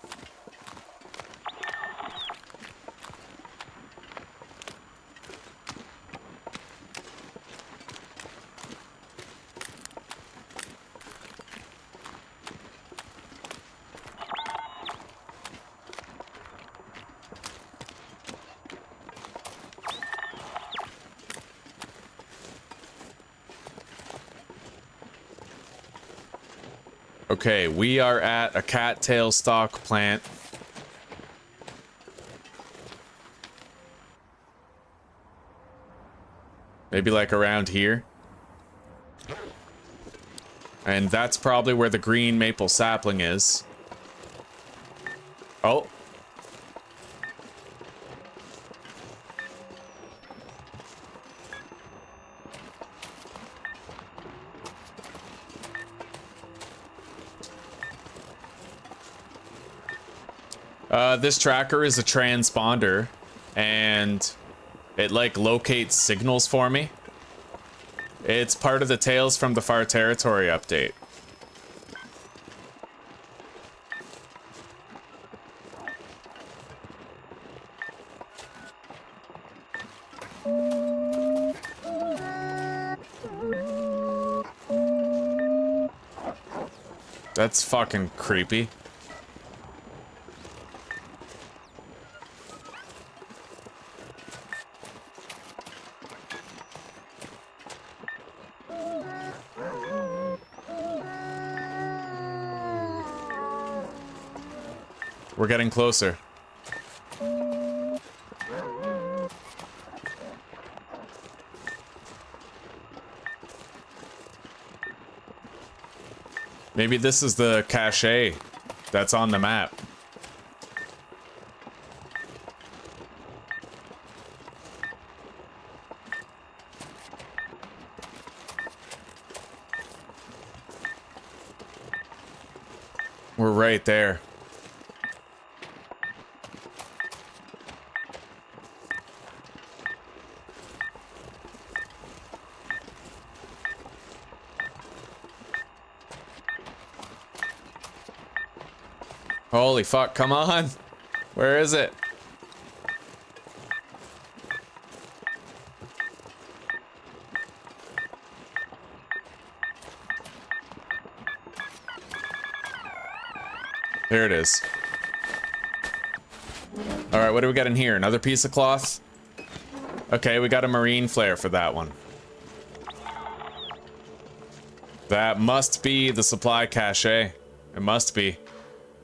Speaker 1: Okay, we are at a cattail stalk plant. Maybe like around here. And that's probably where the green maple sapling is. Oh. This tracker is a transponder, and it like locates signals for me. It's part of the Tales from the Far Territory update. That's fucking creepy. We're getting closer. Maybe this is the cache that's on the map. We're right there. Holy fuck, come on! Where is it? There it is. Alright, what do we got in here? Another piece of cloth? Okay, we got a marine flare for that one. That must be the supply cache. It must be.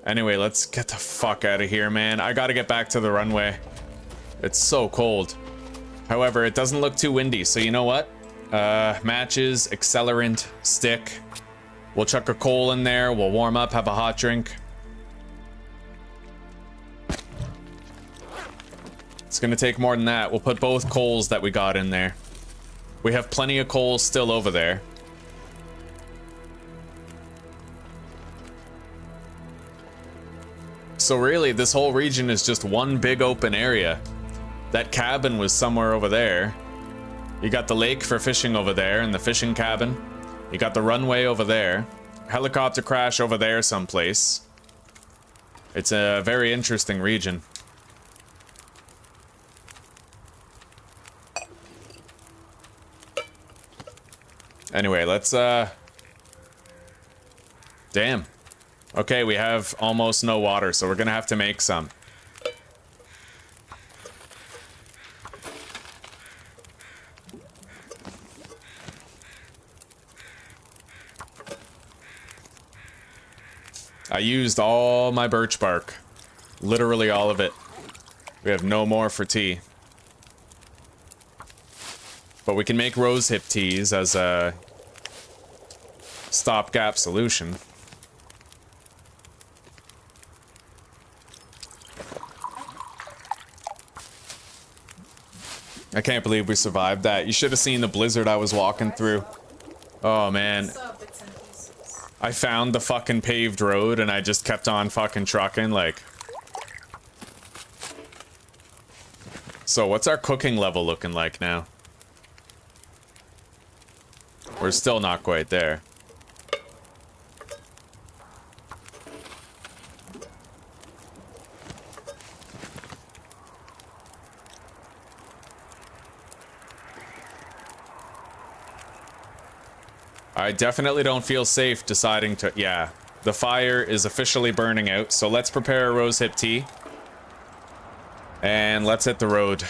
Speaker 1: Anyway, let's get the fuck out of here, man. I gotta get back to the runway. It's so cold. However, it doesn't look too windy, so you know what? Matches, accelerant, stick. We'll chuck a coal in there, we'll warm up, have a hot drink. It's gonna take more than that. We'll put both coals that we got in there. We have plenty of coal still over there. So really, this whole region is just one big open area. That cabin was somewhere over there. You got the lake for fishing over there and the fishing cabin. You got the runway over there. Helicopter crash over there someplace. It's a very interesting region. Anyway, let's, damn. Okay, we have almost no water, so we're gonna have to make some. I used all my birch bark. Literally all of it. We have no more for tea. But we can make rosehip teas as a stopgap solution. I can't believe we survived that. You should have seen the blizzard I was walking through. Oh man. I found the fucking paved road and I just kept on fucking trucking, like. So what's our cooking level looking like now? We're still not quite there. I definitely don't feel safe deciding to... Yeah, the fire is officially burning out, so let's prepare a rosehip tea. And let's hit the road.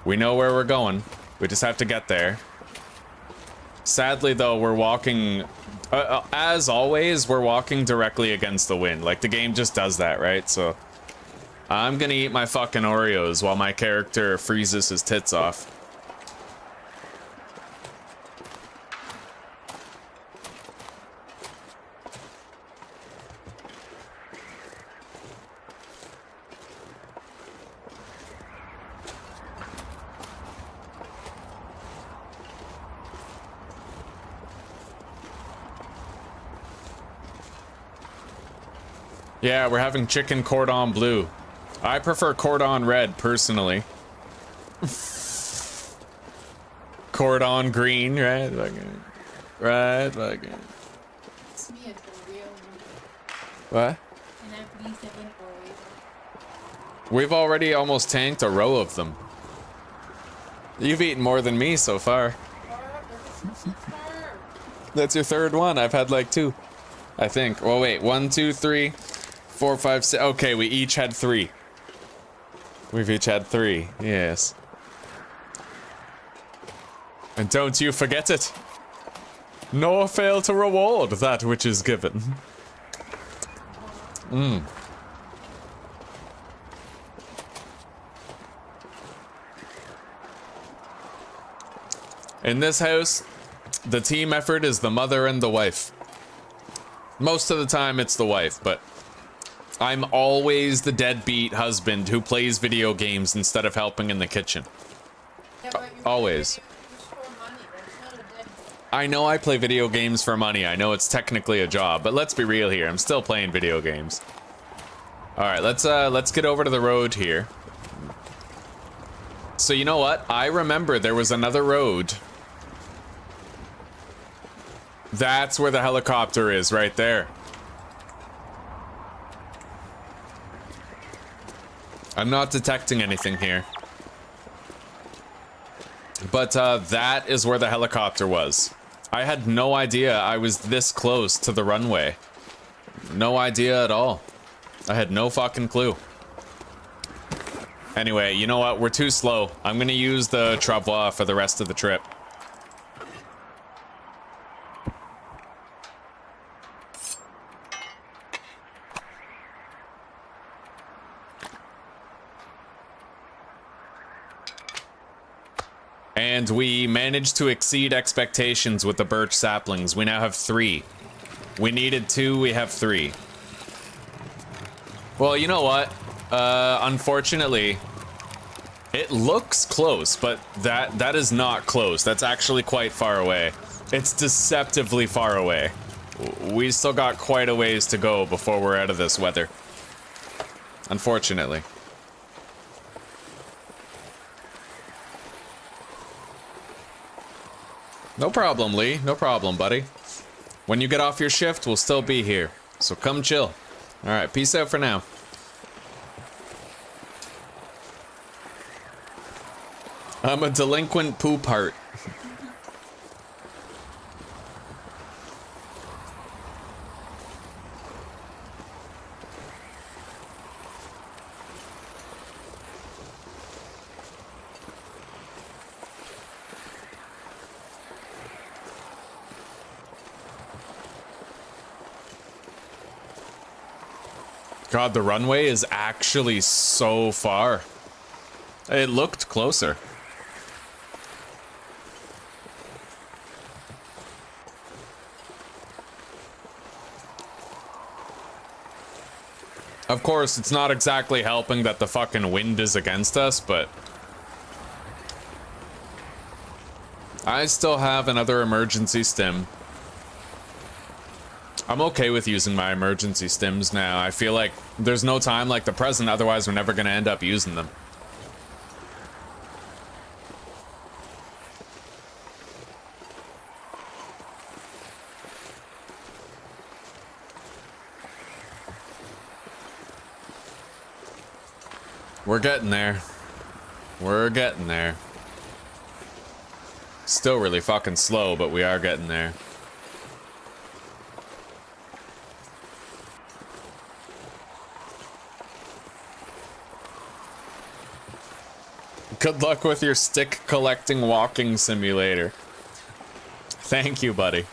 Speaker 1: We know where we're going. We just have to get there. Sadly, though, we're walking... as always, we're walking directly against the wind. Like, the game just does that, right? So... I'm gonna eat my fucking Oreos while my character freezes his tits off. Yeah, we're having chicken cordon bleu. I prefer cordon red, personally. Cordon green, right? Right, fucking.
Speaker 3: It's me at the real
Speaker 1: What?
Speaker 3: and I please the inquiry.
Speaker 1: We've already almost tanked a row of them. You've eaten more than me so far. That's your third one. I've had like 2. I think. Well, wait. 1, 2, 3, 4, 5, 6. Okay, we each had 3. We've each had 3, yes. And don't you forget it, nor fail to reward that which is given. In this house, the team effort is the mother and the wife. Most of the time it's the wife, but I'm always the deadbeat husband who plays video games instead of helping in the kitchen.
Speaker 3: Yeah, but you
Speaker 1: Always.
Speaker 3: play video games for money. That's not a dead.
Speaker 1: I know I play video games for money. I know it's technically a job, but let's be real here. I'm still playing video games. All right, let's get over to the road here. So you know what? I remember there was another road. That's where the helicopter is, right there. I'm not detecting anything here. But that is where the helicopter was. I had no idea I was this close to the runway. No idea at all. I had no fucking clue. Anyway, you know what? We're too slow. I'm gonna use the travois for the rest of the trip. And we managed to exceed expectations with the birch saplings. We now have 3. We needed 2, we have 3. Well, you know what? Unfortunately, it looks close, but that is not close. That's actually quite far away. It's deceptively far away. We still got quite a ways to go before we're out of this weather. Unfortunately. No problem, Lee. No problem, buddy. When you get off your shift, we'll still be here. So come chill. Alright, peace out for now. I'm a delinquent poop heart. God, the runway is actually so far. It looked closer. Of course, it's not exactly helping that the fucking wind is against us, but I still have another emergency stim. I'm okay with using my emergency stims now. I feel like there's no time like the present, otherwise we're never gonna end up using them. We're getting there. We're getting there. Still really fucking slow, but we are getting there. Good luck with your stick collecting walking simulator. Thank you, buddy.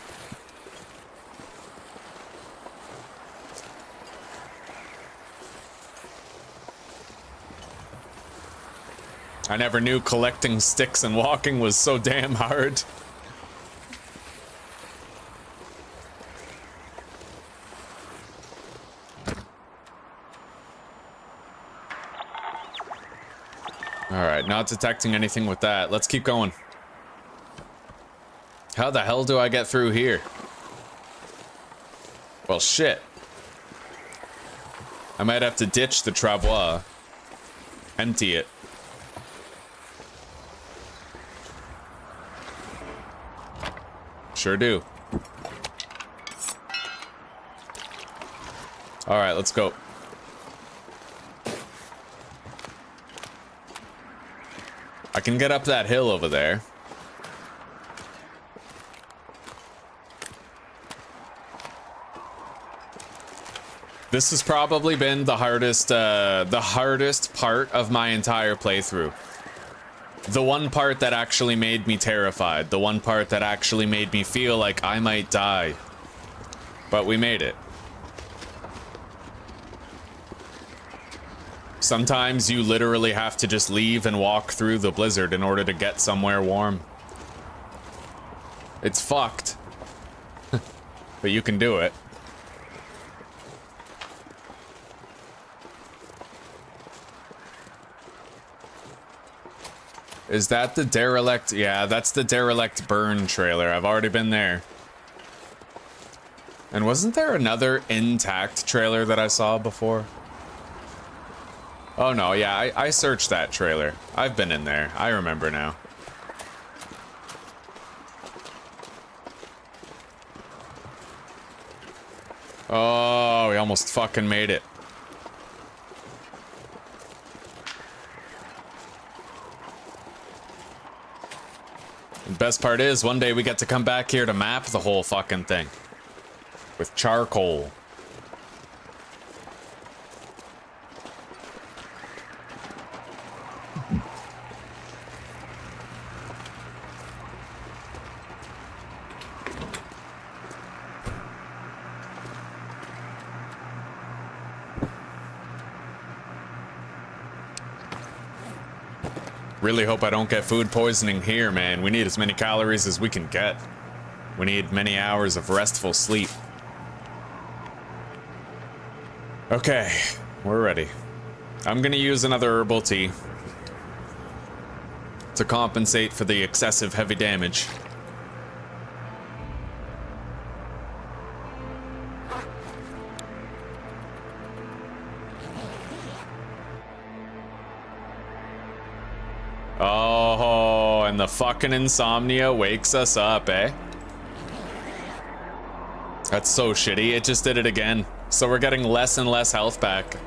Speaker 1: I never knew collecting sticks and walking was so damn hard. Alright, not detecting anything with that. Let's keep going. How the hell do I get through here? Well, shit. I might have to ditch the travois. Empty it. Sure do. Alright, let's go. I can get up that hill over there. This has probably been the hardest part of my entire playthrough. The one part that actually made me terrified. The one part that actually made me feel like I might die. But we made it. Sometimes you literally have to just leave and walk through the blizzard in order to get somewhere warm. It's fucked. But you can do it. Is that the derelict? Yeah, that's the derelict burn trailer. I've already been there. And wasn't there another intact trailer that I saw before? Oh no, yeah, I searched that trailer. I've been in there. I remember now. Oh, we almost fucking made it. The best part is, one day we get to come back here to map the whole fucking thing. With charcoal. Really hope I don't get food poisoning here, man. We need as many calories as we can get. We need many hours of restful sleep. Okay, we're ready. I'm gonna use another herbal tea to compensate for the excessive heavy damage. Oh, and the fucking insomnia wakes us up, eh? That's so shitty. It just did it again. So we're getting less and less health back.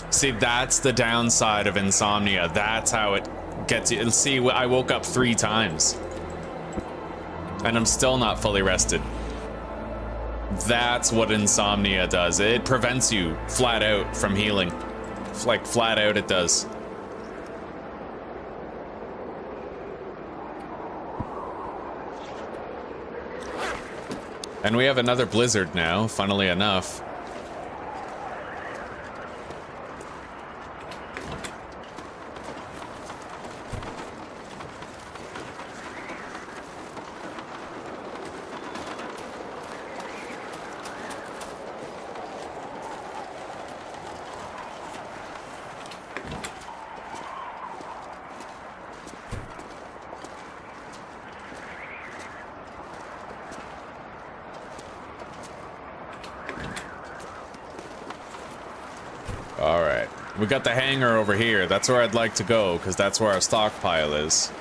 Speaker 1: See, that's the downside of insomnia. That's how it get to see. I woke up 3 times, and I'm still not fully rested. That's what insomnia does. It prevents you flat out from healing. Like flat out, it does. And we have another blizzard now, funnily enough. Alright, we got the hangar over here. That's where I'd like to go, because that's where our stockpile is.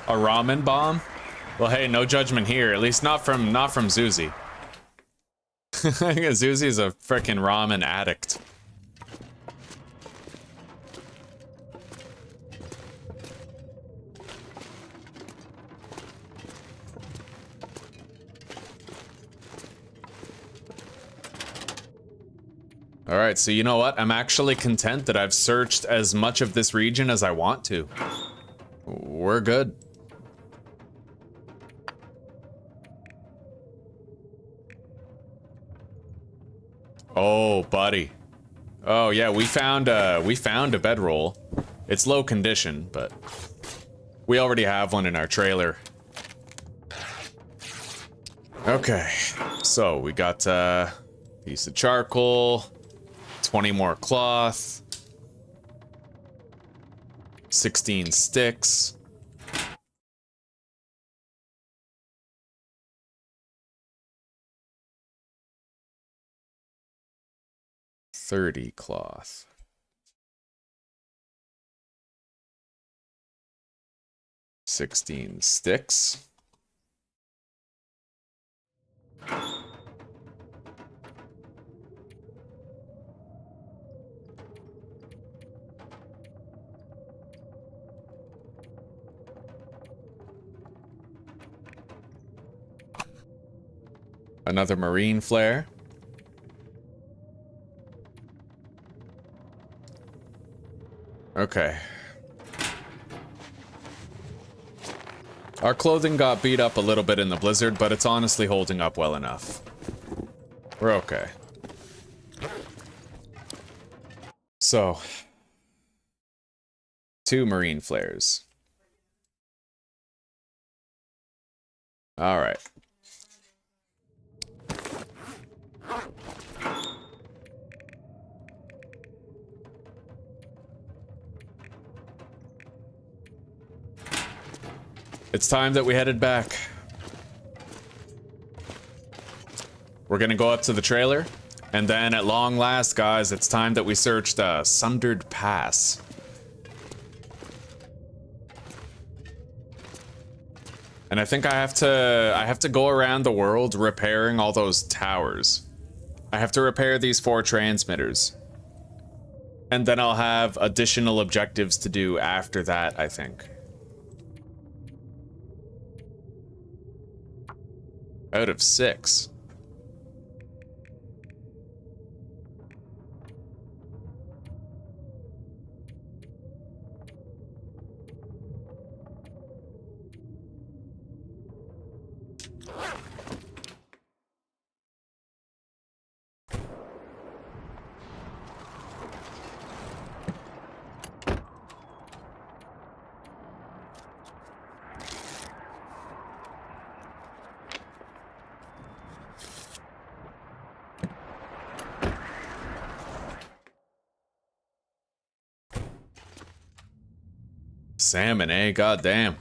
Speaker 1: A ramen bomb? Well, hey, no judgment here. At least not from Zuzi. Zuzi's a frickin' ramen addict. Alright, so you know what? I'm actually content that I've searched as much of this region as I want to. We're good. Oh, buddy. Oh yeah, we found a bedroll. It's low condition, but we already have one in our trailer. Okay, so we got a piece of charcoal, 20 more cloth, 16 sticks. $30 cloth. $16 sticks. Another marine flare. Okay. Our clothing got beat up a little bit in the blizzard, but it's honestly holding up well enough. We're okay. So, 2 marine flares. All right. It's time that we headed back. We're gonna go up to the trailer, and then at long last, guys, it's time that we searched Sundered Pass. And I think I have to go around the world repairing all those towers. I have to repair these 4 transmitters. And then I'll have additional objectives to do after that, I think. Out of 6. Salmon, eh? Goddamn.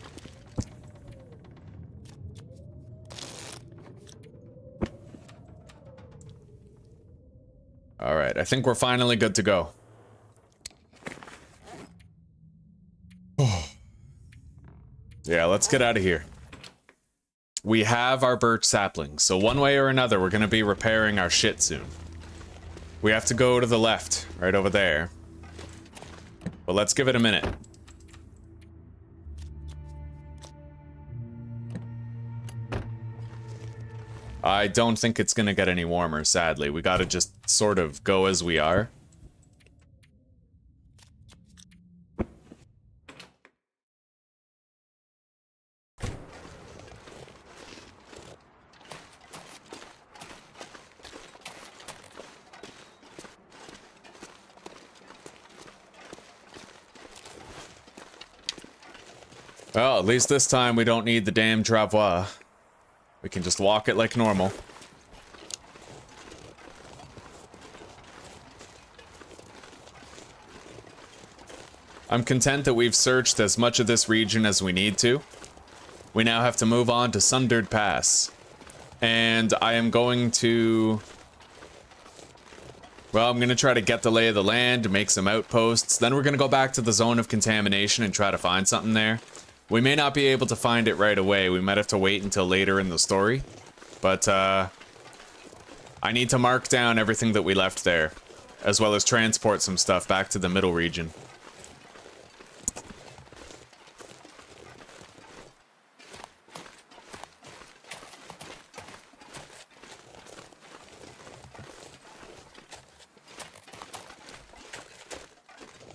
Speaker 1: All right, I think we're finally good to go. Yeah, let's get out of here. We have our birch saplings, so one way or another, we're gonna be repairing our shit soon. We have to go to the left, right over there. But let's give it a minute. I don't think it's gonna get any warmer, sadly. We gotta just sort of go as we are. Well, at least this time we don't need the damn travois. We can just walk it like normal. I'm content that we've searched as much of this region as we need to. We now have to move on to Sundered Pass. And I am going to... Well, I'm going to try to get the lay of the land, make some outposts. Then we're going to go back to the zone of contamination and try to find something there. We may not be able to find it right away. We might have to wait until later in the story. But, I need to mark down everything that we left there, as well as transport some stuff back to the middle region.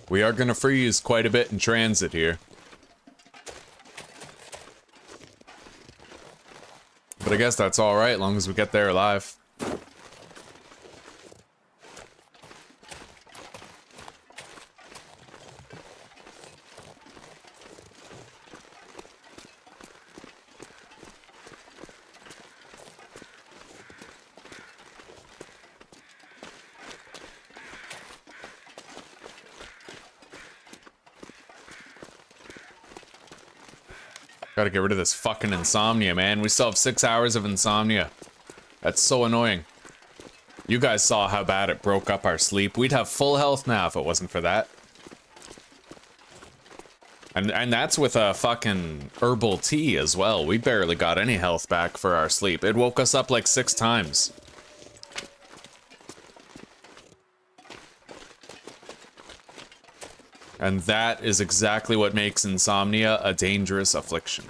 Speaker 1: We are going to freeze quite a bit in transit here. But I guess that's alright, as long as we get there alive. Gotta get rid of this fucking insomnia, man. We still have 6 hours of insomnia. That's so annoying. You guys saw how bad it broke up our sleep. We'd have full health now if it wasn't for that. And that's with a fucking herbal tea as well. We barely got any health back for our sleep. It woke us up like 6 times. And that is exactly what makes insomnia a dangerous affliction.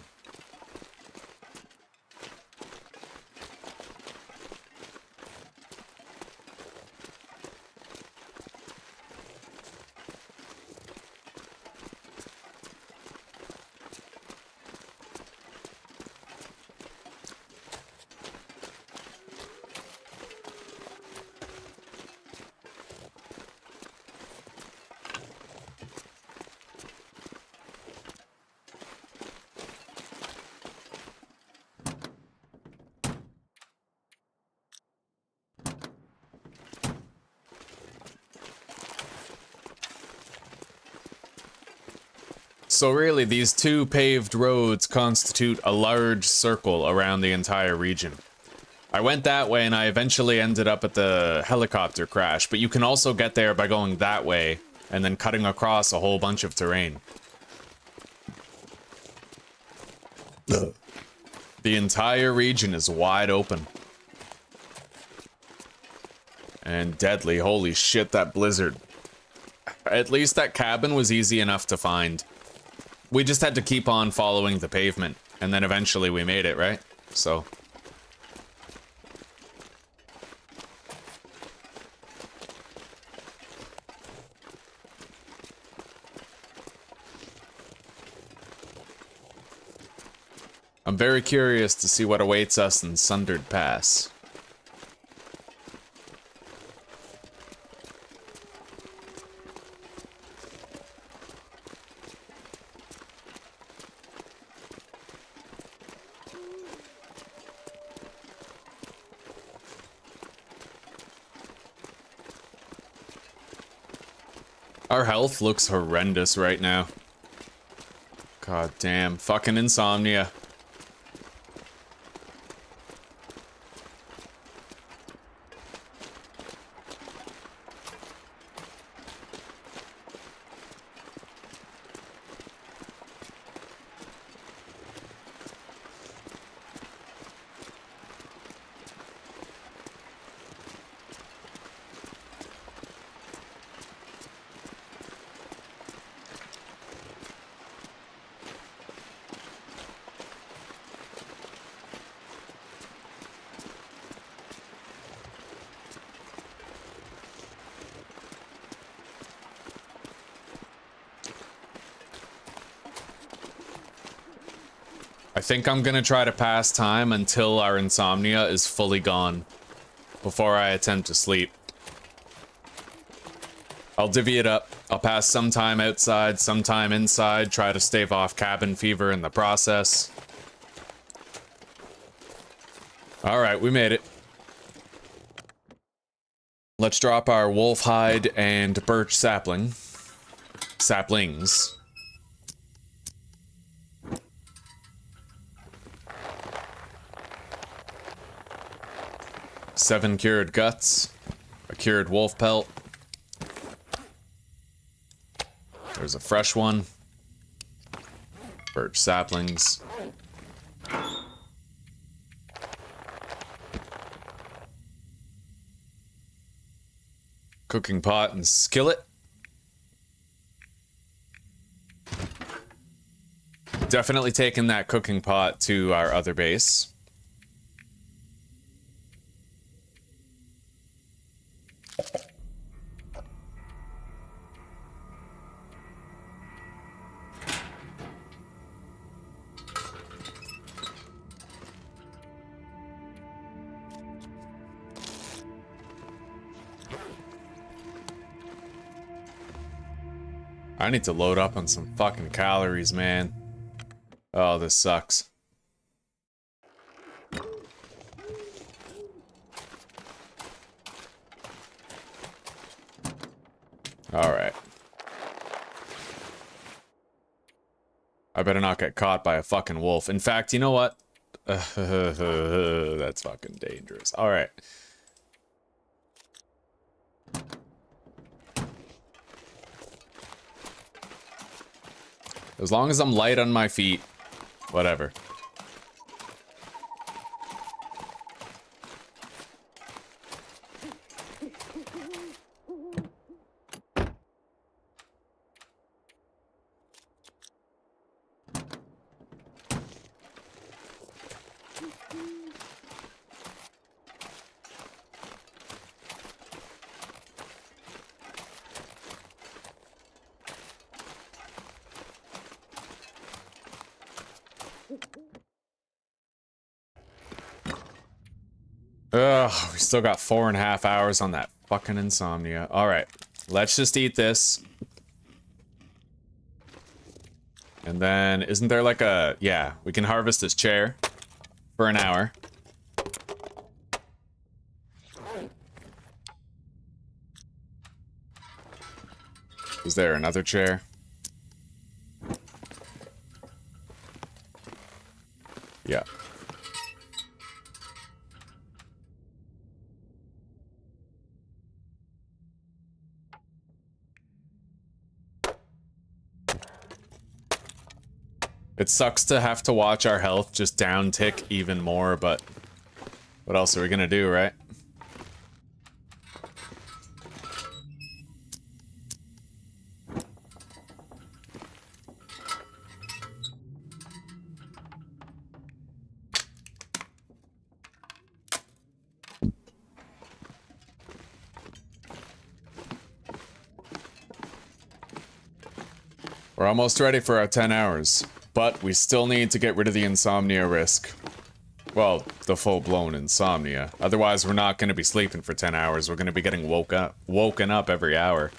Speaker 1: So really, these 2 paved roads constitute a large circle around the entire region. I went that way and I eventually ended up at the helicopter crash, but you can also get there by going that way and then cutting across a whole bunch of terrain. The entire region is wide open. And deadly, holy shit, that blizzard. At least that cabin was easy enough to find. We just had to keep on following the pavement, and then eventually we made it, right? So. I'm very curious to see what awaits us in Sundered Pass. Our health looks horrendous right now. God damn, fucking insomnia. I think I'm gonna try to pass time until our insomnia is fully gone before I attempt to sleep. I'll divvy it up. I'll pass some time outside, some time inside, try to stave off cabin fever in the process. Alright, we made it. Let's drop our wolf hide and birch saplings. 7 cured guts, a cured wolf pelt. There's a fresh one. Birch saplings. Cooking pot and skillet. Definitely taking that cooking pot to our other base. I need to load up on some fucking calories, man. Oh, this sucks. Alright. I better not get caught by a fucking wolf. In fact, you know what? That's fucking dangerous. Alright. As long as I'm light on my feet, whatever. Ugh, we still got 4.5 hours on that fucking insomnia. Alright, let's just eat this. And then, isn't there like a... Yeah, we can harvest this chair for an hour. Is there another chair? Yeah. It sucks to have to watch our health just down tick even more, but what else are we gonna do, right? We're almost ready for our 10 hours. But we still need to get rid of the insomnia risk. Well, the full-blown insomnia. Otherwise, we're not going to be sleeping for 10 hours. We're going to be getting woken up every hour.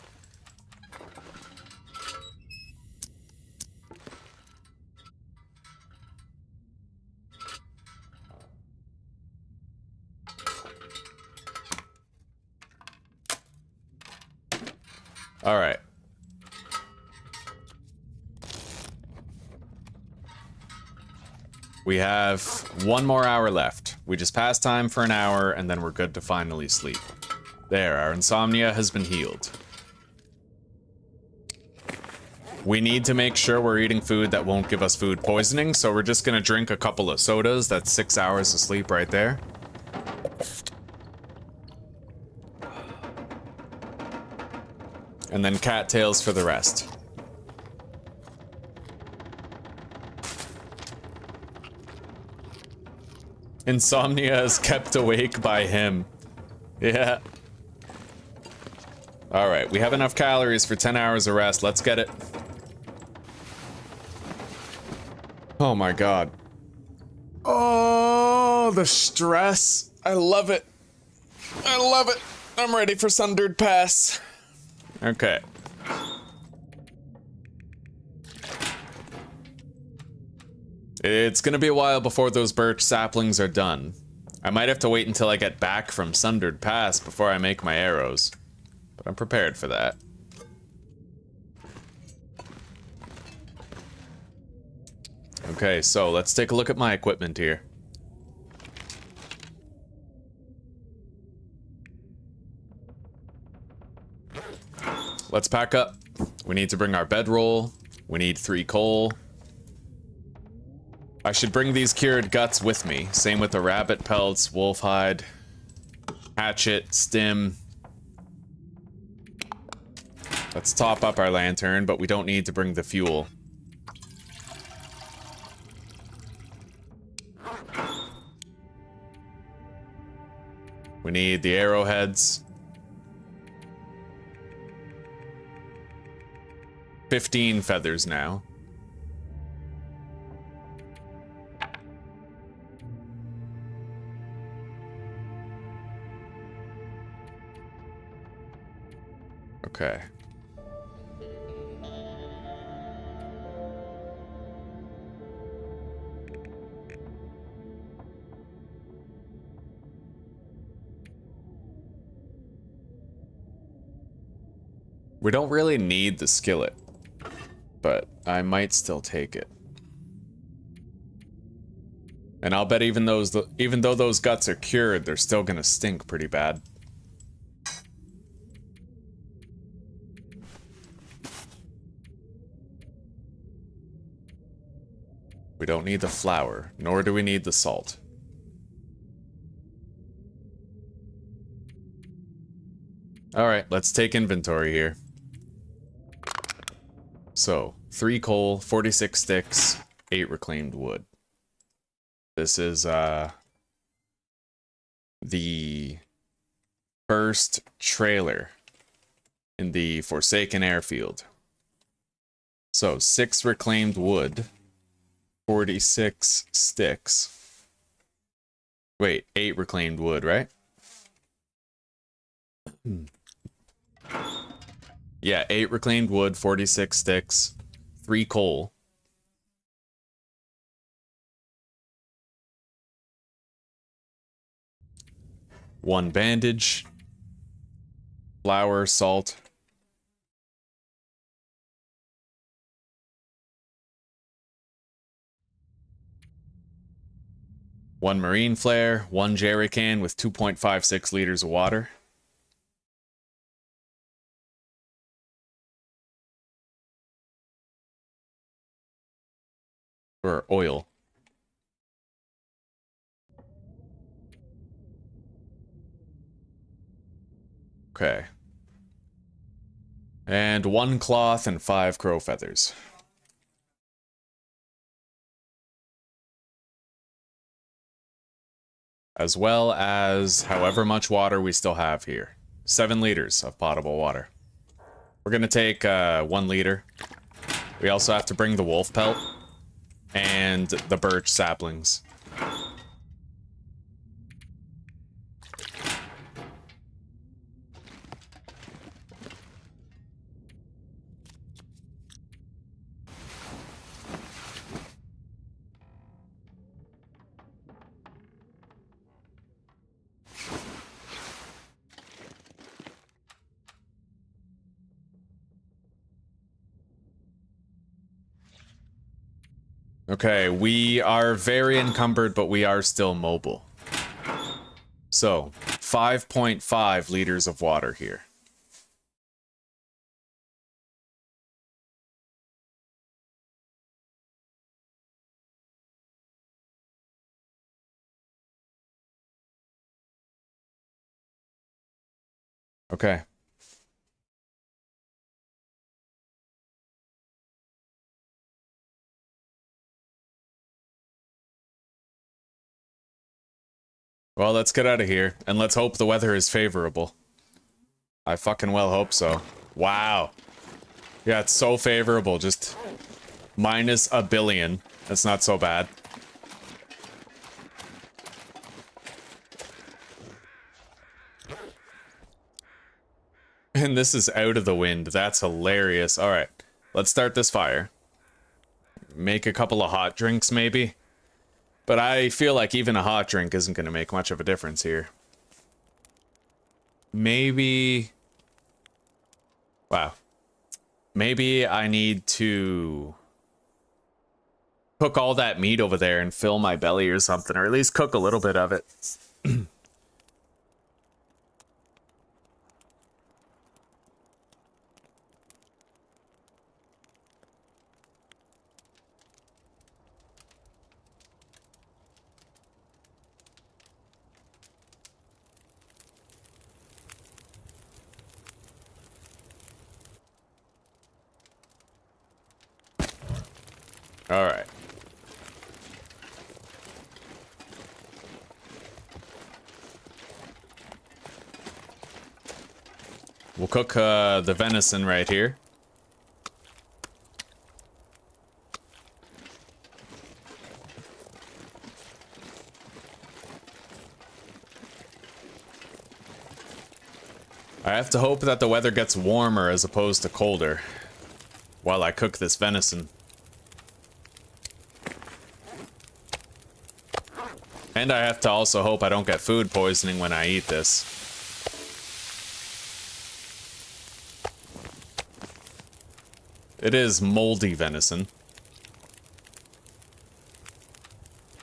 Speaker 1: All right. We have 1 more hour left. We just passed time for an hour, and then we're good to finally sleep. There, our insomnia has been healed. We need to make sure we're eating food that won't give us food poisoning, so we're just gonna drink a couple of sodas. That's 6 hours of sleep right there. And then cattails for the rest. Insomnia is kept awake by him. Yeah. Alright, we have enough calories for 10 hours of rest. Let's get it. Oh my god. Oh, the stress. I love it. I love it. I'm ready for Sundered Pass. Okay. It's gonna be a while before those birch saplings are done. I might have to wait until I get back from Sundered Pass before I make my arrows. But I'm prepared for that. Okay, so let's take a look at my equipment here. Let's pack up. We need to bring our bedroll. We need 3 coal. I should bring these cured guts with me. Same with the rabbit pelts, wolf hide, hatchet, stim. Let's top up our lantern, but we don't need to bring the fuel. We need the arrowheads. 15 feathers now. Okay. We don't really need the skillet, but I might still take it. And I'll bet even though those guts are cured, they're still gonna stink pretty bad. We don't need the flour, nor do we need the salt. Alright, let's take inventory here. So, 3 coal, 46 sticks, 8 reclaimed wood. This is, the first trailer in the Forsaken Airfield. So, 6 reclaimed wood, 46 sticks. Wait, 8 reclaimed wood, right? Yeah, 8 reclaimed wood, 46 sticks, 3 coal. One bandage, flour, salt. One marine flare, 1 jerry can with 2.56 liters of water. Or oil. Okay. And 1 cloth and 5 crow feathers. As well as however much water we still have here. 7 liters of potable water. We're gonna take 1 liter. We also have to bring the wolf pelt and the birch saplings. Okay, we are very encumbered, but we are still mobile. So, 5.5 liters of water here. Okay. Well, let's get out of here, and let's hope the weather is favorable. I fucking well hope so. Wow. Yeah, it's so favorable, just minus a billion. That's not so bad. And this is out of the wind. That's hilarious. All right, let's start this fire. Make a couple of hot drinks, maybe. But I feel like even a hot drink isn't going to make much of a difference here. Maybe... Wow. Maybe I need to cook all that meat over there and fill my belly or something, or at least cook a little bit of it. All right. We'll cook the venison right here. I have to hope that the weather gets warmer as opposed to colder while I cook this venison. And I have to also hope I don't get food poisoning when I eat this. It is moldy venison.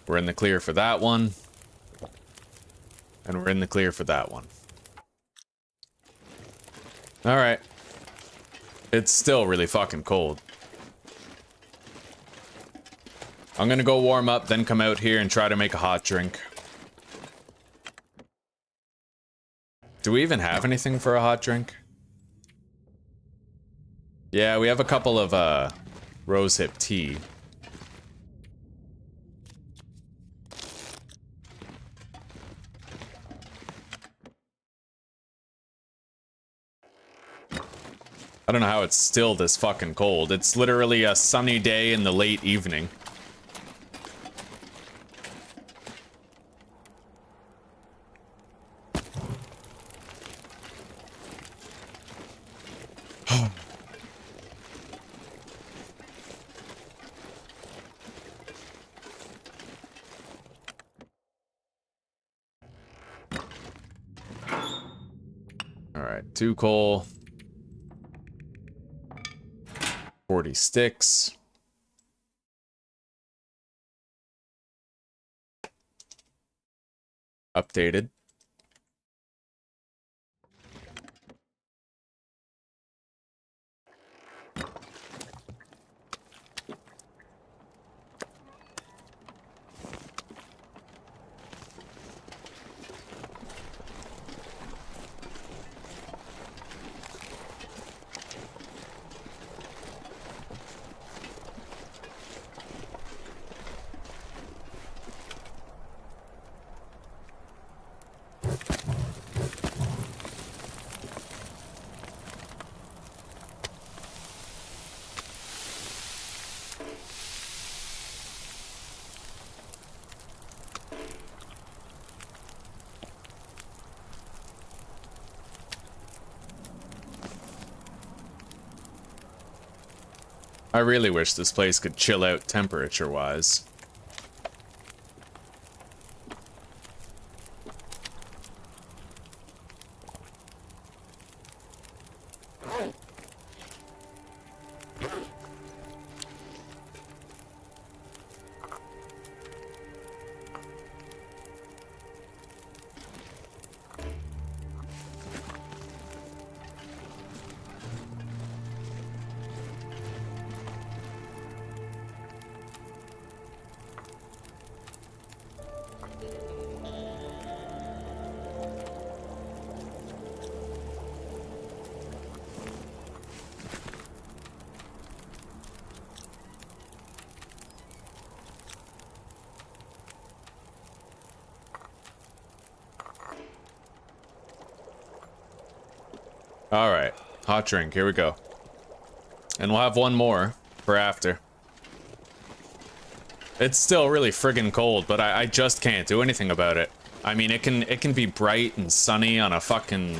Speaker 1: We're in the clear for that one. And we're in the clear for that one. Alright. It's still really fucking cold. I'm gonna go warm up, then come out here and try to make a hot drink. Do we even have anything for a hot drink? Yeah, we have a couple of rosehip tea. I don't know how it's still this fucking cold. It's literally a sunny day in the late evening. Alright, 2 coal. 40 sticks. Updated. I really wish this place could chill out temperature-wise. Alright, hot drink, here we go. And we'll have one more for after. It's still really friggin' cold, but I just can't do anything about it. I mean, it can be bright and sunny on a fucking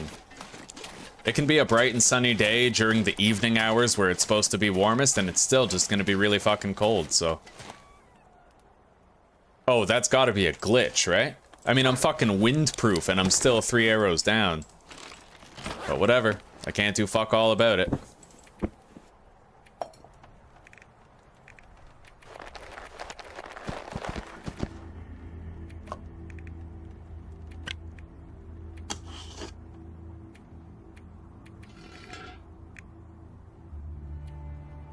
Speaker 1: It can be a bright and sunny day during the evening hours where it's supposed to be warmest, and it's still just gonna be really fucking cold, so. Oh, that's gotta be a glitch, right? I mean, I'm fucking windproof and I'm still 3 arrows down. But whatever. I can't do fuck all about it.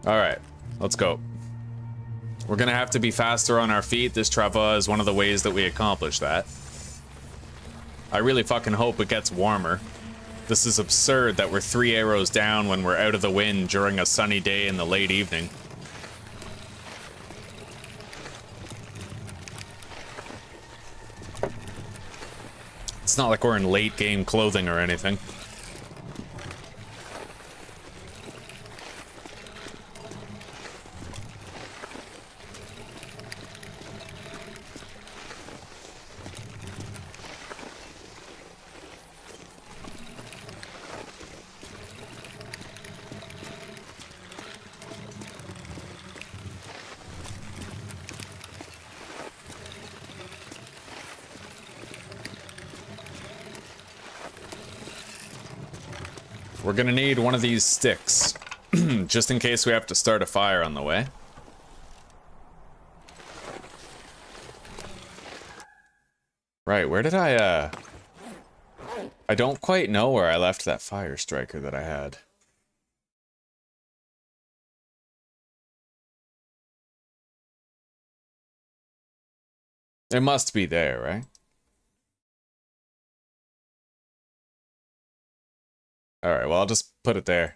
Speaker 1: Alright, let's go. We're gonna have to be faster on our feet. This trava is one of the ways that we accomplish that. I really fucking hope it gets warmer. This is absurd that we're 3 arrows down when we're out of the wind during a sunny day in the late evening. It's not like we're in late game clothing or anything. We're gonna need one of these sticks, just in case we have to start a fire on the way. Right, where did I don't quite know where I left that fire striker that I had. It must be there, right? Alright, well, I'll just put it there.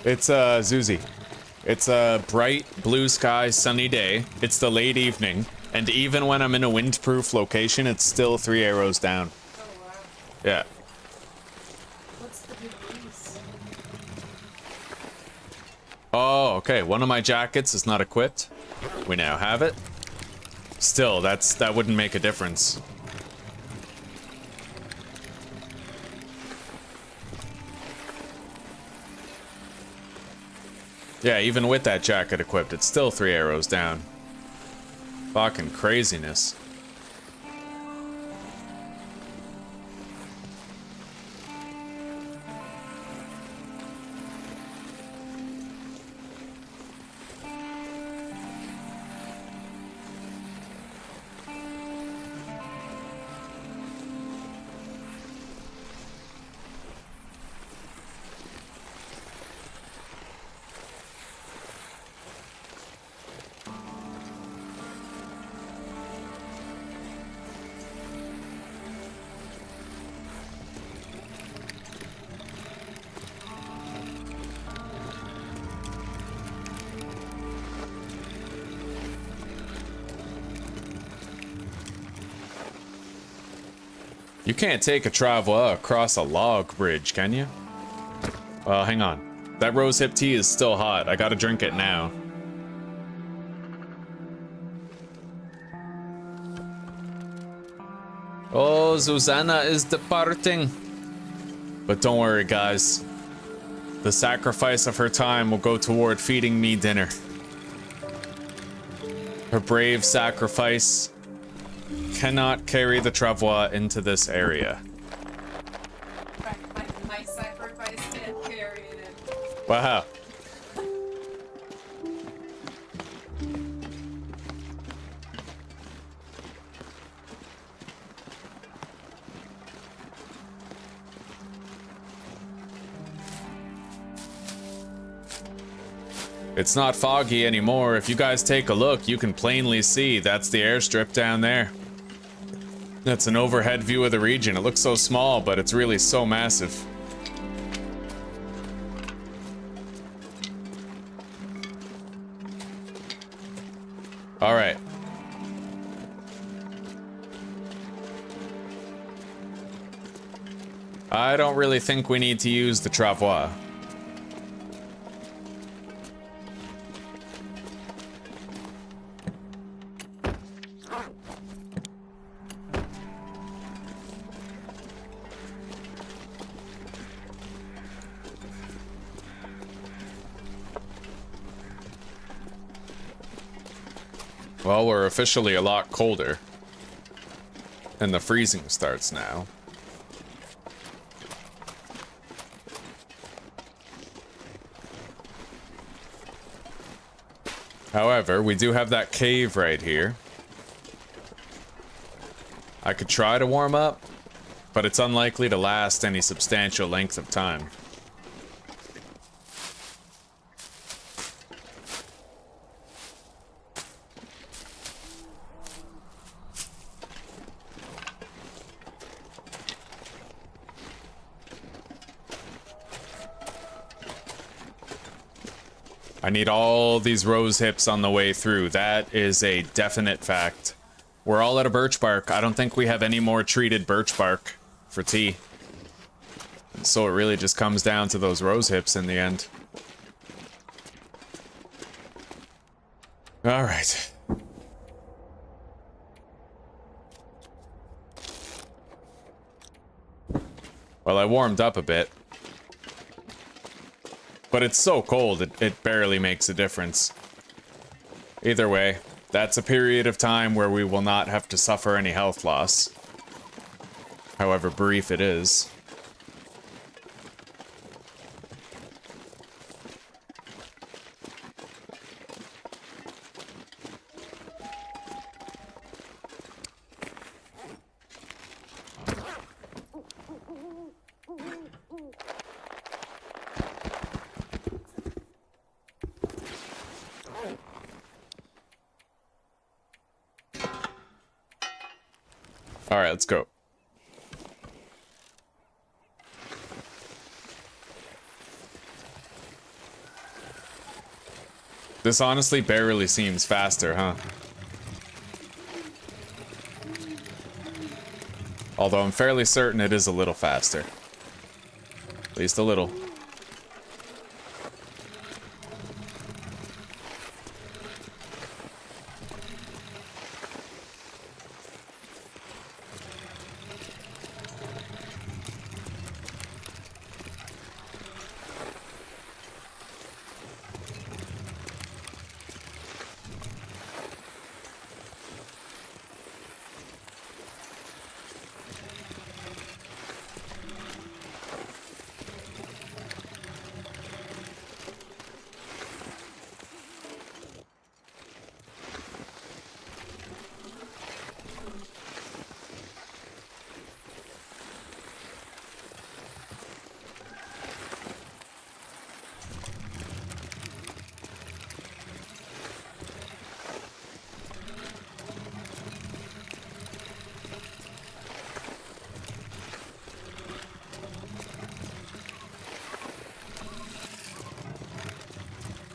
Speaker 1: It's Zuzi. It's a bright, blue sky, sunny day. It's the late evening, and even when I'm in a windproof location, it's still 3 arrows down.
Speaker 2: Oh, wow.
Speaker 1: Yeah.
Speaker 2: What's the release?
Speaker 1: Oh, okay. One of my jackets is not equipped. We now have it. Still, that wouldn't make a difference. Yeah, even with that jacket equipped, it's still 3 arrows down. Fucking craziness. You can't take a travois across a log bridge, can you? Well, hang on. That rosehip tea is still hot. I gotta drink it now. Oh, Susanna is departing. But don't worry, guys. The sacrifice of her time will go toward feeding me dinner. Her brave sacrifice cannot carry the travois into this area.
Speaker 3: My sacrifice can't carry it in.
Speaker 1: Wow. It's not foggy anymore. If you guys take a look, you can plainly see that's the airstrip down there. That's an overhead view of the region. It looks so small, but it's really so massive. All right. I don't really think we need to use the travois. Well, we're officially a lot colder. And the freezing starts now. However, we do have that cave right here. I could try to warm up, but it's unlikely to last any substantial length of time. I need all these rose hips on the way through. That is a definite fact. We're all out of birch bark. I don't think we have any more treated birch bark for tea. So it really just comes down to those rose hips in the end. All right. Well, I warmed up a bit. But it's so cold, it barely makes a difference. Either way, that's a period of time where we will not have to suffer any health loss. However brief it is. Alright, let's go. This honestly barely seems faster, huh? Although I'm fairly certain it is a little faster. At least a little.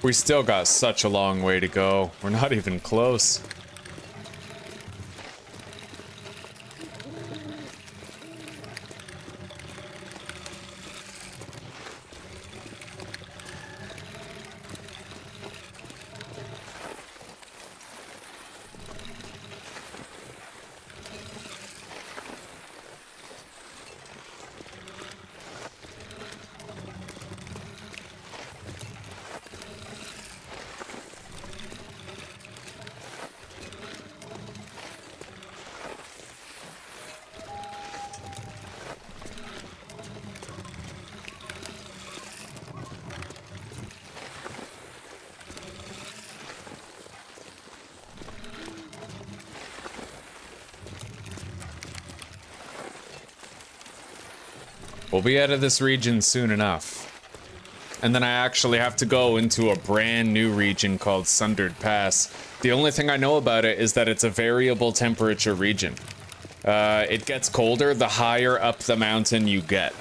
Speaker 1: We still got such a long way to go. We're not even close. We'll be out of this region soon enough. And then I actually have to go into a brand new region called Sundered Pass. The only thing I know about it is that it's a variable temperature region. It gets colder the higher up the mountain you get.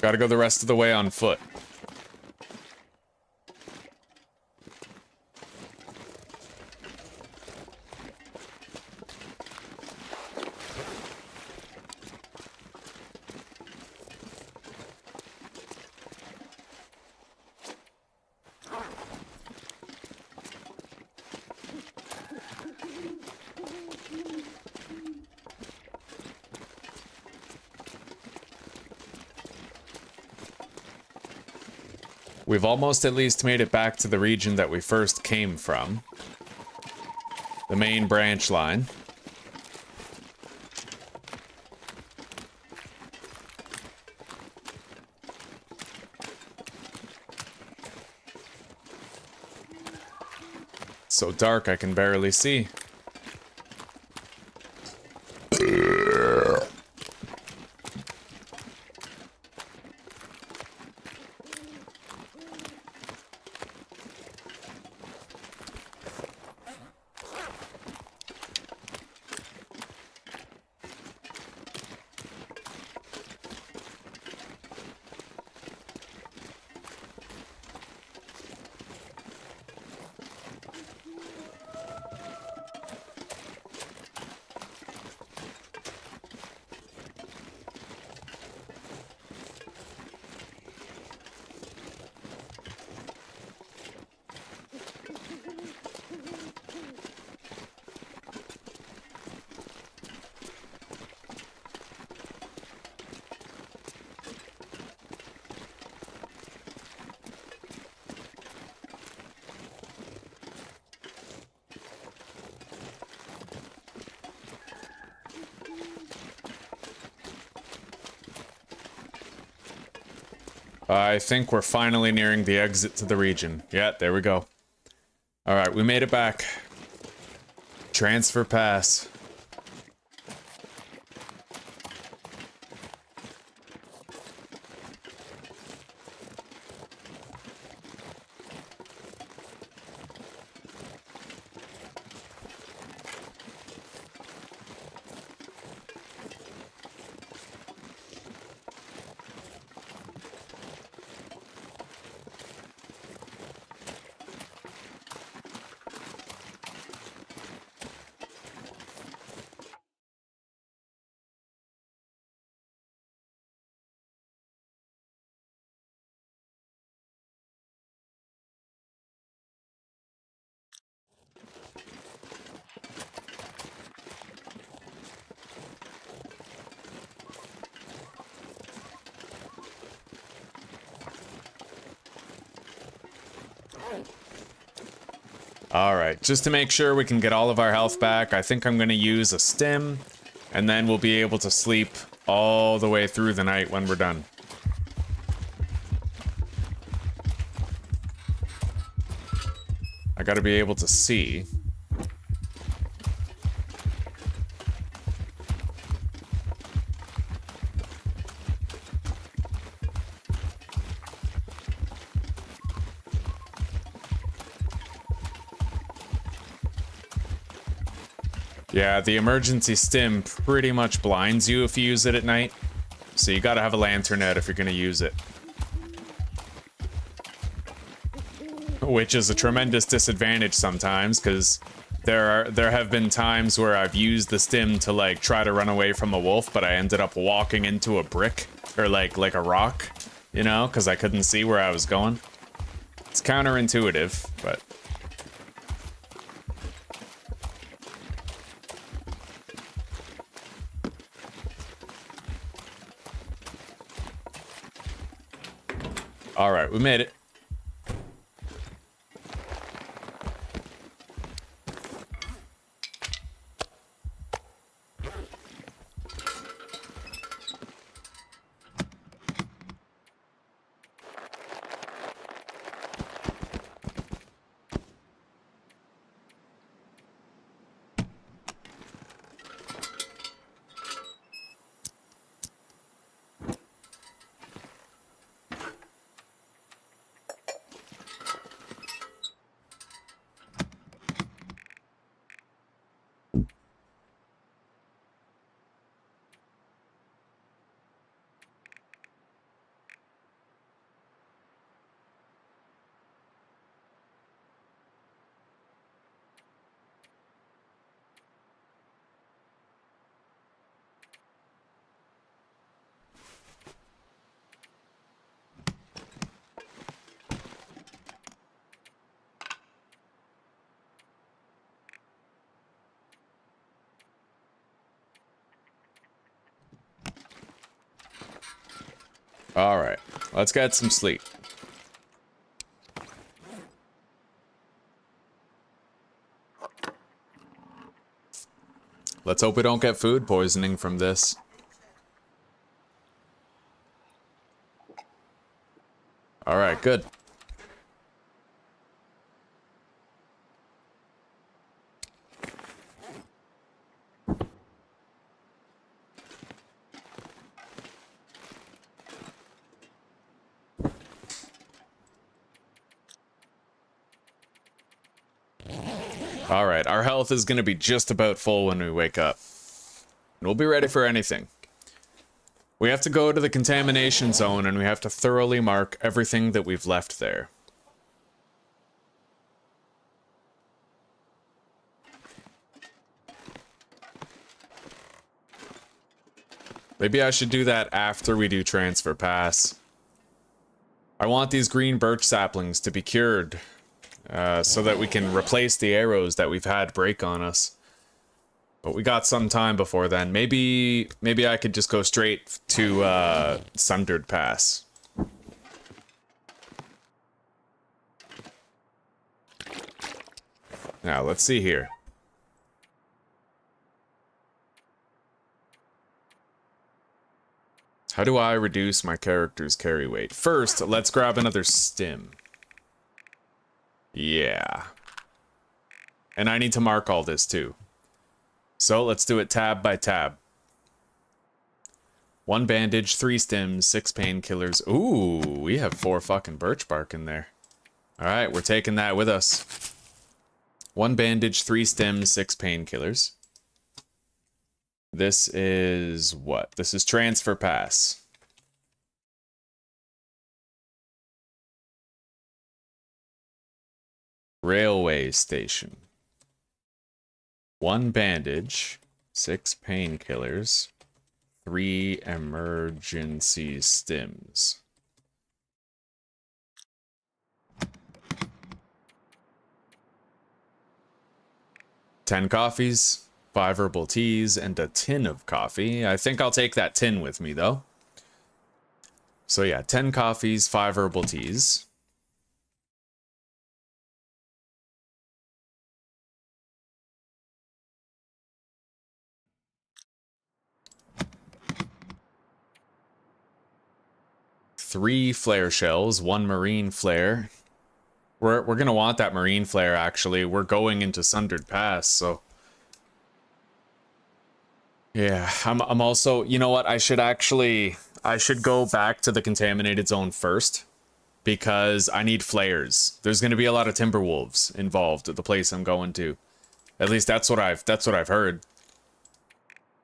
Speaker 1: Gotta go the rest of the way on foot. We've almost at least made it back to the region that we first came from. The main branch line. It's so dark I can barely see. I think we're finally nearing the exit to the region. Yeah, there we go. Alright, we made it back. Transfer pass. Alright, just to make sure we can get all of our health back, I think I'm gonna use a stim, and then we'll be able to sleep all the way through the night when we're done. I gotta be able to see. Yeah, the emergency stim pretty much blinds you if you use it at night. So you gotta have a lantern out if you're gonna use it. Which is a tremendous disadvantage sometimes, because there have been times where I've used the stim to like try to run away from a wolf, but I ended up walking into a brick or like a rock, you know, because I couldn't see where I was going. It's counterintuitive, but all right, we made it. Alright, let's get some sleep. Let's hope we don't get food poisoning from this. Alright, good. Alright, our health is going to be just about full when we wake up. And we'll be ready for anything. We have to go to the contamination zone and we have to thoroughly mark everything that we've left there. Maybe I should do that after we do transfer pass. I want these green birch saplings to be cured. So that we can replace the arrows that we've had break on us. But we got some time before then. Maybe I could just go straight to Sundered Pass. Now, let's see here. How do I reduce my character's carry weight? First, let's grab another stim. Yeah. And I need to mark all this too. So let's do it tab by tab. 1 bandage, 3 stims, 6 painkillers. Ooh, we have 4 fucking birch bark in there. Alright, we're taking that with us. 1 bandage, 3 stims, 6 painkillers. This is what? This is transfer pass. Railway station. 1 bandage, 6 painkillers, 3 emergency stims. $10 coffees, 5 herbal teas, and a tin of coffee. I think I'll take that tin with me though. So yeah, 10 coffees, 5 herbal teas. Three flare shells, 1 marine flare. We're gonna want that marine flare actually. We're going into Sundered Pass, so yeah, I'm also, you know what, I should go back to the contaminated zone first because I need flares. There's gonna be a lot of timber wolves involved at the place I'm going to. At least that's what I've heard.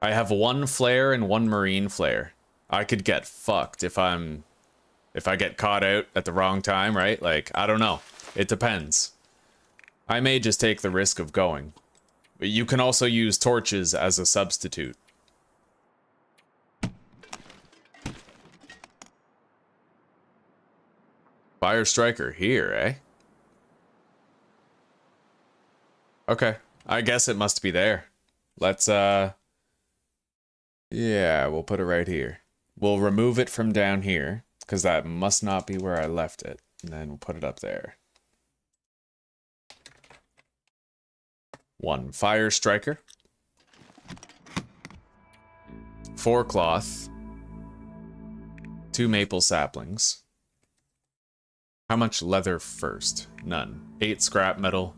Speaker 1: I have 1 flare and 1 marine flare. I could get fucked if I get caught out at the wrong time, right? Like, I don't know. It depends. I may just take the risk of going. But you can also use torches as a substitute. Fire striker here, eh? Okay. I guess it must be there. Let's, yeah, we'll put it right here. We'll remove it from down here, because that must not be where I left it. And then we'll put it up there. 1 fire striker. 4 cloth. 2 maple saplings. How much leather first? None. 8 scrap metal.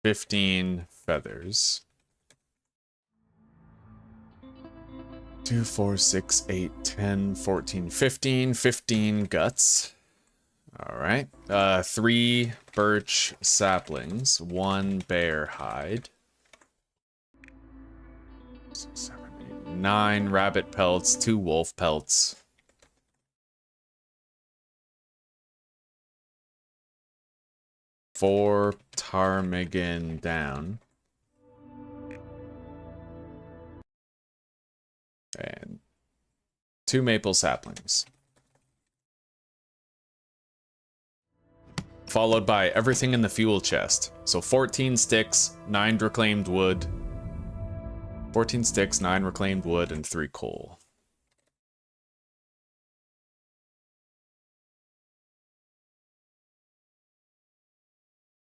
Speaker 1: 15 feathers. 2, 4, 6, 8, 10, 14, 15. 15 guts. Alright. 3 birch saplings. 1 bear hide. 6, 7, 8, 9 rabbit pelts. 2 wolf pelts. 4 ptarmigan down. And 2 maple saplings. Followed by everything in the fuel chest. So 14 sticks, 9 reclaimed wood. 14 sticks, 9 reclaimed wood, and 3 coal.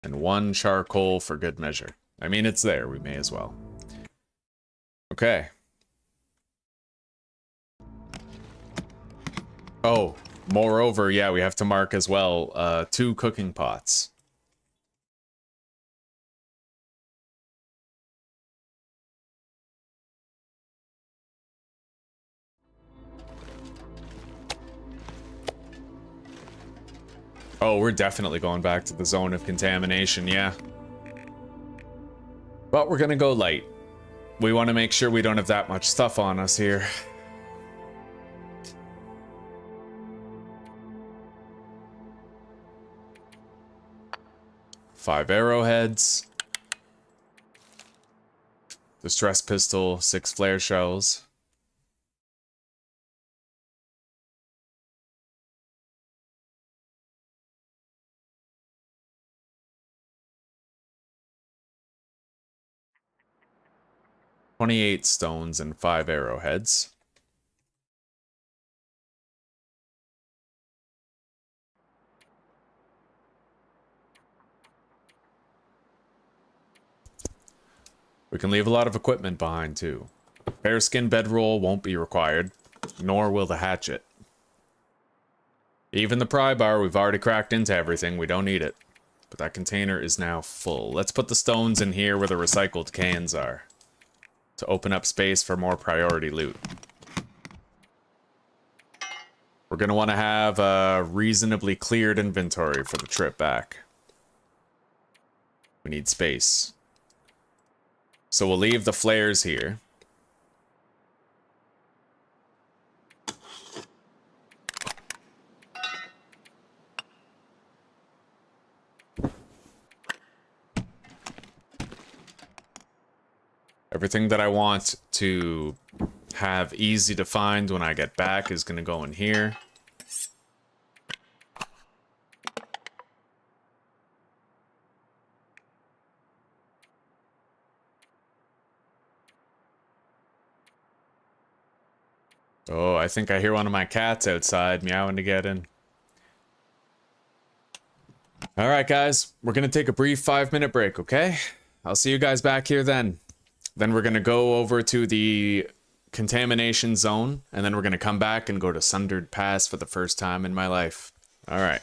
Speaker 1: And 1 charcoal for good measure. I mean, it's there. We may as well. Okay. Oh, moreover, yeah, we have to mark as well 2 cooking pots. Oh, we're definitely going back to the zone of contamination, yeah. But we're gonna go light. We want to make sure we don't have that much stuff on us here. Five arrowheads. Distress pistol, 6 flare shells. $28 stones and 5 arrowheads. We can leave a lot of equipment behind too. Bearskin bedroll won't be required, nor will the hatchet. Even the pry bar, we've already cracked into everything, we don't need it. But that container is now full. Let's put the stones in here where the recycled cans are, to open up space for more priority loot. We're gonna want to have a reasonably cleared inventory for the trip back. We need space. So we'll leave the flares here. Everything that I want to have easy to find when I get back is going to go in here. Oh, I think I hear one of my cats outside meowing to get in. Alright guys, we're going to take a brief 5-minute break, okay? I'll see you guys back here then. Then we're going to go over to the contamination zone, and then we're going to come back and go to Sundered Pass for the first time in my life. Alright.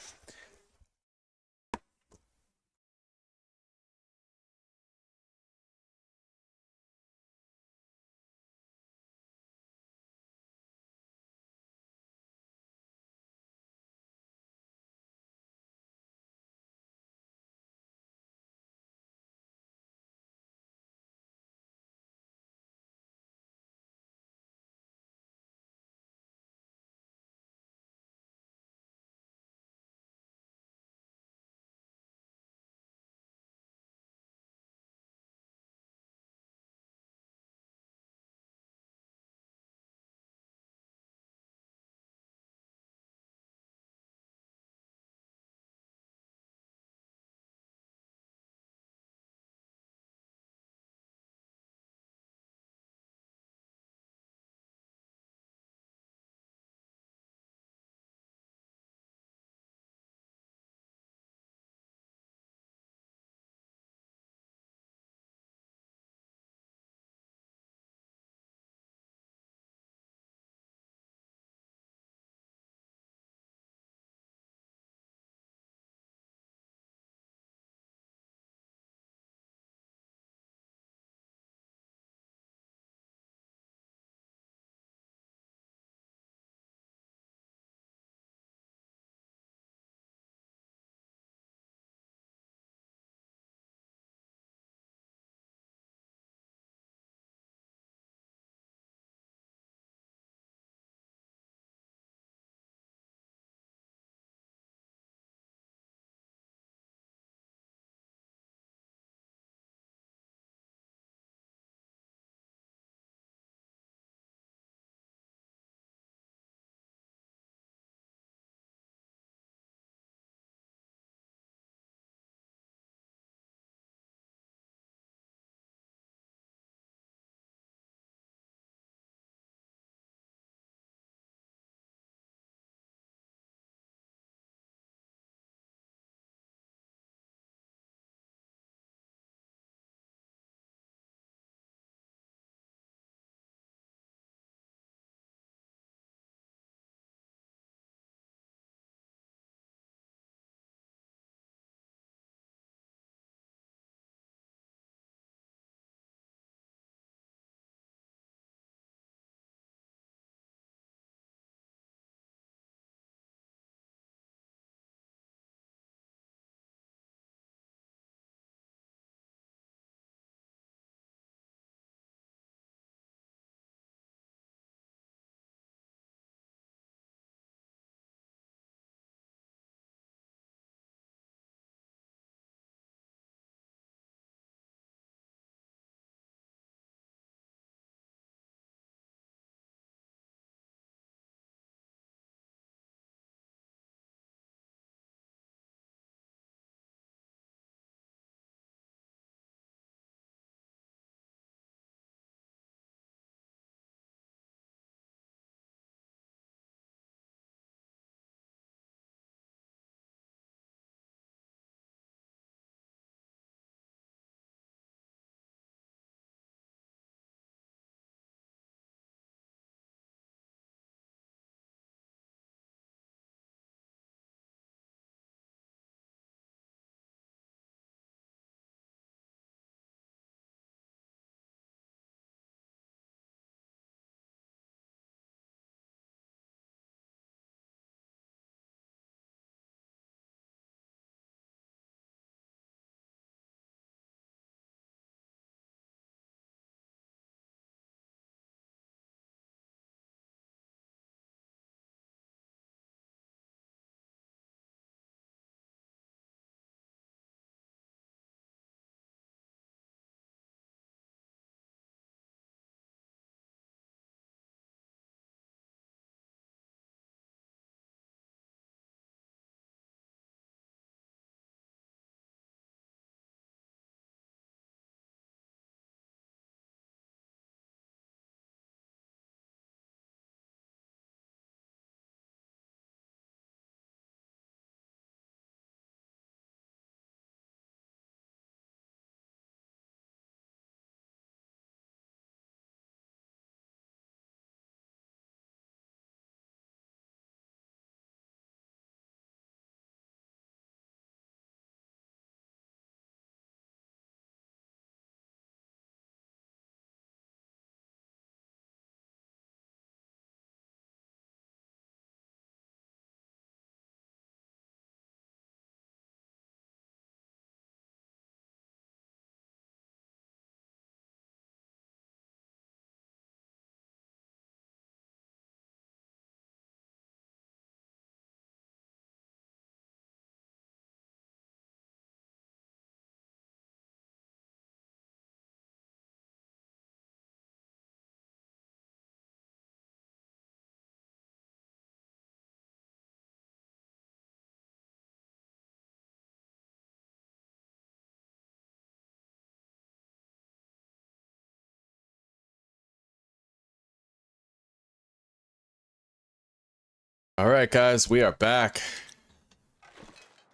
Speaker 1: Alright guys, we are back.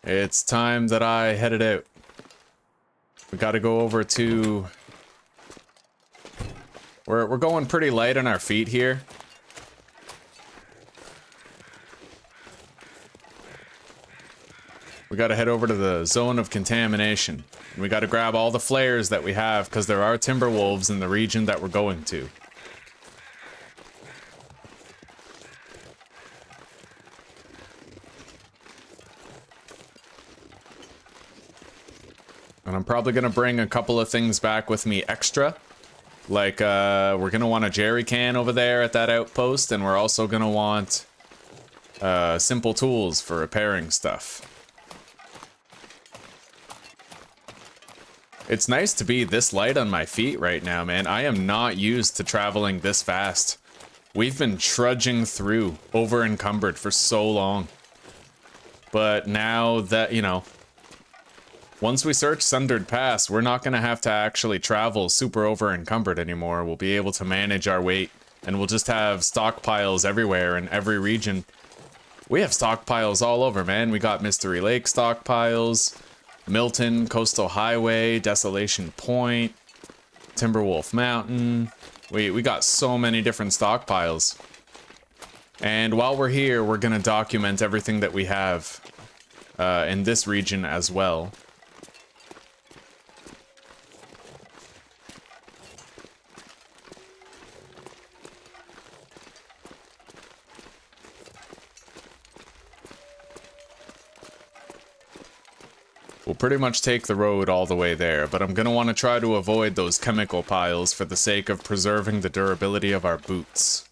Speaker 1: It's time that I headed out. We gotta go over to... We're going pretty light on our feet here. We gotta head over to the zone of contamination. And we gotta grab all the flares that we have, because there are timber wolves in the region that we're going to. And I'm probably gonna bring a couple of things back with me extra. Like, we're gonna want a jerry can over there at that outpost, and we're also gonna want simple tools for repairing stuff. It's nice to be this light on my feet right now, man. I am not used to traveling this fast. We've been trudging through, over encumbered for so long. But now that, you know, once we search Sundered Pass, we're not going to have to actually travel super over encumbered anymore. We'll be able to manage our weight, and we'll just have stockpiles everywhere in every region. We have stockpiles all over, man. We got Mystery Lake stockpiles, Milton, Coastal Highway, Desolation Point, Timberwolf Mountain. We got so many different stockpiles. And while we're here, we're going to document everything that we have in this region as well. We'll pretty much take the road all the way there, but I'm gonna want to try to avoid those chemical piles for the sake of preserving the durability of our boots.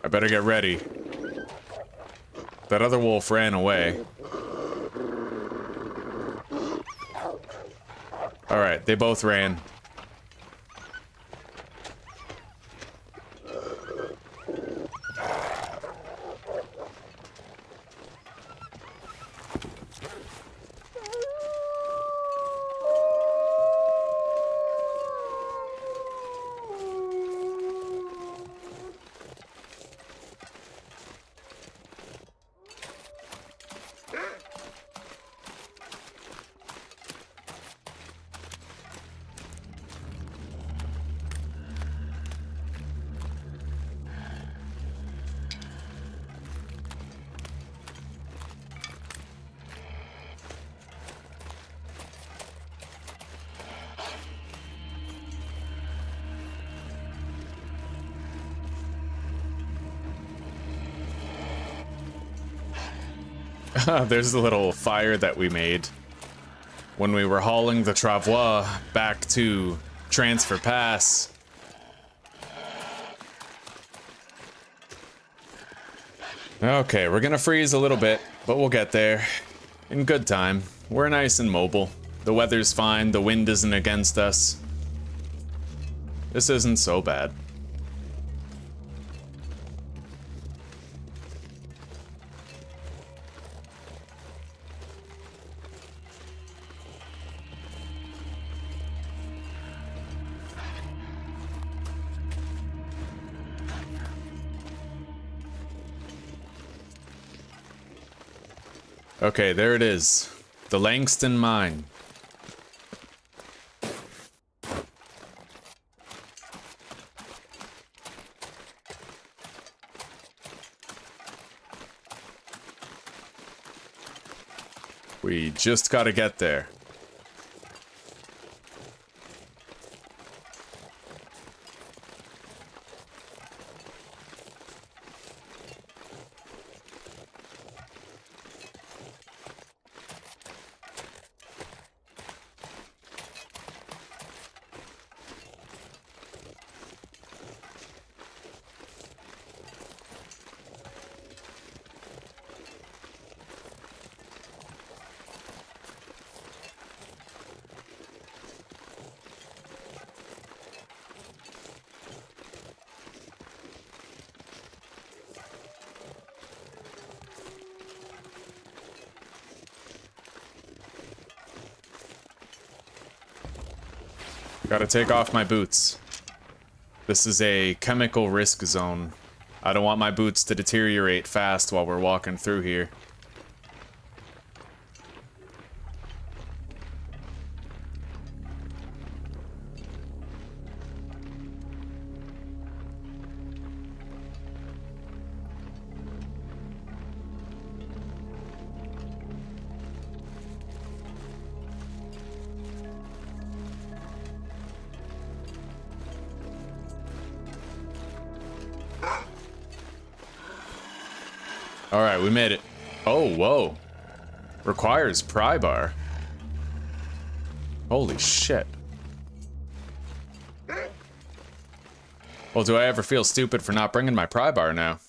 Speaker 1: I better get ready. That other wolf ran away. Alright, they both ran. There's the little fire that we made when we were hauling the travois back to Transfer Pass. Okay, we're gonna freeze a little bit, but we'll get there in good time. We're nice and mobile. The weather's fine, the wind isn't against us. This isn't so bad. Okay, there it is. The Langston Mine. We just gotta get there. Gotta take off my boots. This is a chemical risk zone. I don't want my boots to deteriorate fast while we're walking through here. Alright, we made it. Oh, whoa. Requires pry bar. Holy shit. Well, do I ever feel stupid for not bringing my pry bar now?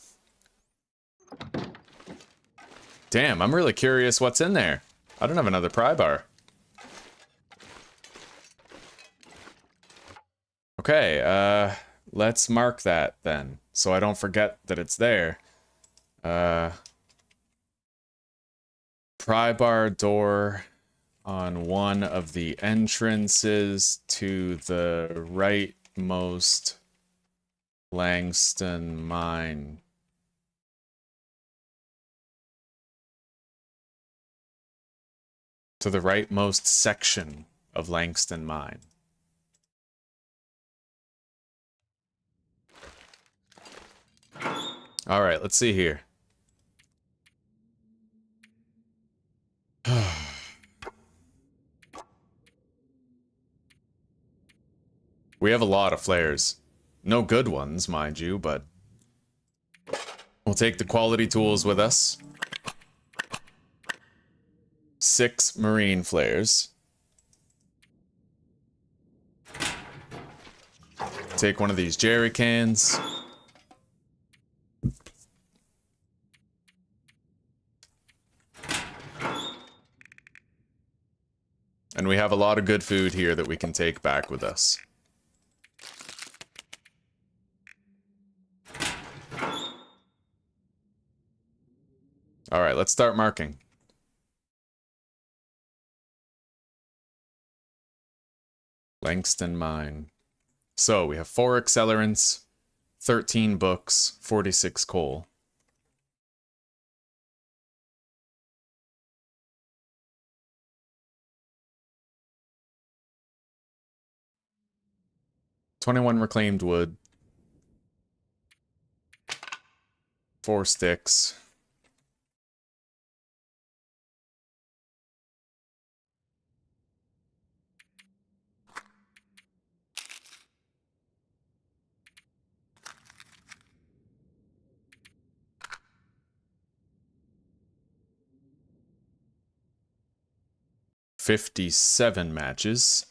Speaker 1: Damn, I'm really curious what's in there. I don't have another pry bar. Okay, let's mark that then, so I don't forget that it's there. Pry bar door on one of the entrances to the rightmost Langston mine. To the rightmost section of Langston mine. All right, let's see here. We have a lot of flares. No good ones, mind you, but we'll take the quality tools with us. 6 marine flares. Take one of these jerry cans. And we have a lot of good food here that we can take back with us. Alright, let's start marking. Langston Mine. So, we have 4 accelerants, 13 books, 46 coal. $21 reclaimed wood. 4 sticks. $57 matches.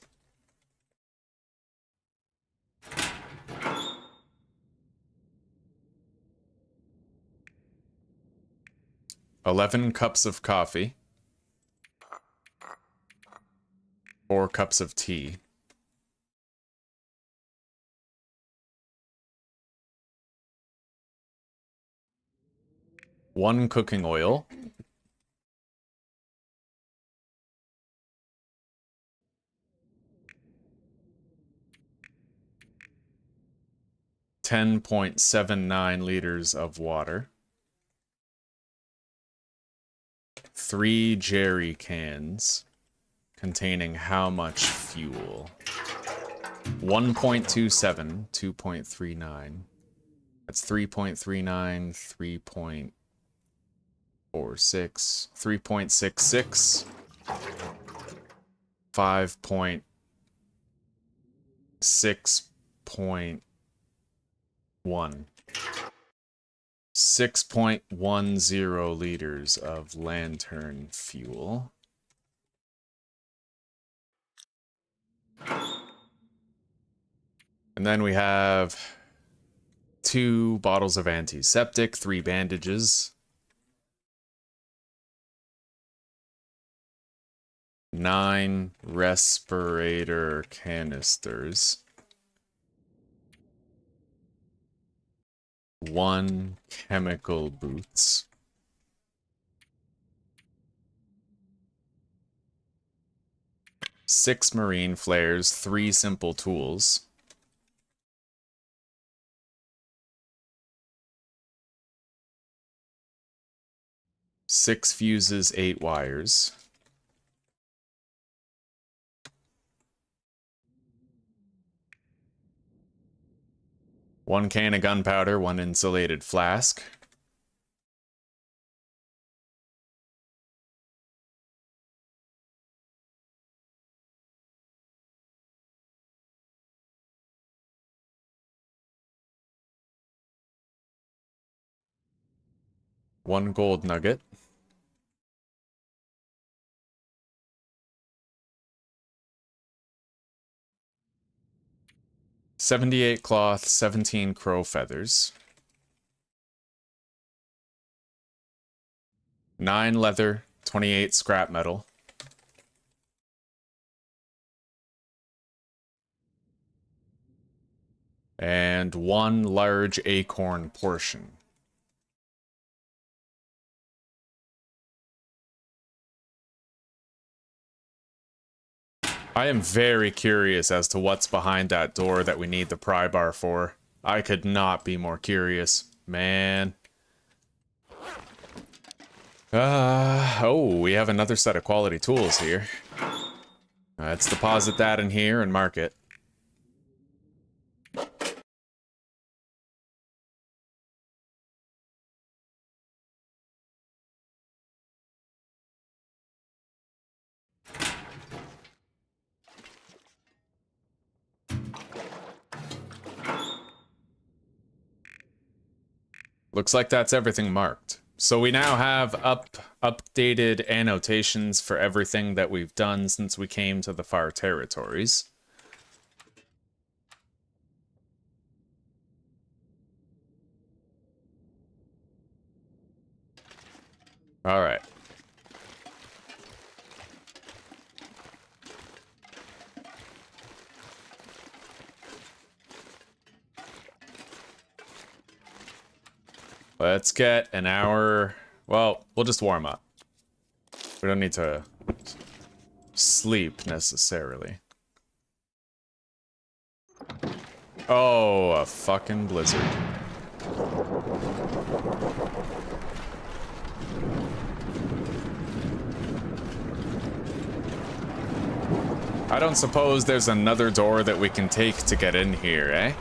Speaker 1: $11 cups of coffee. 4 cups of tea. $1 cooking oil. $10.79 of water. 3 jerry cans containing how much fuel? 1.27, 2.39. That's 3.39, 3.46, 3.66, 5.6.1. 6.10 liters of lantern fuel. And then we have 2 bottles of antiseptic, 3 bandages, 9 respirator canisters, 1 chemical boots, 6 marine flares, 3 simple tools. Six fuses, 8 wires. One can of gunpowder, 1 insulated flask. One gold nugget. $78 cloth, 17 crow feathers. 9 leather, 28 scrap metal. And 1 large acorn portion. I am very curious as to what's behind that door that we need the pry bar for. I could not be more curious. Man. Oh, we have another set of quality tools here. Let's deposit that in here and mark it. Looks like that's everything marked. So we now have updated annotations for everything that we've done since we came to the far territories. All right. Let's get an hour. Well, we'll just warm up. We don't need to sleep necessarily. Oh, a fucking blizzard. I don't suppose there's another door that we can take to get in here, eh?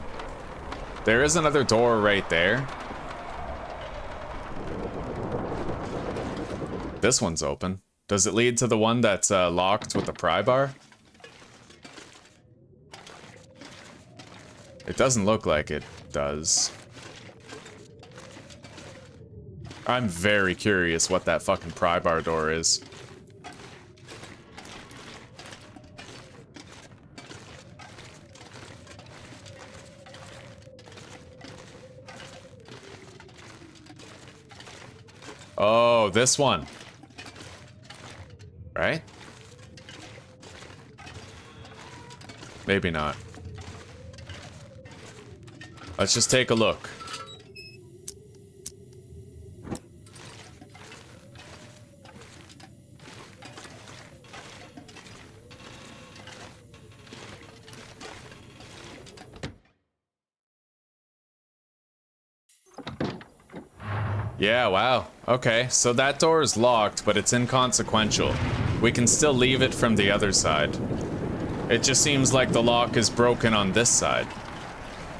Speaker 1: There is another door right there. This one's open. Does it lead to the one that's locked with the pry bar? It doesn't look like it does. I'm very curious what that fucking pry bar door is. Oh, this one. Right? Maybe not. Let's just take a look. Yeah, wow. Okay, so that door is locked, but it's inconsequential. We can still leave it from the other side. It just seems like the lock is broken on this side.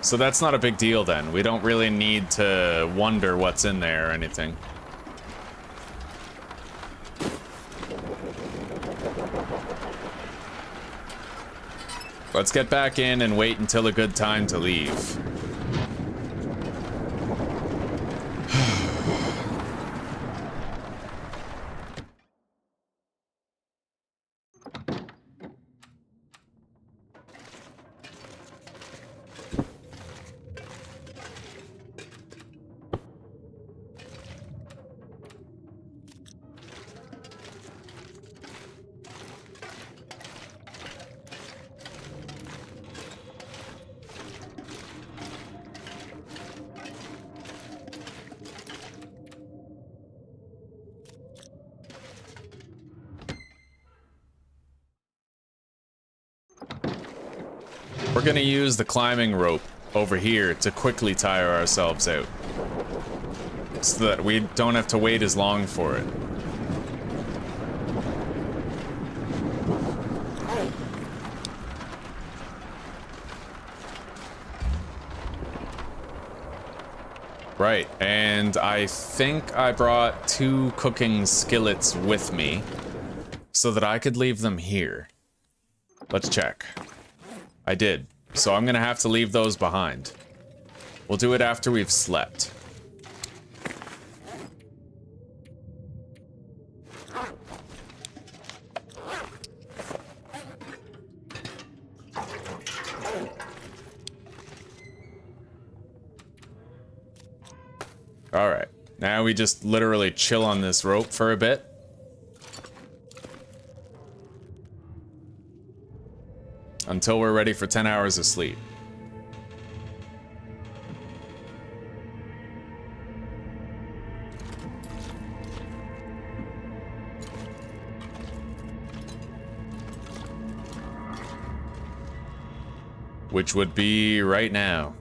Speaker 1: So that's not a big deal then. We don't really need to wonder what's in there or anything. Let's get back in and wait until a good time to leave. We're gonna use the climbing rope over here to quickly tire ourselves out, so that we don't have to wait as long for it. Right, and I think I brought 2 cooking skillets with me so that I could leave them here. Let's check. I did, so I'm gonna have to leave those behind. We'll do it after we've slept. Alright, now we just literally chill on this rope for a bit. Until we're ready for 10 hours of sleep. Which would be right now.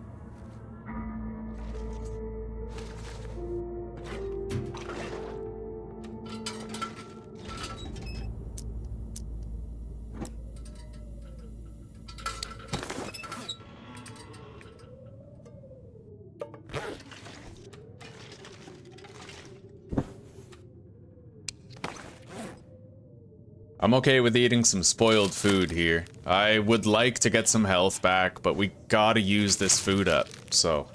Speaker 1: I'm okay with eating some spoiled food here. I would like to get some health back, but we gotta use this food up, so.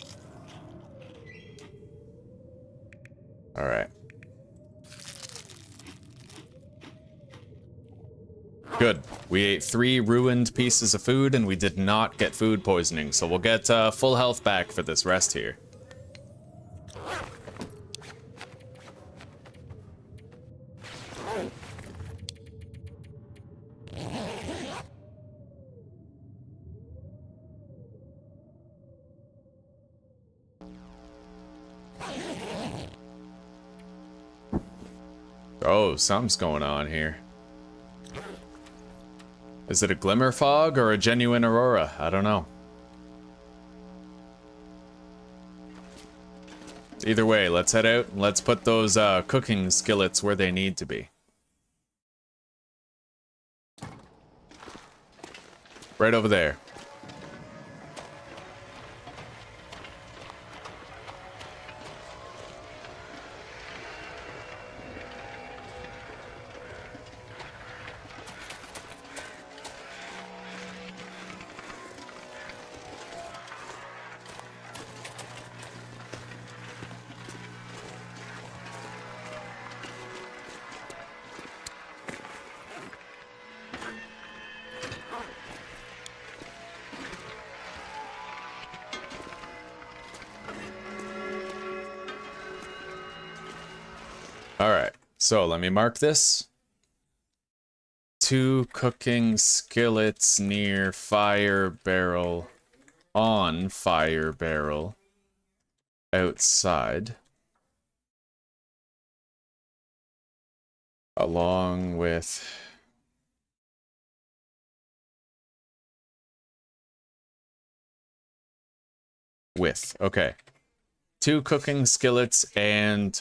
Speaker 1: Alright. Good. We ate 3 ruined pieces of food and we did not get food poisoning, so we'll get full health back for this rest here. Oh, something's going on here. Is it a glimmer fog or a genuine aurora? I don't know. Either way, let's head out and let's put those cooking skillets where they need to be. Right over there. Alright, so let me mark this. 2 cooking skillets near fire barrel, on fire barrel, outside. Along with... okay. 2 cooking skillets and...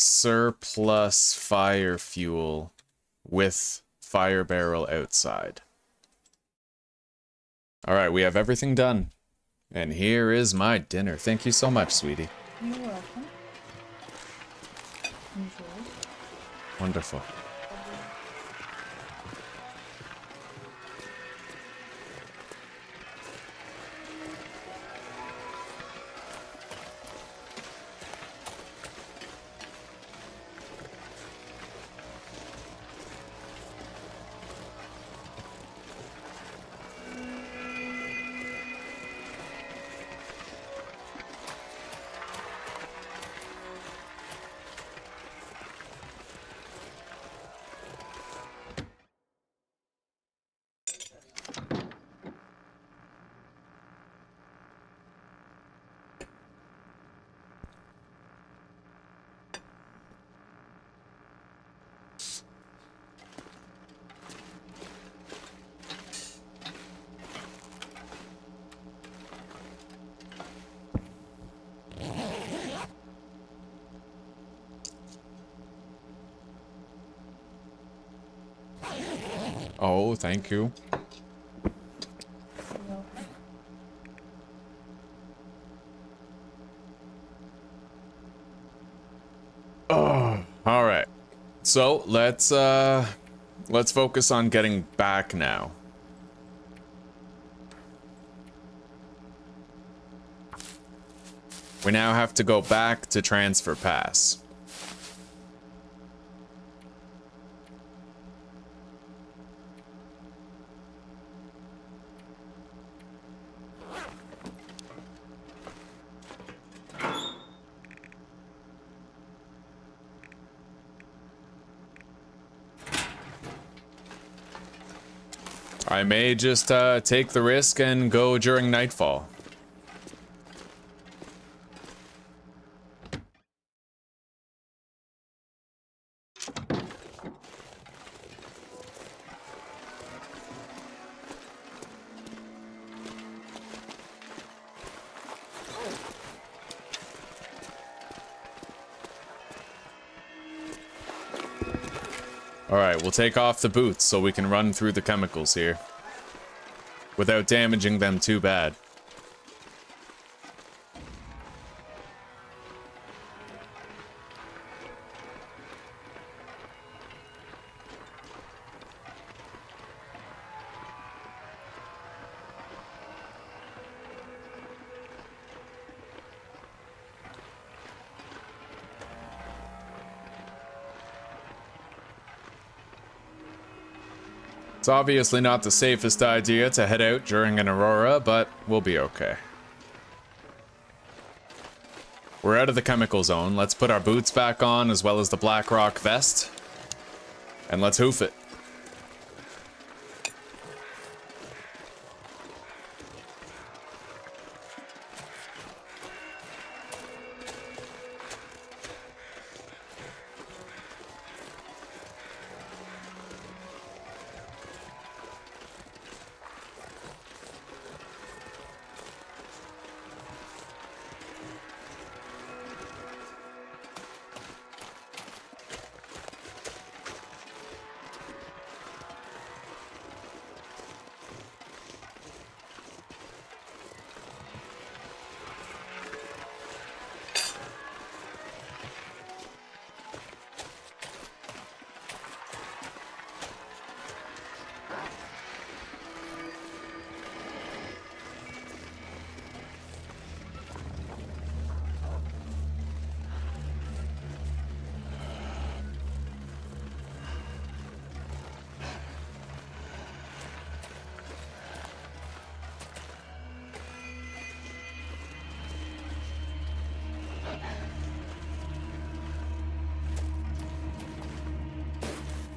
Speaker 1: surplus fire fuel with fire barrel outside. Alright, we have everything done. And here is my dinner. Thank you so much, sweetie.
Speaker 2: You're welcome. Enjoy.
Speaker 1: Wonderful. Oh, thank you. Oh, all right. So let's focus on getting back now. We now have to go back to Transfer Pass. I may just take the risk and go during nightfall. Alright, we'll take off the boots so we can run through the chemicals here without damaging them too bad. It's obviously not the safest idea to head out during an aurora, but we'll be okay. We're out of the chemical zone. Let's put our boots back on as well as the black rock vest. And let's hoof it.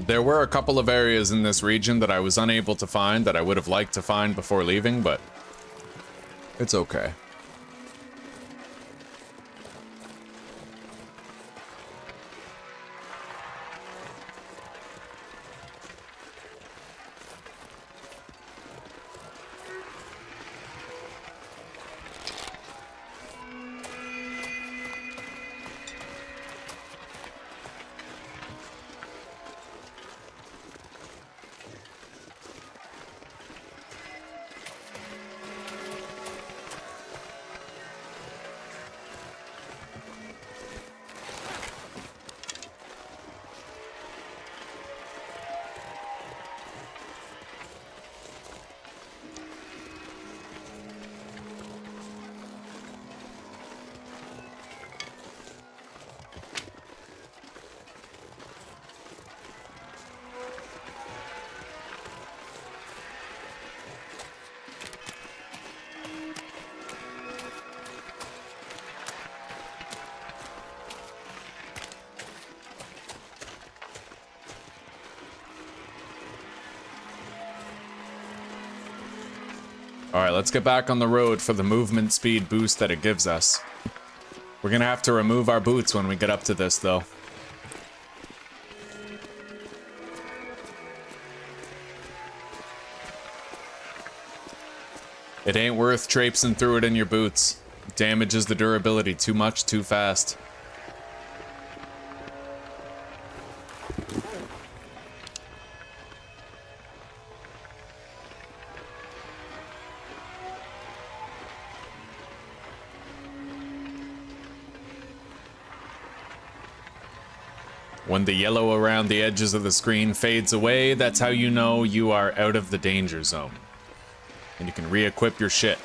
Speaker 1: There were a couple of areas in this region that I was unable to find that I would have liked to find before leaving, but it's okay. Alright, let's get back on the road for the movement speed boost that it gives us. We're gonna have to remove our boots when we get up to this, though. It ain't worth traipsing through it in your boots. It damages the durability too much, too fast. When the yellow around the edges of the screen fades away, that's how you know you are out of the danger zone. And you can re-equip your shit.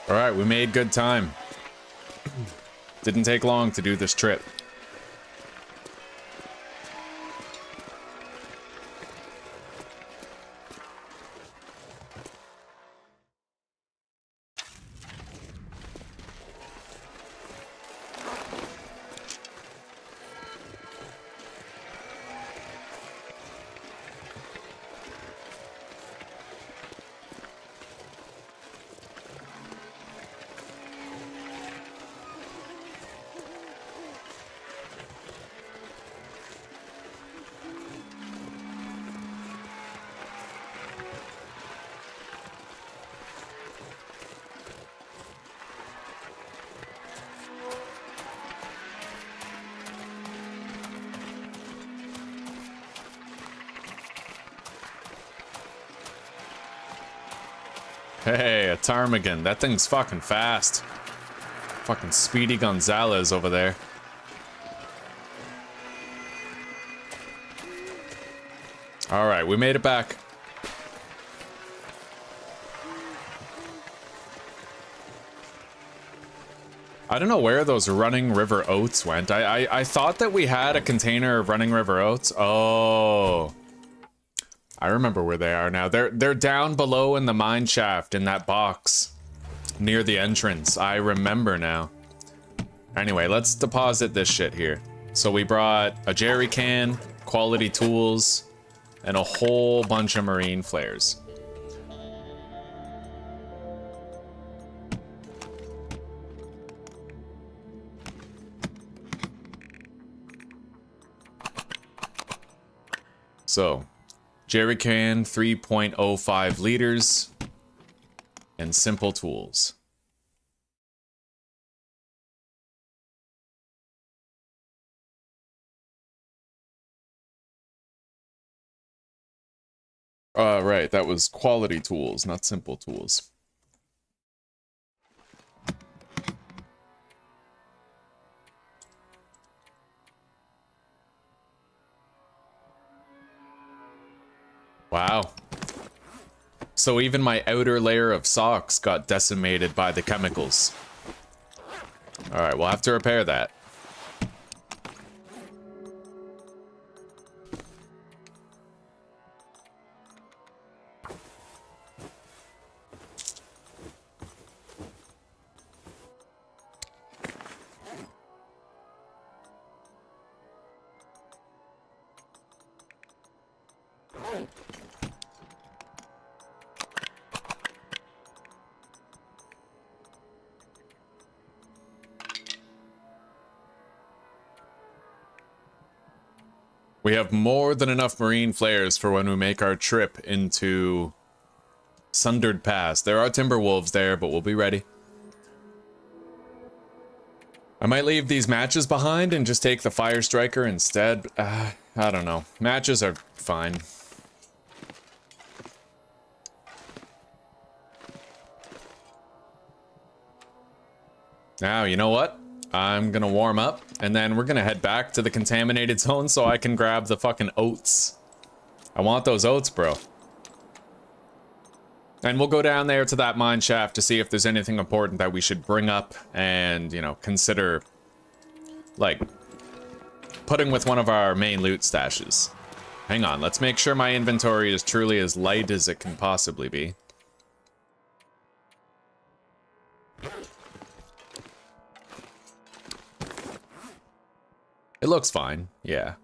Speaker 1: Alright, we made good time. Didn't take long to do this trip. Hey, a ptarmigan. That thing's fucking fast. Fucking Speedy Gonzalez over there. Alright, we made it back. I don't know where those running river oats went. I thought that we had a container of running river oats. Oh. I remember where they are now. They're down below in the mine shaft in that box near the entrance. I remember now. Anyway, let's deposit this shit here. So we brought a jerry can, quality tools, and a whole bunch of marine flares. So, jerry can, 3.05 liters, and simple tools. Right, that was quality tools, not simple tools. Wow. So even my outer layer of socks got decimated by the chemicals. Alright, we'll have to repair that. We have more than enough marine flares for when we make our trip into Sundered Pass. There are timber wolves there, but we'll be ready. I might leave these matches behind and just take the fire striker instead. I don't know. Matches are fine. Now, you know what? I'm gonna warm up, and then we're gonna head back to the contaminated zone so I can grab the fucking oats. I want those oats, bro. And we'll go down there to that mine shaft to see if there's anything important that we should bring up and, you know, consider, like, putting with one of our main loot stashes. Hang on, let's make sure my inventory is truly as light as it can possibly be. It looks fine, yeah.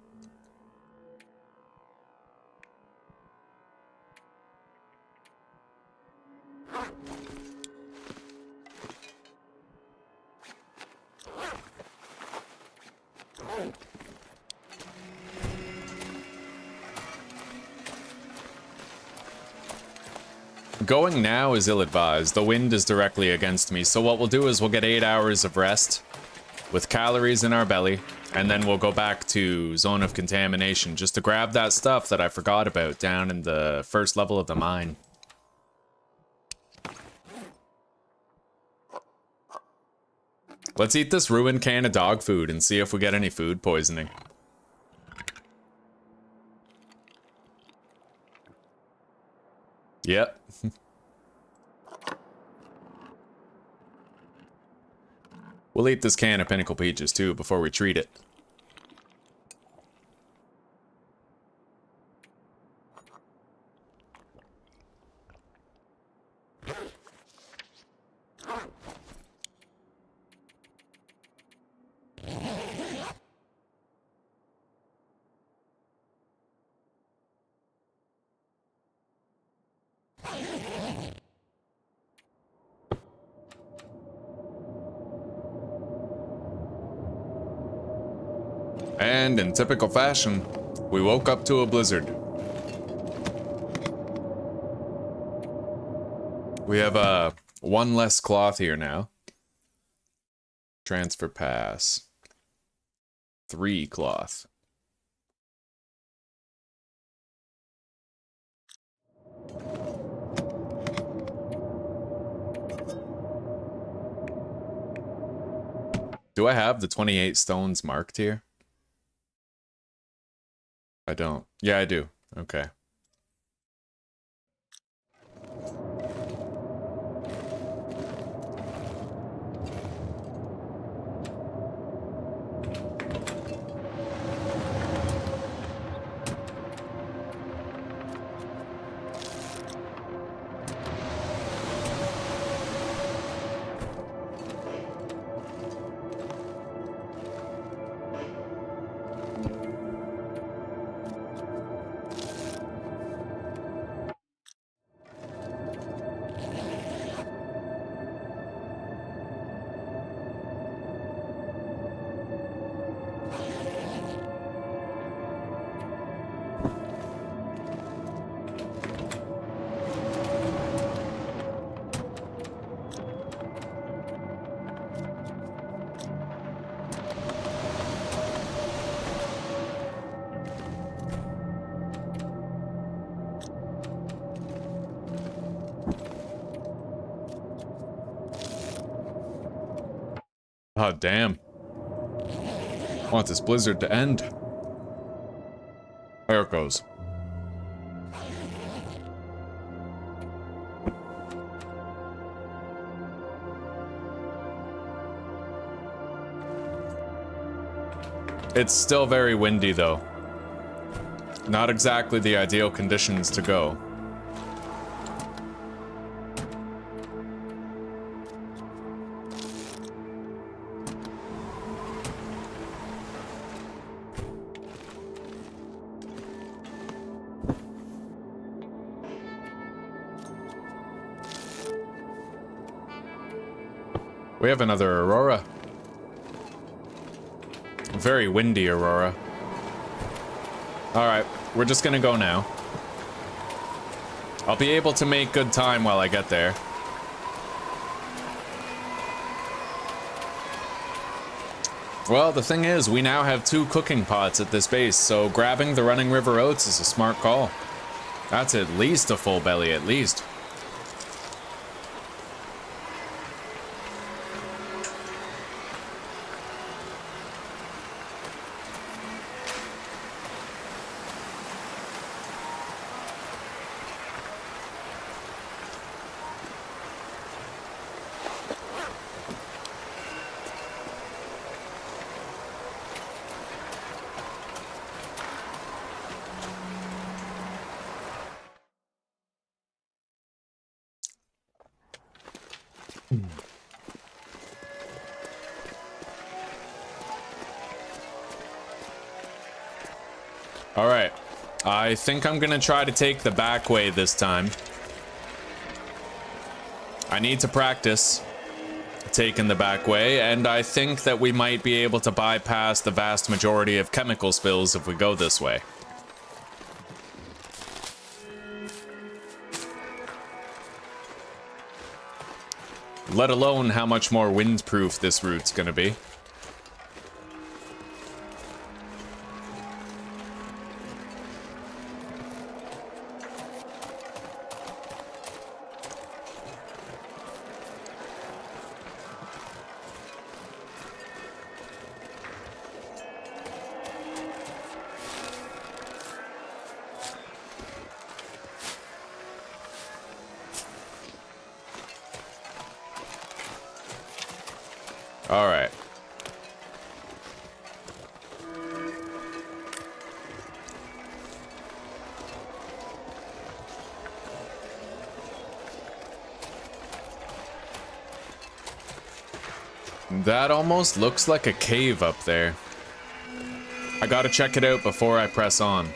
Speaker 1: Going now is ill-advised. The wind is directly against me, so what we'll do is we'll get 8 hours of rest with calories in our belly, and then we'll go back to Zone of Contamination just to grab that stuff that I forgot about down in the first level of the mine. Let's eat this ruined can of dog food and see if we get any food poisoning. Yep. We'll eat this can of Pinnacle Peaches too before we treat it. And in typical fashion, we woke up to a blizzard. We have one less cloth here now. Transfer pass. 3 cloth. Do I have the 28 stones marked here? I don't. Yeah, I do. Okay. Oh, damn. I want this blizzard to end. There it goes. It's still very windy, though. Not exactly the ideal conditions to go. We have another aurora. A very windy aurora. Alright, we're just gonna go now. I'll be able to make good time while I get there. Well, the thing is, we now have 2 cooking pots at this base, so grabbing the running river oats is a smart call. That's at least a full belly, at least. Alright. I think I'm gonna try to take the back way this time. I need to practice taking the back way, and I think that we might be able to bypass the vast majority of chemical spills if we go this way. Let alone how much more windproof this route's gonna be. All right. That almost looks like a cave up there. I gotta check it out before I press on.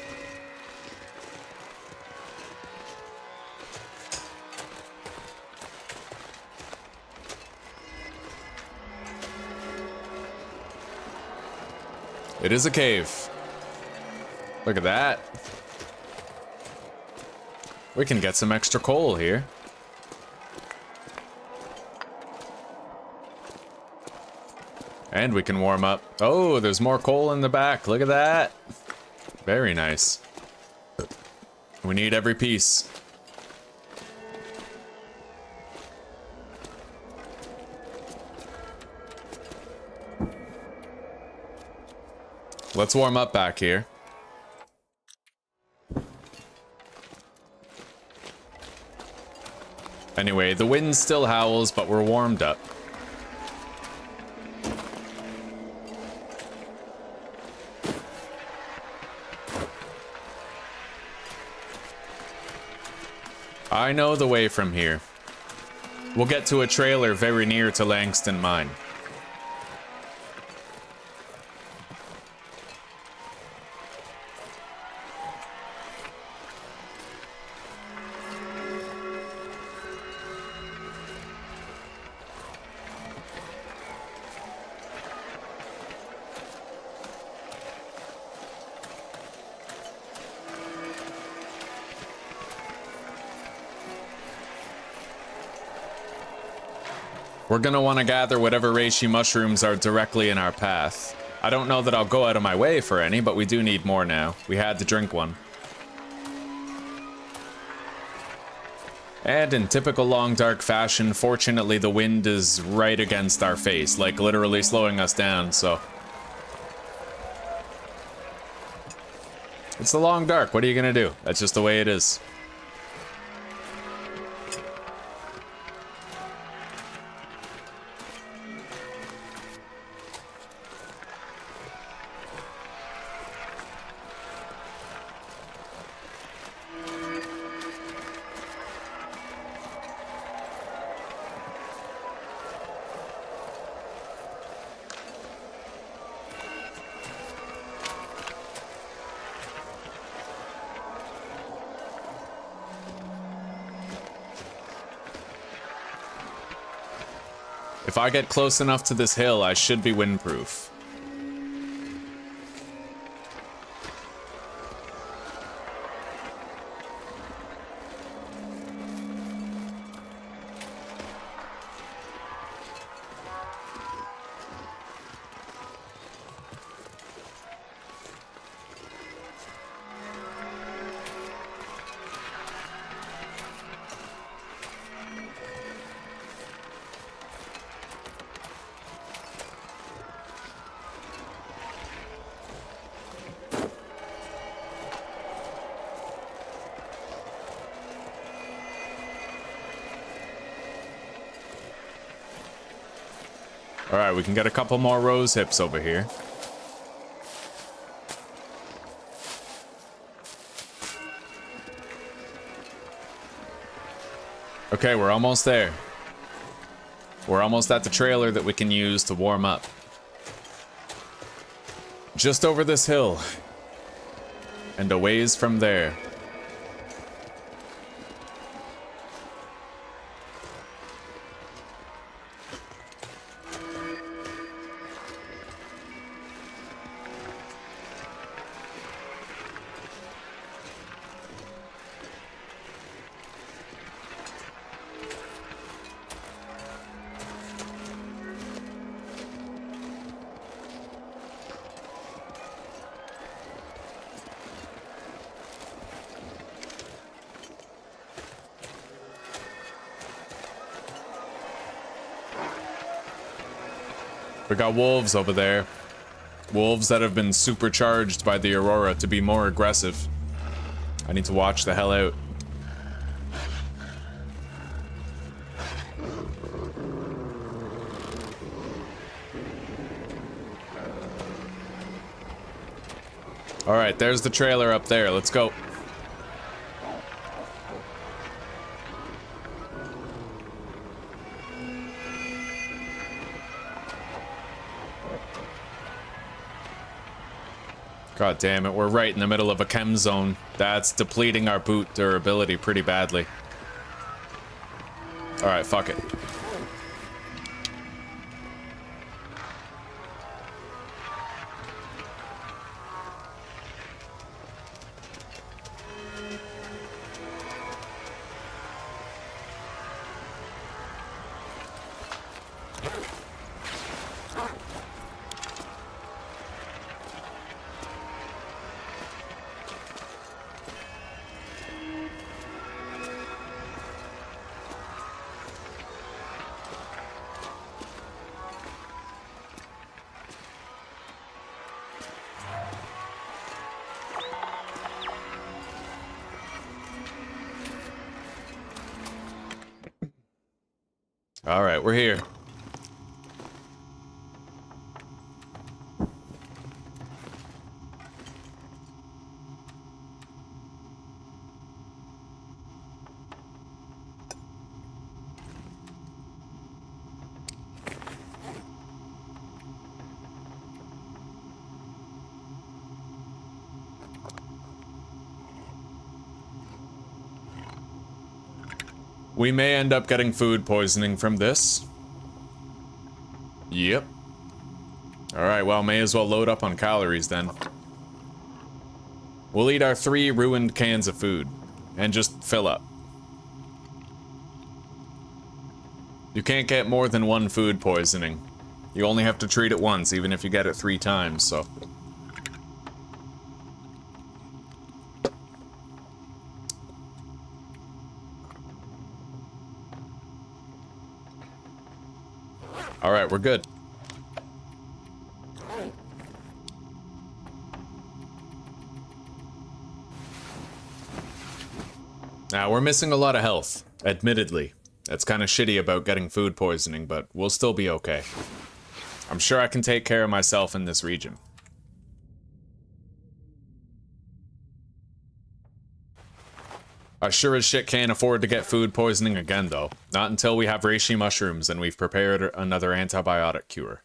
Speaker 1: It is a cave. Look at that. We can get some extra coal here. And we can warm up. Oh, there's more coal in the back. Look at that. Very nice. We need every piece. Let's warm up back here. Anyway, the wind still howls, but we're warmed up. I know the way from here. We'll get to a trailer very near to Langston Mine. We're gonna want to gather whatever reishi mushrooms are directly in our path. I don't know that I'll go out of my way for any, but we do need more now. We had to drink one. And in typical long dark fashion, fortunately the wind is right against our face, like literally slowing us down, so... It's the long dark, what are you gonna do? That's just the way it is. If I get close enough to this hill, I should be windproof. Alright, we can get a couple more rose hips over here. Okay, we're almost there. We're almost at the trailer that we can use to warm up. Just over this hill. And a ways from there. We got wolves over there. Wolves that have been supercharged by the Aurora to be more aggressive. I need to watch the hell out. Alright, there's the trailer up there. Let's go. God damn it, we're right in the middle of a chem zone. That's depleting our boot durability pretty badly. Alright, fuck it. Alright, we're here. We may end up getting food poisoning from this. Yep. Alright, well, may as well load up on calories then. We'll eat our 3 ruined cans of food. And just fill up. You can't get more than 1 food poisoning. You only have to treat it once, even if you get it 3 times, so... Alright, we're good. Now, we're missing a lot of health, admittedly. That's kind of shitty about getting food poisoning, but we'll still be okay. I'm sure I can take care of myself in this region. I sure as shit can't afford to get food poisoning again, though. Not until we have reishi mushrooms and we've prepared another antibiotic cure.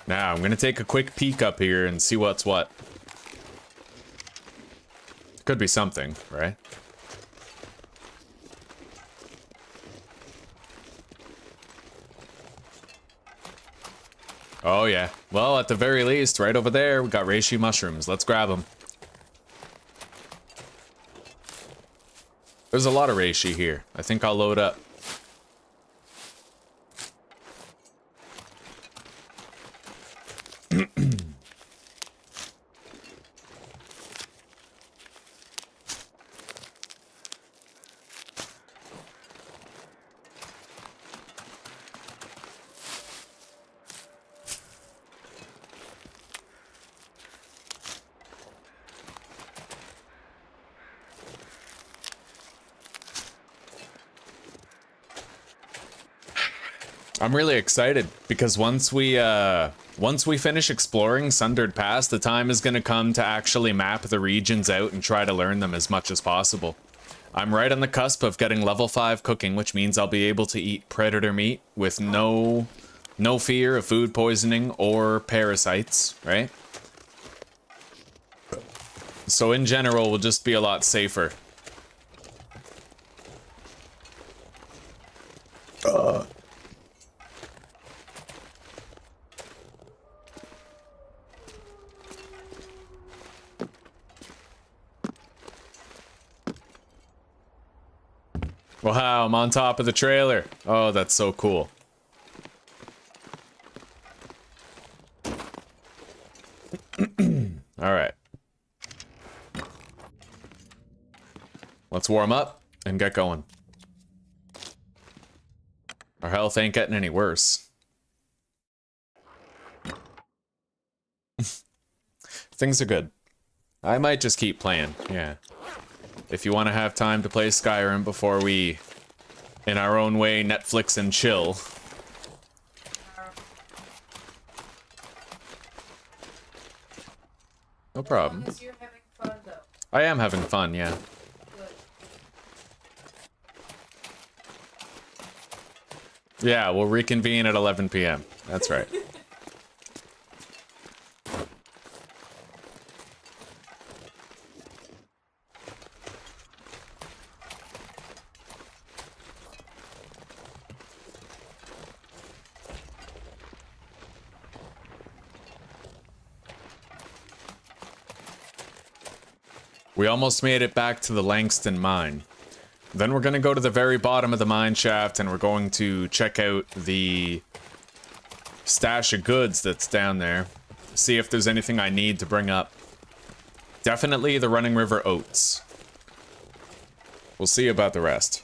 Speaker 1: Now, I'm gonna take a quick peek up here and see what's what. Could be something, right? Oh yeah. Well, at the very least, right over there, we got reishi mushrooms. Let's grab them. There's a lot of reishi here. I think I'll load up. I'm really excited because once we finish exploring Sundered Pass, the time is going to come to actually map the regions out and try to learn them as much as possible. I'm right on the cusp of getting level 5 cooking, which means I'll be able to eat predator meat with no fear of food poisoning or parasites, right? So in general, we'll just be a lot safer. Wow, I'm on top of the trailer. Oh, that's so cool. All right. Let's warm up and get going. Our health ain't getting any worse. Things are good. I might just keep playing, yeah. If you want to have time to play Skyrim before we, in our own way, Netflix and chill. No problem.
Speaker 2: As long as you're having fun, though.
Speaker 1: I am having fun, yeah.
Speaker 2: Good.
Speaker 1: Yeah, we'll reconvene at 11 p.m. That's right. We almost made it back to the Langston mine. Then we're going to go to the very bottom of the mine shaft and we're going to check out the stash of goods that's down there. See if there's anything I need to bring up. Definitely the Running River oats. We'll see about the rest.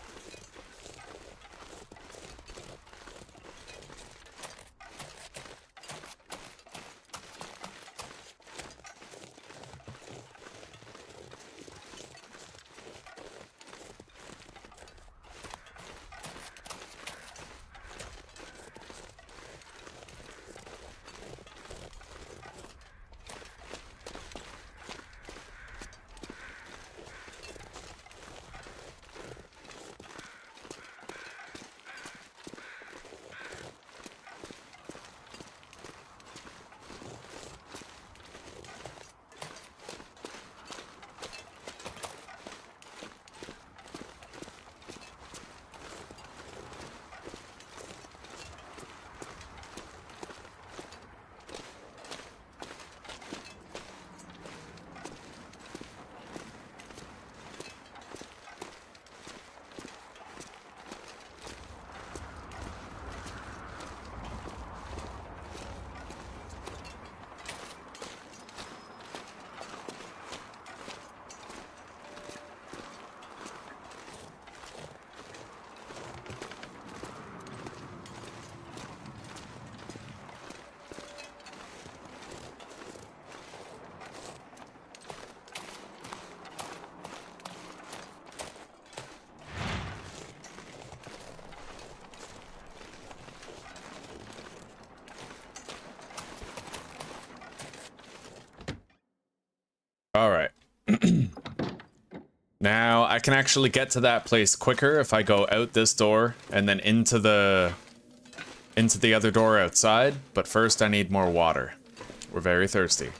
Speaker 1: All right. Now I can actually get to that place quicker if I go out this door and then into the other door outside, but first I need more water. We're very thirsty.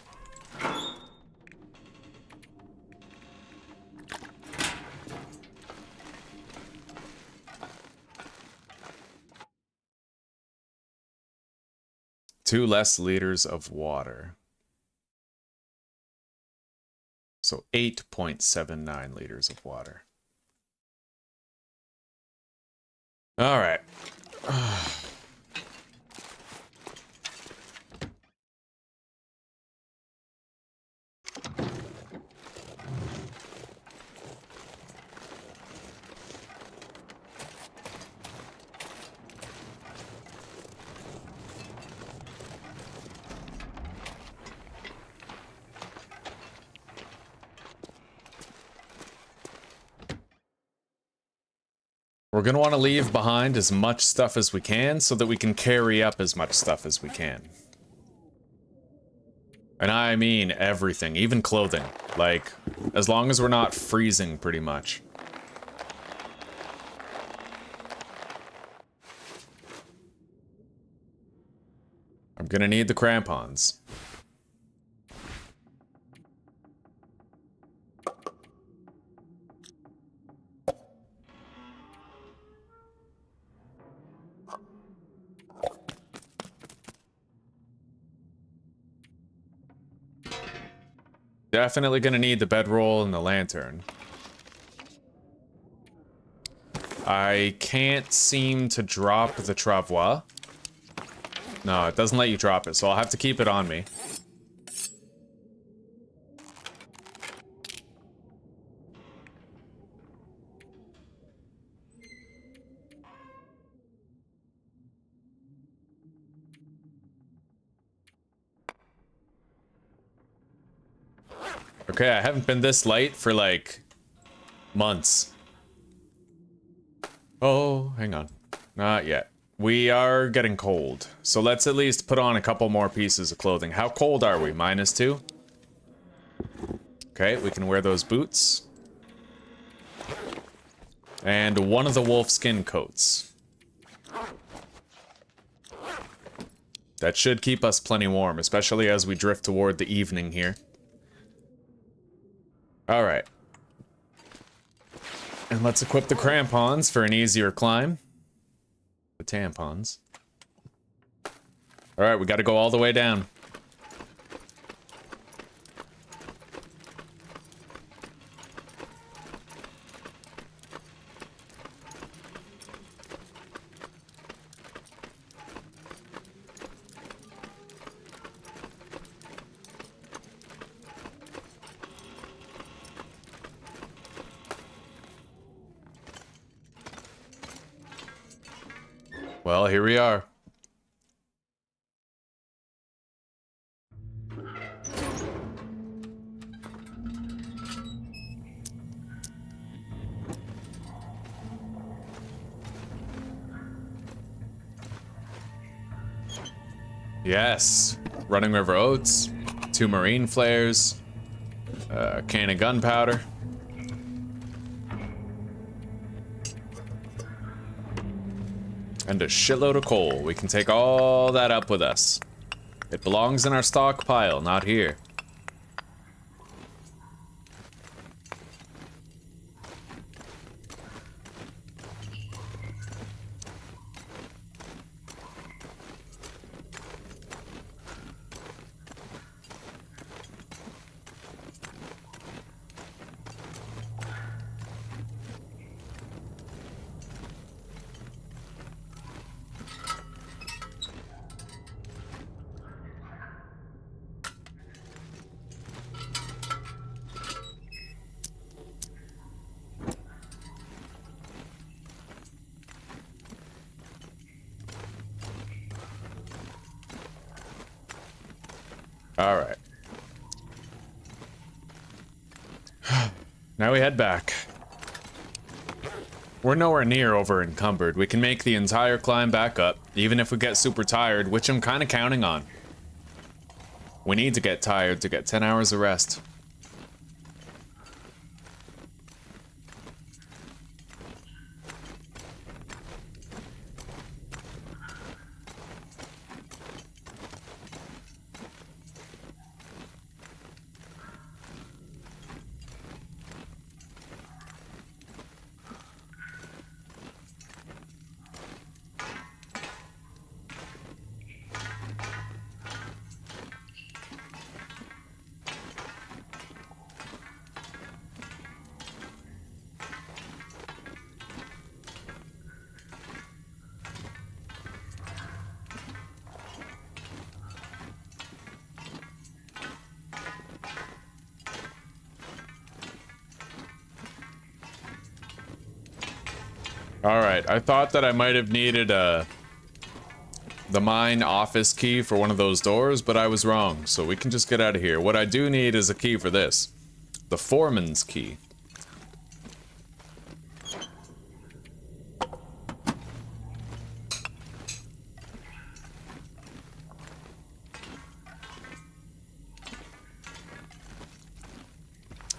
Speaker 1: Two less liters of water. So 8.79 liters of water. All right. We're going to want to leave behind as much stuff as we can so that we can carry up as much stuff as we can. And I mean everything, even clothing. Like, as long as we're not freezing, pretty much. I'm gonna need the crampons. Definitely gonna need the bedroll and the lantern. I can't seem to drop the travois. No, it doesn't let you drop it, so I'll have to keep it on me. Okay, I haven't been this light for like months. Oh, hang on. Not yet. We are getting cold, so let's at least put on a couple more pieces of clothing. How cold are we? -2? Okay, we can wear those boots. And one of the wolfskin coats. That should keep us plenty warm, especially as we drift toward the evening here. Alright. And let's equip the crampons for an easier climb. The tampons. Alright, we gotta go all the way down. Well, here we are. Yes. Running River Oats, 2 marine flares, a can of gunpowder. And a shitload of coal. We can take all that up with us. It belongs in our stockpile, not here. All right. Now we head back. We're nowhere near over encumbered. We can make the entire climb back up, even if we get super tired, which I'm kind of counting on. We need to get tired to get 10 hours of rest. Alright, I thought that I might have needed the mine office key for one of those doors, but I was wrong, so we can just get out of here. What I do need is a key for this. The foreman's key.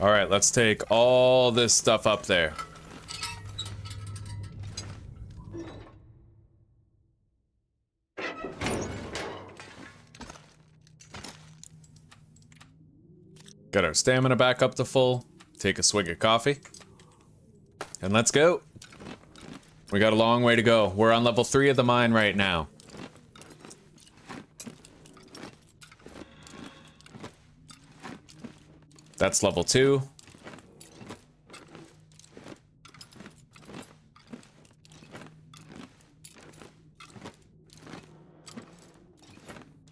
Speaker 1: Alright, let's take all this stuff up there. Got our stamina back up to full. Take a swig of coffee. And let's go. We got a long way to go. We're on level 3 of the mine right now. That's level 2.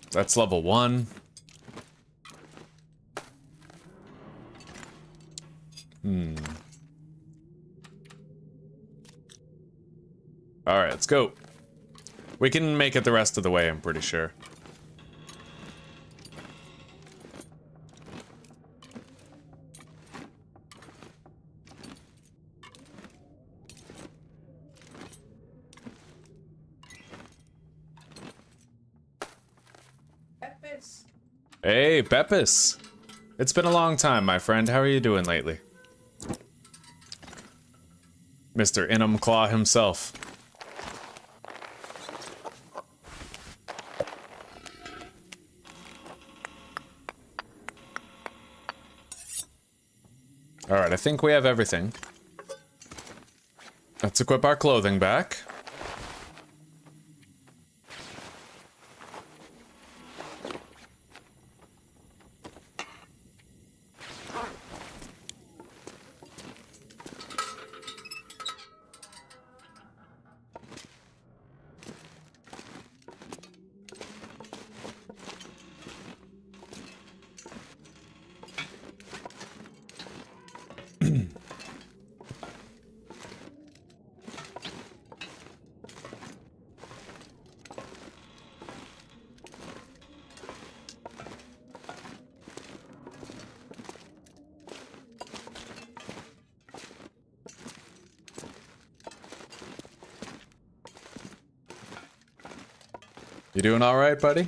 Speaker 1: That's level 1. Alright, let's go. We can make it the rest of the way, I'm pretty sure.
Speaker 4: Breakfast.
Speaker 1: Hey, Beppis! It's been a long time, my friend. How are you doing lately? Mr. Inham Claw himself. Alright, I think we have everything. Let's equip our clothing back. You doing all right, buddy?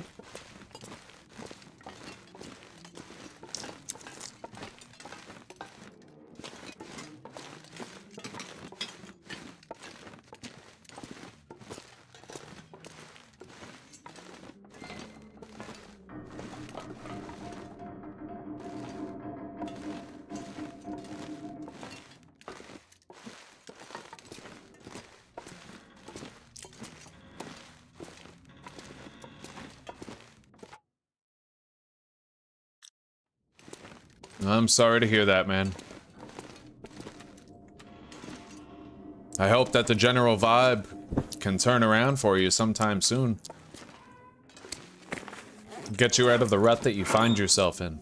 Speaker 1: I'm sorry to hear that, man. I hope that the general vibe can turn around for you sometime soon. Get you out of the rut that you find yourself in.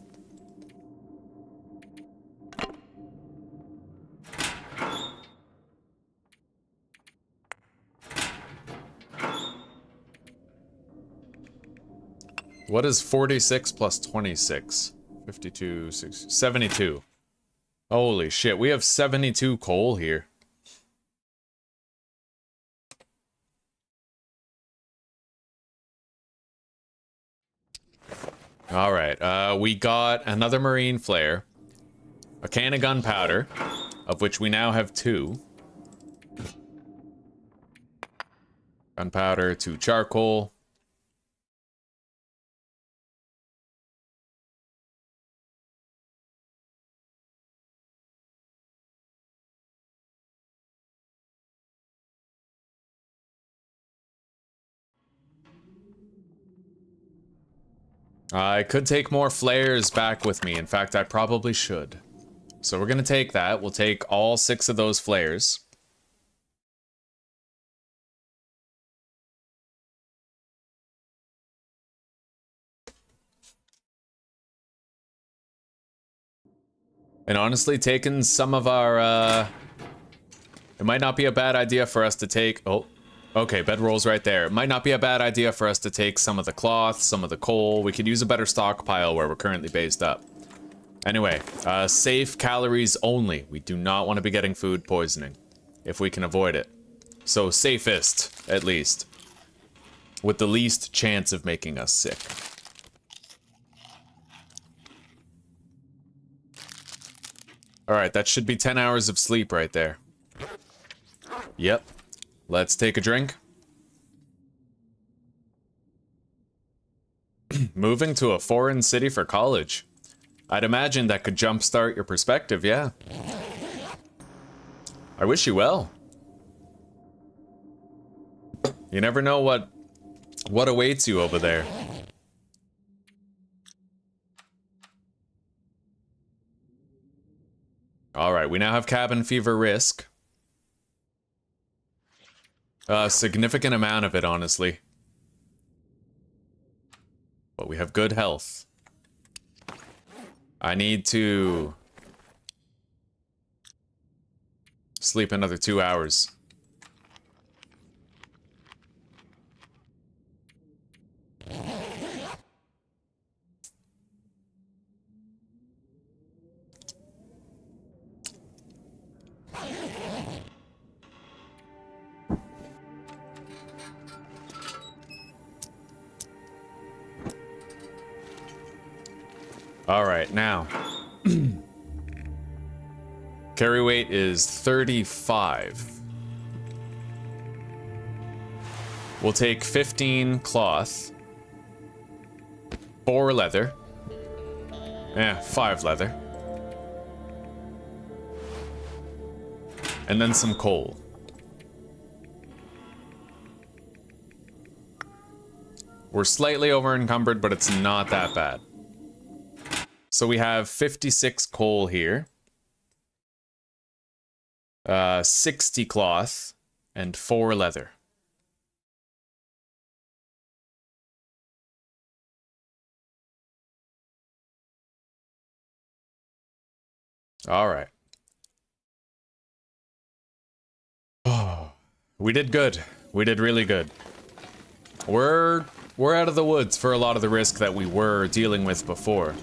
Speaker 1: What is 46 plus 26? 52, 60, 72. Holy shit, we have 72 coal here. Alright, we got another marine flare, a can of gunpowder, of which we now have 2. Gunpowder, 2 charcoal. I could take more flares back with me. In fact, I probably should. So we're gonna take that. We'll take all 6 of those flares. And honestly, taking some of our, it might not be a bad idea for us to take... Oh, okay, bedroll's right there. It might not be a bad idea for us to take some of the cloth, some of the coal. We could use a better stockpile where we're currently based up. Anyway, safe calories only. We do not want to be getting food poisoning, if we can avoid it. So safest, at least. With the least chance of making us sick. Alright, that should be 10 hours of sleep right there. Yep. Let's take a drink. Moving to a foreign city for college. I'd imagine that could jumpstart your perspective, yeah. I wish you well. You never know what awaits you over there. Alright, we now have cabin fever risk. A significant amount of it, honestly. But we have good health. I need to sleep another 2 hours. All right, now. Carry weight is 35. We'll take 15 cloth, 4 leather, 5 leather, and then some coal. We're slightly over encumbered, but it's not that bad. So we have 56 coal here, 60 cloth, and 4 leather. All right. Oh, we did good. We did really good. We're out of the woods for a lot of the risk that we were dealing with before.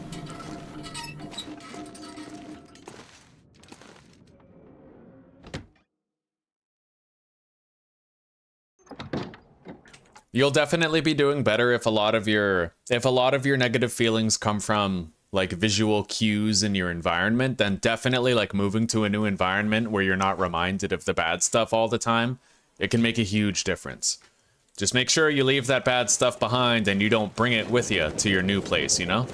Speaker 1: You'll definitely be doing better if a lot of your negative feelings come from like visual cues in your environment. Then definitely like moving to a new environment where you're not reminded of the bad stuff all the time, it can make a huge difference. Just make sure you leave that bad stuff behind and you don't bring it with you to your new place, you know?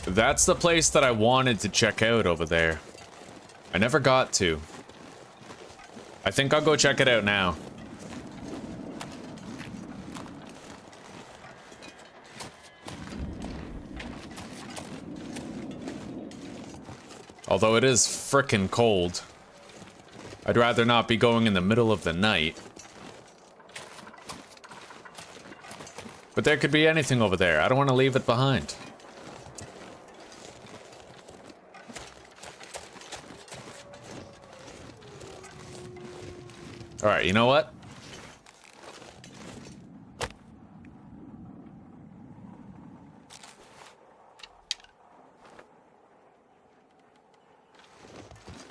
Speaker 1: That's the place that I wanted to check out over there. I never got to. I think I'll go check it out now. Although it is frickin' cold. I'd rather not be going in the middle of the night. But there could be anything over there. I don't want to leave it behind. All right, you know what?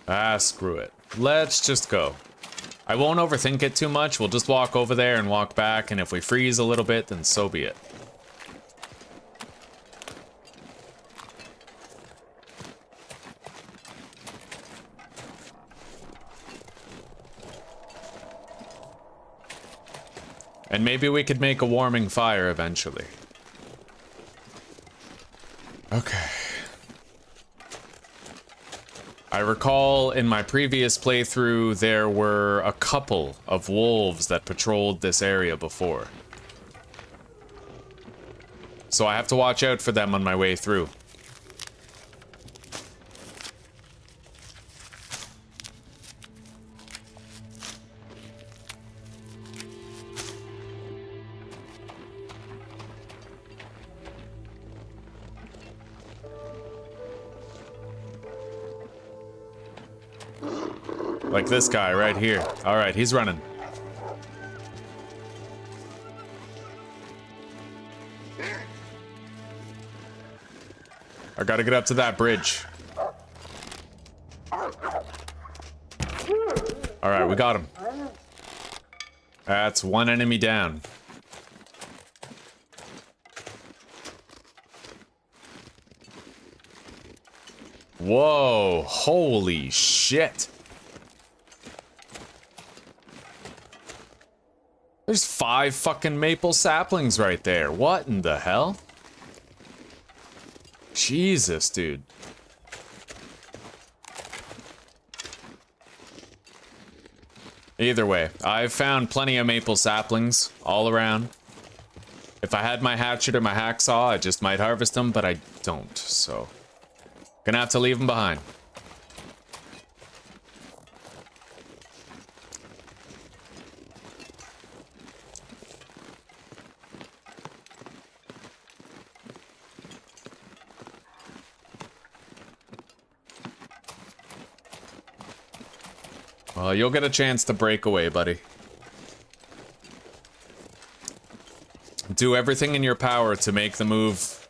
Speaker 1: Ah, screw it. Let's just go. I won't overthink it too much. We'll just walk over there and walk back, and if we freeze a little bit, then so be it. And maybe we could make a warming fire eventually. Okay. I recall in my previous playthrough there were a couple of wolves that patrolled this area before. So I have to watch out for them on my way through. Like this guy right here. All right, he's running. I gotta get up to that bridge. All right, we got him. That's one enemy down. Whoa, holy shit. There's 5 fucking maple saplings right there. What in the hell? Jesus, dude. Either way, I've found plenty of maple saplings all around. If I had my hatchet or my hacksaw, I just might harvest them, but I don't, so... Gonna have to leave them behind. Well, you'll get a chance to break away, buddy. Do everything in your power to make the move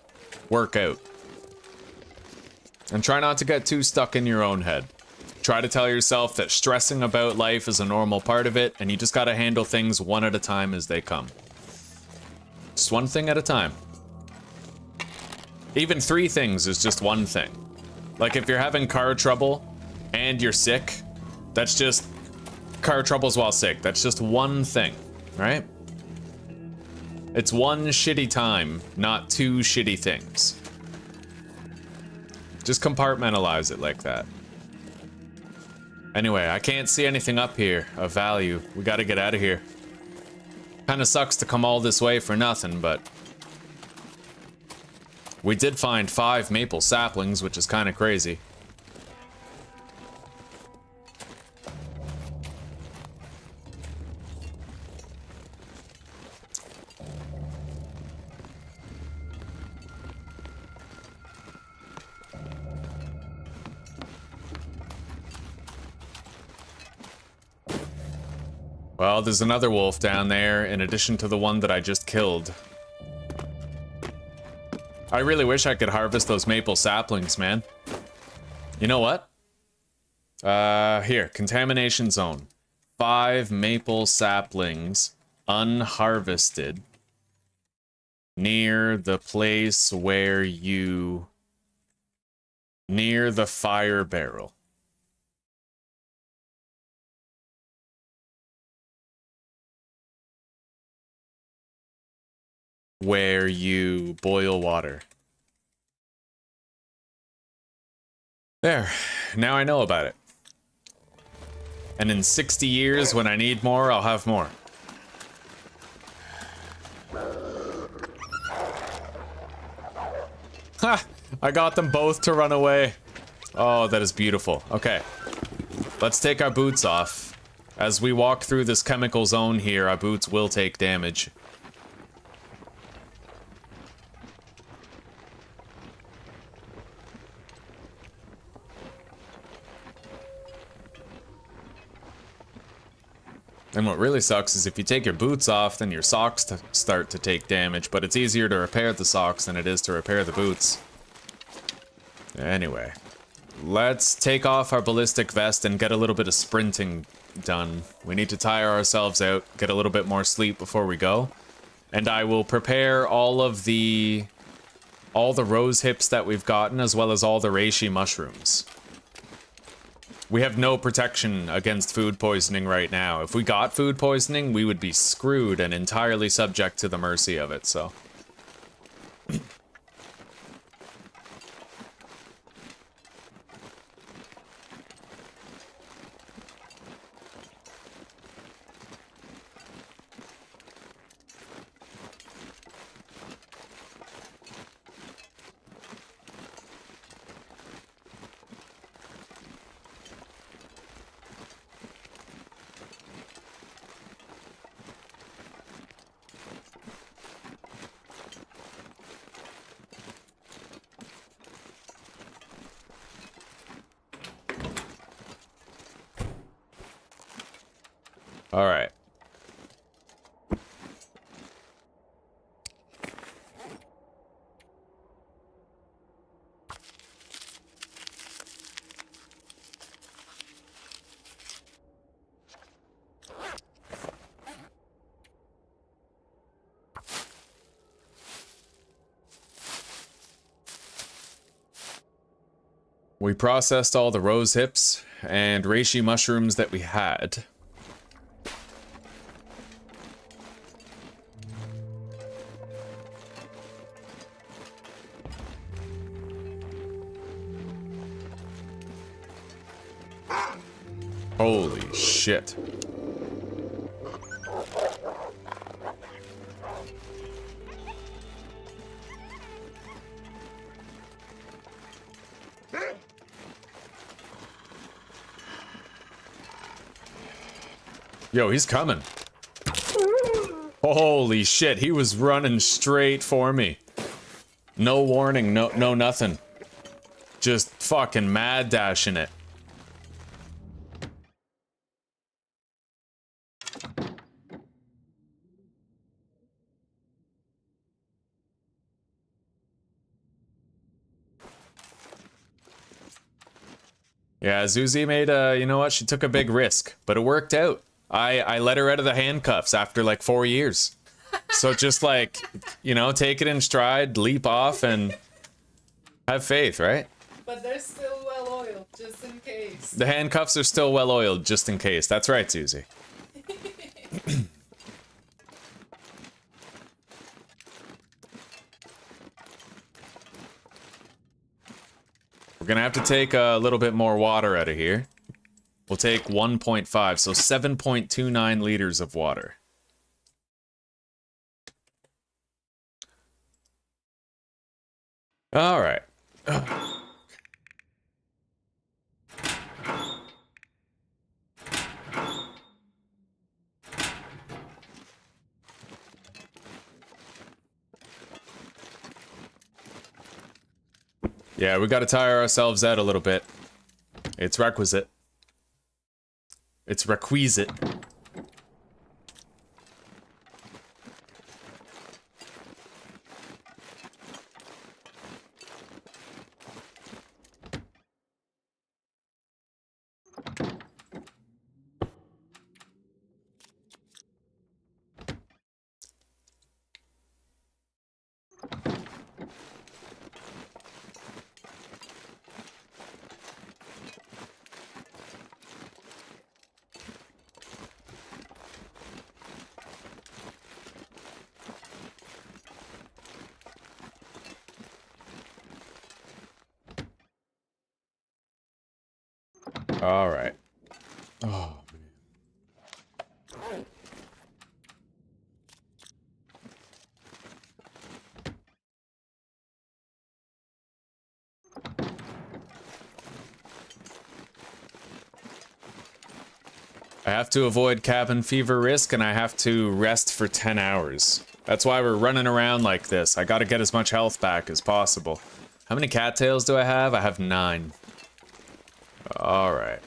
Speaker 1: work out. And try not to get too stuck in your own head. Try to tell yourself that stressing about life is a normal part of it, and you just gotta handle things one at a time as they come. Just one thing at a time. Even 3 things is just one thing. Like if you're having car trouble and you're sick, that's just car troubles while sick. That's just one thing, right? It's one shitty time, not 2 shitty things. Just compartmentalize it like that. Anyway, I can't see anything up here of value. We gotta get out of here. Kinda sucks to come all this way for nothing, but... we did find 5 maple saplings, which is kinda crazy. Well, there's another wolf down there, in addition to the one that I just killed. I really wish I could harvest those maple saplings, man. You know what? Here, contamination zone. 5 maple saplings, unharvested, near the place where you... near the fire barrel. Where you boil water. There, now I know about it. And in 60 years, when I need more, I'll have more. Ha! I got them both to run away. Oh, that is beautiful. Okay, let's take our boots off. As we walk through this chemical zone here, our boots will take damage. And what really sucks is if you take your boots off, then your socks start to take damage, but it's easier to repair the socks than it is to repair the boots. Anyway, let's take off our ballistic vest and get a little bit of sprinting done. We need to tire ourselves out, get a little bit more sleep before we go. And I will prepare all the rose hips that we've gotten, as well as all the reishi mushrooms. We have no protection against food poisoning right now. If we got food poisoning, we would be screwed and entirely subject to the mercy of it, so... All right. We processed all the rose hips and reishi mushrooms that we had. Holy shit. Yo, he's coming. Holy shit, he was running straight for me. No warning, no nothing. Just fucking mad dashing it. Yeah, Zuzi made a, you know what, she took a big risk, but it worked out. I let her out of the handcuffs after like 4 years. So just like, you know, take it in stride, leap off, and have faith, right?
Speaker 3: But they're still well oiled, just in case.
Speaker 1: The handcuffs are still well oiled, just in case. That's right, Susie. We're gonna have to take a little bit more water out of here. We'll take 1.5, so 7.29 liters of water. All right. Yeah, we gotta tire ourselves out a little bit. It's requisite. It's requisite. All right. Oh, man. I have to avoid cabin fever risk, and I have to rest for 10 hours. That's why we're running around like this. I gotta get as much health back as possible. How many cattails do I have? I have 9. Alright.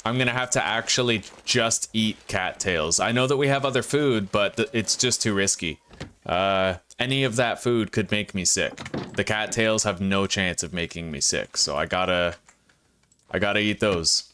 Speaker 1: I'm gonna have to actually just eat cattails. I know that we have other food, but it's just too risky. Any of that food could make me sick. The cattails have no chance of making me sick, so I gotta eat those.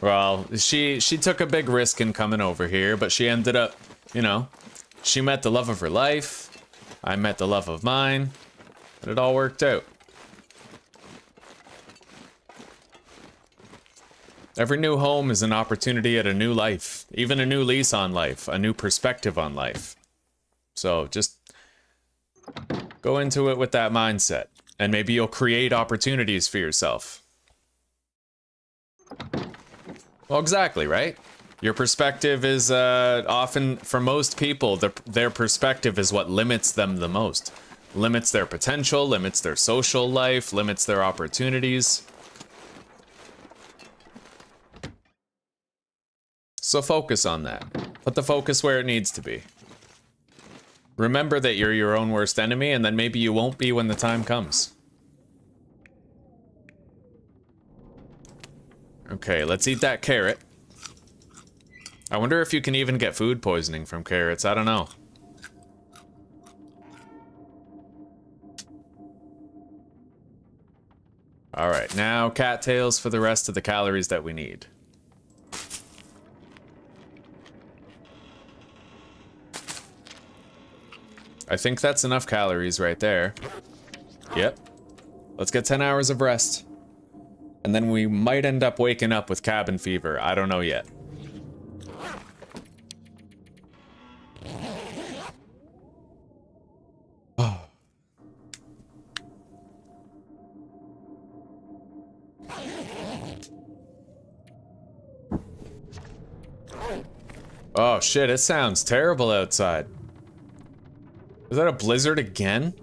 Speaker 1: Well, she took a big risk in coming over here, but she ended up, you know, she met the love of her life. I met the love of mine, and it all worked out. Every new home is an opportunity at a new life, even a new lease on life, a new perspective on life. So just go into it with that mindset, and maybe you'll create opportunities for yourself. Well, exactly, right? Your perspective is often, for most people, their perspective is what limits them the most. Limits their potential, limits their social life, limits their opportunities. So focus on that. Put the focus where it needs to be. Remember that you're your own worst enemy, and then maybe you won't be when the time comes. Okay, let's eat that carrot. I wonder if you can even get food poisoning from carrots. I don't know. Alright, now cattails for the rest of the calories that we need. I think that's enough calories right there. Yep. Let's get 10 hours of rest. And then we might end up waking up with cabin fever. I don't know yet. Oh shit, it sounds terrible outside. Is that a blizzard again?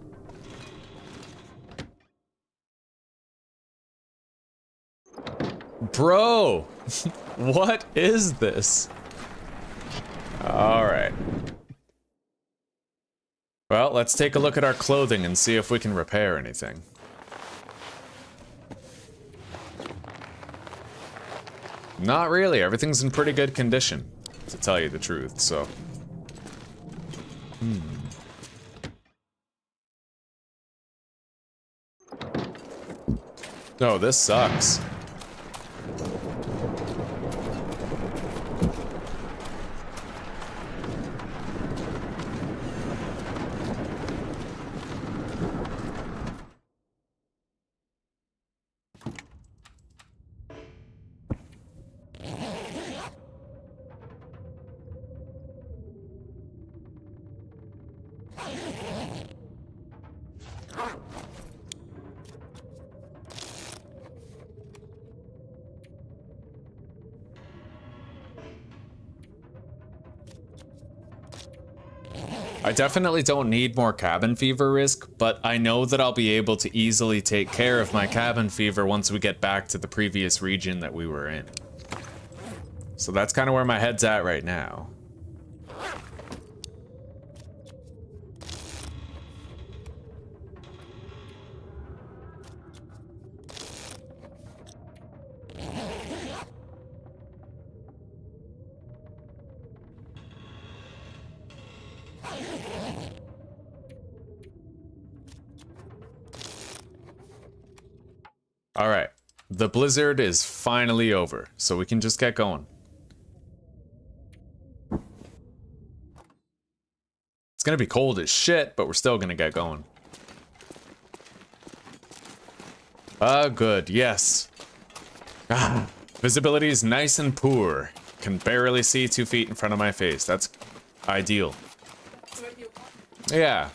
Speaker 1: Bro! What is this? Alright. Well, let's take a look at our clothing and see if we can repair anything. Not really, everything's in pretty good condition, to tell you the truth, so. Oh, this sucks. I definitely don't need more cabin fever risk, but I know that I'll be able to easily take care of my cabin fever once we get back to the previous region that we were in. So that's kind of where my head's at right now. All right, the blizzard is finally over, so we can just get going. It's gonna be cold as shit, but we're still gonna get going. Good, yes. Ah, visibility is nice and poor. Can barely see 2 feet in front of my face. That's ideal.
Speaker 3: That's what you want.
Speaker 1: Yeah.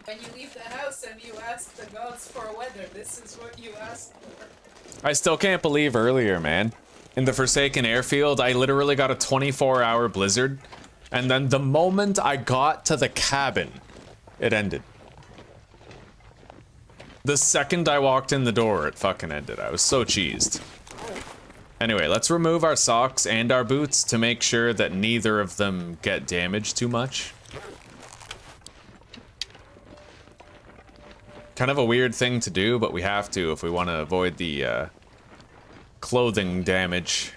Speaker 3: When you leave the house and you ask the gods for weather, this is what you ask for.
Speaker 1: I still can't believe earlier, man. In the Forsaken Airfield, I literally got a 24-hour blizzard, and then the moment I got to the cabin, it ended. The second I walked in the door, it fucking ended. I was so cheesed. Anyway, let's remove our socks and our boots to make sure that neither of them get damaged too much. Kind of a weird thing to do, but we have to if we want to avoid the clothing damage.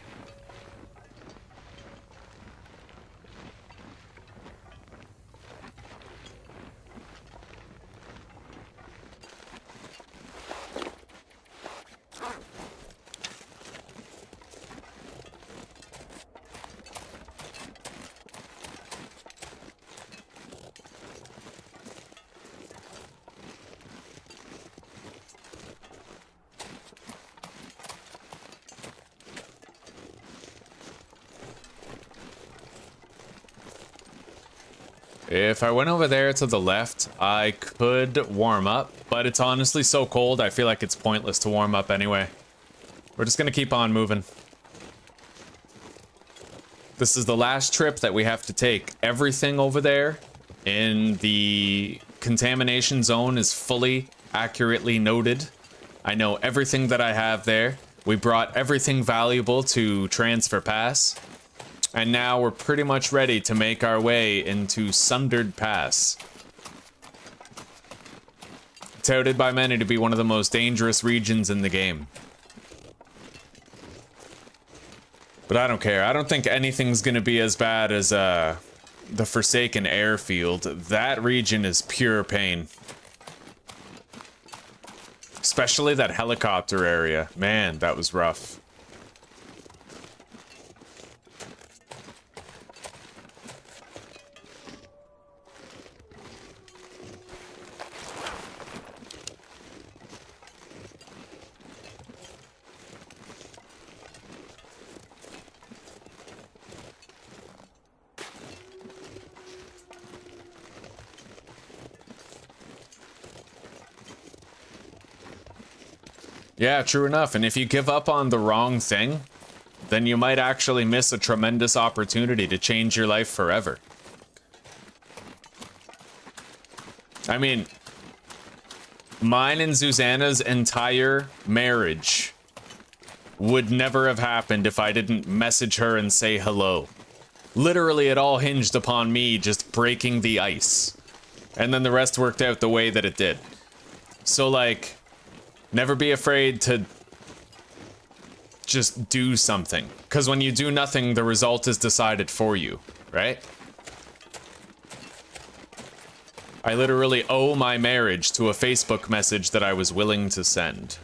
Speaker 1: If I went over there to the left, I could warm up, but it's honestly so cold, I feel like it's pointless to warm up anyway. We're just gonna keep on moving. This is the last trip that we have to take. Everything over there in the contamination zone is fully accurately noted. I know everything that I have there. We brought everything valuable to Transfer Pass. And now we're pretty much ready to make our way into Sundered Pass. Touted by many to be one of the most dangerous regions in the game. But I don't care. I don't think anything's gonna be as bad as the Forsaken Airfield. That region is pure pain. Especially that helicopter area. Man, that was rough. Yeah, true enough. And if you give up on the wrong thing, then you might actually miss a tremendous opportunity to change your life forever. I mean, mine and Susanna's entire marriage would never have happened if I didn't message her and say hello. Literally, it all hinged upon me just breaking the ice. And then the rest worked out the way that it did. So, like, never be afraid to just do something. Because when you do nothing, the result is decided for you, right? I literally owe my marriage to a Facebook message that I was willing to send.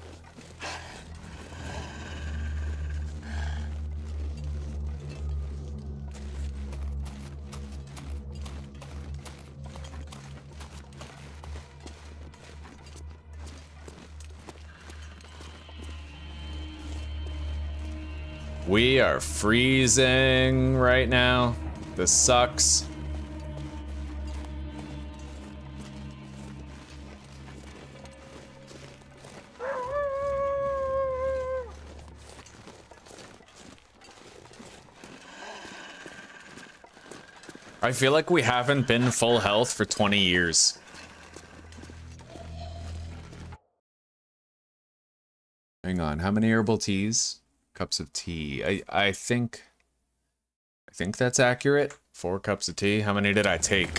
Speaker 1: We are freezing right now. This sucks. I feel like we haven't been full health for 20 years. Hang on, how many herbal teas? Cups of tea. I think that's accurate. 4 cups of tea. How many did I take?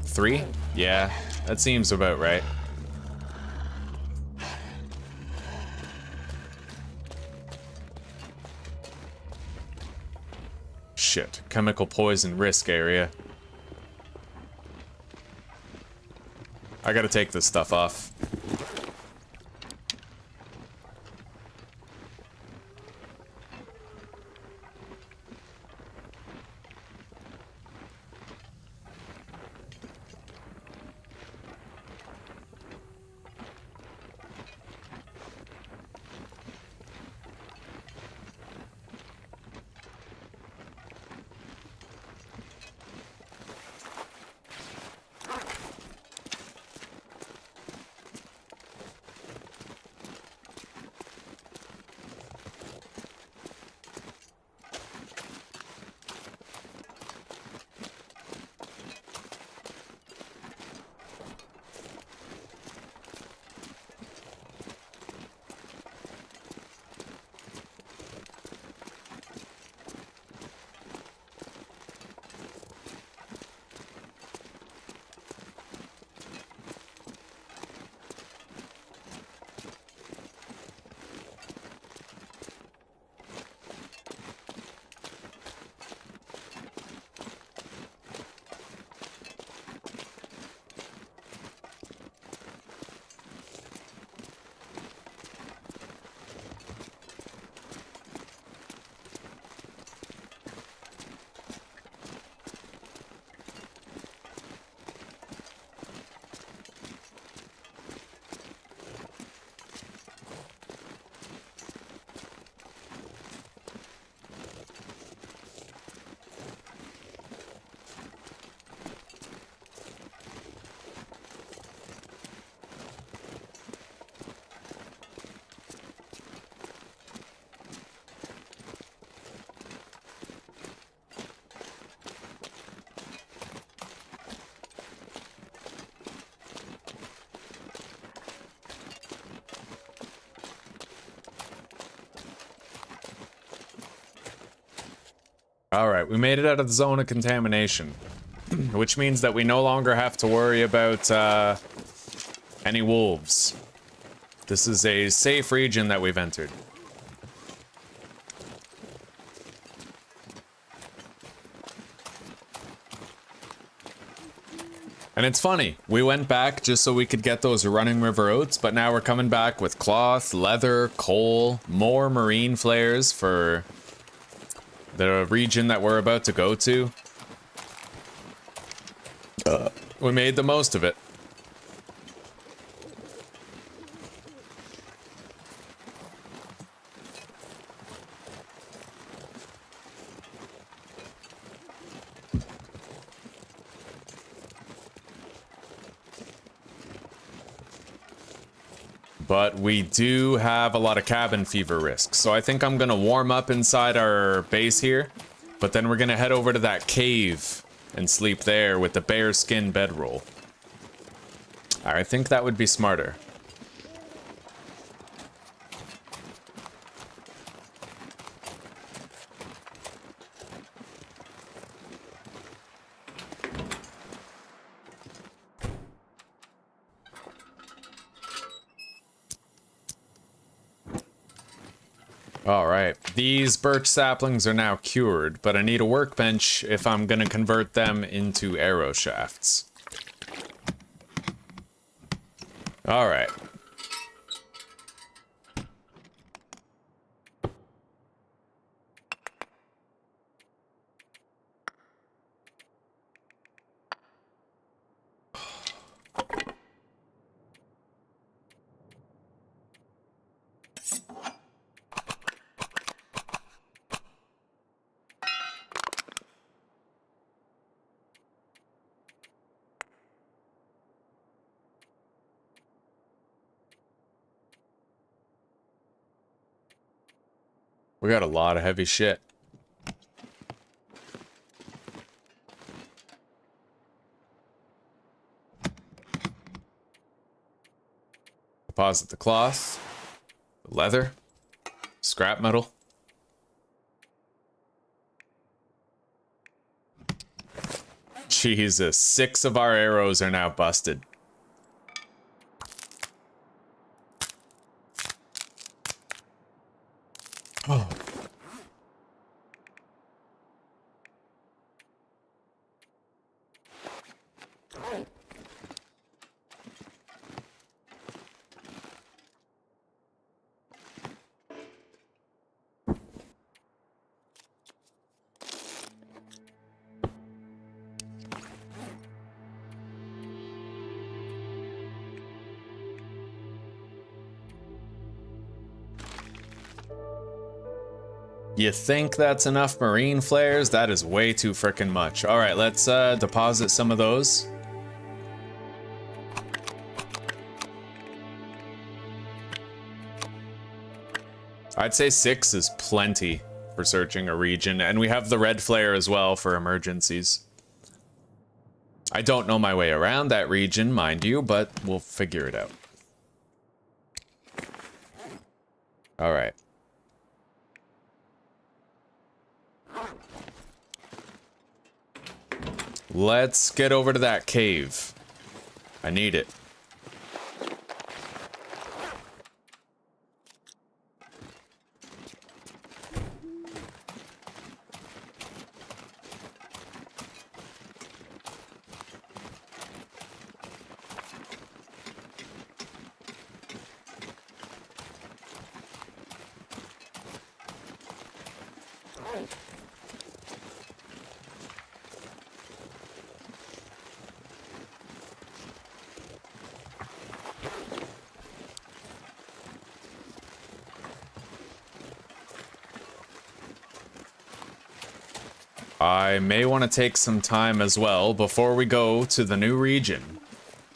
Speaker 1: 3? Yeah, that seems about right. Shit, chemical poison risk area. I gotta take this stuff off. Alright, we made it out of the zone of contamination. Which means that we no longer have to worry about any wolves. This is a safe region that we've entered. And it's funny, we went back just so we could get those running river oats, but now we're coming back with cloth, leather, coal, more marine flares for the region that we're about to go to. We made the most of it. But we do have a lot of cabin fever risks, so I think I'm gonna warm up inside our base here, but then we're gonna head over to that cave and sleep there with the bear skin bedroll. I think that would be smarter. Alright, these birch saplings are now cured, but I need a workbench if I'm gonna convert them into arrow shafts. Alright. We got a lot of heavy shit. Deposit the cloth, the leather, scrap metal. Jesus, 6 of our arrows are now busted. Oh. You think that's enough marine flares? That is way too frickin' much. All right, let's deposit some of those. I'd say 6 is plenty for searching a region, and we have the red flare as well for emergencies. I don't know my way around that region, mind you, but we'll figure it out. All right. Let's get over to that cave. I need it. I may want to take some time as well before we go to the new region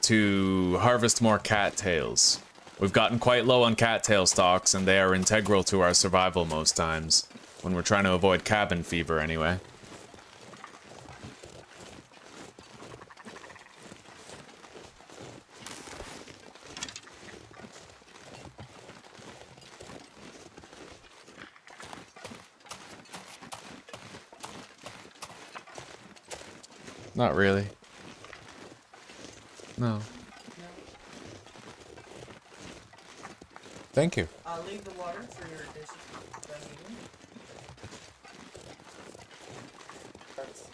Speaker 1: to harvest more cattails. We've gotten quite low on cattail stocks, and they are integral to our survival most times, when we're trying to avoid cabin fever anyway. Not really. No.
Speaker 4: No.
Speaker 1: Thank you.
Speaker 4: I'll leave the water for your dishes. Done eating. That's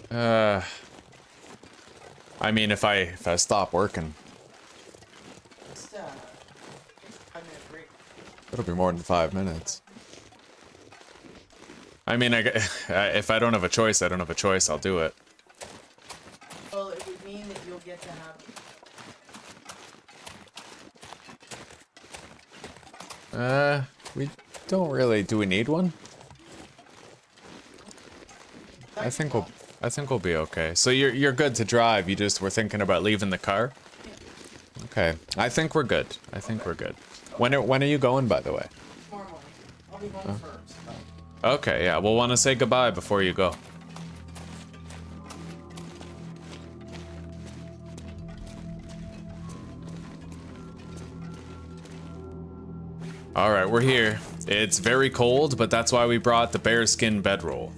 Speaker 4: Kevin's.
Speaker 1: I mean, if I stop working,
Speaker 4: Just, 5-minute break.
Speaker 1: it'll be more than 5 minutes. I mean, if I don't have a choice, I don't have a choice. I'll do it.
Speaker 4: Well, it would mean that you'll get to have.
Speaker 1: We don't really. Do we need one? I think we'll be okay. So you're good to drive. You just were thinking about leaving the car. Okay. I think we're good. I think we're good. When are you going, by the way?
Speaker 4: Tomorrow morning. I'll be going first.
Speaker 1: Okay. Yeah. We'll want to say goodbye before you go. All right, we're here. It's very cold, but that's why we brought the bearskin bedroll.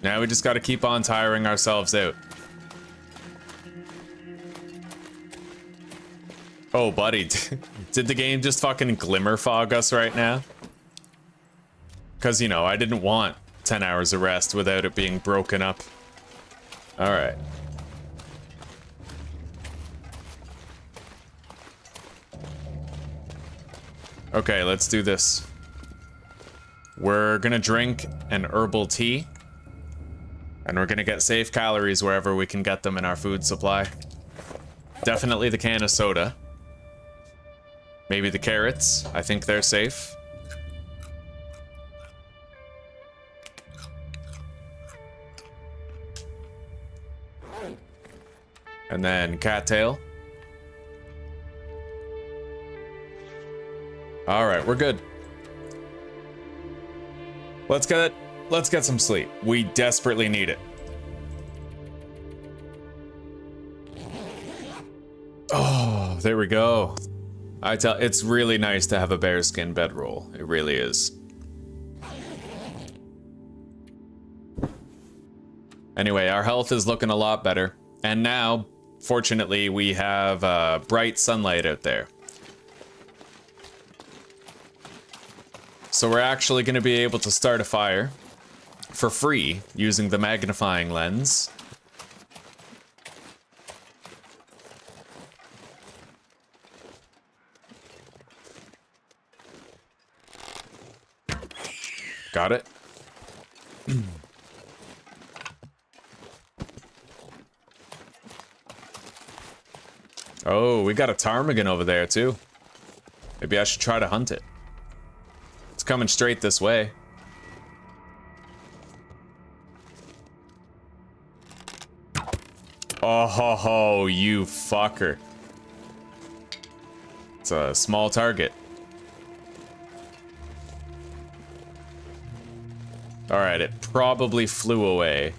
Speaker 1: Now we just got to keep on tiring ourselves out. Oh, buddy, did the game just fucking glimmer fog us right now? Because, you know, I didn't want 10 hours of rest without it being broken up. All right. Okay, let's do this. We're gonna drink an herbal tea. And we're gonna get safe calories wherever we can get them in our food supply. Definitely the can of soda. Maybe the carrots. I think they're safe. And then cattail. All right, we're good. Let's get some sleep. We desperately need it. Oh, there we go. It's really nice to have a bearskin bedroll. It really is. Anyway, our health is looking a lot better. And now, fortunately, we have bright sunlight out there. So we're actually going to be able to start a fire for free using the magnifying lens. Got it. Oh, we got a ptarmigan over there too. Maybe I should try to hunt it. It's coming straight this way. Oh, ho, ho, you fucker. It's a small target. Alright, it probably flew away.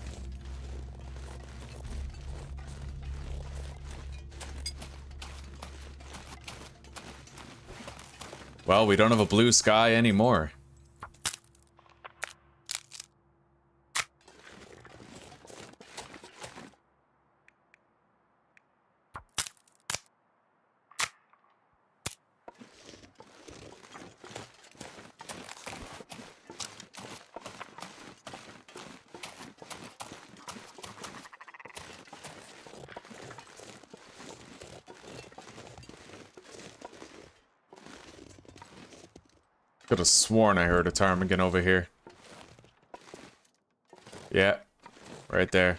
Speaker 1: Well, we don't have a blue sky anymore. Could have sworn I heard a ptarmigan over here. Yeah, right there.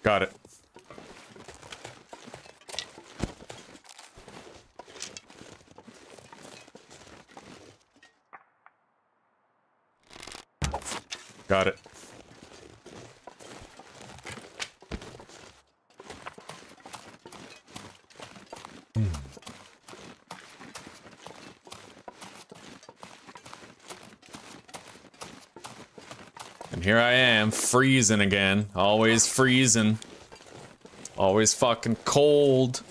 Speaker 1: Got it. Got it. And here I am, freezing again. Always freezing. Always fucking cold.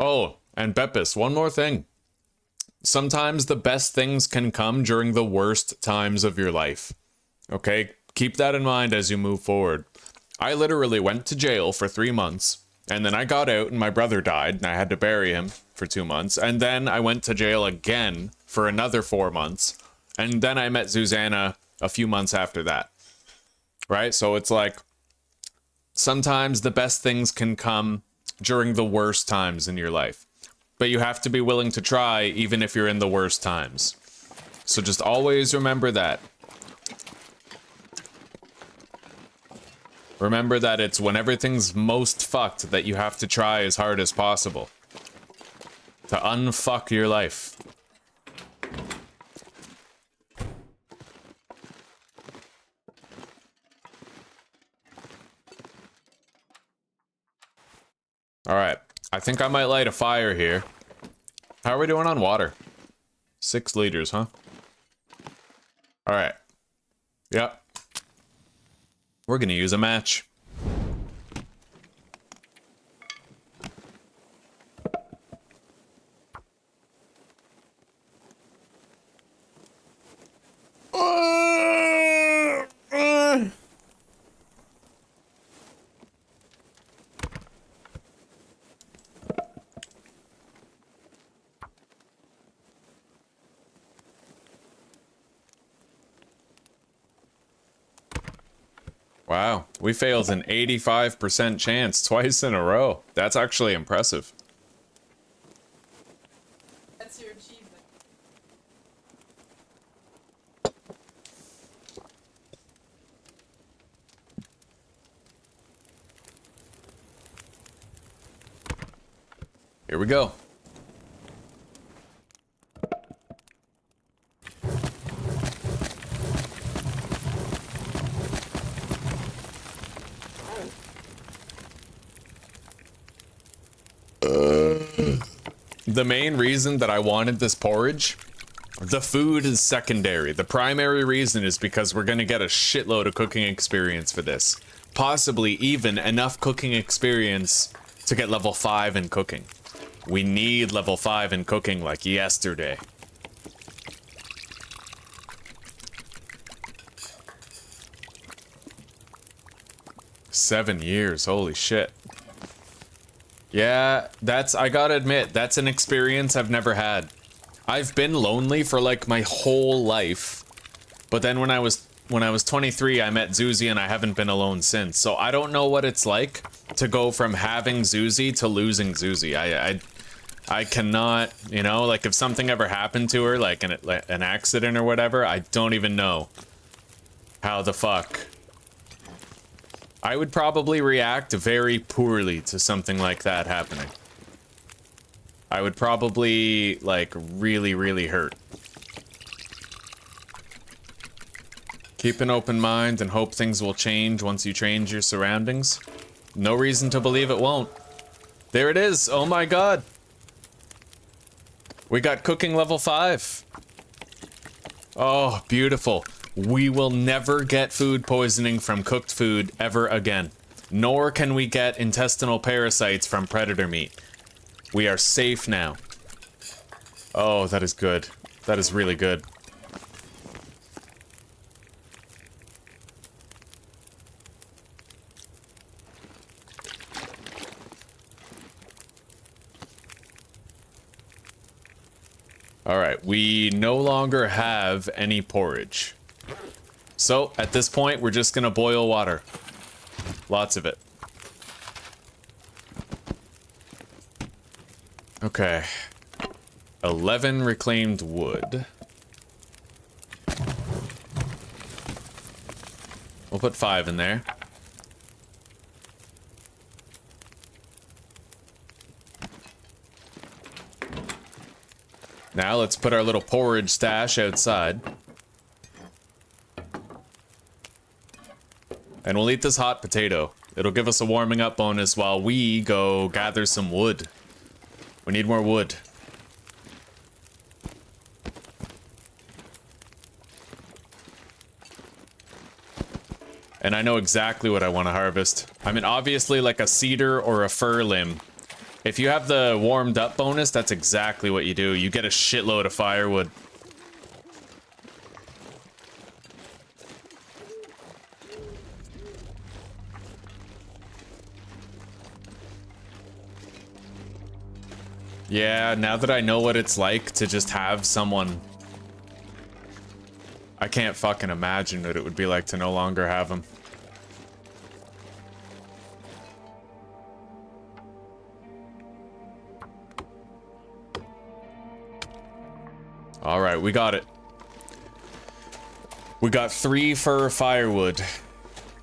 Speaker 1: Oh, and Beppis, one more thing. Sometimes the best things can come during the worst times of your life. Okay? Keep that in mind as you move forward. I literally went to jail for 3 months, and then I got out and my brother died, and I had to bury him for 2 months, and then I went to jail again for another 4 months, and then I met Susanna a few months after that. Right? So it's like, sometimes the best things can come during the worst times in your life. But you have to be willing to try even if you're in the worst times. So just always remember that. Remember that it's when everything's most fucked that you have to try as hard as possible to unfuck your life. All right, I think I might light a fire here. How are we doing on water? 6 liters, huh? All right. Yep. We're gonna use a match. Wow, we failed an 85% chance twice in a row. That's actually impressive.
Speaker 3: That's your achievement.
Speaker 1: Here we go. The main reason that I wanted this porridge, the food is secondary. The primary reason is because we're gonna get a shitload of cooking experience for this. Possibly even enough cooking experience to get level 5 in cooking. We need level 5 in cooking like yesterday. Seven years, holy shit. Yeah, I gotta admit, that's an experience I've never had. I've been lonely for like my whole life, but then when I was 23, I met Zuzi and I haven't been alone since. So I don't know what it's like to go from having Zuzi to losing Zuzi. I cannot, you know, like if something ever happened to her, like an accident or whatever, I don't even know how the fuck. I would probably react very poorly to something like that happening. I would probably, like, really, really hurt. Keep an open mind and hope things will change once you change your surroundings. No reason to believe it won't. There it is! Oh my god! We got cooking level 5. Oh, beautiful. We will never get food poisoning from cooked food ever again. Nor can we get intestinal parasites from predator meat. We are safe now. Oh, that is good. That is really good. Alright, we no longer have any porridge. So, at this point, we're just gonna boil water. Lots of it. Okay. 11 reclaimed wood. We'll put 5 in there. Now let's put our little porridge stash outside. And we'll eat this hot potato. It'll give us a warming up bonus while we go gather some wood. We need more wood. And I know exactly what I want to harvest. I mean, obviously like a cedar or a fir limb If you have the warmed up bonus, that's exactly what you do. You get a shitload of firewood. Yeah, now that I know what it's like to just have someone... I can't fucking imagine what it would be like to no longer have them. Alright, we got it. We got 3 fur firewood.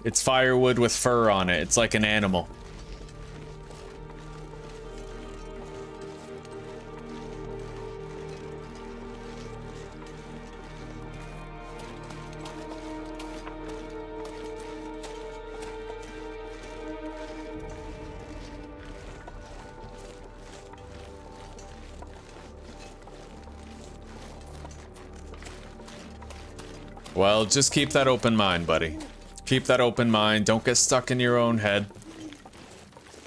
Speaker 1: It's firewood with fur on it. It's like an animal. Well, just keep that open mind, buddy. Keep that open mind. Don't get stuck in your own head.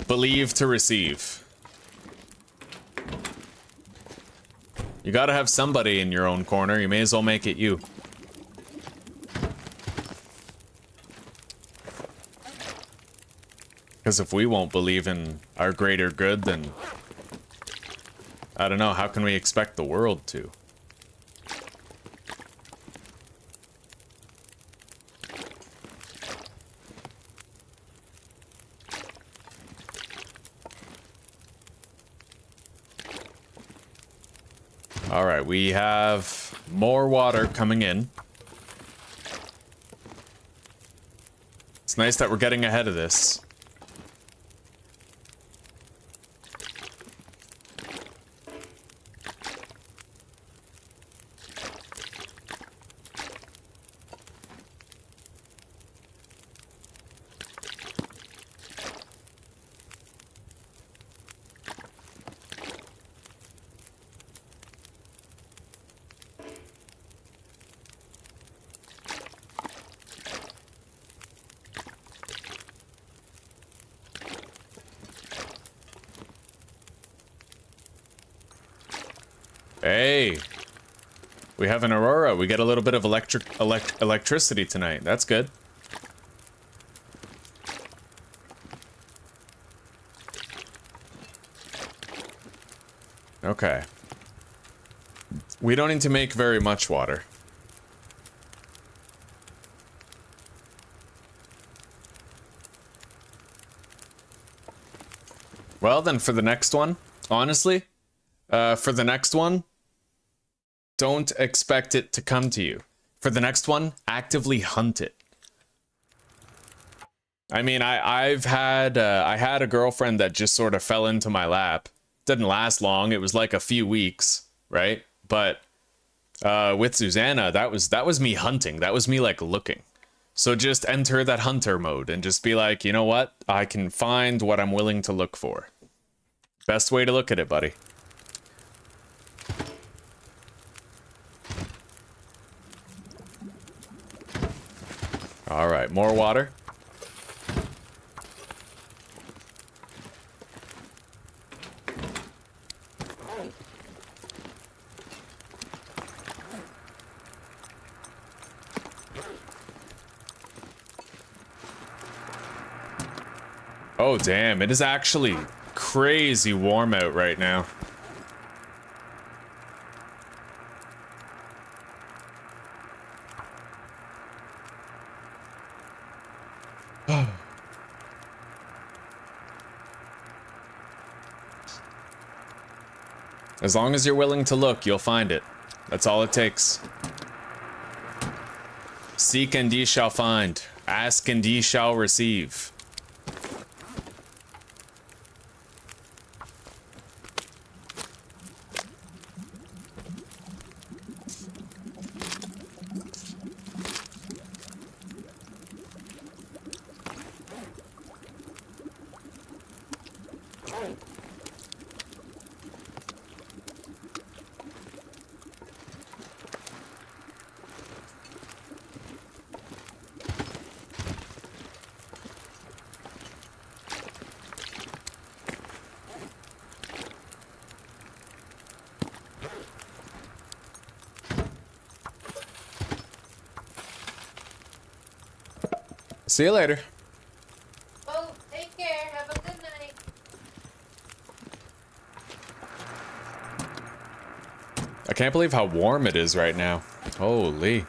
Speaker 1: Believe to receive. You gotta have somebody in your own corner. You may as well make it you. Because if we won't believe in our greater good, then... I don't know, how can we expect the world to? Alright, we have more water coming in. It's nice that we're getting ahead of this. Hey, we have an aurora. We get a little bit of electricity tonight. That's good. Okay. We don't need to make very much water. Well, then for the next one, honestly, for the next one, don't expect it to come to you. For the next one, actively hunt it. I mean, I had a girlfriend that just sort of fell into my lap. Didn't last long. It was like a few weeks, right? But with Susanna, that was me hunting. That was me like looking. So just enter that hunter mode and just be like, you know what? I can find what I'm willing to look for. Best way to look at it, buddy. All right, more water. Oh, damn, it is actually crazy warm out right now. As long as you're willing to look, you'll find it. That's all it takes. Seek and ye shall find. Ask and ye shall receive. See you later.
Speaker 2: Oh, take care. Have a good night.
Speaker 1: I can't believe how warm it is right now. Holy.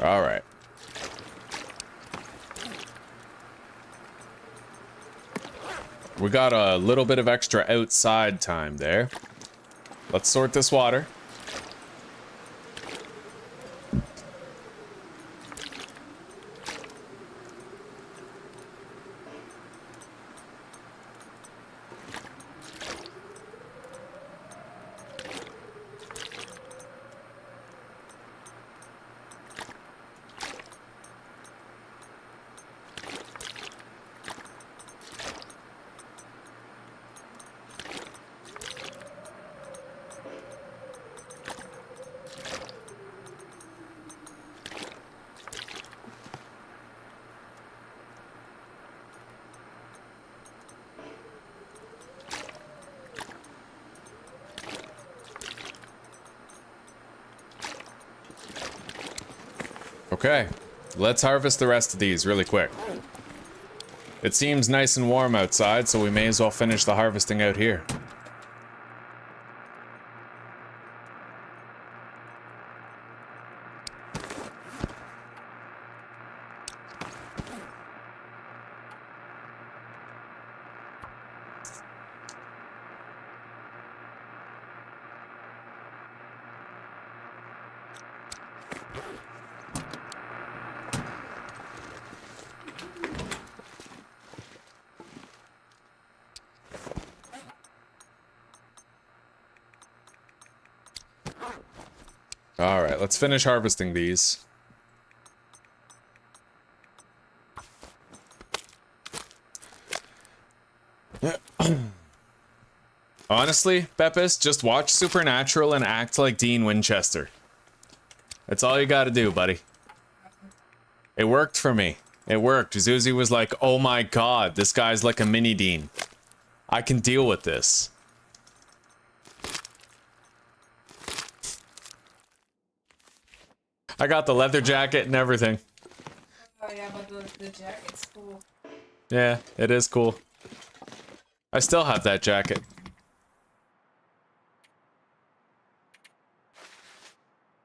Speaker 1: All right. We got a little bit of extra outside time there. Let's sort this water. Okay, let's harvest the rest of these really quick. It seems nice and warm outside, so we may as well finish the harvesting out here. Alright, let's finish harvesting these. Honestly, Beppis, just watch Supernatural and act like Dean Winchester. That's all you gotta do, buddy. It worked for me. It worked. Zuzi was like, oh my god, this guy's like a mini Dean. I can deal with this. I got the leather jacket and everything.
Speaker 3: Oh yeah, but the jacket's cool.
Speaker 1: Yeah, it is cool. I still have that jacket.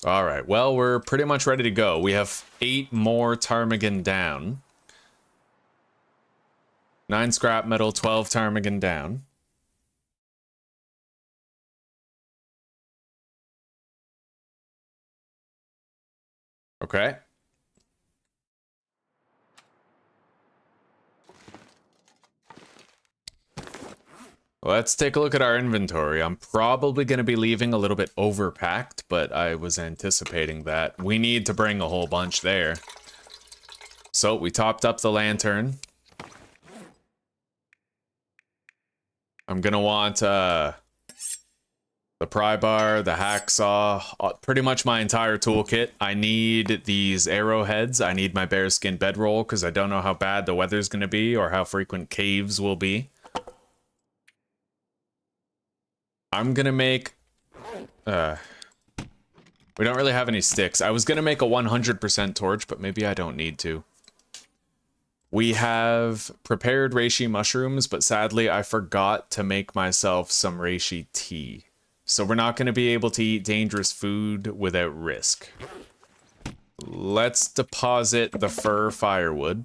Speaker 1: Alright, well, we're pretty much ready to go. We have 8 more ptarmigan down. 9 scrap metal, 12 ptarmigan down. Okay. Let's take a look at our inventory. I'm probably going to be leaving a little bit overpacked, but I was anticipating that. We need to bring a whole bunch there. So we topped up the lantern. I'm going to want the pry bar, the hacksaw, pretty much my entire toolkit. I need these arrowheads. I need my bearskin bedroll because I don't know how bad the weather's going to be or how frequent caves will be. I'm gonna make, we don't really have any sticks. I was gonna make a 100% torch, but maybe I don't need to. We have prepared reishi mushrooms, but sadly I forgot to make myself some reishi tea. So we're not gonna be able to eat dangerous food without risk. Let's deposit the fir firewood.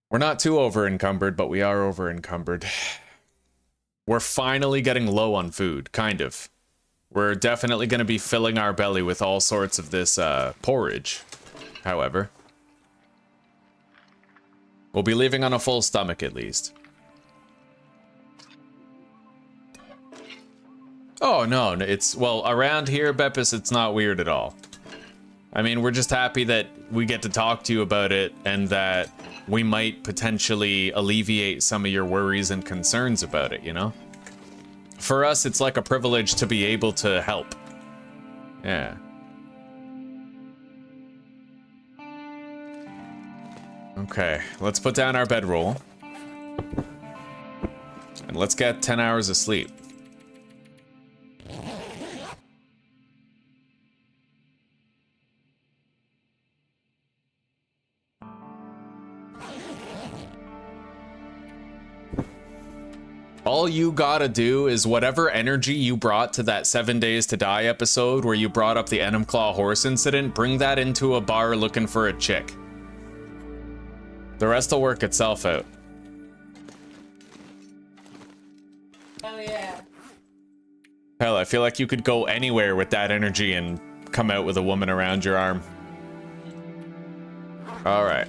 Speaker 1: We're not too over-encumbered, but we are over-encumbered. We're finally getting low on food, kind of. We're definitely going to be filling our belly with all sorts of this porridge, however. We'll be leaving on a full stomach, at least. Oh, no, it's... Well, around here, Beppis, it's not weird at all. I mean, we're just happy that we get to talk to you about it and that we might potentially alleviate some of your worries and concerns about it, you know? For us, it's like a privilege to be able to help. Yeah. Okay, let's put down our bedroll. And let's get 10 hours of sleep. All you gotta do is whatever energy you brought to that 7 Days to Die episode where you brought up the Enumclaw horse incident, bring that into a bar looking for a chick. The rest will work itself out.
Speaker 3: Oh yeah.
Speaker 1: Hell, I feel like you could go anywhere with that energy and come out with a woman around your arm. Alright.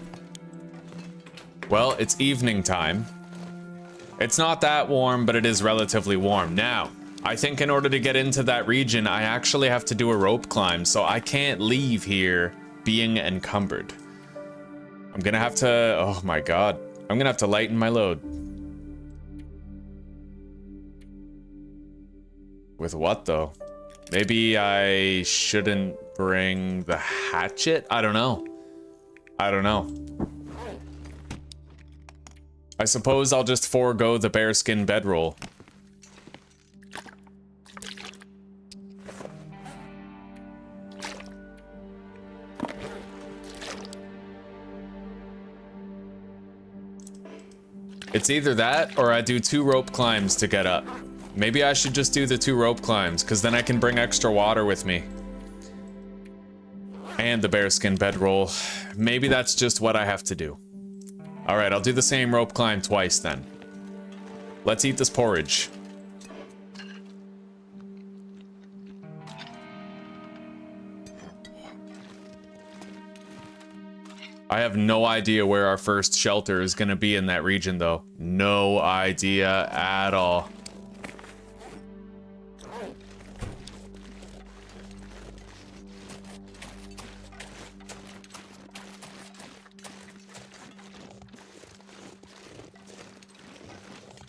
Speaker 1: Well, it's evening time. It's not that warm, but it is relatively warm. Now, I think in order to get into that region, I actually have to do a rope climb, so I can't leave here being encumbered. I'm gonna have to... Oh my god. I'm gonna have to lighten my load. With what, though? Maybe I shouldn't bring the hatchet? I don't know. I don't know. I suppose I'll just forego the bearskin bedroll. It's either that or I do 2 rope climbs to get up. Maybe I should just do the 2 rope climbs, because then I can bring extra water with me. And the bearskin bedroll. Maybe that's just what I have to do. Alright, I'll do the same rope climb twice then. Let's eat this porridge. I have no idea where our first shelter is gonna be in that region though. No idea at all.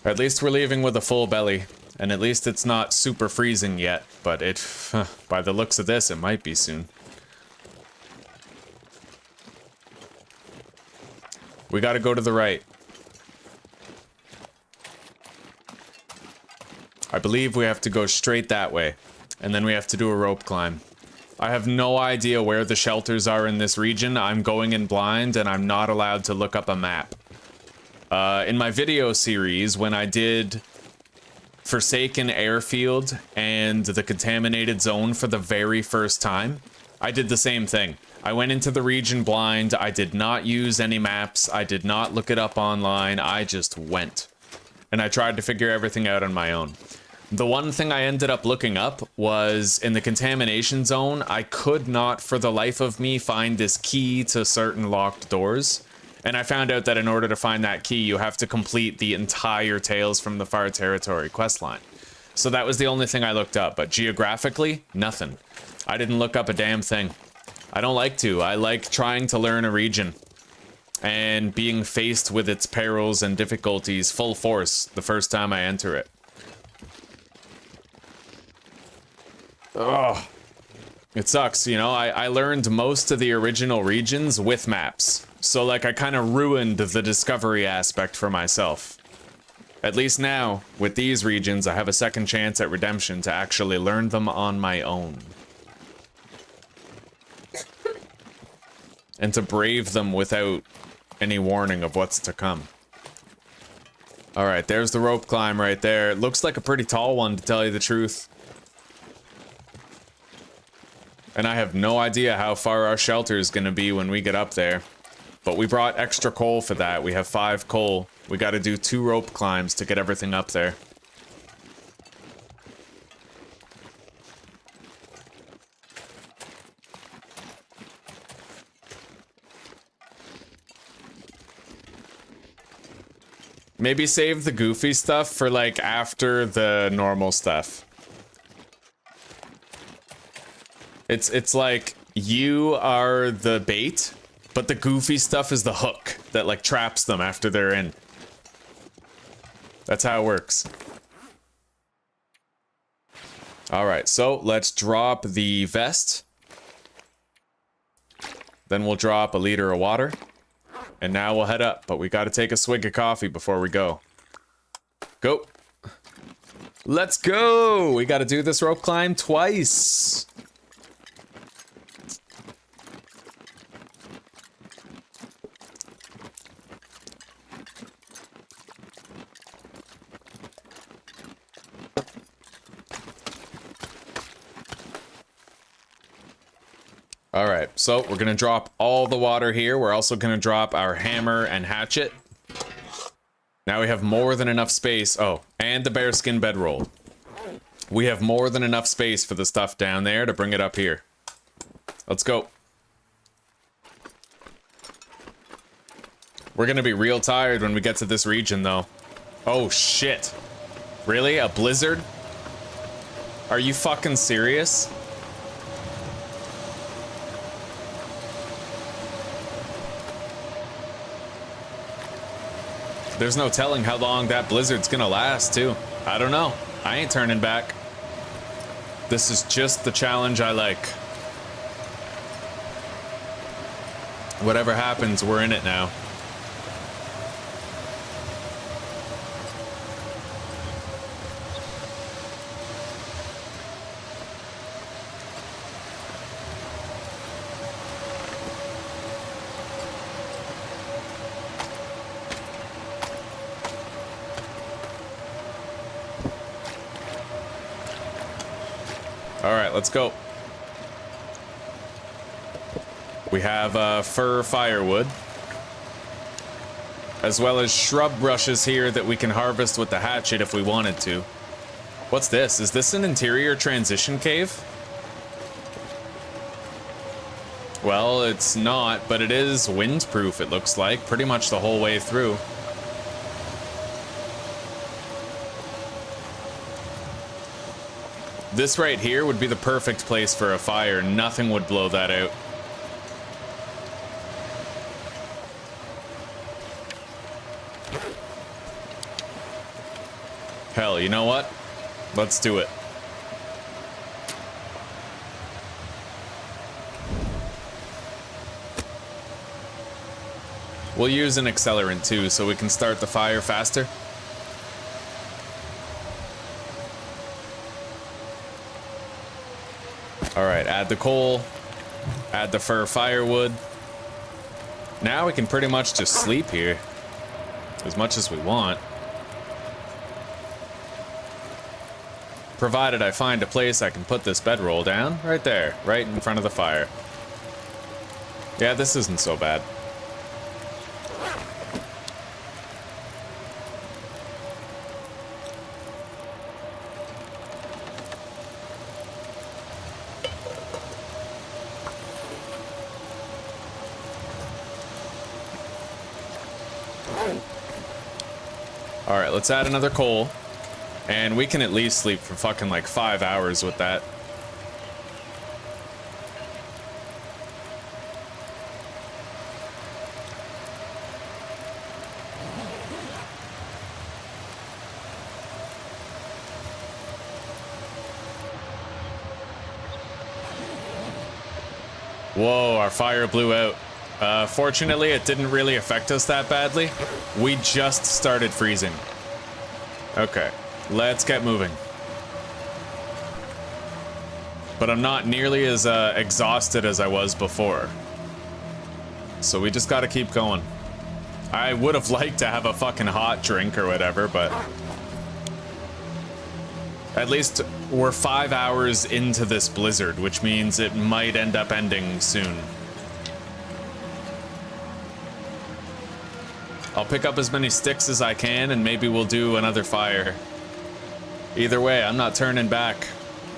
Speaker 1: At least we're leaving with a full belly, and at least it's not super freezing yet, but it, by the looks of this, it might be soon. We gotta go to the right. I believe we have to go straight that way, and then we have to do a rope climb. I have no idea where the shelters are in this region. I'm going in blind, and I'm not allowed to look up a map. In my video series, when I did Forsaken Airfield and the Contaminated Zone for the very first time, I did the same thing. I went into the region blind, I did not use any maps, I did not look it up online, I just went. And I tried to figure everything out on my own. The one thing I ended up looking up was in the Contamination Zone, I could not for the life of me find this key to certain locked doors. And I found out that in order to find that key, you have to complete the entire Tales from the Far Territory questline. So that was the only thing I looked up, but geographically, nothing. I didn't look up a damn thing. I don't like to. I like trying to learn a region and being faced with its perils and difficulties full force the first time I enter it. Ugh. It sucks, you know, I learned most of the original regions with maps. So, like, I kind of ruined the discovery aspect for myself. At least now, with these regions, I have a second chance at redemption to actually learn them on my own. And to brave them without any warning of what's to come. Alright, there's the rope climb right there. It looks like a pretty tall one, to tell you the truth. And I have no idea how far our shelter is going to be when we get up there. But we brought extra coal for that. We have 5 coal. We got to do 2 rope climbs to get everything up there. Maybe save the goofy stuff for, like, after the normal stuff. It's like you are the bait, but the goofy stuff is the hook that like traps them after they're in. That's how it works. Alright, so let's drop the vest. Then we'll drop a liter of water. And now we'll head up, but we gotta take a swig of coffee before we go. Go! Let's go! We gotta do this rope climb twice! Alright, so we're gonna drop all the water here. We're also gonna drop our hammer and hatchet. Now we have more than enough space. Oh, and the bearskin bedroll. We have more than enough space for the stuff down there to bring it up here. Let's go. We're gonna be real tired when we get to this region, though. Oh, shit. Really? A blizzard? Are you fucking serious? There's no telling how long that blizzard's gonna last, too. I don't know. I ain't turning back. This is just the challenge I like. Whatever happens, we're in it now. Alright, let's go. We have fir firewood, as well as shrub brushes here that we can harvest with the hatchet if we wanted to. What's this? Is this an interior transition cave? Well, it's not, but it is windproof, it looks like, pretty much the whole way through. This right here would be the perfect place for a fire. Nothing would blow that out. Hell, you know what? Let's do it. We'll use an accelerant too, so we can start the fire faster. Alright, add the coal, add the fir firewood. Now we can pretty much just sleep here, as much as we want. Provided I find a place I can put this bedroll down, right there, right in front of the fire. Yeah, this isn't so bad. Alright, let's add another coal. And we can at least sleep for fucking like 5 hours with that. Whoa, our fire blew out. Fortunately, it didn't really affect us that badly. We just started freezing. Okay, let's get moving. But I'm not nearly as exhausted as I was before. So we just gotta keep going. I would have liked to have a fucking hot drink or whatever, but... At least we're 5 hours into this blizzard, which means it might end up ending soon. I'll pick up as many sticks as I can, and maybe we'll do another fire. Either way, I'm not turning back.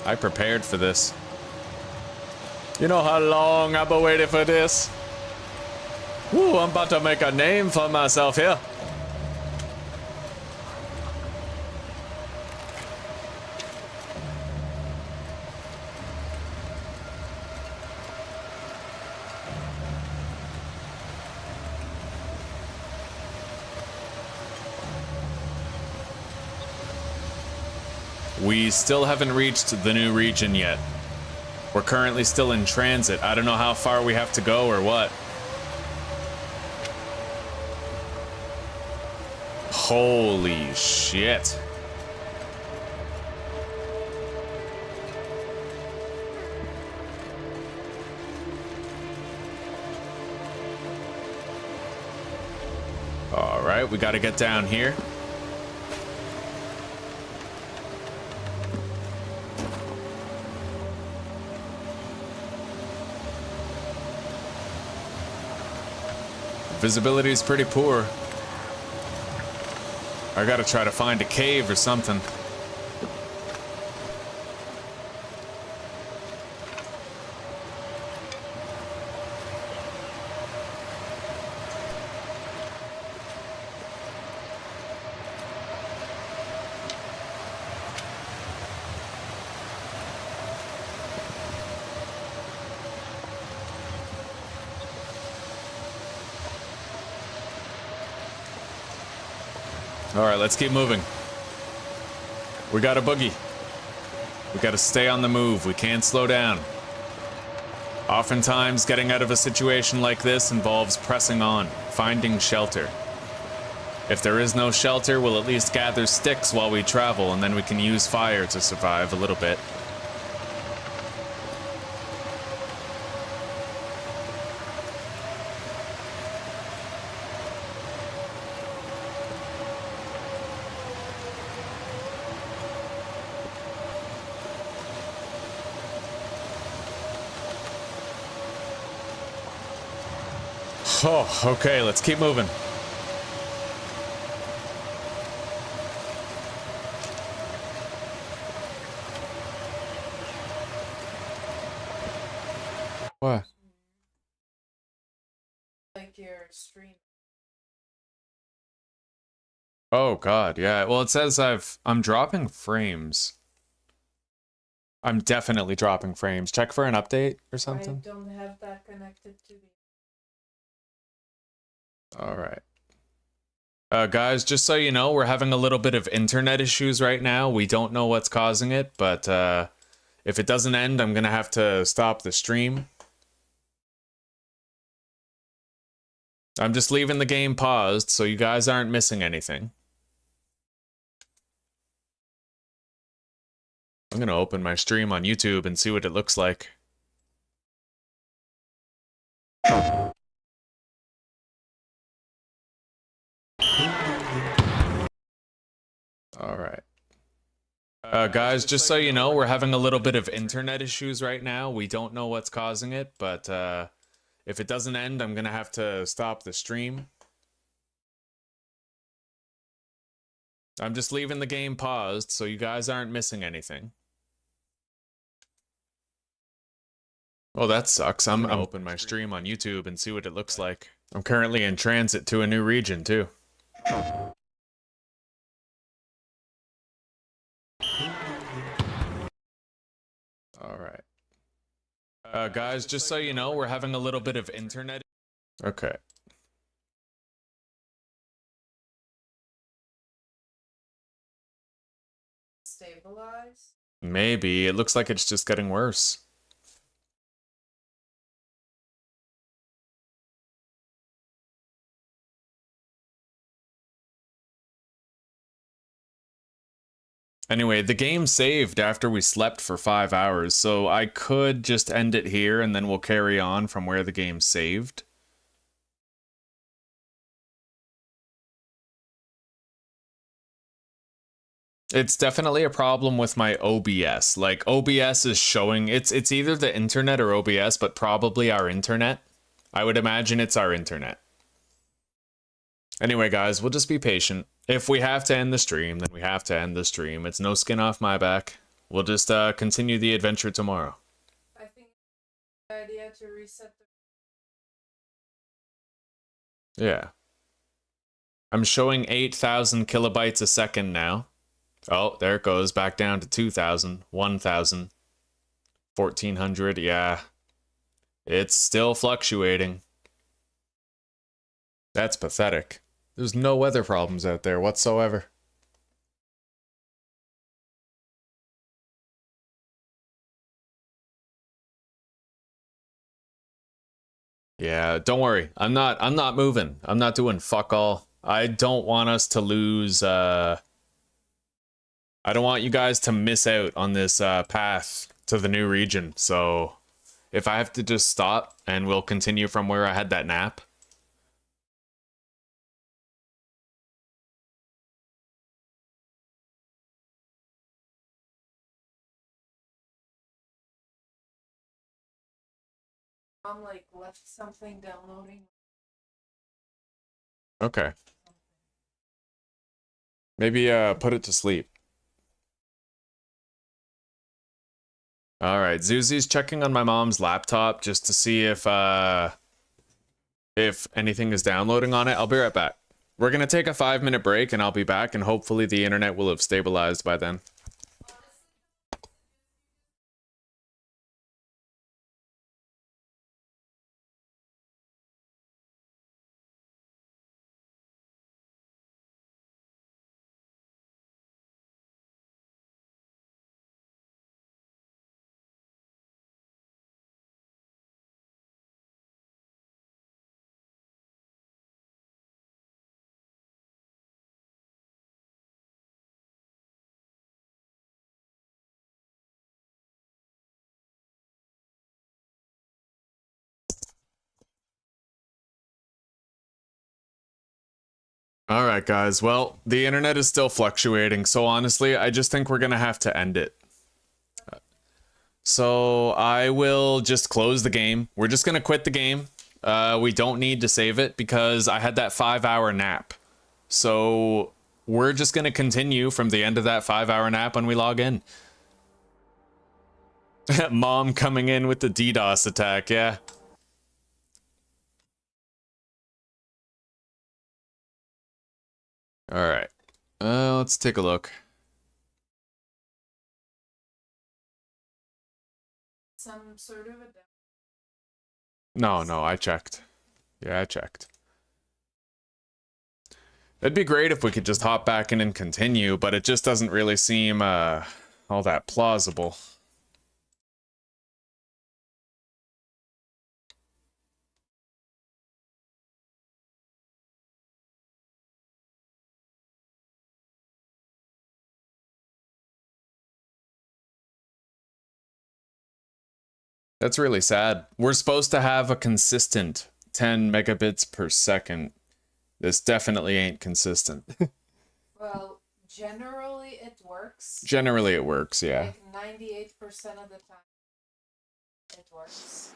Speaker 1: I prepared for this. You know how long I've been waiting for this? Woo, I'm about to make a name for myself here. We still haven't reached the new region yet. We're currently still in transit. I don't know how far we have to go or what. Holy shit. All right, we got to get down here. Visibility is pretty poor. I gotta try to find a cave or something. All right, let's keep moving. We got a boogie. We gotta stay on the move. We can't slow down. Oftentimes, getting out of a situation like this involves pressing on, finding shelter. If there is no shelter, we'll at least gather sticks while we travel, and then we can use fire to survive a little bit. Oh, okay, let's keep moving. What?
Speaker 3: Like your stream.
Speaker 1: Oh god, yeah. Well, it says I'm dropping frames. I'm definitely dropping frames. Check for an update or something.
Speaker 3: I don't have that connected to me.
Speaker 1: All right. Guys, just so you know, we're having a little bit of internet issues right now. We don't know what's causing it, but if it doesn't end, I'm gonna have to stop the stream. I'm just leaving the game paused so you guys aren't missing anything. I'm gonna open my stream on YouTube and see what it looks like. All right. Guys, just so you know, we're having a little bit of internet issues right now. We don't know what's causing it, but if it doesn't end, I'm gonna have to stop the stream. I'm just leaving the game paused so you guys aren't missing anything. Oh, that sucks. I'm gonna open my stream on YouTube and see what it looks like. I'm currently in transit to a new region, too. All right. Guys, just so you know, we're having a little bit of internet. Okay.
Speaker 3: Stabilize.
Speaker 1: Maybe. It looks like it's just getting worse. Anyway, the game saved after we slept for 5 hours, so I could just end it here and then we'll carry on from where the game saved. It's definitely a problem with my OBS. Like, OBS is showing... It's either the internet or OBS, but probably our internet. I would imagine it's our internet. Anyway, guys, we'll just be patient. If we have to end the stream, then we have to end the stream. It's no skin off my back. We'll just continue the adventure tomorrow.
Speaker 3: I think the idea to reset the...
Speaker 1: Yeah. I'm showing 8,000 kilobytes a second now. Oh, there it goes. Back down to 2,000, 1,000, 1,400. Yeah. It's still fluctuating. That's pathetic. There's no weather problems out there whatsoever. Yeah, don't worry. I'm not moving. I'm not doing fuck all. I don't want us to lose I don't want you guys to miss out on this path to the new region. So if I have to just stop and we'll continue from where I had that nap.
Speaker 2: Mom like left something downloading.
Speaker 1: Okay. Maybe put it to sleep. All right, Zuzi's checking on my mom's laptop just to see if anything is downloading on it. I'll be right back. We're gonna take a 5-minute break and I'll be back, and hopefully the internet will have stabilized by then. All right, guys. Well, the internet is still fluctuating, so honestly, I just think we're gonna have to end it. So I will just close the game. We're just gonna quit the game. We don't need to save it because I had that 5-hour nap. So we're just gonna continue from the end of that 5-hour nap when we log in. Mom coming in with the DDoS attack, yeah. All right, let's take a look.
Speaker 2: Some sort of a.
Speaker 1: No, I checked. Yeah, I checked. It'd be great if we could just hop back in and continue, but it just doesn't really seem all that plausible. That's really sad. We're supposed to have a consistent 10 megabits per second. This definitely ain't consistent.
Speaker 2: Well, generally it works.
Speaker 1: Generally it works, yeah.
Speaker 2: Like 98% of the time, it works.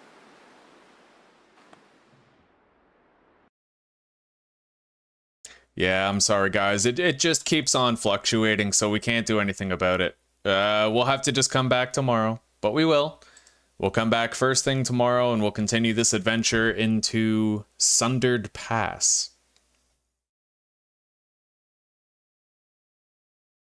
Speaker 1: Yeah, I'm sorry, guys. It just keeps on fluctuating, so we can't do anything about it. We'll have to just come back tomorrow, but we will. We'll come back first thing tomorrow, and we'll continue this adventure into Sundered Pass.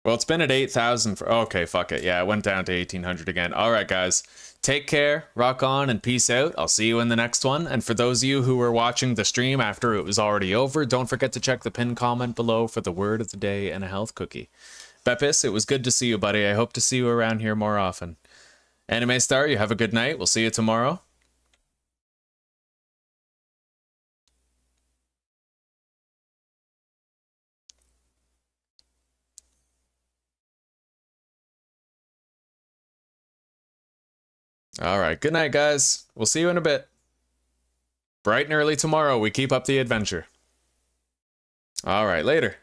Speaker 1: Well, it's been at 8,000 for... Okay, fuck it. Yeah, it went down to 1,800 again. All right, guys. Take care, rock on, and peace out. I'll see you in the next one. And for those of you who were watching the stream after it was already over, don't forget to check the pinned comment below for the word of the day and a health cookie. Bepis, it was good to see you, buddy. I hope to see you around here more often. Anime Star, you have a good night. We'll see you tomorrow. All right, good night, guys. We'll see you in a bit. Bright and early tomorrow, we keep up the adventure. All right, later.